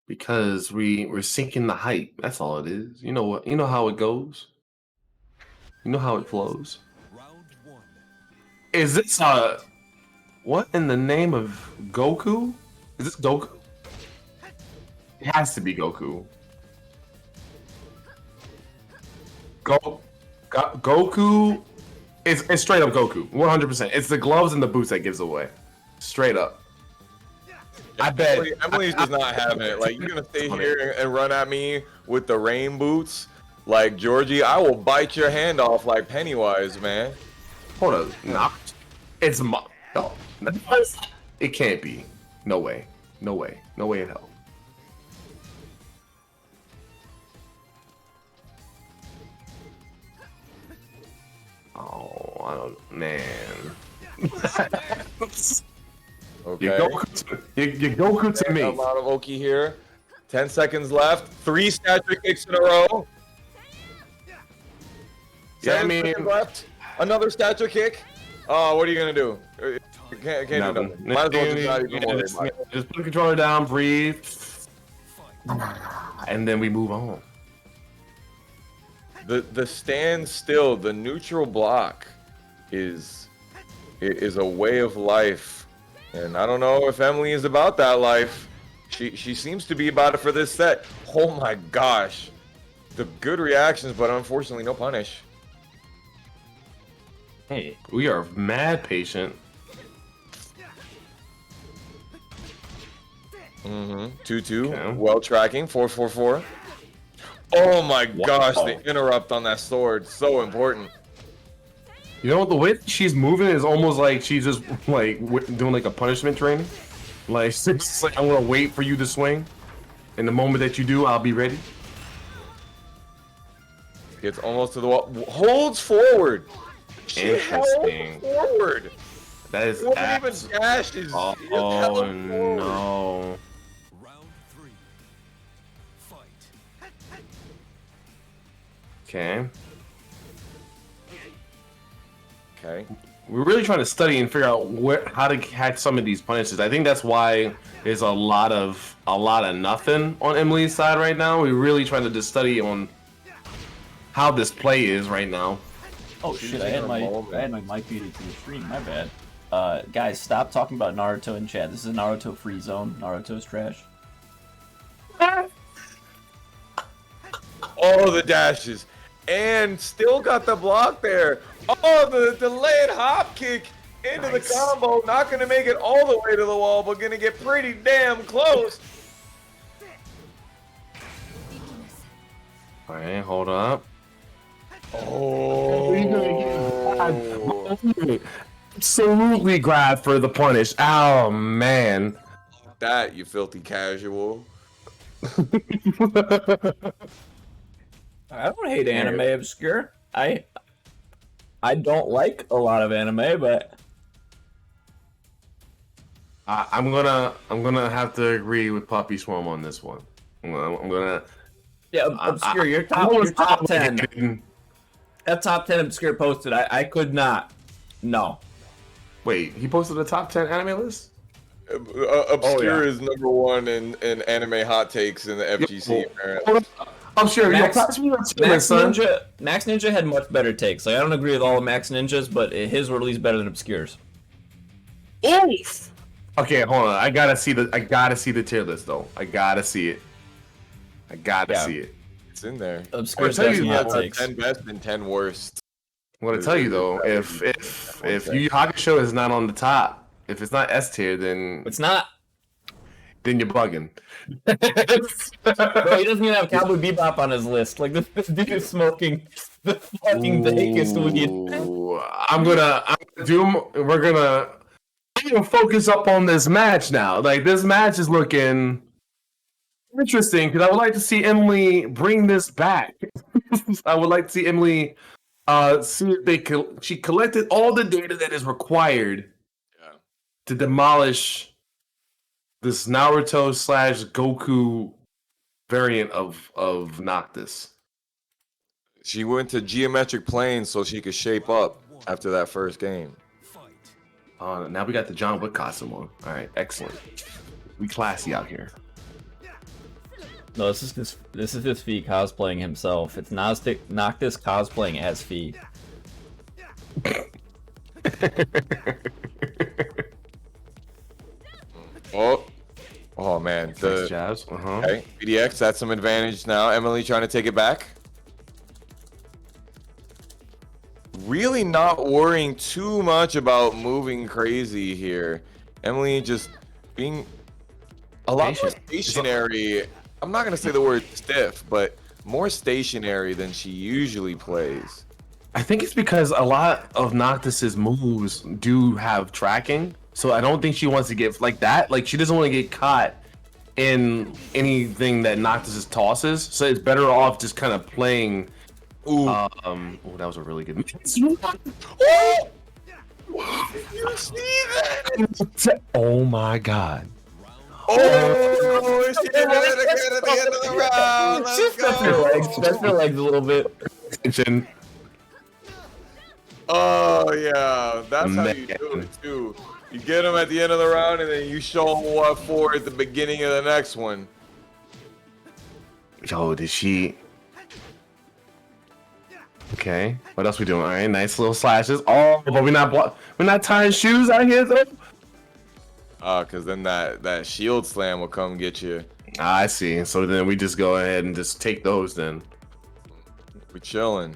Speaker 2: because we're sinking the hype. That's all it is. You know what? You know how it goes. You know how it flows.
Speaker 4: Round one.
Speaker 2: Is this what in the name of Goku? Is this Goku? It has to be Goku. Goku. It's straight up Goku. 100%. It's the gloves and the boots that gives away. Straight up. I bet.
Speaker 3: Emily's just not having it. Like, you're gonna stay here and run at me with the rain boots, like Georgie. I will bite your hand off like Pennywise, man.
Speaker 2: Hold up. Nah. It's no. It can't be. No way. No way. No way in hell. Oh, I don't, man.
Speaker 3: Okay.
Speaker 2: You Goku to me.
Speaker 3: A lot of Oki here. 10 seconds left. 3 statue kicks in a row.
Speaker 2: Yeah, I
Speaker 3: 10
Speaker 2: mean,
Speaker 3: seconds left. Another statue kick. Oh, what are you gonna do? You can't do nothing. Might as well just not even worry about it.
Speaker 2: Just put the controller down, breathe, and then we move on.
Speaker 3: The stand still, the neutral block is a way of life, and I don't know if Emily is about that life. She seems to be about it for this set. Oh my gosh, the good reactions, but unfortunately no punish.
Speaker 2: Hey, we are mad patient.
Speaker 3: 2-2,
Speaker 2: Okay.
Speaker 3: well tracking, 4-4-4. Oh my gosh, the interrupt on that sword, so important.
Speaker 2: You know, the way that she's moving is almost like she's just like doing like a punishment training. Like, it's just like, I'm gonna wait for you to swing, and the moment that you do, I'll be ready.
Speaker 3: Gets almost to the wall, holds forward. She held
Speaker 2: Interesting.
Speaker 3: forward.
Speaker 2: That is
Speaker 3: Wasn't even dashes.
Speaker 2: Oh,
Speaker 3: She just held forward.
Speaker 2: no.
Speaker 4: Round 3. Fight.
Speaker 2: Okay.
Speaker 3: Okay.
Speaker 2: We're really trying to study and figure out how to catch some of these punishes. I think that's why there's a lot of nothing on Emily's side right now. We're really trying to just study on how this play is right now.
Speaker 5: Oh shit! I had my mic muted to the stream. My bad. Guys, stop talking about Naruto in chat. This is a Naruto free zone. Naruto's trash.
Speaker 3: Oh, the dashes. And still got the block there. Oh, the delayed hop kick into the combo. Not going to make it all the way to the wall, but going to get pretty damn close.
Speaker 2: All right, hold up.
Speaker 3: Oh.
Speaker 2: Absolutely grab for the punish. Oh man.
Speaker 3: That, you filthy casual.
Speaker 1: I don't hate anime obscure. I don't like a lot of anime, but
Speaker 2: I'm gonna have to agree with Puppy Swarm on this one. I'm gonna.
Speaker 1: yeah, obscure. Your top 10. That top 10 obscure posted. I could not. No.
Speaker 2: Wait, he posted a top 10 anime list?
Speaker 3: Obscure
Speaker 1: yeah.
Speaker 3: is number 1 in anime hot takes in the FGC, apparently.
Speaker 2: I'm sure.
Speaker 1: Max-
Speaker 2: Pass me your
Speaker 1: Max
Speaker 2: son.
Speaker 1: Ninja had much better takes. Like I don't agree with all of Max Ninjas, but his were at least better than obscures.
Speaker 2: Oof. Okay, hold on. I gotta see the tier list though. I gotta see it. See it.
Speaker 3: It's in there.
Speaker 1: Obscures
Speaker 2: I'll tell you
Speaker 1: definitely
Speaker 2: that,
Speaker 1: hot takes.
Speaker 3: 10 best and 10 worst.
Speaker 2: I'm gonna tell you though, if Yu Yu Hakusho is not on the top, if it's not S tier, then
Speaker 1: It's not.
Speaker 2: you're bugging.
Speaker 1: Bro, he doesn't even have Cowboy Bebop on his list. Like this dude is smoking the fucking biggest weed.
Speaker 2: Ooh, I'm gonna focus up on this match now. Like this match is looking interesting because I would like to see Emily bring this back. I would like to see Emily see if she collected all the data that is required to demolish this Naruto / Goku variant of Noctis.
Speaker 3: She went to geometric planes so she could shape up after that first game.
Speaker 4: Fight.
Speaker 2: Now we got the John Wick costume on. All right, excellent. We classy out here.
Speaker 1: No, this is his Fee cosplaying himself. It's Noctis cosplaying as Fee.
Speaker 3: Oh man,
Speaker 2: Thanks, Jazz.
Speaker 3: okay, BDX, that's some advantage now. Emily trying to take it back. Really not worrying too much about moving crazy here. Emily just being a lot more stationary. I'm not gonna say the word stiff, but more stationary than she usually plays.
Speaker 2: I think it's because a lot of Noctis's moves do have tracking, so I don't think she wants to get like that. Like she doesn't want to get caught in anything that Noctis tosses, so it's better off just kind of playing.
Speaker 3: Ooh.
Speaker 2: That was a really good.
Speaker 3: Oh! You see that?
Speaker 2: Oh my god!
Speaker 3: Oh, she did it again at the end of the round. Let's
Speaker 1: Just stretch your legs. Stretch your
Speaker 3: go.
Speaker 1: legs a little bit.
Speaker 2: Attention.
Speaker 3: Oh yeah, that's how you
Speaker 2: Man.
Speaker 3: do it too. You get them at the end of the round, and then you show them what for at the beginning of the next one.
Speaker 2: Yo, did she? Okay. What else we doing? All right, nice little slashes. Oh, but we're not tying shoes out here though.
Speaker 3: Cause then that shield slam will come get you.
Speaker 2: I see. So then we just go ahead and just take those then.
Speaker 3: We're chilling.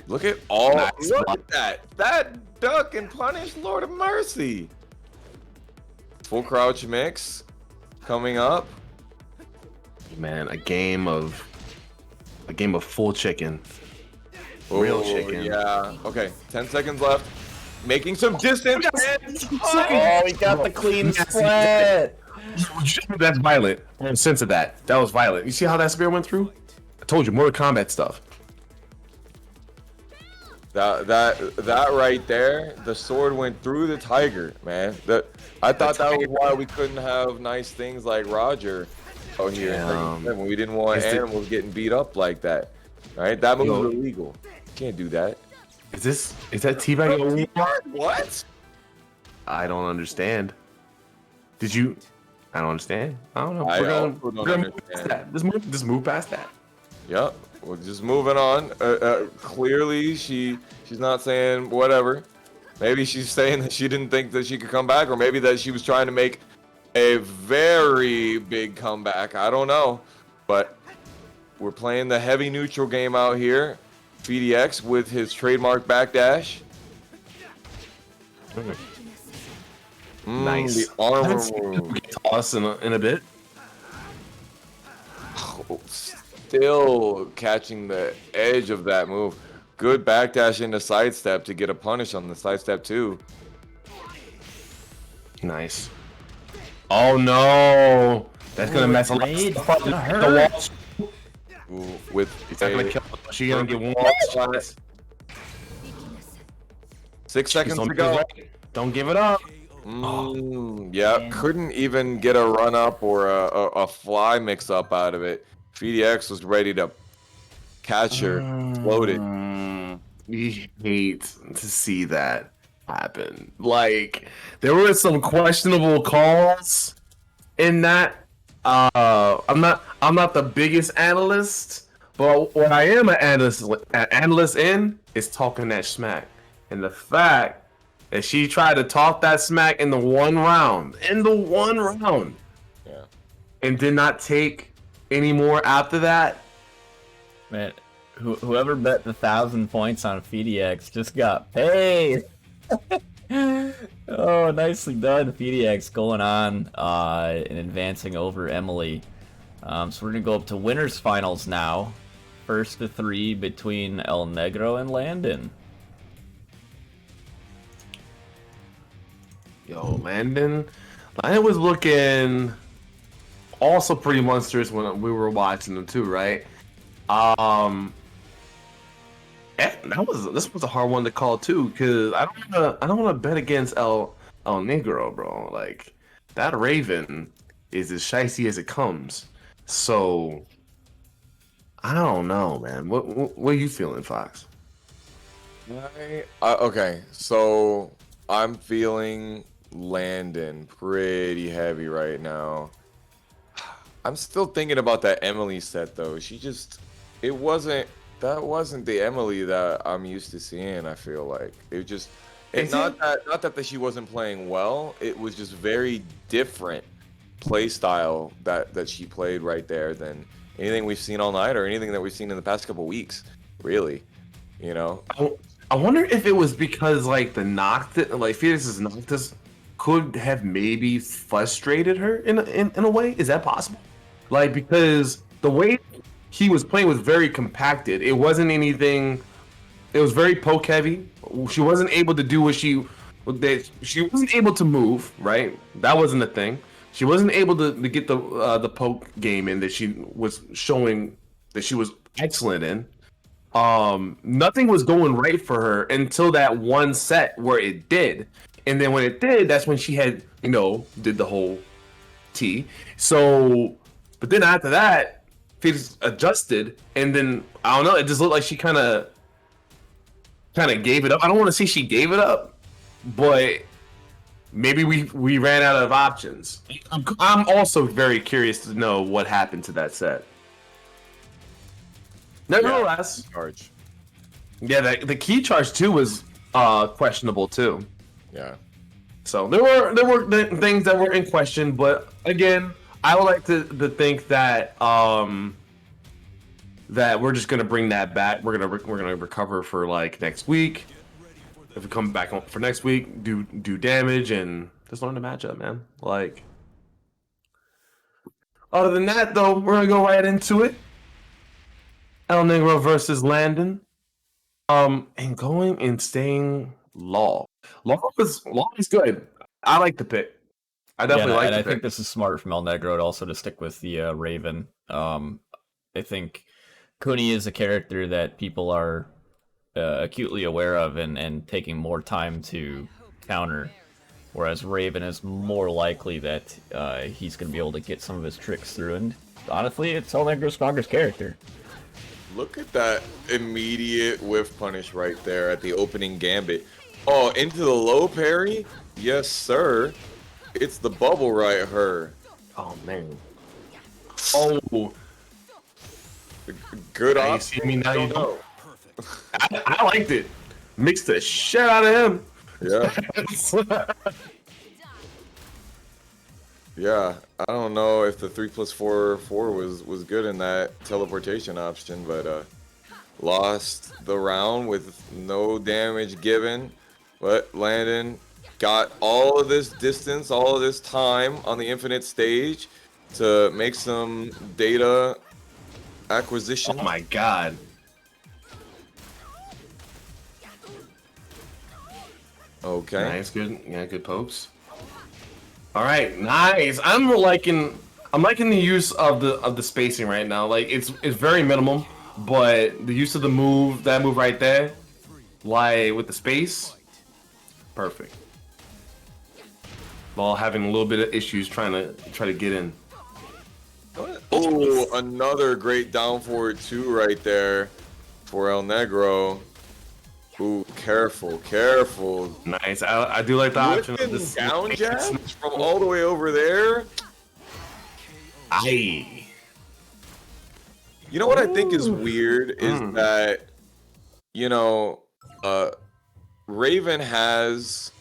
Speaker 3: Look at all.
Speaker 2: Nice
Speaker 3: Look
Speaker 2: block.
Speaker 3: at that. That duck and punish. Lord of mercy. Full crouch mix coming up.
Speaker 2: Man, a game of full chicken. Real
Speaker 3: Oh,
Speaker 2: chicken.
Speaker 3: Yeah. Okay. 10 seconds left. Making some distance.
Speaker 1: Oh, we got the clean split.
Speaker 2: That's violent. I have sense of that. That was violent. You see how that spear went through? I told you, Mortal Kombat stuff.
Speaker 3: That right there, the sword went through the tiger, man. I thought that was why we couldn't have nice things like Roger out here when we didn't want animals getting beat up like that. Right? That move is illegal. Can't do that.
Speaker 2: Is that teabag?
Speaker 3: What?
Speaker 2: I don't understand. Did you? I don't understand. I don't know.
Speaker 3: I
Speaker 2: We're
Speaker 3: also don't
Speaker 2: gonna move
Speaker 3: understand.
Speaker 2: past that. Just move past that.
Speaker 3: Yep. We're just moving on. Clearly, she's not saying whatever. Maybe she's saying that she didn't think that she could come back, or maybe that she was trying to make a very big comeback. I don't know. But we're playing the heavy neutral game out here. FDX with his trademark backdash.
Speaker 2: Nice.
Speaker 3: The armor move.
Speaker 2: Toss in a bit.
Speaker 3: Oh, still catching the edge of that move. Good backdash into sidestep to get a punish on the sidestep too.
Speaker 2: Nice. Oh no! That's gonna mess a lot of
Speaker 5: Raid.
Speaker 2: stuff up.
Speaker 5: It's gonna
Speaker 2: The
Speaker 5: hurt.
Speaker 2: wall.
Speaker 3: Ooh, with
Speaker 2: It's not gonna
Speaker 3: a-
Speaker 2: kill. She gonna get one shot.
Speaker 3: 6 seconds
Speaker 2: Don't
Speaker 3: to
Speaker 2: give
Speaker 3: go.
Speaker 2: it up. Don't give it up.
Speaker 3: Yeah,
Speaker 5: Man.
Speaker 3: couldn't even get a run up or a fly mix up out of it. FDX was ready to catch her, floated.
Speaker 2: You hate to see that happen. Like there were some questionable calls in that. I'm not the biggest analyst, but what I am an analyst in is talking that smack. And the fact that she tried to talk that smack in the one round,
Speaker 3: Yeah.
Speaker 2: and did not take any more after that.
Speaker 1: Man, whoever bet the 1,000 points on FDX just got paid. Oh, nicely done, FDX going on and advancing over Emily. So we're gonna go up to winners finals now. First to 3 between El Negro and Landon.
Speaker 2: Yo, Landon was looking also pretty monstrous when we were watching them too, right? This was a hard one to call too, because I don't wanna bet against El Negro, bro. Like that Raven is as shicey as it comes. So I don't know, man. What are you feeling, Fox?
Speaker 3: Okay, so I'm feeling Landon pretty heavy right now. I'm still thinking about that Emily set though. That wasn't the Emily that I'm used to seeing. I feel like not that she wasn't playing well. It was just very different play style that she played right there than anything we've seen all night or anything that we've seen in the past couple weeks. Really, you know.
Speaker 2: I wonder if it was because like the Noctis, like Felix's Noctis, could have maybe frustrated her in a way. Is that possible? Like because the way he was playing was very compacted. It wasn't anything. It was very poke heavy. She wasn't able to do what she wasn't able to move. Right, that wasn't the thing. She wasn't able to get the poke game in that she was showing that she was excellent in. Nothing was going right for her until that one set where it did. And then when it did, that's when she had, did the whole T. So, but then after that, Phoenix adjusted, and then I don't know. It just looked like she kind of gave it up. I don't want to say she gave it up, but maybe we ran out of options. I'm also very curious to know what happened to that set. Nevertheless,
Speaker 3: Charge.
Speaker 2: yeah, the key charge too was questionable too.
Speaker 3: Yeah.
Speaker 2: So there were things that were in question, but again, I would like to think that that we're just gonna bring that back. We're gonna recover for like next week. If we come back for next week, do damage and just learn the matchup, man. Like, other than that, though, we're gonna go right into it. El Negro versus Landon. And going and staying Law. Law is good. I like the pick. I definitely like the
Speaker 1: I
Speaker 2: pick.
Speaker 1: think this is smart from El Negro also to stick with the Raven. I think Kuni is a character that people are acutely aware of and taking more time to counter, whereas Raven is more likely that he's going to be able to get some of his tricks through. And honestly, it's El Negro's strongest character.
Speaker 3: Look at that immediate whiff punish right there at the opening gambit. Oh, into the low parry? Yes, sir. It's the bubble right her.
Speaker 2: Oh man. Oh.
Speaker 3: Good
Speaker 2: Now you
Speaker 3: option.
Speaker 2: see me, now you don't. I liked it. Mixed the shit out of him.
Speaker 3: Yeah. Yeah, I don't know if the 3+4 was good in that teleportation option, but lost the round with no damage given. But Landon got all of this distance, all of this time on the infinite stage to make some data acquisition.
Speaker 2: Oh my god.
Speaker 3: Okay.
Speaker 2: Nice, good. Yeah, good pokes. All right, nice. I'm liking the use of the spacing right now. Like it's very minimal, but the use of that move right there, like with the space, perfect. While having a little bit of issues trying to get in.
Speaker 3: Oh, another great down forward 2 right there for El Negro. Ooh, careful.
Speaker 2: Nice. I do like the option of this
Speaker 3: down jab from all the way over there.
Speaker 2: Aye.
Speaker 3: You know what I think is weird is that, Raven has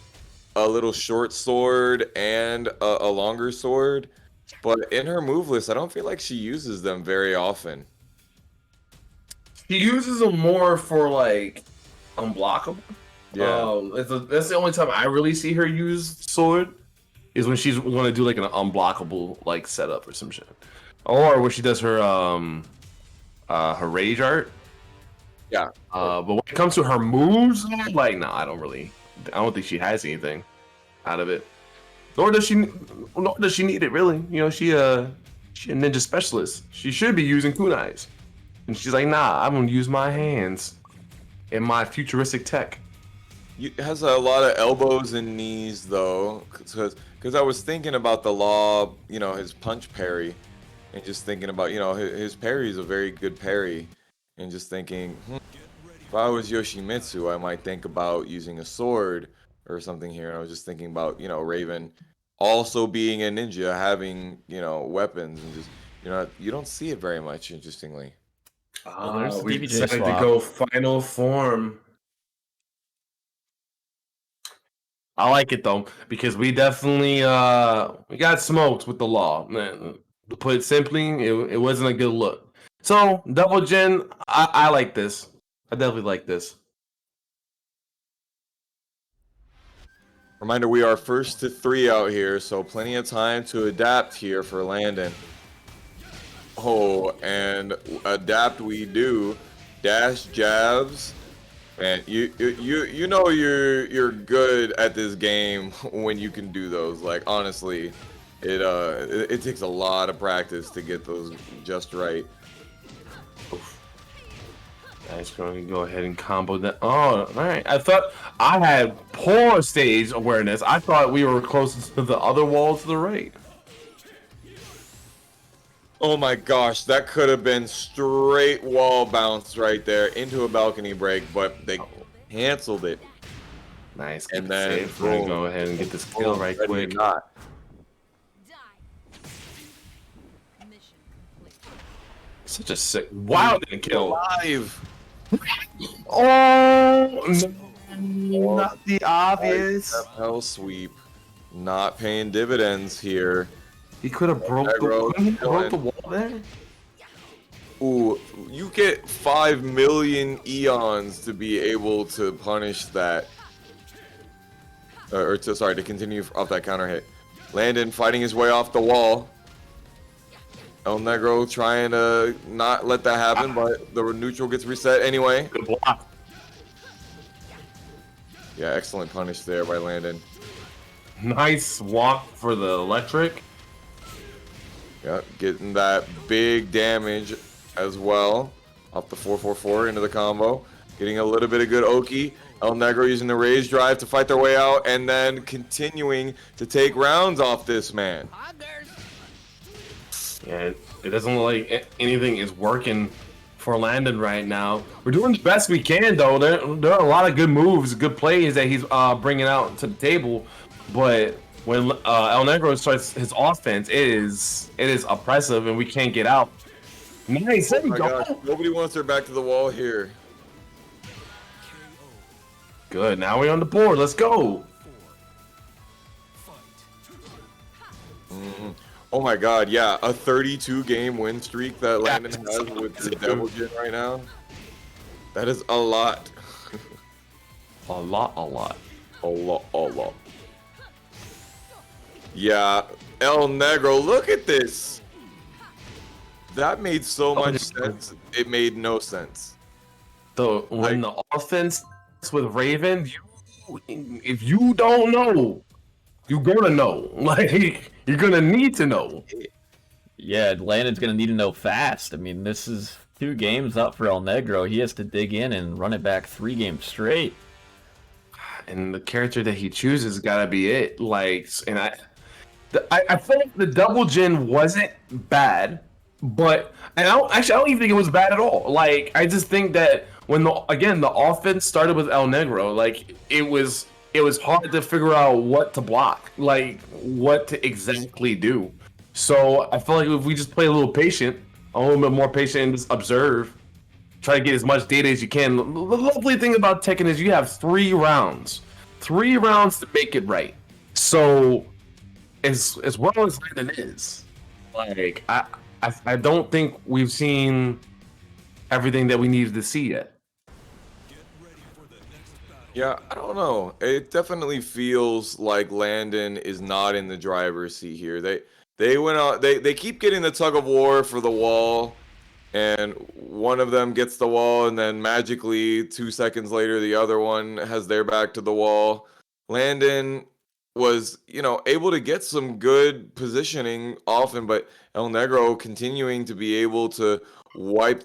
Speaker 3: a little short sword and a longer sword, but in her move list, I don't feel like she uses them very often.
Speaker 2: She uses them more for like unblockable.
Speaker 3: Yeah.
Speaker 2: That's the only time I really see her use sword is when she's going to do like an unblockable like setup or some shit, or when she does her rage art.
Speaker 3: Yeah.
Speaker 2: But when it comes to her moves, like no, I don't think she has anything out of it. Nor does she need it really. She a ninja specialist. She should be using kunais, and she's like, nah, I'm gonna use my hands and my futuristic tech.
Speaker 3: It has a lot of elbows and knees though, because I was thinking about the Law, his punch parry, and just thinking about, his parry is a very good parry, and just thinking, if I was Yoshimitsu, I might think about using a sword or something here. And I was just thinking about, Raven also being a ninja, having, weapons, and just, you don't see it very much, interestingly.
Speaker 1: There's the
Speaker 2: We
Speaker 1: DBJ
Speaker 2: decided
Speaker 1: swap.
Speaker 2: to go final form. I like it though because we definitely we got smoked with the Law. Man, to put it simply, it wasn't a good look. So double gen, I like this. I definitely like this.
Speaker 3: Reminder, we are first to 3 out here, so plenty of time to adapt here for Landon. Oh, and adapt we do. Dash jabs. Man, you know you're good at this game when you can do those. Like honestly, it takes a lot of practice to get those just right.
Speaker 2: Nice, going to go ahead and combo that. Oh, all right. I thought I had poor stage awareness. I thought we were closest to the other wall to the right.
Speaker 3: Oh my gosh, that could have been straight wall bounce right there into a balcony break, but they canceled it.
Speaker 2: Nice.
Speaker 3: And
Speaker 2: And
Speaker 3: then,
Speaker 2: then we're gonna
Speaker 3: boom.
Speaker 2: go ahead and get this kill right
Speaker 3: Ready or
Speaker 2: quick.
Speaker 3: not.
Speaker 2: Such a sick. Wow, didn't kill.
Speaker 3: Live.
Speaker 2: Oh, no, not the obvious.
Speaker 3: Hell sweep. Not paying dividends here.
Speaker 2: He could have broke
Speaker 3: Aggro,
Speaker 2: broke the wall there.
Speaker 3: Ooh, you get 5 million eons to be able to punish that. To continue off that counter hit. Landon fighting his way off the wall. El Negro trying to not let that happen, but the neutral gets reset anyway.
Speaker 2: Good block.
Speaker 3: Yeah, excellent punish there by Landon.
Speaker 2: Nice walk for the electric.
Speaker 3: Yep, getting that big damage as well. Off the 444 into the combo. Getting a little bit of good Oki. El Negro using the rage drive to fight their way out and then continuing to take rounds off this man.
Speaker 2: Yeah, it doesn't look like anything is working for Landon right now. We're doing the best we can, though. There are a lot of good moves, good plays that he's bringing out to the table. But when El Negro starts his offense, it is oppressive, and we can't get out. Nice, there we
Speaker 3: Oh my
Speaker 2: go.
Speaker 3: gosh, nobody wants her back to the wall here.
Speaker 2: Good, now we're on the board. Let's go.
Speaker 3: Oh my god, yeah, a 32 game win streak that Landon has with the Devil Jin right now. That is a lot.
Speaker 2: A lot, a lot.
Speaker 3: A lot, a lot. Yeah, El Negro, look at this. That made so much sense. It made no sense.
Speaker 2: So when the offense with Raven, if you don't know, you're gonna know. Like, you're gonna need to know.
Speaker 1: Yeah, Landon's gonna need to know fast. I mean, this is 2 games up for El Negro. He has to dig in and run it back 3 games straight.
Speaker 2: And the character that he chooses gotta be it. Like, and I feel like the double gen wasn't bad, but I don't even think it was bad at all. Like, I just think that when the offense started with El Negro, like it was hard to figure out what to block, like what to exactly do. So I feel like if we just play a little bit more patient and just observe, try to get as much data as you can. The lovely thing about Tekken is you have 3 rounds to make it right. So as well as Landon is, like I don't think we've seen everything that we needed to see yet.
Speaker 3: Yeah, I don't know. It definitely feels like Landon is not in the driver's seat here. They went out. They keep getting the tug of war for the wall, and one of them gets the wall, and then magically 2 seconds later, the other one has their back to the wall. Landon was, able to get some good positioning often, but El Negro continuing to be able to wipe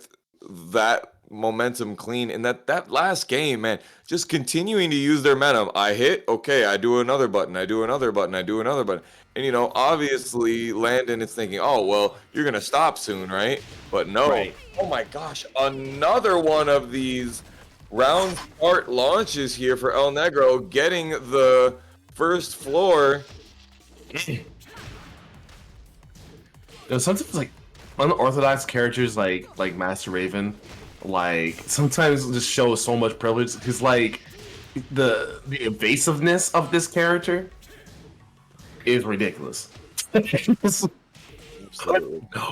Speaker 3: that momentum clean. And that last game, man, just continuing to use their momentum. I hit, okay, I do another button, I do another button, I do another button. And, obviously Landon is thinking, oh, well, you're going to stop soon, right? But no.
Speaker 2: Right.
Speaker 3: Oh my gosh, another one of these round start launches here for El Negro, getting the first floor.
Speaker 2: Sometimes like unorthodox characters like Master Raven, like sometimes just show so much privilege because like the evasiveness of this character is ridiculous.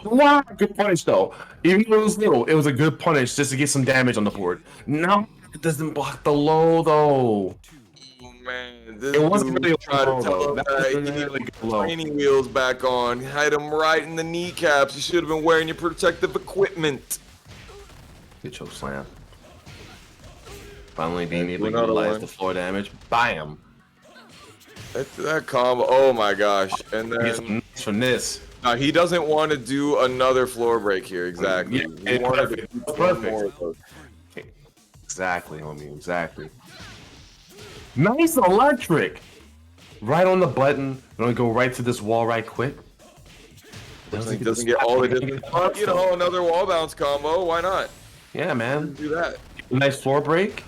Speaker 2: Wow, good punish though. Even though it was little, it was a good punish just to get some damage on the board. No, it doesn't block the low though.
Speaker 3: Oh man, this
Speaker 2: It wasn't
Speaker 3: dude
Speaker 2: really
Speaker 3: tried to
Speaker 2: low,
Speaker 3: tell
Speaker 2: though.
Speaker 3: him
Speaker 2: That
Speaker 3: that he
Speaker 2: wasn't
Speaker 3: needed
Speaker 2: really
Speaker 3: to get
Speaker 2: good low.
Speaker 3: training wheels back on. Hit him right in the kneecaps. You should have been wearing your protective equipment.
Speaker 2: Good choke slam. Finally being able to
Speaker 3: Another
Speaker 2: utilize
Speaker 3: one.
Speaker 2: the floor damage. Bam.
Speaker 3: That combo, oh my gosh. And
Speaker 2: Get some
Speaker 3: then
Speaker 2: nice from this.
Speaker 3: he doesn't want to do another floor break here. Exactly.
Speaker 2: Yeah,
Speaker 3: He wanted
Speaker 2: perfect.
Speaker 3: to do
Speaker 2: Perfect.
Speaker 3: more of those.
Speaker 2: Exactly, homie. Exactly. Nice electric. Right on the button. I'm gonna go right to this wall right quick.
Speaker 3: He doesn't get all the distance. But, you know, another wall bounce combo. Why not?
Speaker 2: Yeah, man.
Speaker 3: Do that.
Speaker 2: Nice floor break.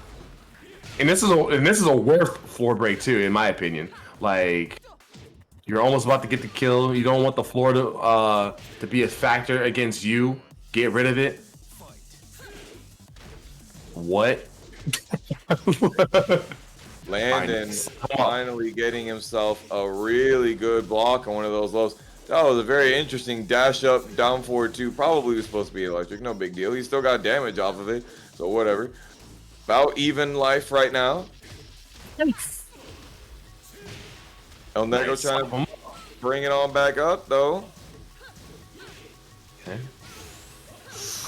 Speaker 2: And this is a worth floor break too, in my opinion. Like, you're almost about to get the kill. You don't want the floor to be a factor against you. Get rid of it. What?
Speaker 3: Landon finally getting himself a really good block on one of those lows. That was a very interesting dash up, down forward two. Probably was supposed to be electric. No big deal. He still got damage off of it. So whatever. About even life right now. El Negro trying to bring it on back up though.
Speaker 2: Okay.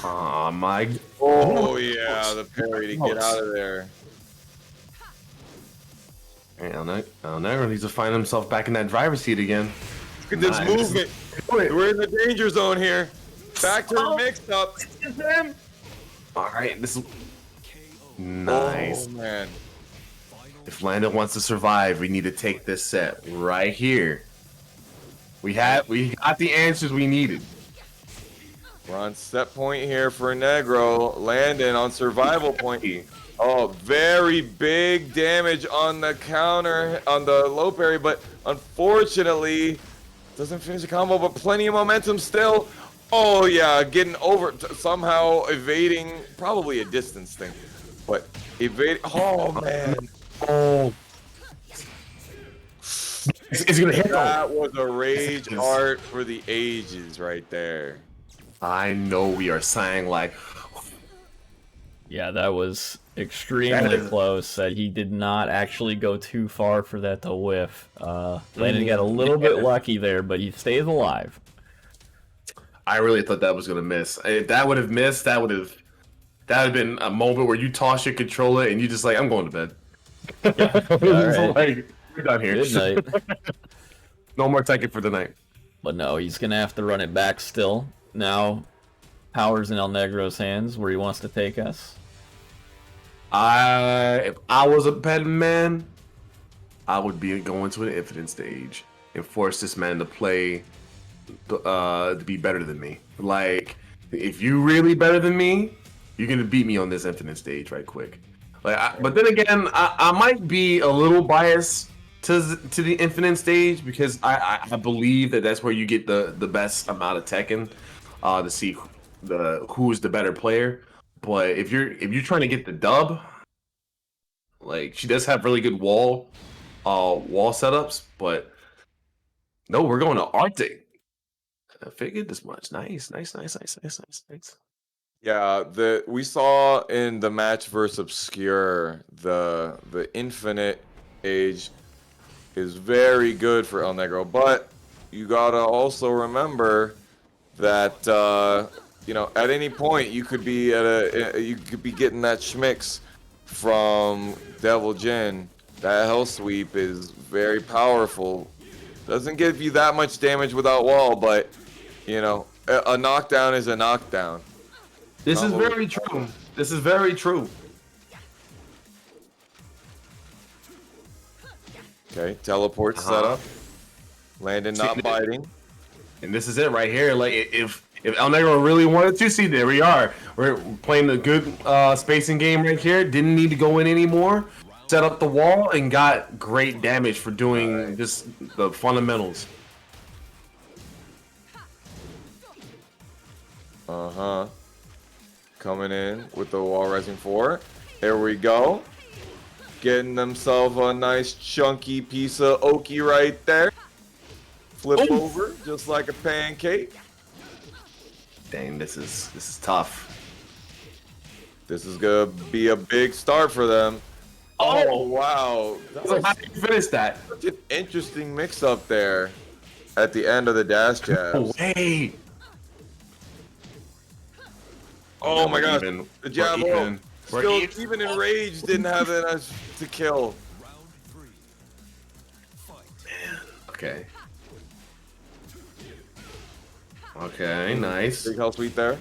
Speaker 2: Oh my.
Speaker 3: Oh yeah, the parry to get out of there.
Speaker 2: El Negro needs to find himself back in that driver's seat again.
Speaker 3: Look at this movement. We're in the danger zone here. Back to the mix up.
Speaker 2: All right, this is nice.
Speaker 3: Oh man.
Speaker 2: If Landon wants to survive, we need to take this set right here. We got the answers we needed.
Speaker 3: We're on set point here for Negro. Landon on survival point. Oh, very big damage on the counter, on the low parry, but unfortunately, doesn't finish the combo, but plenty of momentum still. Oh yeah, getting over, somehow evading, probably a distance thing, but evading, oh man.
Speaker 2: Oh. It's gonna hit.
Speaker 3: That was a rage art for the ages right there.
Speaker 2: I know we are saying like.
Speaker 1: Yeah, that was extremely close. He did not actually go too far for that to whiff. Landon got a little bit lucky there, but he stays alive.
Speaker 2: I really thought that was gonna miss. If that would have missed, that would have been a moment where you toss your controller and you just like, I'm going to bed.
Speaker 1: Right.
Speaker 2: Like, we're done here.
Speaker 1: Good night.
Speaker 2: No more Tekken for the night.
Speaker 1: But no, he's gonna have to run it back still. Now, power's in El Negro's hands, where he wants to take us.
Speaker 2: If I was a betting man, I would be going to an infinite stage and force this man to play to be better than me. Like, if you really better than me, you're gonna beat me on this infinite stage right quick. Like, but then again, I might be a little biased to the infinite stage because I believe that that's where you get the best amount of Tekken to see who's the better player. But if you're trying to get the dub, like, she does have really good wall setups, but no, we're going to Arctic. I figured this much. Nice.
Speaker 3: Yeah, we saw in the match versus Obscure, the infinite age is very good for El Negro, but you gotta also remember that you know, at any point you could be getting that schmicks from Devil Jin. That hell sweep is very powerful. Doesn't give you that much damage without wall, but you know, a knockdown is a knockdown.
Speaker 2: This is very true. This is very true.
Speaker 3: Okay, teleport set up. Landon not biting.
Speaker 2: And this is it right here. Like, if El Negro really wanted to, see, there we are. We're playing a good spacing game right here. Didn't need to go in anymore. Set up the wall and got great damage for doing just the fundamentals.
Speaker 3: Coming in with the wall rising 4. There we go. Getting themselves a nice chunky piece of oki right there. Flip over just like a pancake.
Speaker 2: Dang, this is tough.
Speaker 3: This is gonna be a big start for them. Oh wow!
Speaker 2: So how did you finish that?
Speaker 3: Such an interesting mix-up there at the end of the dash jabs.
Speaker 2: No way!
Speaker 3: Oh my gosh!
Speaker 2: Even.
Speaker 3: The jab
Speaker 2: We're
Speaker 3: roll.
Speaker 2: even.
Speaker 3: Still, even Enraged didn't have enough to kill.
Speaker 2: Okay. Okay, nice.
Speaker 3: Big health sweep there.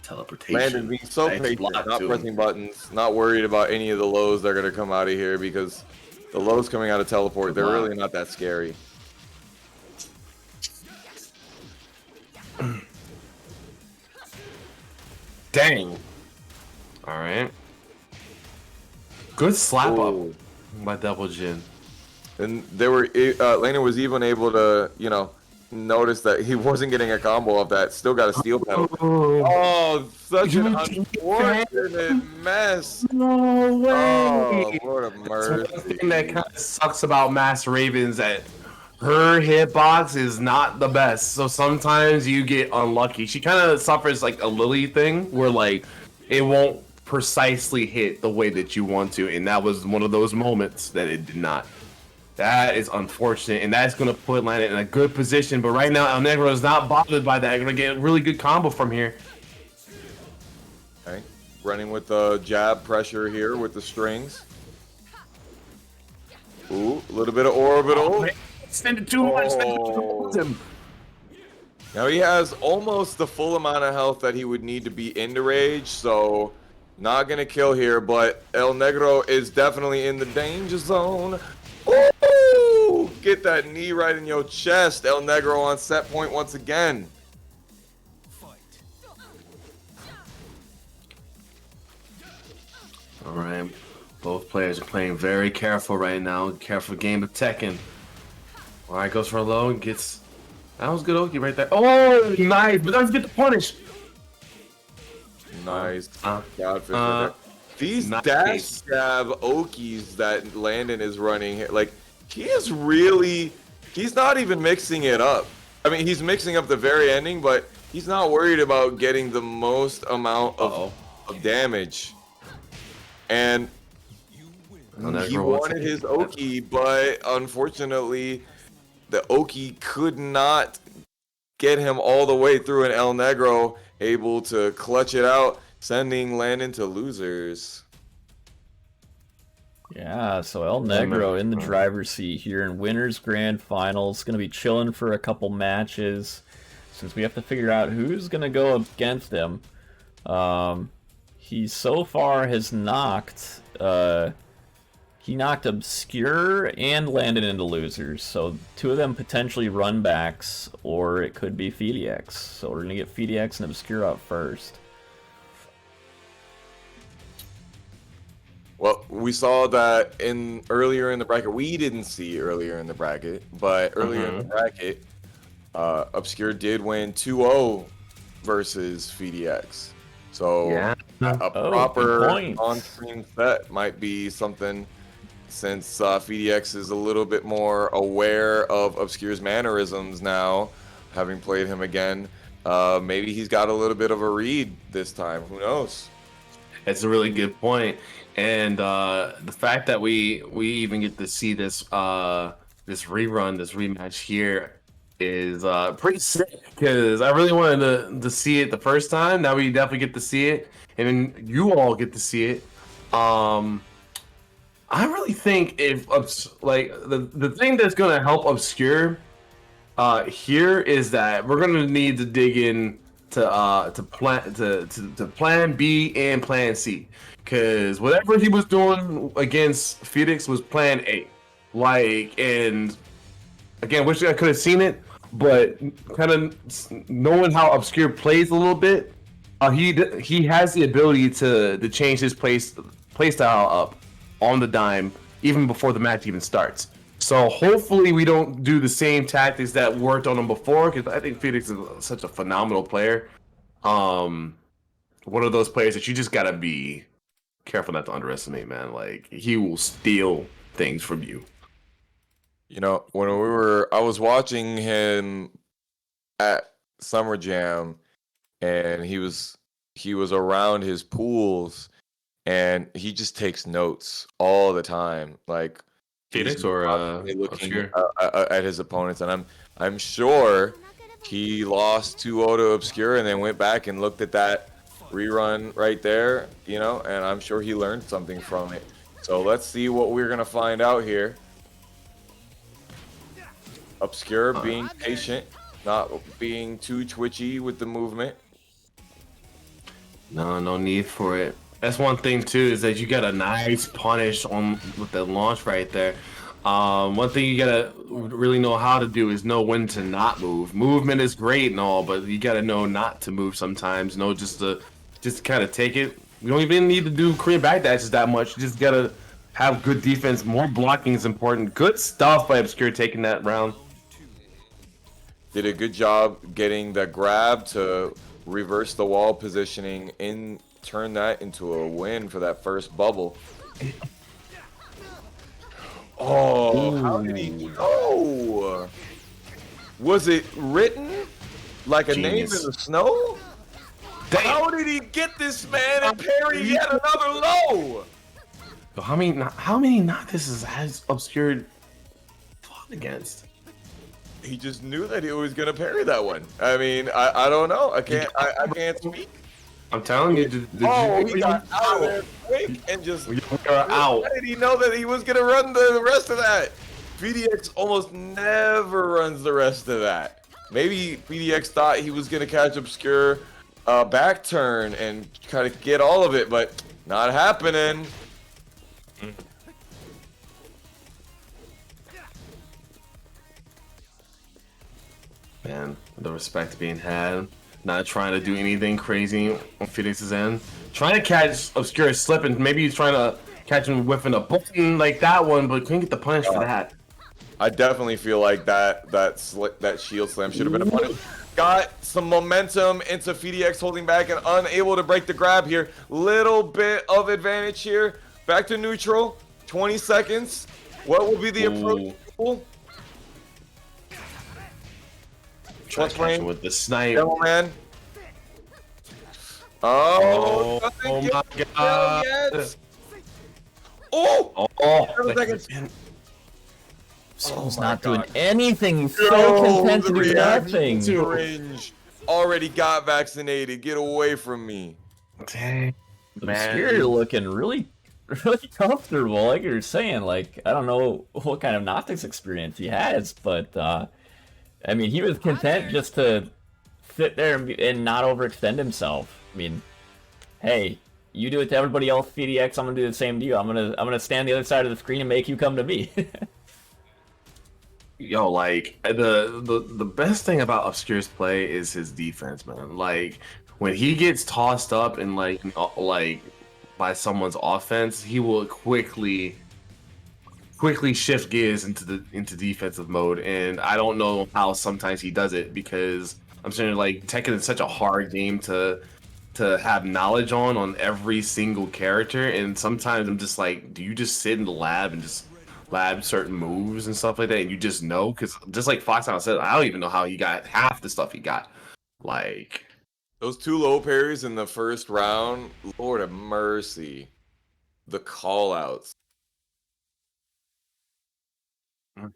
Speaker 2: Teleportation.
Speaker 3: Landon being so
Speaker 2: Nice
Speaker 3: patient,
Speaker 2: block
Speaker 3: not
Speaker 2: to
Speaker 3: pressing
Speaker 2: him.
Speaker 3: buttons, not worried about any of the lows that are going to come out of here because the lows coming out of teleport, they're really not that scary.
Speaker 2: Dang. All right. Good slap
Speaker 3: Ooh.
Speaker 2: up by Double Jin.
Speaker 3: And they were Lana was even able to, notice that he wasn't getting a combo of that. Still got a steel pedal. Oh, such an unfortunate mess.
Speaker 2: No way.
Speaker 3: Oh, Lord of
Speaker 2: That's one
Speaker 3: mercy.
Speaker 2: thing that kind of sucks about Master Ravens, that her hitbox is not the best. So sometimes you get unlucky. She kind of suffers like a Lily thing, where like it won't precisely hit the way that you want to, and that was one of those moments that it did not. That is unfortunate, and that's going to put Lana in a good position. But right now, El Negro is not bothered by that. Going to get a really good combo from here.
Speaker 3: Okay. Running with the jab pressure here with the strings. Ooh, a little bit of orbital.
Speaker 2: Extended too much.
Speaker 3: Oh. Now he has almost the full amount of health that he would need to be into rage, so not going to kill here, but El Negro is definitely in the danger zone. Ooh, get that knee right in your chest. El Negro on set point once again.
Speaker 2: All right. Both players are playing very careful right now. Careful game of Tekken. All right, goes for a low and gets... That was good Oki right there. Oh, nice. But doesn't get the punish.
Speaker 3: Nice. Godfish right there. These
Speaker 2: nice.
Speaker 3: dash jab Okis that Landon is running here, like, he is really... He's not even mixing it up. I mean, he's mixing up the very ending, but he's not worried about getting the most amount of damage. And he wanted his Oki, but unfortunately, the Oki could not get him all the way through, and El Negro able to clutch it out, sending Landon to losers.
Speaker 1: Yeah, so El Negro in the driver's seat here in Winners Grand Finals. Going to be chilling for a couple matches since we have to figure out who's going to go against him. He so far has knocked... he knocked Obscure and Landon into losers, so two of them potentially run backs, or it could be FediX. So we're going to get FediX and Obscure up first.
Speaker 3: Well, we saw that earlier in the bracket. We didn't see earlier in the bracket, but earlier in the bracket, Obscure did win 2-0 versus FediX. So a proper on-screen set might be something, since FediX is a little bit more aware of Obscure's mannerisms now, having played him again. Maybe he's got a little bit of a read this time. Who knows?
Speaker 2: That's a really good point. And the fact that we even get to see this this rematch here is pretty sick, because I really wanted to see it the first time. Now we definitely get to see it, and then you all get to see it. I really think if like the thing that's going to help Obscure here is that we're going to need to dig in to plan B and plan C, because whatever he was doing against FediX was plan A. Like, and again, wish I could have seen it, but kind of knowing how Obscure plays a little bit, he has the ability to change his play style up on the dime even before the match even starts. So hopefully we don't do the same tactics that worked on him before, because I think FediX is such a phenomenal player. One of those players that you just gotta be careful not to underestimate, man. Like, he will steal things from you.
Speaker 3: You know, when I was watching him at Summer Jam, and he was around his pools, and he just takes notes all the time. Like,
Speaker 2: FediX or
Speaker 3: looking
Speaker 2: Obscure?
Speaker 3: at his opponents, and I'm sure he lost 2-0 to Obscure, and then went back and looked at that rerun right there, and I'm sure he learned something from it. So let's see what we're gonna find out here. Obscure being patient, not being too twitchy with the movement.
Speaker 2: No need for it. That's one thing too, is that you got a nice punish on with the launch right there. One thing you gotta really know how to do is know when to not move. Movement is great and all, but you gotta know not to move sometimes. Know just to kind of take it. You don't even need to do Korean back dashes that much. You just gotta have good defense. More blocking is important. Good stuff by Obscure taking that round.
Speaker 3: Did a good job getting that grab to reverse the wall positioning and turn that into a win for that first bubble. Oh, how did he know? Was it written like a name in the snow? How did he get this man and parry yet another low?
Speaker 2: How many Noctises has Obscured fought against?
Speaker 3: He just knew that he was gonna parry that one. I mean, I don't know. I can't speak.
Speaker 2: I'm telling you,
Speaker 3: he got out of there quick and just
Speaker 2: out.
Speaker 3: How did he know that he was gonna run the rest of that? PDX almost never runs the rest of that. Maybe PDX thought he was gonna catch Obscure back turn and kind of get all of it, but not happening.
Speaker 2: Man, the respect being had. Not trying to do anything crazy on Phoenix's end. Trying to catch Obscure slipping. Maybe he's trying to catch him whiffing a button like that one, but couldn't get the punish for that.
Speaker 3: I definitely feel like that shield slam should have been a punish. Got some momentum into FDX holding back and unable to break the grab here. Little bit of advantage here. Back to neutral. 20 seconds. What will be the approach?
Speaker 2: Try to catch him with the snipe.
Speaker 3: Man. Oh,
Speaker 2: my God.
Speaker 3: Oh!
Speaker 1: Soul's not doing anything. He's so content to do nothing.
Speaker 3: Cringe. Already got vaccinated. Get away from me.
Speaker 2: Dang, man.
Speaker 1: You're looking really comfortable, like you're saying. Like, I don't know what kind of Noctis experience he has, but I mean, he was content just to sit there and not overextend himself. I mean, hey, you do it to everybody else, PDX. I'm gonna do the same to you. I'm gonna stand the other side of the screen and make you come to me.
Speaker 2: Yo, like the best thing about Obscure's play is his defense, man. Like when he gets tossed up and like by someone's offense, he will quickly shift gears into defensive mode. And I don't know how sometimes he does it, because I'm saying like Tekken is such a hard game to have knowledge on every single character, and sometimes I'm just like, do you just sit in the lab and just lab certain moves and stuff like that, and you just know? Because just like Foxhound said, I don't even know how he got half the stuff he got. Like
Speaker 3: those two low parries in the first round, Lord of mercy. The call outs.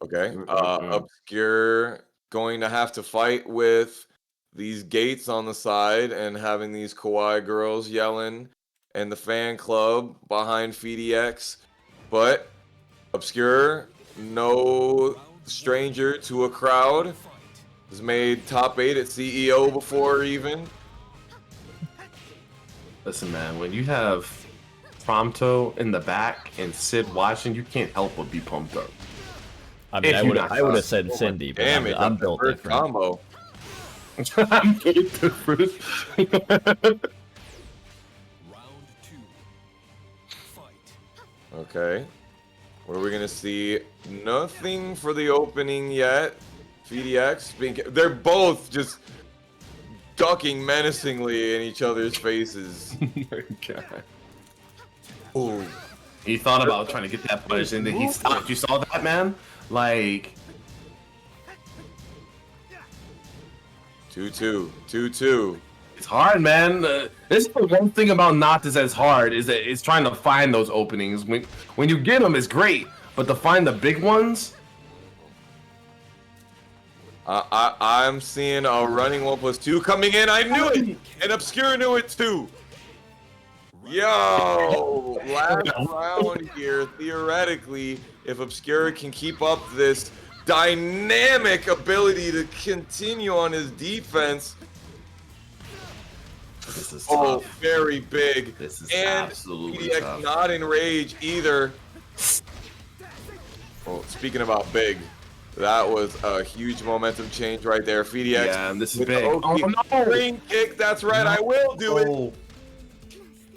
Speaker 3: Okay. Obscure going to have to fight with these gates on the side and having these kawaii girls yelling and the fan club behind FDX. But Obscure, no stranger to a crowd, has made top 8 at CEO before even.
Speaker 2: Listen, man, when you have Prompto in the back and Sid watching, you can't help but be pumped up.
Speaker 1: I mean, I would have said Cindy, but
Speaker 3: Damn it,
Speaker 1: I'm built different.
Speaker 3: Combo.
Speaker 2: I'm built different.
Speaker 4: Round 2. Fight.
Speaker 3: Okay. What are we gonna see? Nothing for the opening yet. FDX they're both just ducking menacingly in each other's faces.
Speaker 2: Oh my God.
Speaker 3: Ooh.
Speaker 2: He thought about trying to get that punish and then he stopped. You saw that, man? Like
Speaker 3: 2-2.
Speaker 2: it's hard, man. This is the one thing about Noctis that's hard, is that it's trying to find those openings. When you get them, it's great, but to find the big ones.
Speaker 3: I'm seeing a running 1+2 coming in. I knew it, and Obscure knew it too. Yo, last round here. Theoretically, if Obscure can keep up this dynamic ability to continue on his defense.
Speaker 2: This is
Speaker 3: tough.
Speaker 2: tough.
Speaker 3: Very big.
Speaker 2: This is
Speaker 3: and
Speaker 2: absolutely
Speaker 3: PDX
Speaker 2: tough.
Speaker 3: not in rage either. Well, speaking about big, that was a huge momentum change right there. FDX.
Speaker 2: Yeah, and this is
Speaker 3: with the
Speaker 2: big.
Speaker 3: OG
Speaker 2: Oh, no.
Speaker 3: green kick. That's right. I will do it.
Speaker 2: Oh,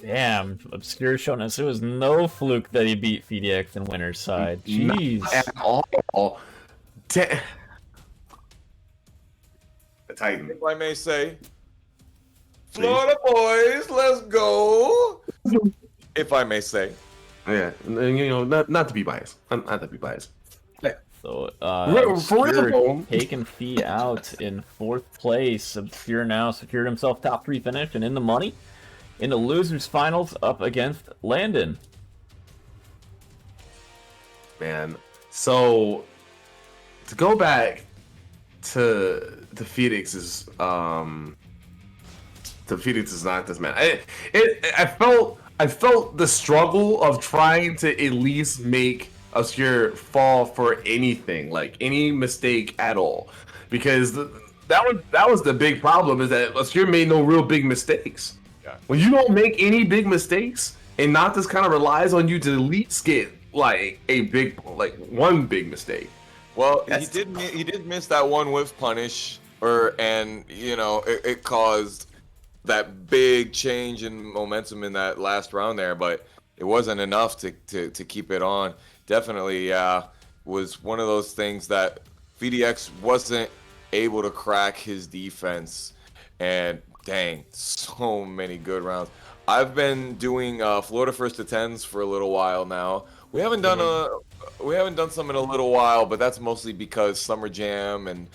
Speaker 1: Damn, Obscure showing us it was no fluke that he beat FDX in winner's side. Jeez.
Speaker 2: not at all. Da- the Titan.
Speaker 3: If I may say, Florida boys, let's go. If I may say.
Speaker 2: Yeah, and, you know, not to be biased. Not to be biased.
Speaker 1: So,
Speaker 2: For
Speaker 1: Obscure
Speaker 2: real.
Speaker 1: taking Fee out in 4th place. Obscure now secured himself top 3 finish and in the money. In the losers finals up against Landon.
Speaker 2: Man, so to go back to Felix's not this man. I felt the struggle of trying to at least make Obscure fall for anything, like any mistake at all, because that was the big problem, is that Obscure made no real big mistakes.
Speaker 3: Yeah.
Speaker 2: When you don't make any big mistakes, and not just kind of relies on you to at least get like one big mistake.
Speaker 3: Well,
Speaker 2: That's-
Speaker 3: he did miss that one whiff punish, and you know it caused that big change in momentum in that last round there, but it wasn't enough to keep it on. Definitely, was one of those things that FDX wasn't able to crack his defense, and dang, so many good rounds. I've been doing Florida first to tens for a little while now. We haven't done some in a little while, but that's mostly because Summer Jam and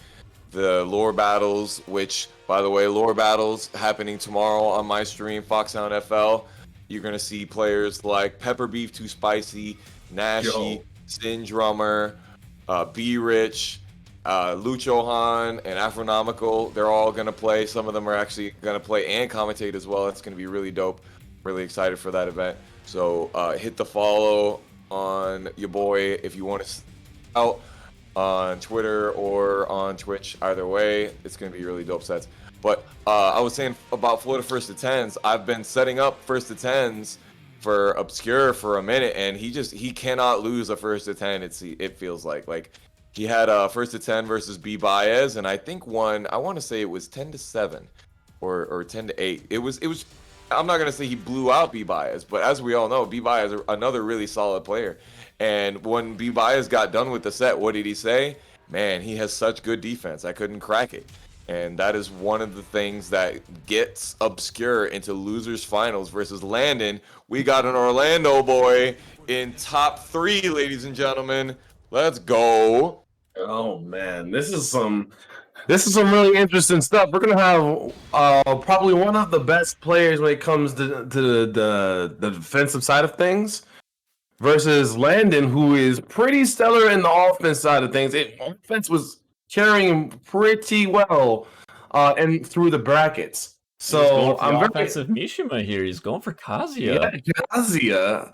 Speaker 3: the lore battles, which, by the way, lore battles happening tomorrow on my stream, Foxhound FL. You're gonna see players like Pepper Beef Too Spicy, Nashi, Sin Drummer, B Rich, Luchohan, and Afronomical. They're all gonna play. Some of them are actually gonna play and commentate as well. It's gonna be really dope. Really excited for that event. So hit the follow on your boy if you want to out on Twitter or on Twitch. Either way, it's gonna be really dope sets. But I was saying about Florida first to tens. I've been setting up first to tens for Obscure for a minute, and he cannot lose a first to 10. It feels like he had a first to 10 versus B Baez, and I think won. I want to say it was 10-7 or 10-8. It was. I'm not gonna say he blew out B Baez, but as we all know, B Baez is another really solid player. And when B Baez got done with the set, what did he say? Man, he has such good defense. I couldn't crack it. And that is one of the things that gets Obscure into losers finals versus Landon. We got an Orlando boy in top 3, ladies and gentlemen. Let's go.
Speaker 2: Oh man, this is some really interesting stuff. We're gonna have probably one of the best players when it comes to the defensive side of things versus Landon, who is pretty stellar in the offense side of things. Offense was carrying him pretty well and through the brackets. So I'm very
Speaker 1: offensive Mishima here. He's going for Kazuya.
Speaker 2: yeah, Kazuya.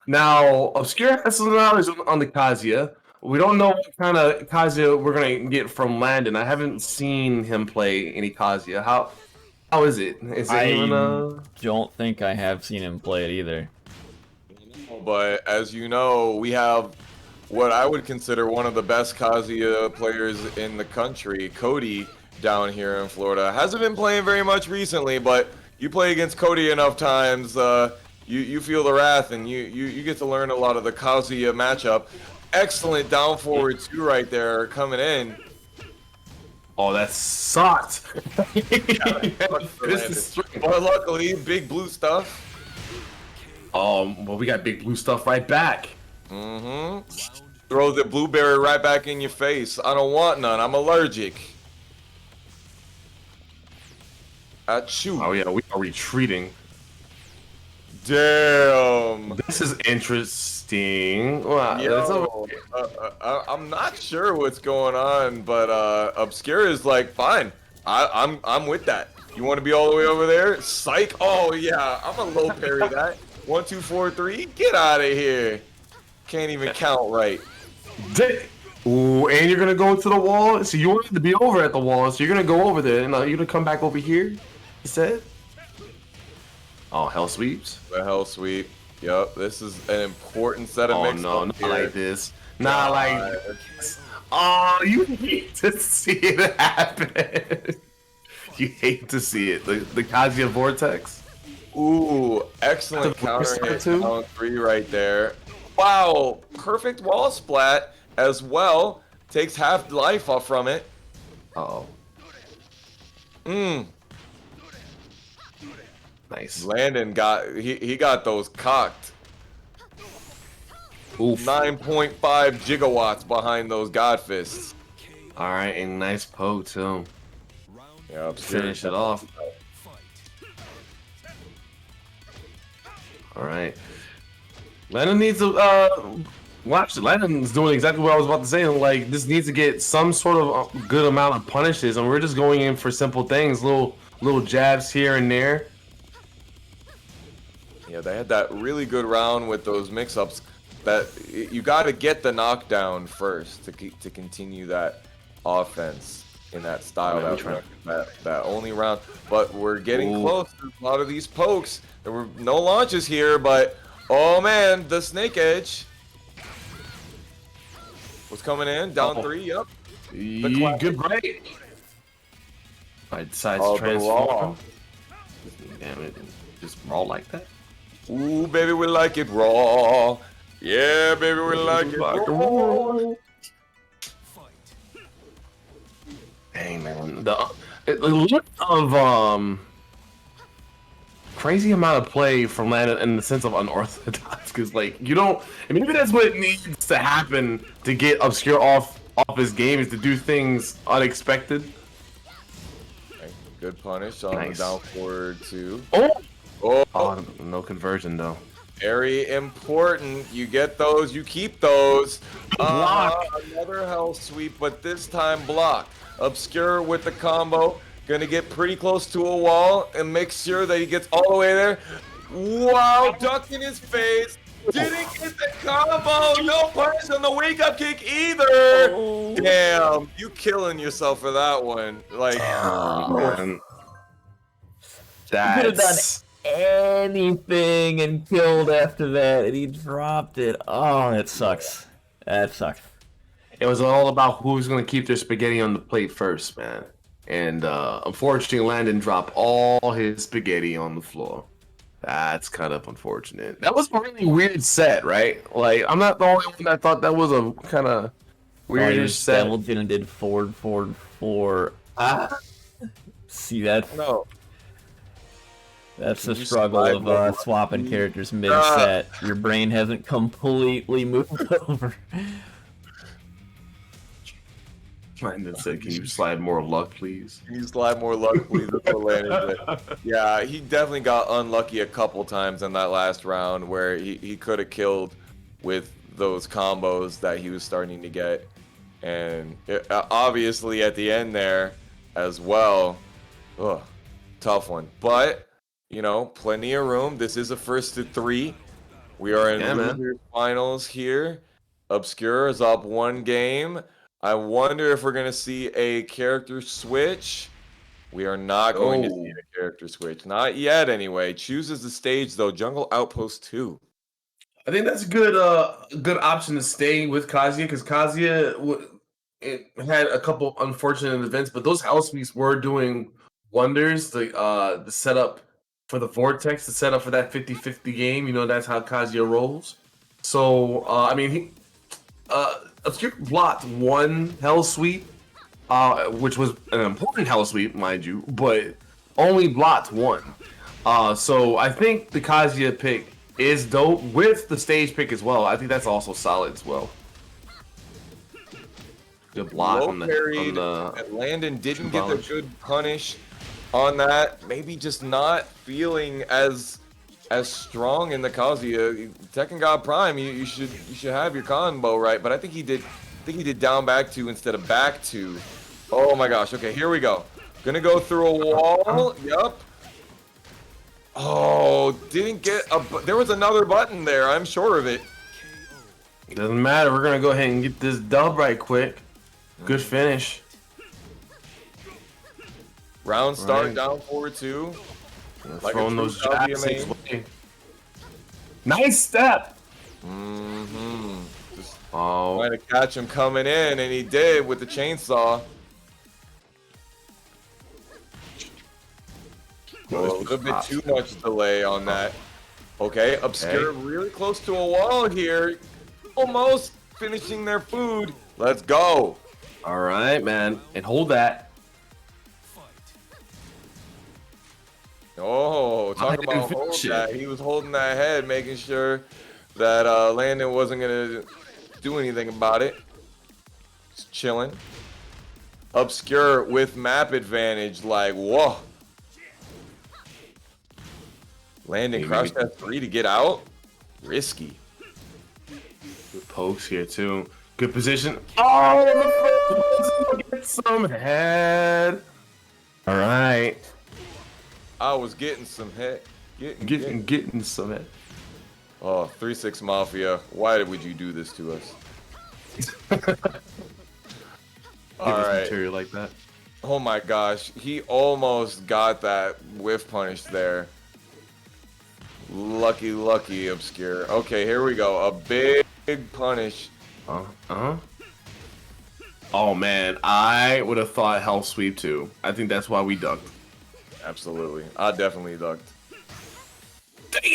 Speaker 2: Now Obscure has some knowledge on the Kazuya. We don't know what kind of Kazuya we're gonna get from Landon. I haven't seen him play any Kazuya. How is it? Is it
Speaker 1: I
Speaker 2: even
Speaker 1: don't think I have seen him play it either.
Speaker 3: But as you know, we have what I would consider one of the best Kazuya players in the country, Cody, down here in Florida. Hasn't been playing very much recently, but you play against Cody enough times, you feel the wrath, and you get to learn a lot of the Kazuya matchup. Excellent down forward 2 right there coming in.
Speaker 2: Oh, that sucked.
Speaker 3: But luckily, big blue stuff.
Speaker 2: Well, we got big blue stuff right back.
Speaker 3: Mm-hmm. Throw the blueberry right back in your face. I don't want none. I'm allergic. Achoo.
Speaker 2: Oh yeah, we are retreating.
Speaker 3: Damn.
Speaker 2: This is interesting. Wow, that's
Speaker 3: Yo, I'm not sure what's going on, but Obscure is like, fine. I'm with that. You want to be all the way over there? Psych. Oh yeah, I'm a low parry that. 1, 2, 4, 3. Get out of here. Can't even count right.
Speaker 2: Ooh, and you're gonna go to the wall. So you wanted to be over at the wall, so you're gonna go over there. Now you're gonna come back over here. He said. Oh, hell sweeps.
Speaker 3: The hell sweep. Yup. This is an important set of
Speaker 2: Oh
Speaker 3: mix.
Speaker 2: no, not like this. Nah, like, oh, you hate to see it happen. You hate to see it. The Kazuya Vortex.
Speaker 3: Ooh, excellent
Speaker 2: The
Speaker 3: counter
Speaker 2: first
Speaker 3: hit
Speaker 2: two?
Speaker 3: down 3 right there. Wow, perfect wall splat as well. Takes half life off from it.
Speaker 2: Oh,
Speaker 3: Mmm.
Speaker 2: nice.
Speaker 3: Landon got he got those cocked.
Speaker 2: Oof.
Speaker 3: 9.5 gigawatts behind those god fists.
Speaker 2: All right, and nice poke too.
Speaker 3: Yep,
Speaker 2: Finish it off. All right. Landon needs to watch. Landon's doing exactly what I was about to say. Like, this needs to get some sort of good amount of punishes, and we're just going in for simple things, little jabs here and there.
Speaker 3: Yeah, they had that really good round with those mix-ups. That you got to get the knockdown first to continue that offense in that style. That only round, but we're getting close to a lot of these pokes. There were no launches here, but oh man, the snake edge was coming in down 3. Yep.
Speaker 2: Good break. I decided
Speaker 3: Oh,
Speaker 2: to
Speaker 3: the
Speaker 2: transform. Damn it, just raw like that.
Speaker 3: Ooh, baby, we like it raw. Yeah, baby, we like it raw.
Speaker 2: Dang, man. The look of crazy amount of play from Landon in the sense of unorthodox, because like you don't. I mean, maybe that's what needs to happen to get Obscure off his game, is to do things unexpected.
Speaker 3: Okay, good punish on the down forward 2.
Speaker 2: Oh, no conversion though.
Speaker 3: Very important. You get those, you keep those.
Speaker 2: Block.
Speaker 3: Another hell sweep, but this time block. Obscure with the combo. Gonna get pretty close to a wall and make sure that he gets all the way there. Wow, duck in his face. Didn't get the combo. No punish on the wake up kick either. Damn, you killing yourself for that one. Like,
Speaker 2: Man.
Speaker 1: He could have done anything and killed after that, and he dropped it. Oh, that sucks. That sucks.
Speaker 2: It was all about who's going to keep their spaghetti on the plate first, man. And unfortunately, Landon dropped all his spaghetti on the floor. That's kind of unfortunate. That was a really weird set, right? Like, I'm not the only one that thought that was a kind of weirdish set.
Speaker 1: Hamilton and did forward, forward, forward. See that?
Speaker 3: no.
Speaker 1: That's the
Speaker 3: You
Speaker 1: struggle
Speaker 3: slide
Speaker 1: of
Speaker 3: more.
Speaker 1: swapping characters mid-set. Your brain hasn't completely moved over.
Speaker 2: Landon said, "Can you slide more luck, please?"
Speaker 3: Can you slide more luck, please? That's what Landon said. Yeah, he definitely got unlucky a couple times in that last round where he could have killed with those combos that he was starting to get. And obviously at the end there as well, tough one. But, you know, plenty of room. This is a first to 3. We are in losers finals here. Obscure is up 1 game. I wonder if we're going to see a character switch. We are not going to see a character switch. Not yet, anyway. Chooses the stage, though. Jungle Outpost 2.
Speaker 2: I think that's a good option to stay with Kazuya, because Kazuya it had a couple unfortunate events, but those house sweeps were doing wonders. The setup for the Vortex, the setup for that 50-50 game, you know, that's how Kazuya rolls. So, I mean, Obscure blocked 1 hell sweep, which was an important hell sweep, mind you, but only blocked 1. So I think the Kazuya pick is dope with the stage pick as well. I think that's also solid as well. Good block on the
Speaker 3: and Landon didn't get the good punish on that. Maybe just not feeling as strong in the Kazuya. Tekken God Prime, you should have your combo right, but I think he did down back 2 instead of back 2. Oh my gosh. Okay, here we go. Gonna go through a wall. Yup. Oh, didn't get there was another button there. I'm sure of it.
Speaker 2: Doesn't matter. We're gonna go ahead and get this dub right quick. Good finish.
Speaker 3: Round start down forward 2.
Speaker 2: Like throwing those jabs his way. Nice step.
Speaker 3: Just
Speaker 2: Oh,
Speaker 3: Trying to catch him coming in, and he did with the chainsaw. A little bit too much delay on that. Okay, Obscure really close to a wall here. Almost finishing their food. Let's go.
Speaker 2: all right, man, and hold that.
Speaker 3: Oh, talk
Speaker 2: I
Speaker 3: about
Speaker 2: didn't
Speaker 3: hold
Speaker 2: finish it.
Speaker 3: that. He was holding that head, making sure that Landon wasn't going to do anything about it. Just chilling. Obscure with map advantage, like, whoa. Landon crouched that 3 to get out. Risky.
Speaker 2: Good pokes here too. Good position. Oh, get some head. All right,
Speaker 3: I was getting some head.
Speaker 2: getting some head.
Speaker 3: Oh, 3-6 Mafia. Why would you do this to us? All right.
Speaker 2: Material like that.
Speaker 3: Oh my gosh. He almost got that whiff punish there. Lucky Obscure. Okay, here we go. A big punish.
Speaker 2: Oh man, I would have thought hell sweep too. I think that's why we ducked.
Speaker 3: Absolutely. I definitely ducked.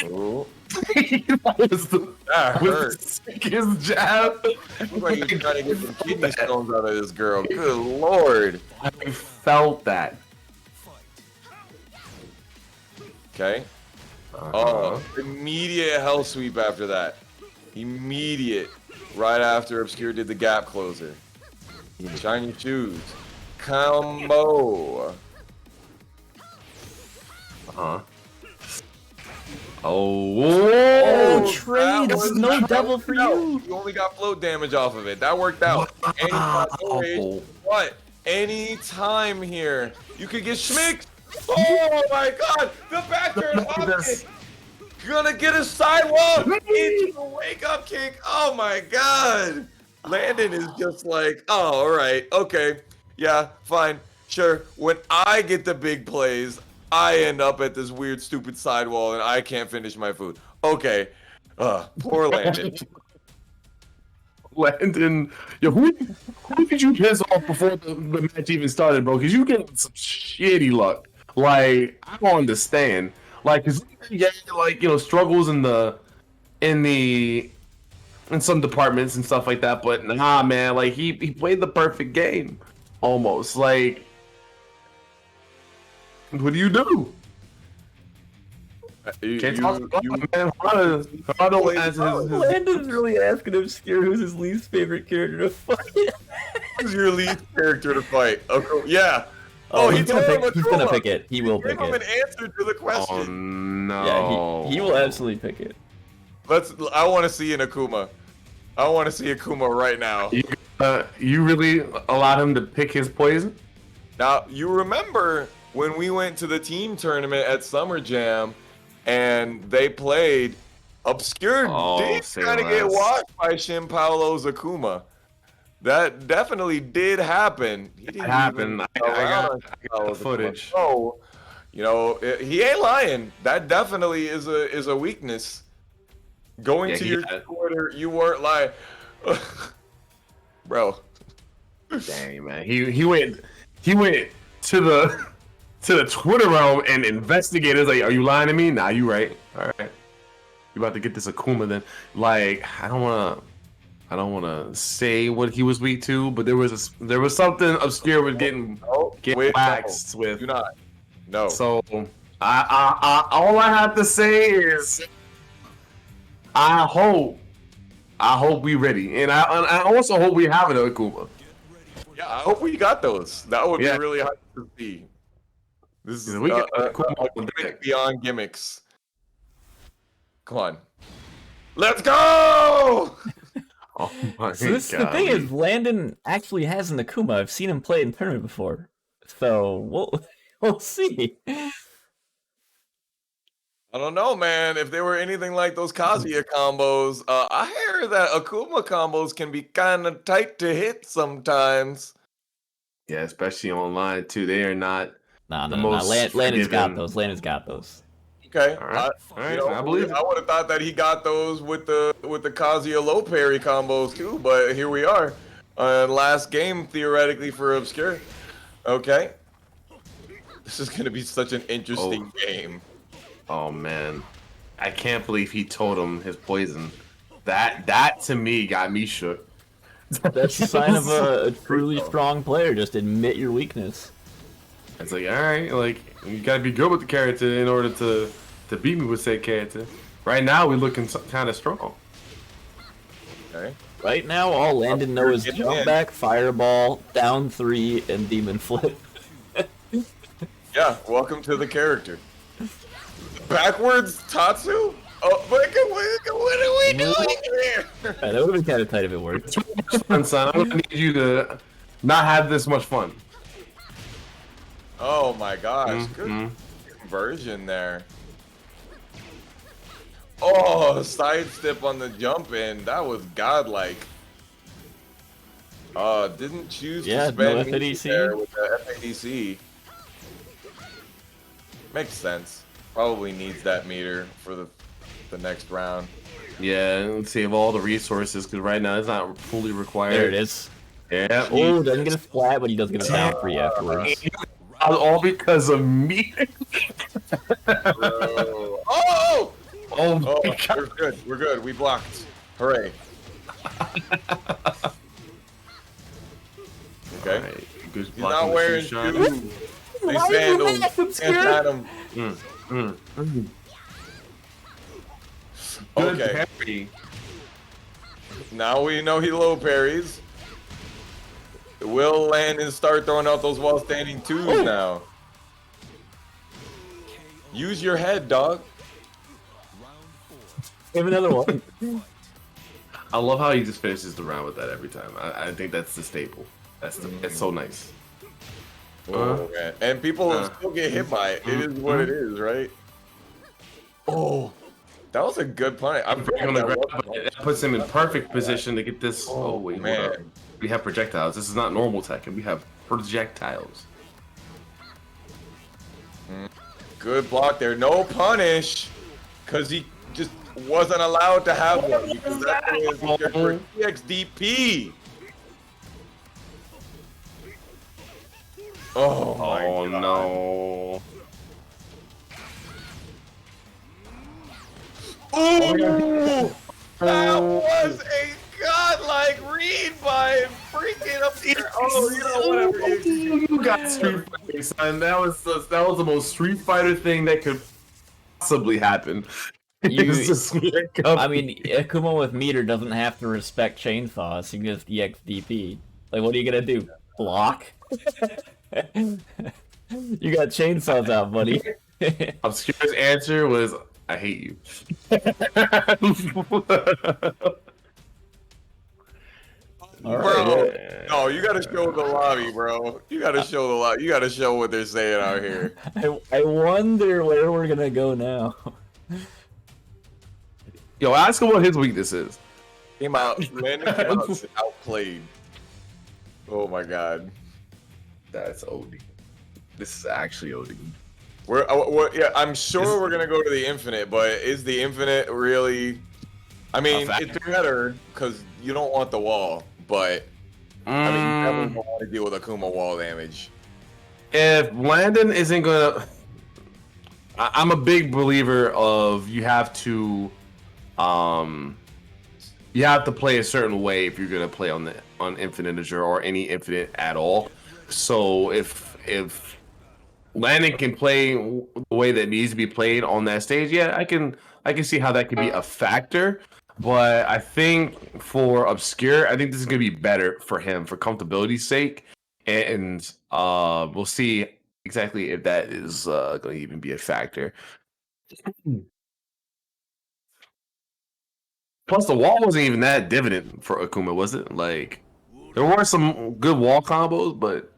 Speaker 3: Ooh,
Speaker 2: That was
Speaker 3: that
Speaker 2: the
Speaker 3: hurt.
Speaker 2: sickest jab.
Speaker 3: Looks like he's trying to get some kidney stones out of this girl. Good lord.
Speaker 2: I felt that.
Speaker 3: Okay. Oh, immediate hell sweep after that. Immediate. Right after Obscure did the gap closer. Shiny shoes. Combo.
Speaker 5: Oh, trade!
Speaker 3: That was-
Speaker 5: No
Speaker 3: that
Speaker 5: devil
Speaker 3: worked
Speaker 5: for
Speaker 3: out.
Speaker 5: you.
Speaker 3: You only got float damage off of it. That worked out. Anytime, no rage. What? Any time here, you could get schmicked. Oh my god! The back turn option. Gonna get a sidewall into a wake up kick. Oh my god! Landon is just like, oh, all right, okay, yeah, fine, sure. When I get the big plays, I end up at this weird, stupid sidewall, and I can't finish my food. Okay, poor Landon.
Speaker 2: Landon, yo, who did you piss off before the match even started, bro? Because you get some shitty luck. Like, I don't understand. Like, cause yeah, like, you know, struggles in some departments and stuff like that. But nah, man, like he played the perfect game, almost. Like, what do you do? Can't talk about it, man. Harado has his
Speaker 1: Landon's really asking Obscure who's his least favorite character to fight.
Speaker 3: Who's your lead character to fight? Okay, yeah.
Speaker 1: Oh,
Speaker 3: he
Speaker 1: he's gonna
Speaker 3: told him
Speaker 1: pick. He's gonna
Speaker 3: Akuma.
Speaker 1: pick it. He will pick
Speaker 3: Give him an
Speaker 1: it.
Speaker 3: answer to the
Speaker 2: Oh
Speaker 3: question.
Speaker 2: no!
Speaker 1: Yeah, he will absolutely pick it.
Speaker 3: I want to see an Akuma. I want to see Akuma right now.
Speaker 2: You really allowed him to pick his poison?
Speaker 3: Now, you remember when we went to the team tournament at Summer Jam and they played, Obscure did
Speaker 2: say
Speaker 3: kind of get
Speaker 2: less.
Speaker 3: washed by Shin Paolo's Akuma. That definitely did happen. He didn't
Speaker 2: happened.
Speaker 3: even
Speaker 2: I
Speaker 3: go around
Speaker 2: got
Speaker 3: on Shin Paolo's Akuma.
Speaker 2: footage.
Speaker 3: So, you know, he ain't lying. That definitely is a weakness. Going
Speaker 2: Yeah,
Speaker 3: to
Speaker 2: he
Speaker 3: your
Speaker 2: had-
Speaker 3: Twitter, you weren't lying. Bro.
Speaker 2: Dang, man. He went to the Twitter realm and investigated. Like, are you lying to me? Nah, you right. All right. You about to get this Akuma then? Like, I don't wanna say what he was weak to, but there was something Obscure was getting
Speaker 3: Wait,
Speaker 2: waxed
Speaker 3: no.
Speaker 2: with.
Speaker 3: Do not. No.
Speaker 2: So I all I have to say is I hope we ready, and I also hope we have an Akuma.
Speaker 3: Yeah, I hope we got those. That would
Speaker 2: Yeah.
Speaker 3: be really hard to see. This is
Speaker 2: We got
Speaker 3: a
Speaker 2: Akuma on
Speaker 3: gimmick
Speaker 2: deck.
Speaker 3: beyond gimmicks. Come on. Let's go!
Speaker 2: Oh my
Speaker 1: So the thing is, Landon actually has an Akuma. I've seen him play in tournament before, so we'll see.
Speaker 3: I don't know, man. If they were anything like those Kazuya combos, I hear that Akuma combos can be kind of tight to hit sometimes.
Speaker 2: Yeah, especially online too. They are not.
Speaker 1: Nah.
Speaker 2: most
Speaker 1: Landon's got
Speaker 2: forgiving.
Speaker 1: those. Landon's got those.
Speaker 3: Okay.
Speaker 2: All right. All right.
Speaker 3: You know,
Speaker 2: I believe it.
Speaker 3: I would have thought that he got those with the Kazuya low parry combos too, but here we are. Last game theoretically for Obscure. Okay. This is gonna be such an interesting game.
Speaker 2: Oh man, I can't believe he told him his poison. That to me got me shook.
Speaker 1: That's a sign of a truly strong player. Just admit your weakness.
Speaker 2: It's like, all right, like you gotta be good with the character in order to beat me with said character. Right now, we're looking kind of strong.
Speaker 3: Okay.
Speaker 1: Right now, all Landon knows is jump back, fireball, down 3, and demon flip.
Speaker 3: Yeah, welcome to the character. Backwards Tatsu? Oh, what are we doing here?
Speaker 1: That would have been kind of tight if it worked.
Speaker 2: Fun, son. I'm gonna need you to not have this much fun.
Speaker 3: Oh my gosh, good conversion there. Oh, sidestep on the jump in. That was godlike. Didn't choose
Speaker 1: Yeah,
Speaker 3: to spend
Speaker 1: no
Speaker 3: meter
Speaker 1: FADC.
Speaker 3: there with the FADC. Makes sense. Probably needs that meter for the next round.
Speaker 2: Yeah, and save all the resources because right now it's not fully required.
Speaker 1: There it is.
Speaker 2: Yeah.
Speaker 1: Oh, doesn't get a splat, but he does get a down 3 afterwards.
Speaker 2: All because of me.
Speaker 3: Oh!
Speaker 2: Oh my
Speaker 3: Oh,
Speaker 2: god.
Speaker 3: we're good. We're good. We blocked. Hooray. Okay.
Speaker 2: Right, good
Speaker 3: He's not wearing
Speaker 2: shot.
Speaker 3: shoes. These sandals. Can't
Speaker 2: Good
Speaker 3: Okay.
Speaker 2: parry.
Speaker 3: Now we know he low parries. Will Landon start throwing out those while standing twos now? Use your head, dog.
Speaker 1: Have another one.
Speaker 2: I love how he just finishes the round with that every time. I think that's the staple. It's so nice.
Speaker 3: Oh, man. And people still get hit by it. It is what it is, right? Oh, that was a good play. I'm
Speaker 2: That puts him in perfect position to get this. Oh wait, hold up.
Speaker 3: man.
Speaker 2: We have projectiles. This is not normal tech, and we have projectiles.
Speaker 3: Good block there. No punish, because he just wasn't allowed to have one. Because that is for EXDP. Oh my
Speaker 2: Oh
Speaker 3: god.
Speaker 2: no.
Speaker 3: Ooh! That was a godlike read by freaking up here. Oh, you know, whatever.
Speaker 2: You got Street Fighter, son. That was the most Street Fighter thing that could possibly happen. It's just
Speaker 1: I mean, Akuma with meter doesn't have to respect chainsaws. He can just EXDP. Like, what are you gonna do? Block? You got chainsaws out, buddy.
Speaker 2: Obscure's answer was, "I hate you."
Speaker 3: Bro, no, you gotta show the lobby, bro. You gotta show the lobby. You gotta show what they're saying out here.
Speaker 1: I wonder where we're gonna go now.
Speaker 2: Yo, ask him what his weakness is.
Speaker 3: Came out, Landon came out outplayed. Oh my god.
Speaker 2: That's OD. This is actually OD.
Speaker 3: Yeah, I'm sure we're gonna go to the infinite, but is the infinite really? I mean, it's better because you don't want the wall, but I mean, you definitely don't want to deal with Akuma wall damage.
Speaker 2: If Landon isn't gonna, I'm a big believer of you have to play a certain way if you're gonna play on Infinite Azure or any Infinite at all. So if Landon can play the way that needs to be played on that stage, yeah, I can see how that could be a factor. But I think for Obscure, I think this is gonna be better for him for comfortability's sake, and we'll see exactly if that is going to even be a factor. Plus, the wall wasn't even that dividend for Akuma, was it? Like, there were some good wall combos, but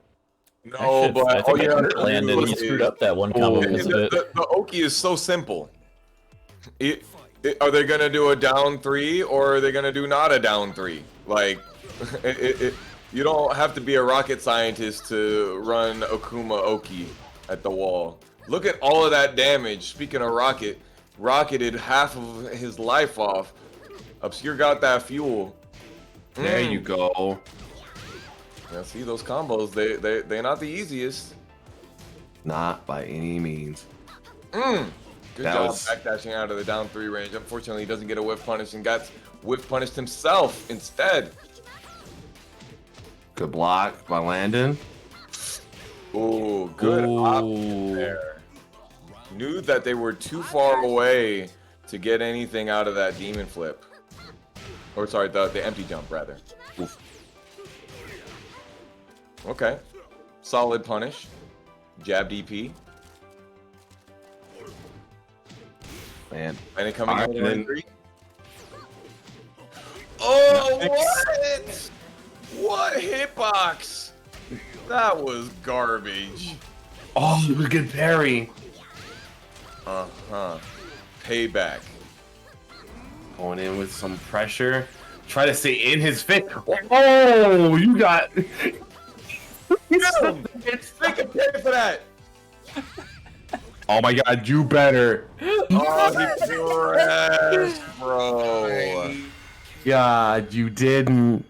Speaker 3: No, but
Speaker 1: I think
Speaker 3: all
Speaker 1: hurt Landon. He screwed up that one combo because of it.
Speaker 3: The Oki is so simple. Are they gonna do a down 3 or are they gonna do not a down 3? Like, you don't have to be a rocket scientist to run Akuma Oki at the wall. Look at all of that damage. Speaking of Rocket, rocketed half of his life off. Obscure got that fuel.
Speaker 2: There you go.
Speaker 3: Yeah, see those combos, they're not the easiest.
Speaker 2: Not by any means.
Speaker 3: Good
Speaker 2: That
Speaker 3: job
Speaker 2: was-
Speaker 3: backdashing out of the down 3 range. Unfortunately, he doesn't get a whiff punish and got whiff punished himself instead.
Speaker 2: Good block by Landon.
Speaker 3: Ooh, good option there. Knew that they were too far away to get anything out of that demon flip. Or sorry, the empty jump rather. Oof. Okay. Solid punish. Jab DP.
Speaker 2: Man.
Speaker 3: And it coming
Speaker 2: Alright,
Speaker 3: in
Speaker 2: then-
Speaker 3: 3. Oh, what? What hitbox? That was garbage.
Speaker 2: Oh, it was a good parry.
Speaker 3: Uh-huh. Payback.
Speaker 2: Going in with some pressure. Try to stay in his face. Oh, you got.
Speaker 3: Make a pay for that.
Speaker 2: Oh my god, you better.
Speaker 3: Oh, he pressed, bro.
Speaker 2: God, you didn't.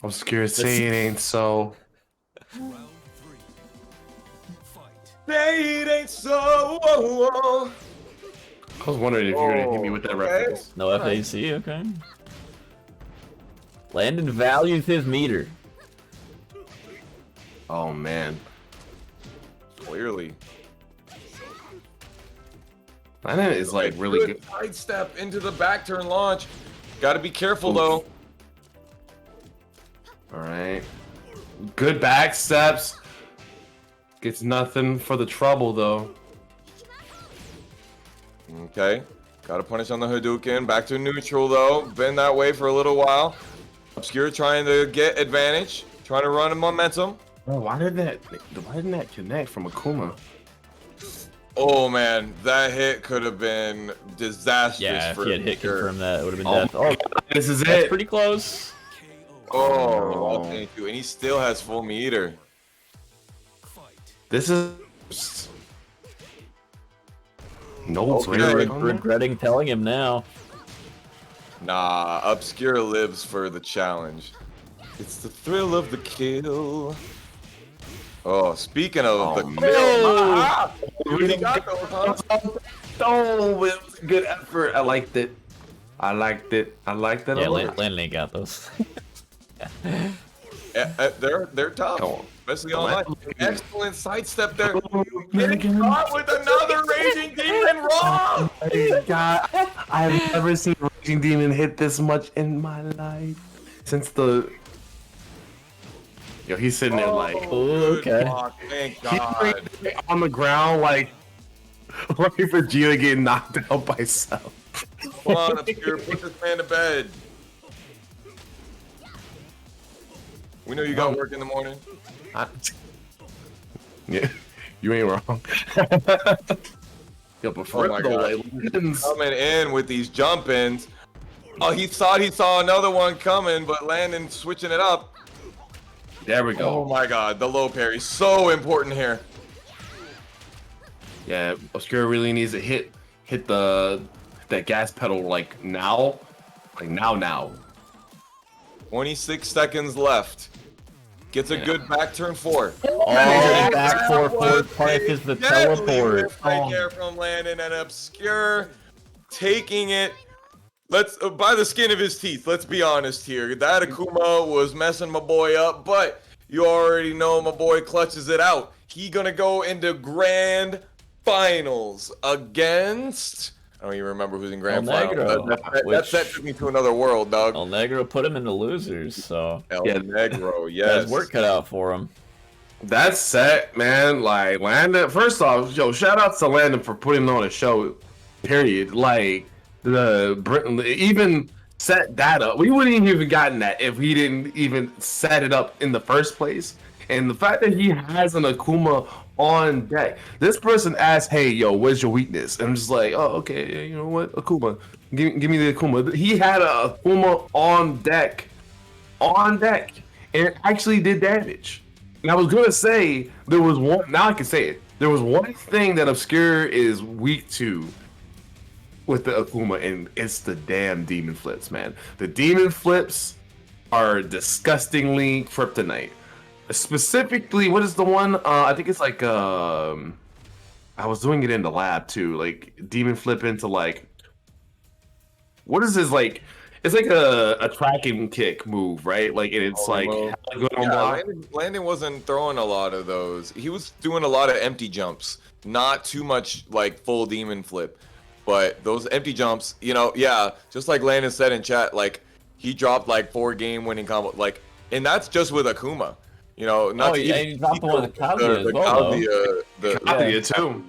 Speaker 2: I'm scared to say it ain't so.
Speaker 4: Round 3. Fight.
Speaker 3: Say it ain't so. Oh,
Speaker 2: I was wondering if you were gonna hit me with that
Speaker 3: okay.
Speaker 2: reference.
Speaker 5: No FAC, okay. Landon values his meter.
Speaker 2: Oh man.
Speaker 3: Clearly.
Speaker 2: Landon is like really good.
Speaker 3: Sidestep into the back turn launch. Got to be careful though.
Speaker 2: All right. Good back steps. Gets nothing for the trouble though.
Speaker 3: Okay. Got to punish on the Hadouken. Back to neutral though. Been that way for a little while. Obscure trying to get advantage. Trying to run a momentum.
Speaker 2: Oh, why didn't that connect from Akuma?
Speaker 3: Oh man, that hit could have been disastrous
Speaker 5: Yeah, if
Speaker 3: for
Speaker 5: he had hit
Speaker 3: Obscure.
Speaker 5: confirm that, it would have been
Speaker 2: Oh,
Speaker 5: death. Oh,
Speaker 2: this is
Speaker 5: that's
Speaker 2: it.
Speaker 5: pretty close.
Speaker 3: Oh,
Speaker 2: No.
Speaker 3: well, thank you. And he still has full meter.
Speaker 4: Fight.
Speaker 2: This is no
Speaker 3: Okay.
Speaker 2: okay.
Speaker 5: Regretting telling him now.
Speaker 3: Nah, Obscure lives for the challenge. It's the thrill of the kill. Oh, speaking of
Speaker 2: Oh,
Speaker 3: the
Speaker 2: man.
Speaker 3: kill, you really got those, huh?
Speaker 2: Oh, it was a good effort. I liked it. I liked it. I liked it.
Speaker 5: Yeah,
Speaker 2: a lot.
Speaker 5: Landon ain't got those.
Speaker 3: They're tough,
Speaker 2: Come on.
Speaker 3: especially
Speaker 2: Come
Speaker 3: online.
Speaker 2: on.
Speaker 3: Excellent sidestep there.
Speaker 2: Getting
Speaker 3: Getting caught with another Raging Demon Raw.
Speaker 2: My God, I've never seen Raging Demon hit this much in my life since the. Yo, he's sitting there like
Speaker 5: Oh, okay.
Speaker 3: block, thank
Speaker 2: he's
Speaker 3: God.
Speaker 2: right on the ground, like right for Gina getting knocked out by Cell.
Speaker 3: Come on, Obscure, put this man to bed. We know you got work in the morning.
Speaker 2: Yeah, you ain't wrong. Yo, but for
Speaker 3: Oh my
Speaker 2: real, though,
Speaker 3: God.
Speaker 2: like, Landon's-
Speaker 3: Coming in with these jump ins. Oh, he thought he saw another one coming, but Landon switching it up.
Speaker 2: there we
Speaker 3: Oh
Speaker 2: go.
Speaker 3: my God, the low parry, so important here.
Speaker 2: Yeah, Obscure really needs to hit that gas pedal like now, now.
Speaker 3: 26 seconds left. Gets a good back turn 4.
Speaker 5: Oh, back
Speaker 3: That
Speaker 5: 4
Speaker 3: was
Speaker 5: punish
Speaker 3: a
Speaker 5: is the
Speaker 3: deadly
Speaker 5: teleport.
Speaker 3: whiff right
Speaker 2: Oh.
Speaker 3: there from Landon and Obscure taking it. Let's by the skin of his teeth. Let's be honest here. That Akuma was messing my boy up, but you already know my boy clutches it out. He gonna go into grand finals against. I don't even remember who's in grand
Speaker 5: El
Speaker 3: finals.
Speaker 5: Negro,
Speaker 3: That
Speaker 5: which-
Speaker 3: took me to another world, dog.
Speaker 5: El Negro put him into losers, so
Speaker 3: El
Speaker 2: Yeah.
Speaker 3: Negro,
Speaker 5: has
Speaker 3: yes.
Speaker 5: work cut out for him.
Speaker 2: That's set, man. Like Landon. First off, yo, shout out to Landon for putting on a show. Period. Like the Britain even set that up. We wouldn't even gotten that if he didn't even set it up in the first place. And the fact that he has an Akuma on deck. This person asked, "Hey, yo, where's your weakness?" And I'm just like, "Oh, okay. You know what, Akuma? Give me the Akuma." He had a Akuma on deck, and it actually did damage. And I was gonna say there was one. Now I can say it. There was one thing that Obscure is weak to with the Akuma, and it's the damn demon flips, man. The demon flips are disgustingly kryptonite. Specifically, what is the one? I think it's like I was doing it in the lab too, like demon flip into like what is this like? It's like a tracking kick move, right? Like and it's like
Speaker 3: Well,
Speaker 2: how good on
Speaker 3: yeah,
Speaker 2: block.
Speaker 3: Landon wasn't throwing a lot of those. He was doing a lot of empty jumps, not too much like full demon flip. But those empty jumps, you know, yeah, just like Landon said in chat, like he dropped like 4 game-winning combo, like, and that's just with Akuma. You know, not to
Speaker 5: yeah,
Speaker 3: even
Speaker 5: he dropped one with Kazuya as well, though.
Speaker 2: Kazuya too.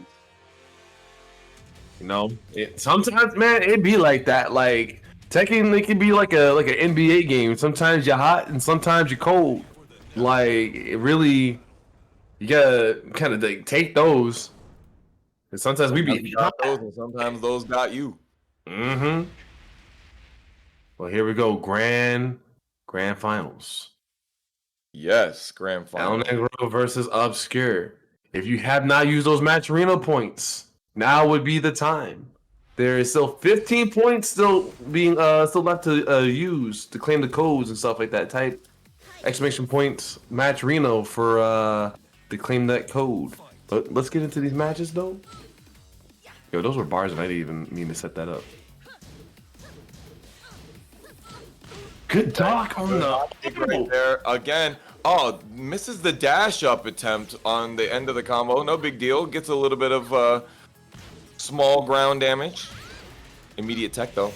Speaker 2: You know, sometimes, man, it be like that. Like Tekken, it can be like an NBA game. Sometimes you're hot and sometimes you're cold. Like it really, you gotta kind of like take those. And sometimes we
Speaker 3: sometimes
Speaker 2: be
Speaker 3: you got those, and sometimes those got you.
Speaker 2: Mm-hmm. Well, here we go. Grand finals.
Speaker 3: Yes, grand
Speaker 2: El
Speaker 3: final.
Speaker 2: Negro versus Obscure. If you have not used those match arena points, now would be the time. There is still 15 points still being still left to use to claim the codes and stuff like that. Type exclamation points match Reno for to claim that code. But let's get into these matches though. Yo, those were bars and I didn't even mean to set that up. Good dock on the
Speaker 3: Right there again. Oh, misses the dash up attempt on the end of the combo. No big deal. Gets a little bit of small ground damage. Immediate tech though.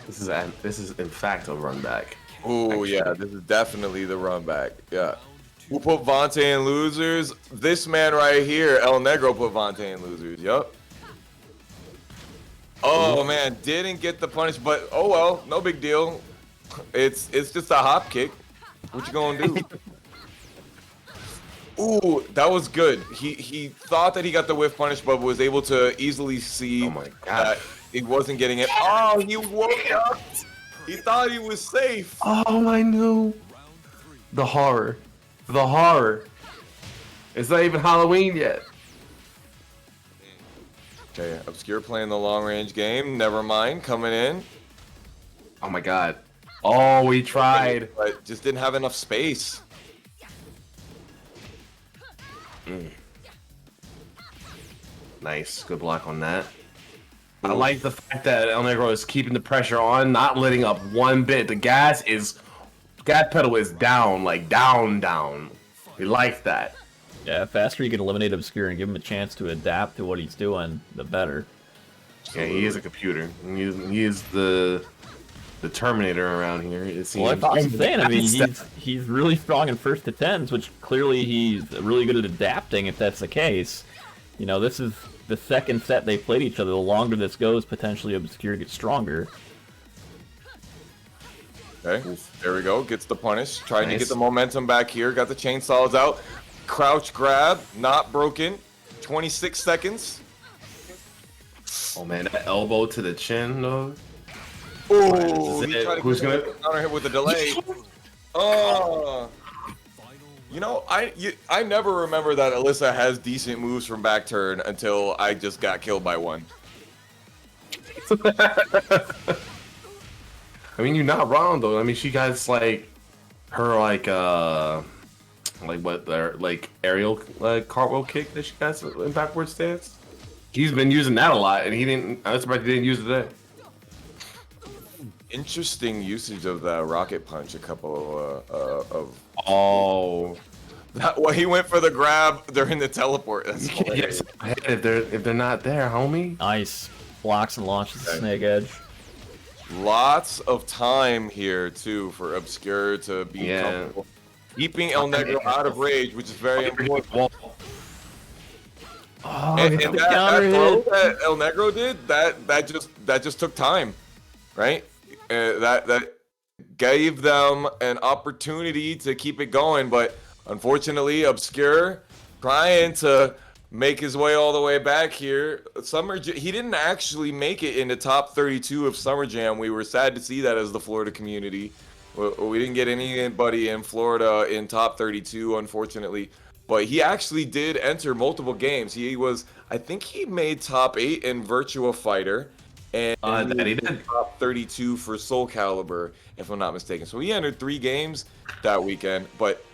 Speaker 2: This is in fact a run back.
Speaker 3: Oh yeah, this is definitely the run back. Yeah. Who put Vontae in losers? This man right here, El Negro, put Vontae in losers. Yup. Oh man, didn't get the punish, but oh well, no big deal. It's just a hop kick. What you gonna do? Ooh, that was good. He thought that he got the whiff punish, but was able to easily see
Speaker 2: Oh my God.
Speaker 3: that he wasn't getting it. Oh, he woke up. He thought he was safe.
Speaker 2: Oh, I knew. The horror. The horror. It's not even Halloween yet.
Speaker 3: Okay, Obscure playing the long range game. Never mind, coming in.
Speaker 2: Oh my God. Oh, we tried.
Speaker 3: But just didn't have enough space.
Speaker 2: Nice. Good block on that. I like the fact that El Negro is keeping the pressure on, not letting up one bit. The gas pedal is down, like down. We like that.
Speaker 5: Yeah, the faster you can eliminate Obscure and give him a chance to adapt to what he's doing, the better.
Speaker 2: Yeah, he is a computer. He is the Terminator around here. It seems.
Speaker 5: Well, that's what I'm saying. I mean, he's really strong in first to tens, which clearly he's really good at adapting if that's the case. You know, this is the second set they played each other. The longer this goes, potentially Obscure gets stronger.
Speaker 3: Okay, there we go. Gets the punish. Trying to
Speaker 2: Nice.
Speaker 3: get the momentum back here. Got the chainsaws out. Crouch grab, not broken. 26 seconds.
Speaker 2: Oh man, that elbow to the chin, though.
Speaker 3: Oh,
Speaker 2: This is
Speaker 3: he
Speaker 2: it.
Speaker 3: tried to
Speaker 2: Who's
Speaker 3: get
Speaker 2: gonna-
Speaker 3: the counter hit with a delay. Oh. You know, I never remember that Alyssa has decent moves from back turn until I just got killed by one.
Speaker 2: I mean, you're not wrong though. I mean, she got like her like aerial cartwheel kick that she got in backward stance. He's been using that a lot, and he didn't. I was surprised he didn't use it today.
Speaker 3: Interesting usage of the rocket punch. A couple of
Speaker 2: Oh,
Speaker 3: well, he went for the grab during the teleport. That's hilarious.
Speaker 2: yes. If they're not there, homie.
Speaker 5: Nice. Blocks and launches the snake edge.
Speaker 3: Lots of time here too for Obscure to be comfortable. Keeping El Negro out of rage, which is very important.
Speaker 2: Oh,
Speaker 3: And
Speaker 5: the
Speaker 3: that
Speaker 5: counter
Speaker 3: throw
Speaker 5: hit.
Speaker 3: that El Negro did, that just took time, right? That gave them an opportunity to keep it going, but unfortunately, Obscure trying to make his way all the way back here. He didn't actually make it in the top 32 of Summer Jam. We were sad to see that as the Florida community. We didn't get anybody in Florida in top 32, unfortunately. but he actually did enter multiple games. I think he made top 8 in Virtua Fighter, and
Speaker 2: That he
Speaker 3: moved to
Speaker 2: did.
Speaker 3: top 32 for Soul Calibur, if I'm not mistaken. So he entered 3 games that weekend, but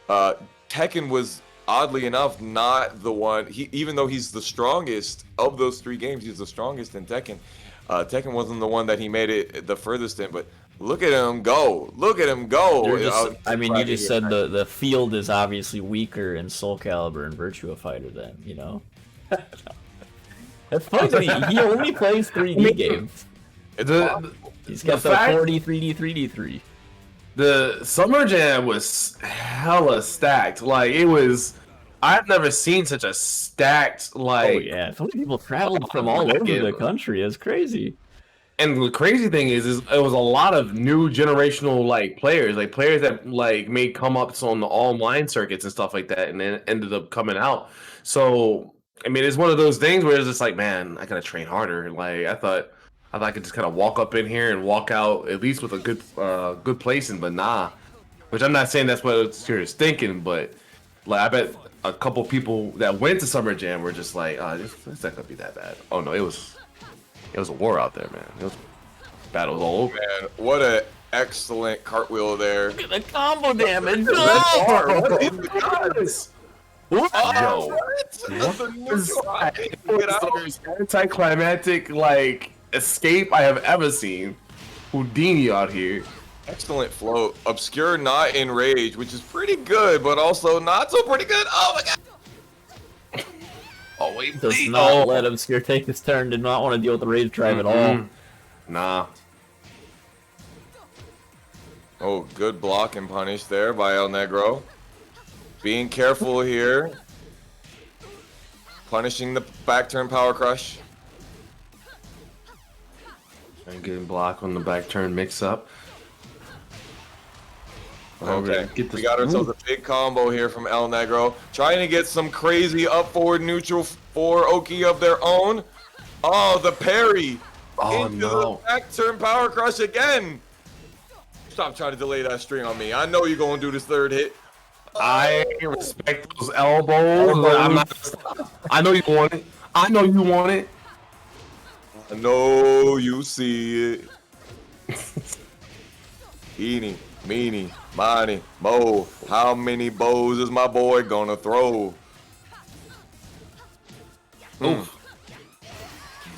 Speaker 3: Tekken was oddly enough not the one. Even though he's the strongest of those 3 games, he's the strongest in Tekken. Tekken wasn't the one that he made it the furthest in, but look at him go! Look at him go!
Speaker 5: I mean, you just said the field is obviously weaker in Soul Calibur and Virtua Fighter. Then you know. That's funny that he only plays 3D games. He's got the 4D, 3D, 3D3.
Speaker 2: The Summer Jam was hella stacked. Like it was, I've never seen such a stacked like.
Speaker 5: Oh yeah, so many people traveled from all over the country. It's crazy.
Speaker 2: And the crazy thing is it was a lot of new generational like players that like made come ups on the online circuits and stuff like that, and then ended up coming out. So I mean, it's one of those things where it's just like, man, I gotta train harder. Like I thought I could just kind of walk up in here and walk out at least with a good placing, but nah. Which I'm not saying that's what Sirius thinking, but like I bet a couple people that went to Summer Jam were just like, it's not gonna be that bad. Oh no, it was a war out there, man. It was battles all over.
Speaker 3: Man, what an excellent cartwheel there.
Speaker 5: Look at the combo damage.
Speaker 3: What in the gods?
Speaker 2: Yo,
Speaker 3: What?
Speaker 2: it was the most anticlimactic like escape I have ever seen. Houdini out here.
Speaker 3: Excellent float. Obscure not in rage, which is pretty good, but also not so pretty good. Oh my god.
Speaker 2: Oh wait,
Speaker 5: Does
Speaker 2: please.
Speaker 5: not let Obscure take his turn. Did not want to deal with the rage drive at all.
Speaker 2: Nah.
Speaker 3: Oh, good block and punish there by El Negro. Being careful here. Punishing the back turn power crush.
Speaker 2: And getting block on the back turn mix up.
Speaker 3: Okay,
Speaker 2: Get
Speaker 3: we got ourselves a big combo here from El Negro. Trying to get some crazy up forward neutral for Oki of their own. Oh, the parry.
Speaker 2: Oh
Speaker 3: Into
Speaker 2: no.
Speaker 3: the back turn power crush again. Stop trying to delay that string on me. I know you're going to do this third hit.
Speaker 2: I respect those elbows. I'm not. I know you want it. I know you want it.
Speaker 3: I know you see it. Eeny, meeny, miny, mo. How many bows is my boy gonna throw? Oof.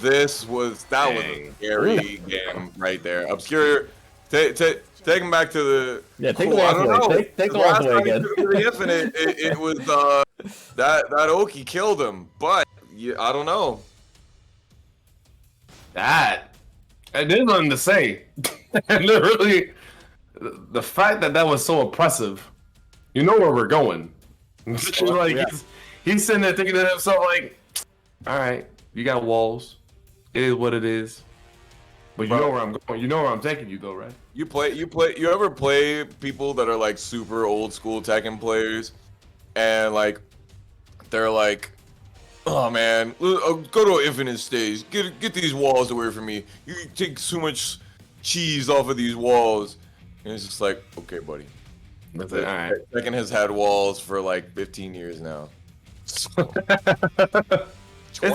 Speaker 3: That was a scary game right there. Obscure, take him back to the.
Speaker 5: Yeah, take the walk away. Take the walk away again.
Speaker 3: The Infinite, it was that Oki killed him, but yeah, I don't know.
Speaker 2: That. And there's nothing to say. And literally, the fact that was so oppressive, you know where we're going. Like he's sitting there thinking to himself like, all right, you got walls. It is what it is. But you know where I'm going. You know where I'm taking you though, right?
Speaker 3: You ever play people that are like super old school Tekken players, and like they're like, oh man, go to an infinite stage. Get these walls away from me. You take so much cheese off of these walls. And it's just like, okay, buddy.
Speaker 2: That's it. All right.
Speaker 3: Tekken has had walls for like 15 years now.
Speaker 2: It's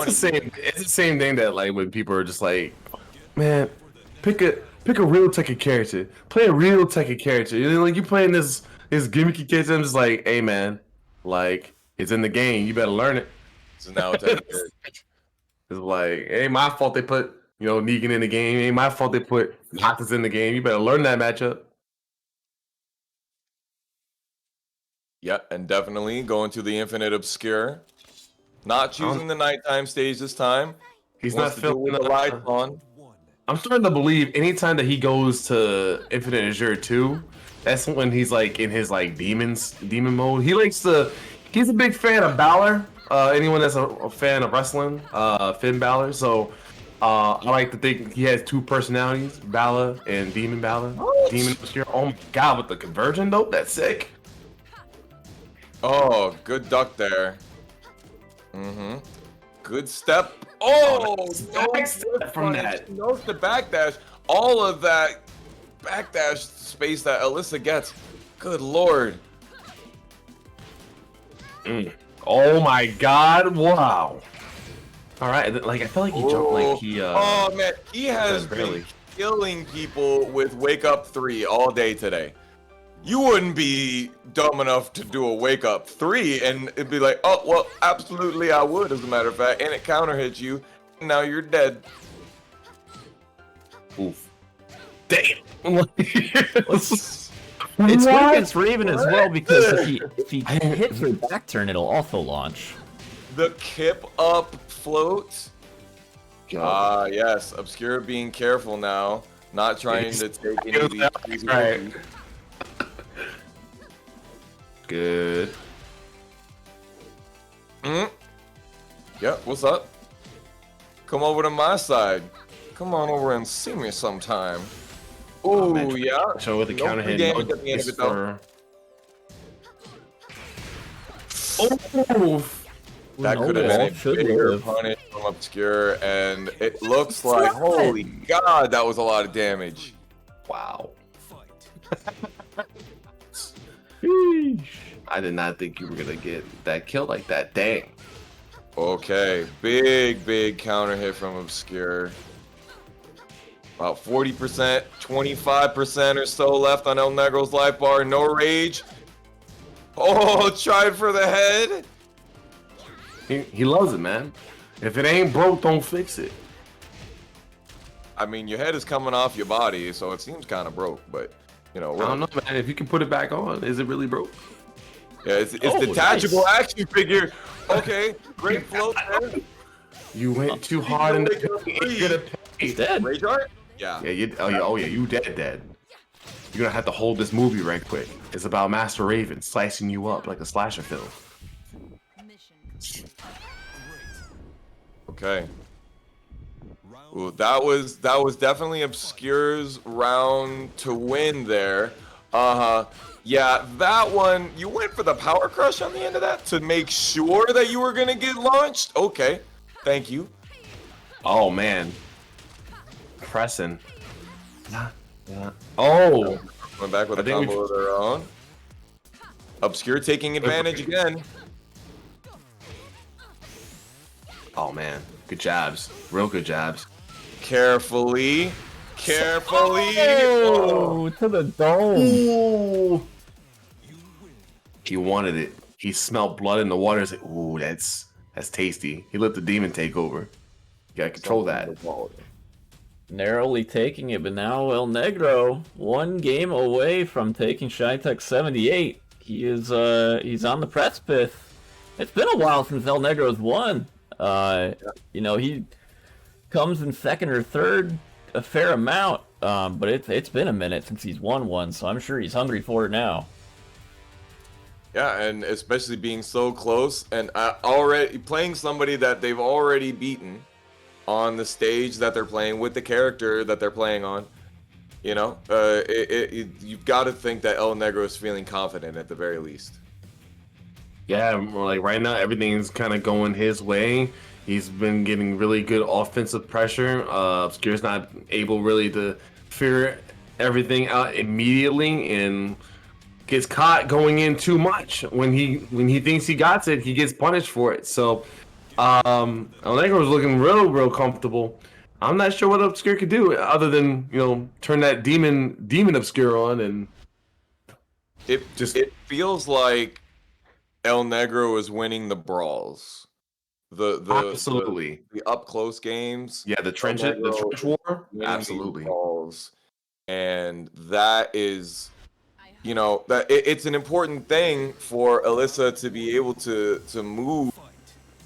Speaker 2: the same. It's the same thing that like when people are just like, man, pick a real Tekken character. Play a real Tekken character. You know, like you playing this gimmicky character. I'm just like, hey man, like it's in the game. You better learn it.
Speaker 3: So now Tekken.
Speaker 2: It's like, it ain't my fault they put Negan in the game. It ain't my fault they put Noctis in the game. You better learn that matchup.
Speaker 3: Yeah, and definitely going to the Infinite Obscure. Not choosing the nighttime stage this time.
Speaker 2: He's
Speaker 3: Wants
Speaker 2: not
Speaker 3: to do it
Speaker 2: filling
Speaker 3: with the lights on.
Speaker 2: I'm starting to believe anytime that he goes to Infinite Azure 2, that's when he's like in his like demon mode. He's a big fan of Balor. Anyone that's a fan of wrestling, Finn Balor. So I like to think he has two personalities, Balor and Demon Balor. Demon Obscure. Oh my god, with the conversion though, that's sick.
Speaker 3: Oh, good duck there. Good step. Oh,
Speaker 2: Backstep from that.
Speaker 3: Notes the backdash. All of that backdash space that Alyssa gets. Good lord.
Speaker 2: Oh my God! Wow. All right, like I felt like he jumped like he.
Speaker 3: Oh man, he has been
Speaker 2: barely.
Speaker 3: killing people with Wake Up 3 all day today. You wouldn't be dumb enough to do a Wake Up 3 and it'd be like, oh well, absolutely I would, as a matter of fact, and it counter hits you, and now you're dead.
Speaker 2: Oof. Damn.
Speaker 5: It's good against Raven as well because if he hits her back turn, it'll also launch.
Speaker 3: The kip up float. Yes, Obscure being careful now, not trying to take any of these crazy
Speaker 2: Right. Good.
Speaker 3: Yep, what's up? Come over to my side. Come on over and see me sometime. Ooh,
Speaker 2: man.
Speaker 3: yeah.
Speaker 2: So with the
Speaker 3: No
Speaker 2: counter
Speaker 3: free
Speaker 2: hit,
Speaker 3: damage
Speaker 2: no
Speaker 3: at the end of
Speaker 2: dice
Speaker 3: it, though.
Speaker 2: Oh.
Speaker 3: That
Speaker 5: No
Speaker 3: could have
Speaker 5: wall,
Speaker 3: been a
Speaker 5: should
Speaker 3: bigger
Speaker 5: live.
Speaker 3: punish from Obscure, and it looks like, holy god, that was a lot of damage.
Speaker 2: Wow.
Speaker 4: Fight.
Speaker 2: I did not think you were gonna get that kill like that. Dang.
Speaker 3: Okay, big counter hit from Obscure. About 40%, 25% or so left on El Negro's life bar. No rage. Oh, tried for the head.
Speaker 2: He loves it, man. If it ain't broke, don't fix it.
Speaker 3: I mean, your head is coming off your body, so it seems kind of broke, but, you know.
Speaker 2: I don't know, man. If you can put it back on, is it really broke?
Speaker 3: Yeah, it's
Speaker 5: Oh,
Speaker 3: detachable
Speaker 5: nice.
Speaker 3: action figure. Okay, great float there.
Speaker 2: You went too hard in the
Speaker 3: He's
Speaker 2: you're gonna pay.
Speaker 5: He's dead.
Speaker 3: Rage art? Yeah.
Speaker 2: Yeah, you dead. You're gonna have to hold this movie right quick. It's about Master Raven slicing you up like a slasher film.
Speaker 3: Okay. Ooh, that was definitely Obscure's round to win there. Yeah, that one, you went for the power crush on the end of that to make sure that you were gonna get launched? Okay. Thank you.
Speaker 2: Oh man. Pressing. Yeah. Oh.
Speaker 3: Went back with a
Speaker 2: I think we
Speaker 3: combo of their own. Obscure taking advantage again.
Speaker 2: Oh man. Good jabs. Real good jabs.
Speaker 3: Carefully.
Speaker 5: Oh, to the dome.
Speaker 2: Ooh. He wanted it. He smelled blood in the water. He's like, ooh, that's tasty. He let the demon take over. You gotta control that.
Speaker 5: Narrowly taking it, but now El Negro, one game away from taking ChiTek 78. He is he's on the precipice. It's been a while since El Negro's won. You know, he comes in second or third a fair amount, but it's been a minute since he's won one, so I'm sure he's hungry for it now.
Speaker 3: Yeah, and especially being so close and already playing somebody that they've already beaten on the stage that they're playing with the character that they're playing on. You know, you've got to think that El Negro is feeling confident at the very least.
Speaker 2: Yeah, like right now everything's kind of going his way. He's been getting really good offensive pressure. Obscure's not able really to figure everything out immediately and gets caught going in too much. When he thinks he got it, he gets punished for it. So El Negro is looking real comfortable. I'm not sure what Obscure could do other than, you know, turn that demon Obscure on and
Speaker 3: It feels like El Negro is winning the brawls. The
Speaker 2: absolutely.
Speaker 3: the up close games.
Speaker 2: Yeah, the trench war. Absolutely.
Speaker 3: Brawls. And that is, you know, that it's an important thing for Alyssa to be able to move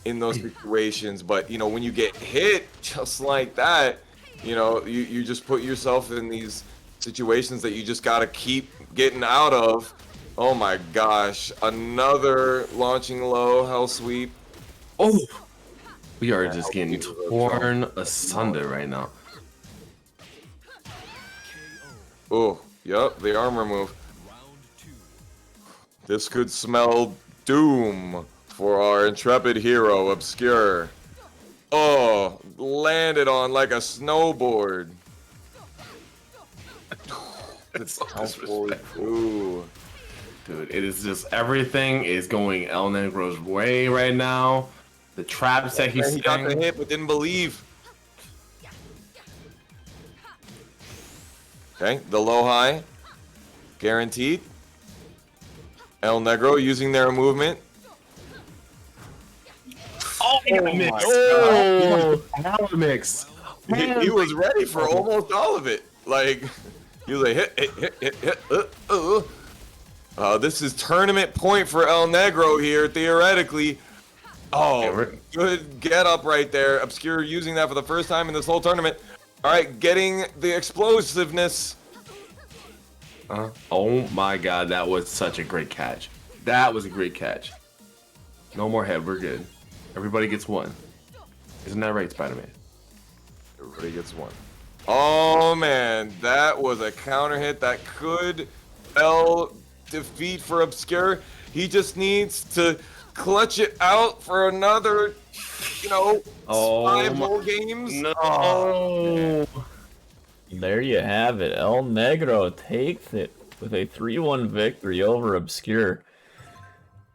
Speaker 3: in those situations. But you know, when you get hit just like that, you know, you just put yourself in these situations that you just gotta keep getting out of. Oh my gosh, another launching low hell sweep.
Speaker 2: Oh, we are just getting torn asunder right now.
Speaker 3: Oh, yep, the armor move. This could smell doom for our intrepid hero, Obscure. Oh, landed on like a snowboard.
Speaker 2: It's so disrespectful.
Speaker 3: Ooh.
Speaker 2: Dude, it is just everything is going El Negro's way right now. The traps that he's
Speaker 3: He got the
Speaker 2: setting.
Speaker 3: hit, but didn't believe. Okay, the low high, guaranteed. El Negro using their movement.
Speaker 2: Oh, he got mixed.
Speaker 5: Oh,
Speaker 2: Power mix.
Speaker 3: He was ready for almost all of it. Like, he was like, hit. This is tournament point for El Negro here, theoretically. Oh, good get up right there. Obscure using that for the first time in this whole tournament. All right, getting the explosiveness.
Speaker 2: Oh my god, that was such a great catch. That was a great catch. No more head, we're good. Everybody gets one. Isn't that right, Spider-Man?
Speaker 3: Everybody gets one. Oh man, that was a counter hit that could spell defeat for Obscure. He just needs to clutch it out for another, 5 whole games.
Speaker 2: No.
Speaker 5: there you have it. El Negro takes it with a 3-1 victory over Obscure.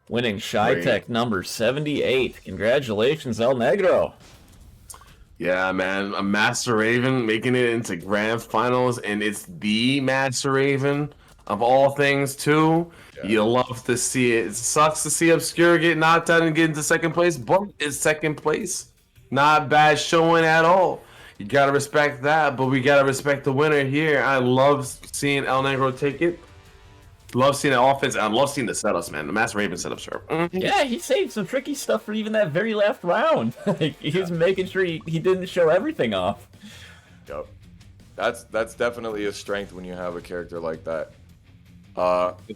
Speaker 5: Winning ChiTek number 78. Congratulations, El Negro.
Speaker 2: Yeah, man, a Master Raven making it into grand finals, and it's the Master Raven of all things, too.
Speaker 3: Yeah.
Speaker 2: You love to see it. It sucks to see Obscure get knocked out and get into second place, but it's second place. Not bad showing at all. You gotta respect that, but we gotta respect the winner here. I love seeing El Negro take it. Love seeing the offense. I love seeing the setups, man. The Master Raven setups are.
Speaker 5: Yeah, he saved some tricky stuff for even that very last round. Like, he was making sure he didn't show everything off.
Speaker 3: Yep. That's definitely a strength when you have a character like that.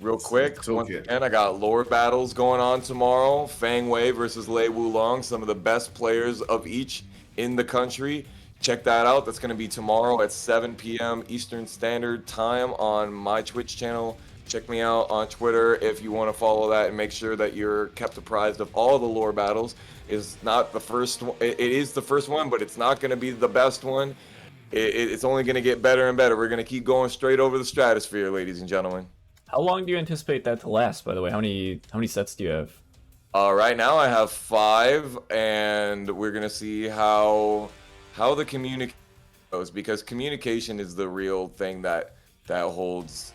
Speaker 3: Real quick,
Speaker 2: So
Speaker 3: once
Speaker 2: good.
Speaker 3: again, I got lore battles going on tomorrow. Fang Wei versus Lei Wulong, some of the best players of each in the country. Check that out. That's going to be tomorrow at 7 p.m. Eastern Standard Time on my Twitch channel. Check me out on Twitter if you want to follow that and make sure that you're kept apprised of all the lore battles. It's not the first one. It is the first one, but it's not going to be the best one. It's only going to get better and better. We're going to keep going straight over the stratosphere, ladies and gentlemen.
Speaker 5: How long do you anticipate that to last, by the way? How many sets do you have?
Speaker 3: Right now I have 5, and we're going to see how the communication goes, because communication is the real thing that holds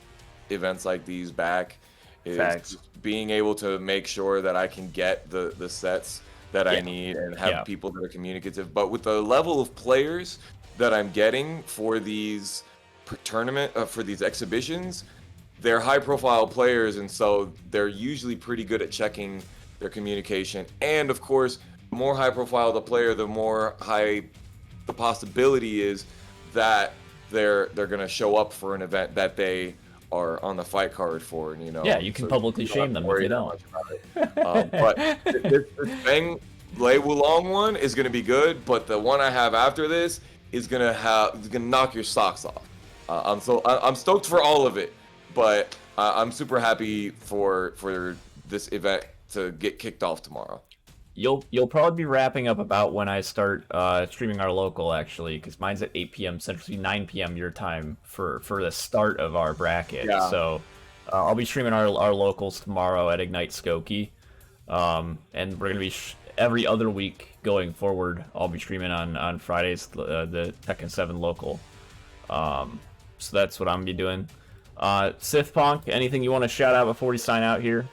Speaker 3: events like these back. Is
Speaker 2: Facts.
Speaker 3: being able to make sure that I can get the sets that I need and have people that are communicative. But with the level of players that I'm getting for these for these exhibitions, they're high profile players, and so they're usually pretty good at checking their communication. And of course, the more high profile the player, the more high the possibility is that they're going to show up for an event that they are on the fight card for,
Speaker 5: Yeah, you can publicly shame them if they don't.
Speaker 3: But this Feng Lei Wulong one is going to be good, but the one I have after this is going to knock your socks off. I'm stoked for all of it, but I'm super happy for this event to get kicked off tomorrow.
Speaker 5: You'll probably be wrapping up about when I start streaming our local, actually, because mine's at 8 p.m. Central, 9 p.m. your time for the start of our bracket.
Speaker 3: Yeah.
Speaker 5: So I'll be streaming our locals tomorrow at Ignite Skokie, and we're gonna be every other week going forward. I'll be streaming on Fridays the Tekken 7 local. So that's what I'm gonna be doing. Sith Punk, anything you want to shout out before we sign out here?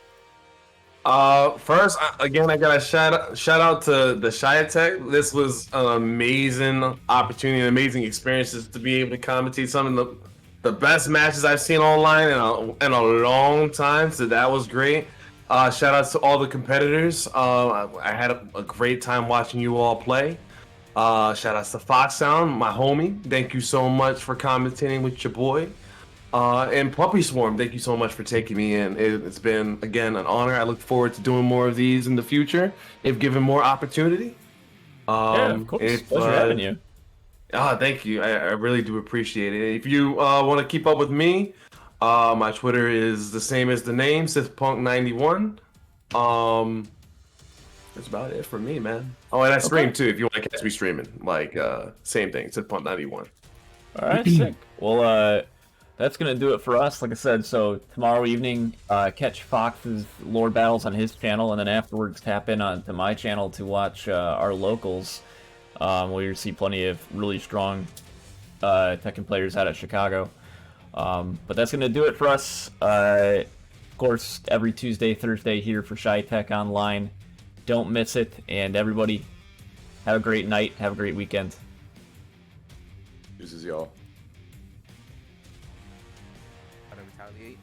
Speaker 2: First, again, I got a shout out to the ChiTek. This was an amazing opportunity, an amazing experiences to be able to commentate some of the best matches I've seen online in a long time. So that was great. Shout out to all the competitors. I had a great time watching you all play. Shout out to Fox Sound, my homie. Thank you so much for commentating with your boy. And Puppy Swarm, thank you so much for taking me in. It's been, again, an honor. I look forward to doing more of these in the future, if given more opportunity.
Speaker 5: Yeah, of course. Pleasure having you.
Speaker 2: Thank you. I really do appreciate it. If you want to keep up with me, my Twitter is the same as the name, SithPunk91. That's about it for me, man. Oh, and I stream too, if you want to catch me streaming. Like, same thing, SithPunk91.
Speaker 5: All right, sick. Well, that's gonna do it for us. Like I said, so tomorrow evening, catch Fox's Lord Battles on his channel, and then afterwards tap in onto my channel to watch our locals. Where you'll see plenty of really strong Tekken players out at Chicago. But that's gonna do it for us. Of course, every Tuesday, Thursday here for ChiTek Online. Don't miss it, and everybody, have a great night, have a great weekend.
Speaker 3: Deuces, y'all.
Speaker 4: How to retaliate.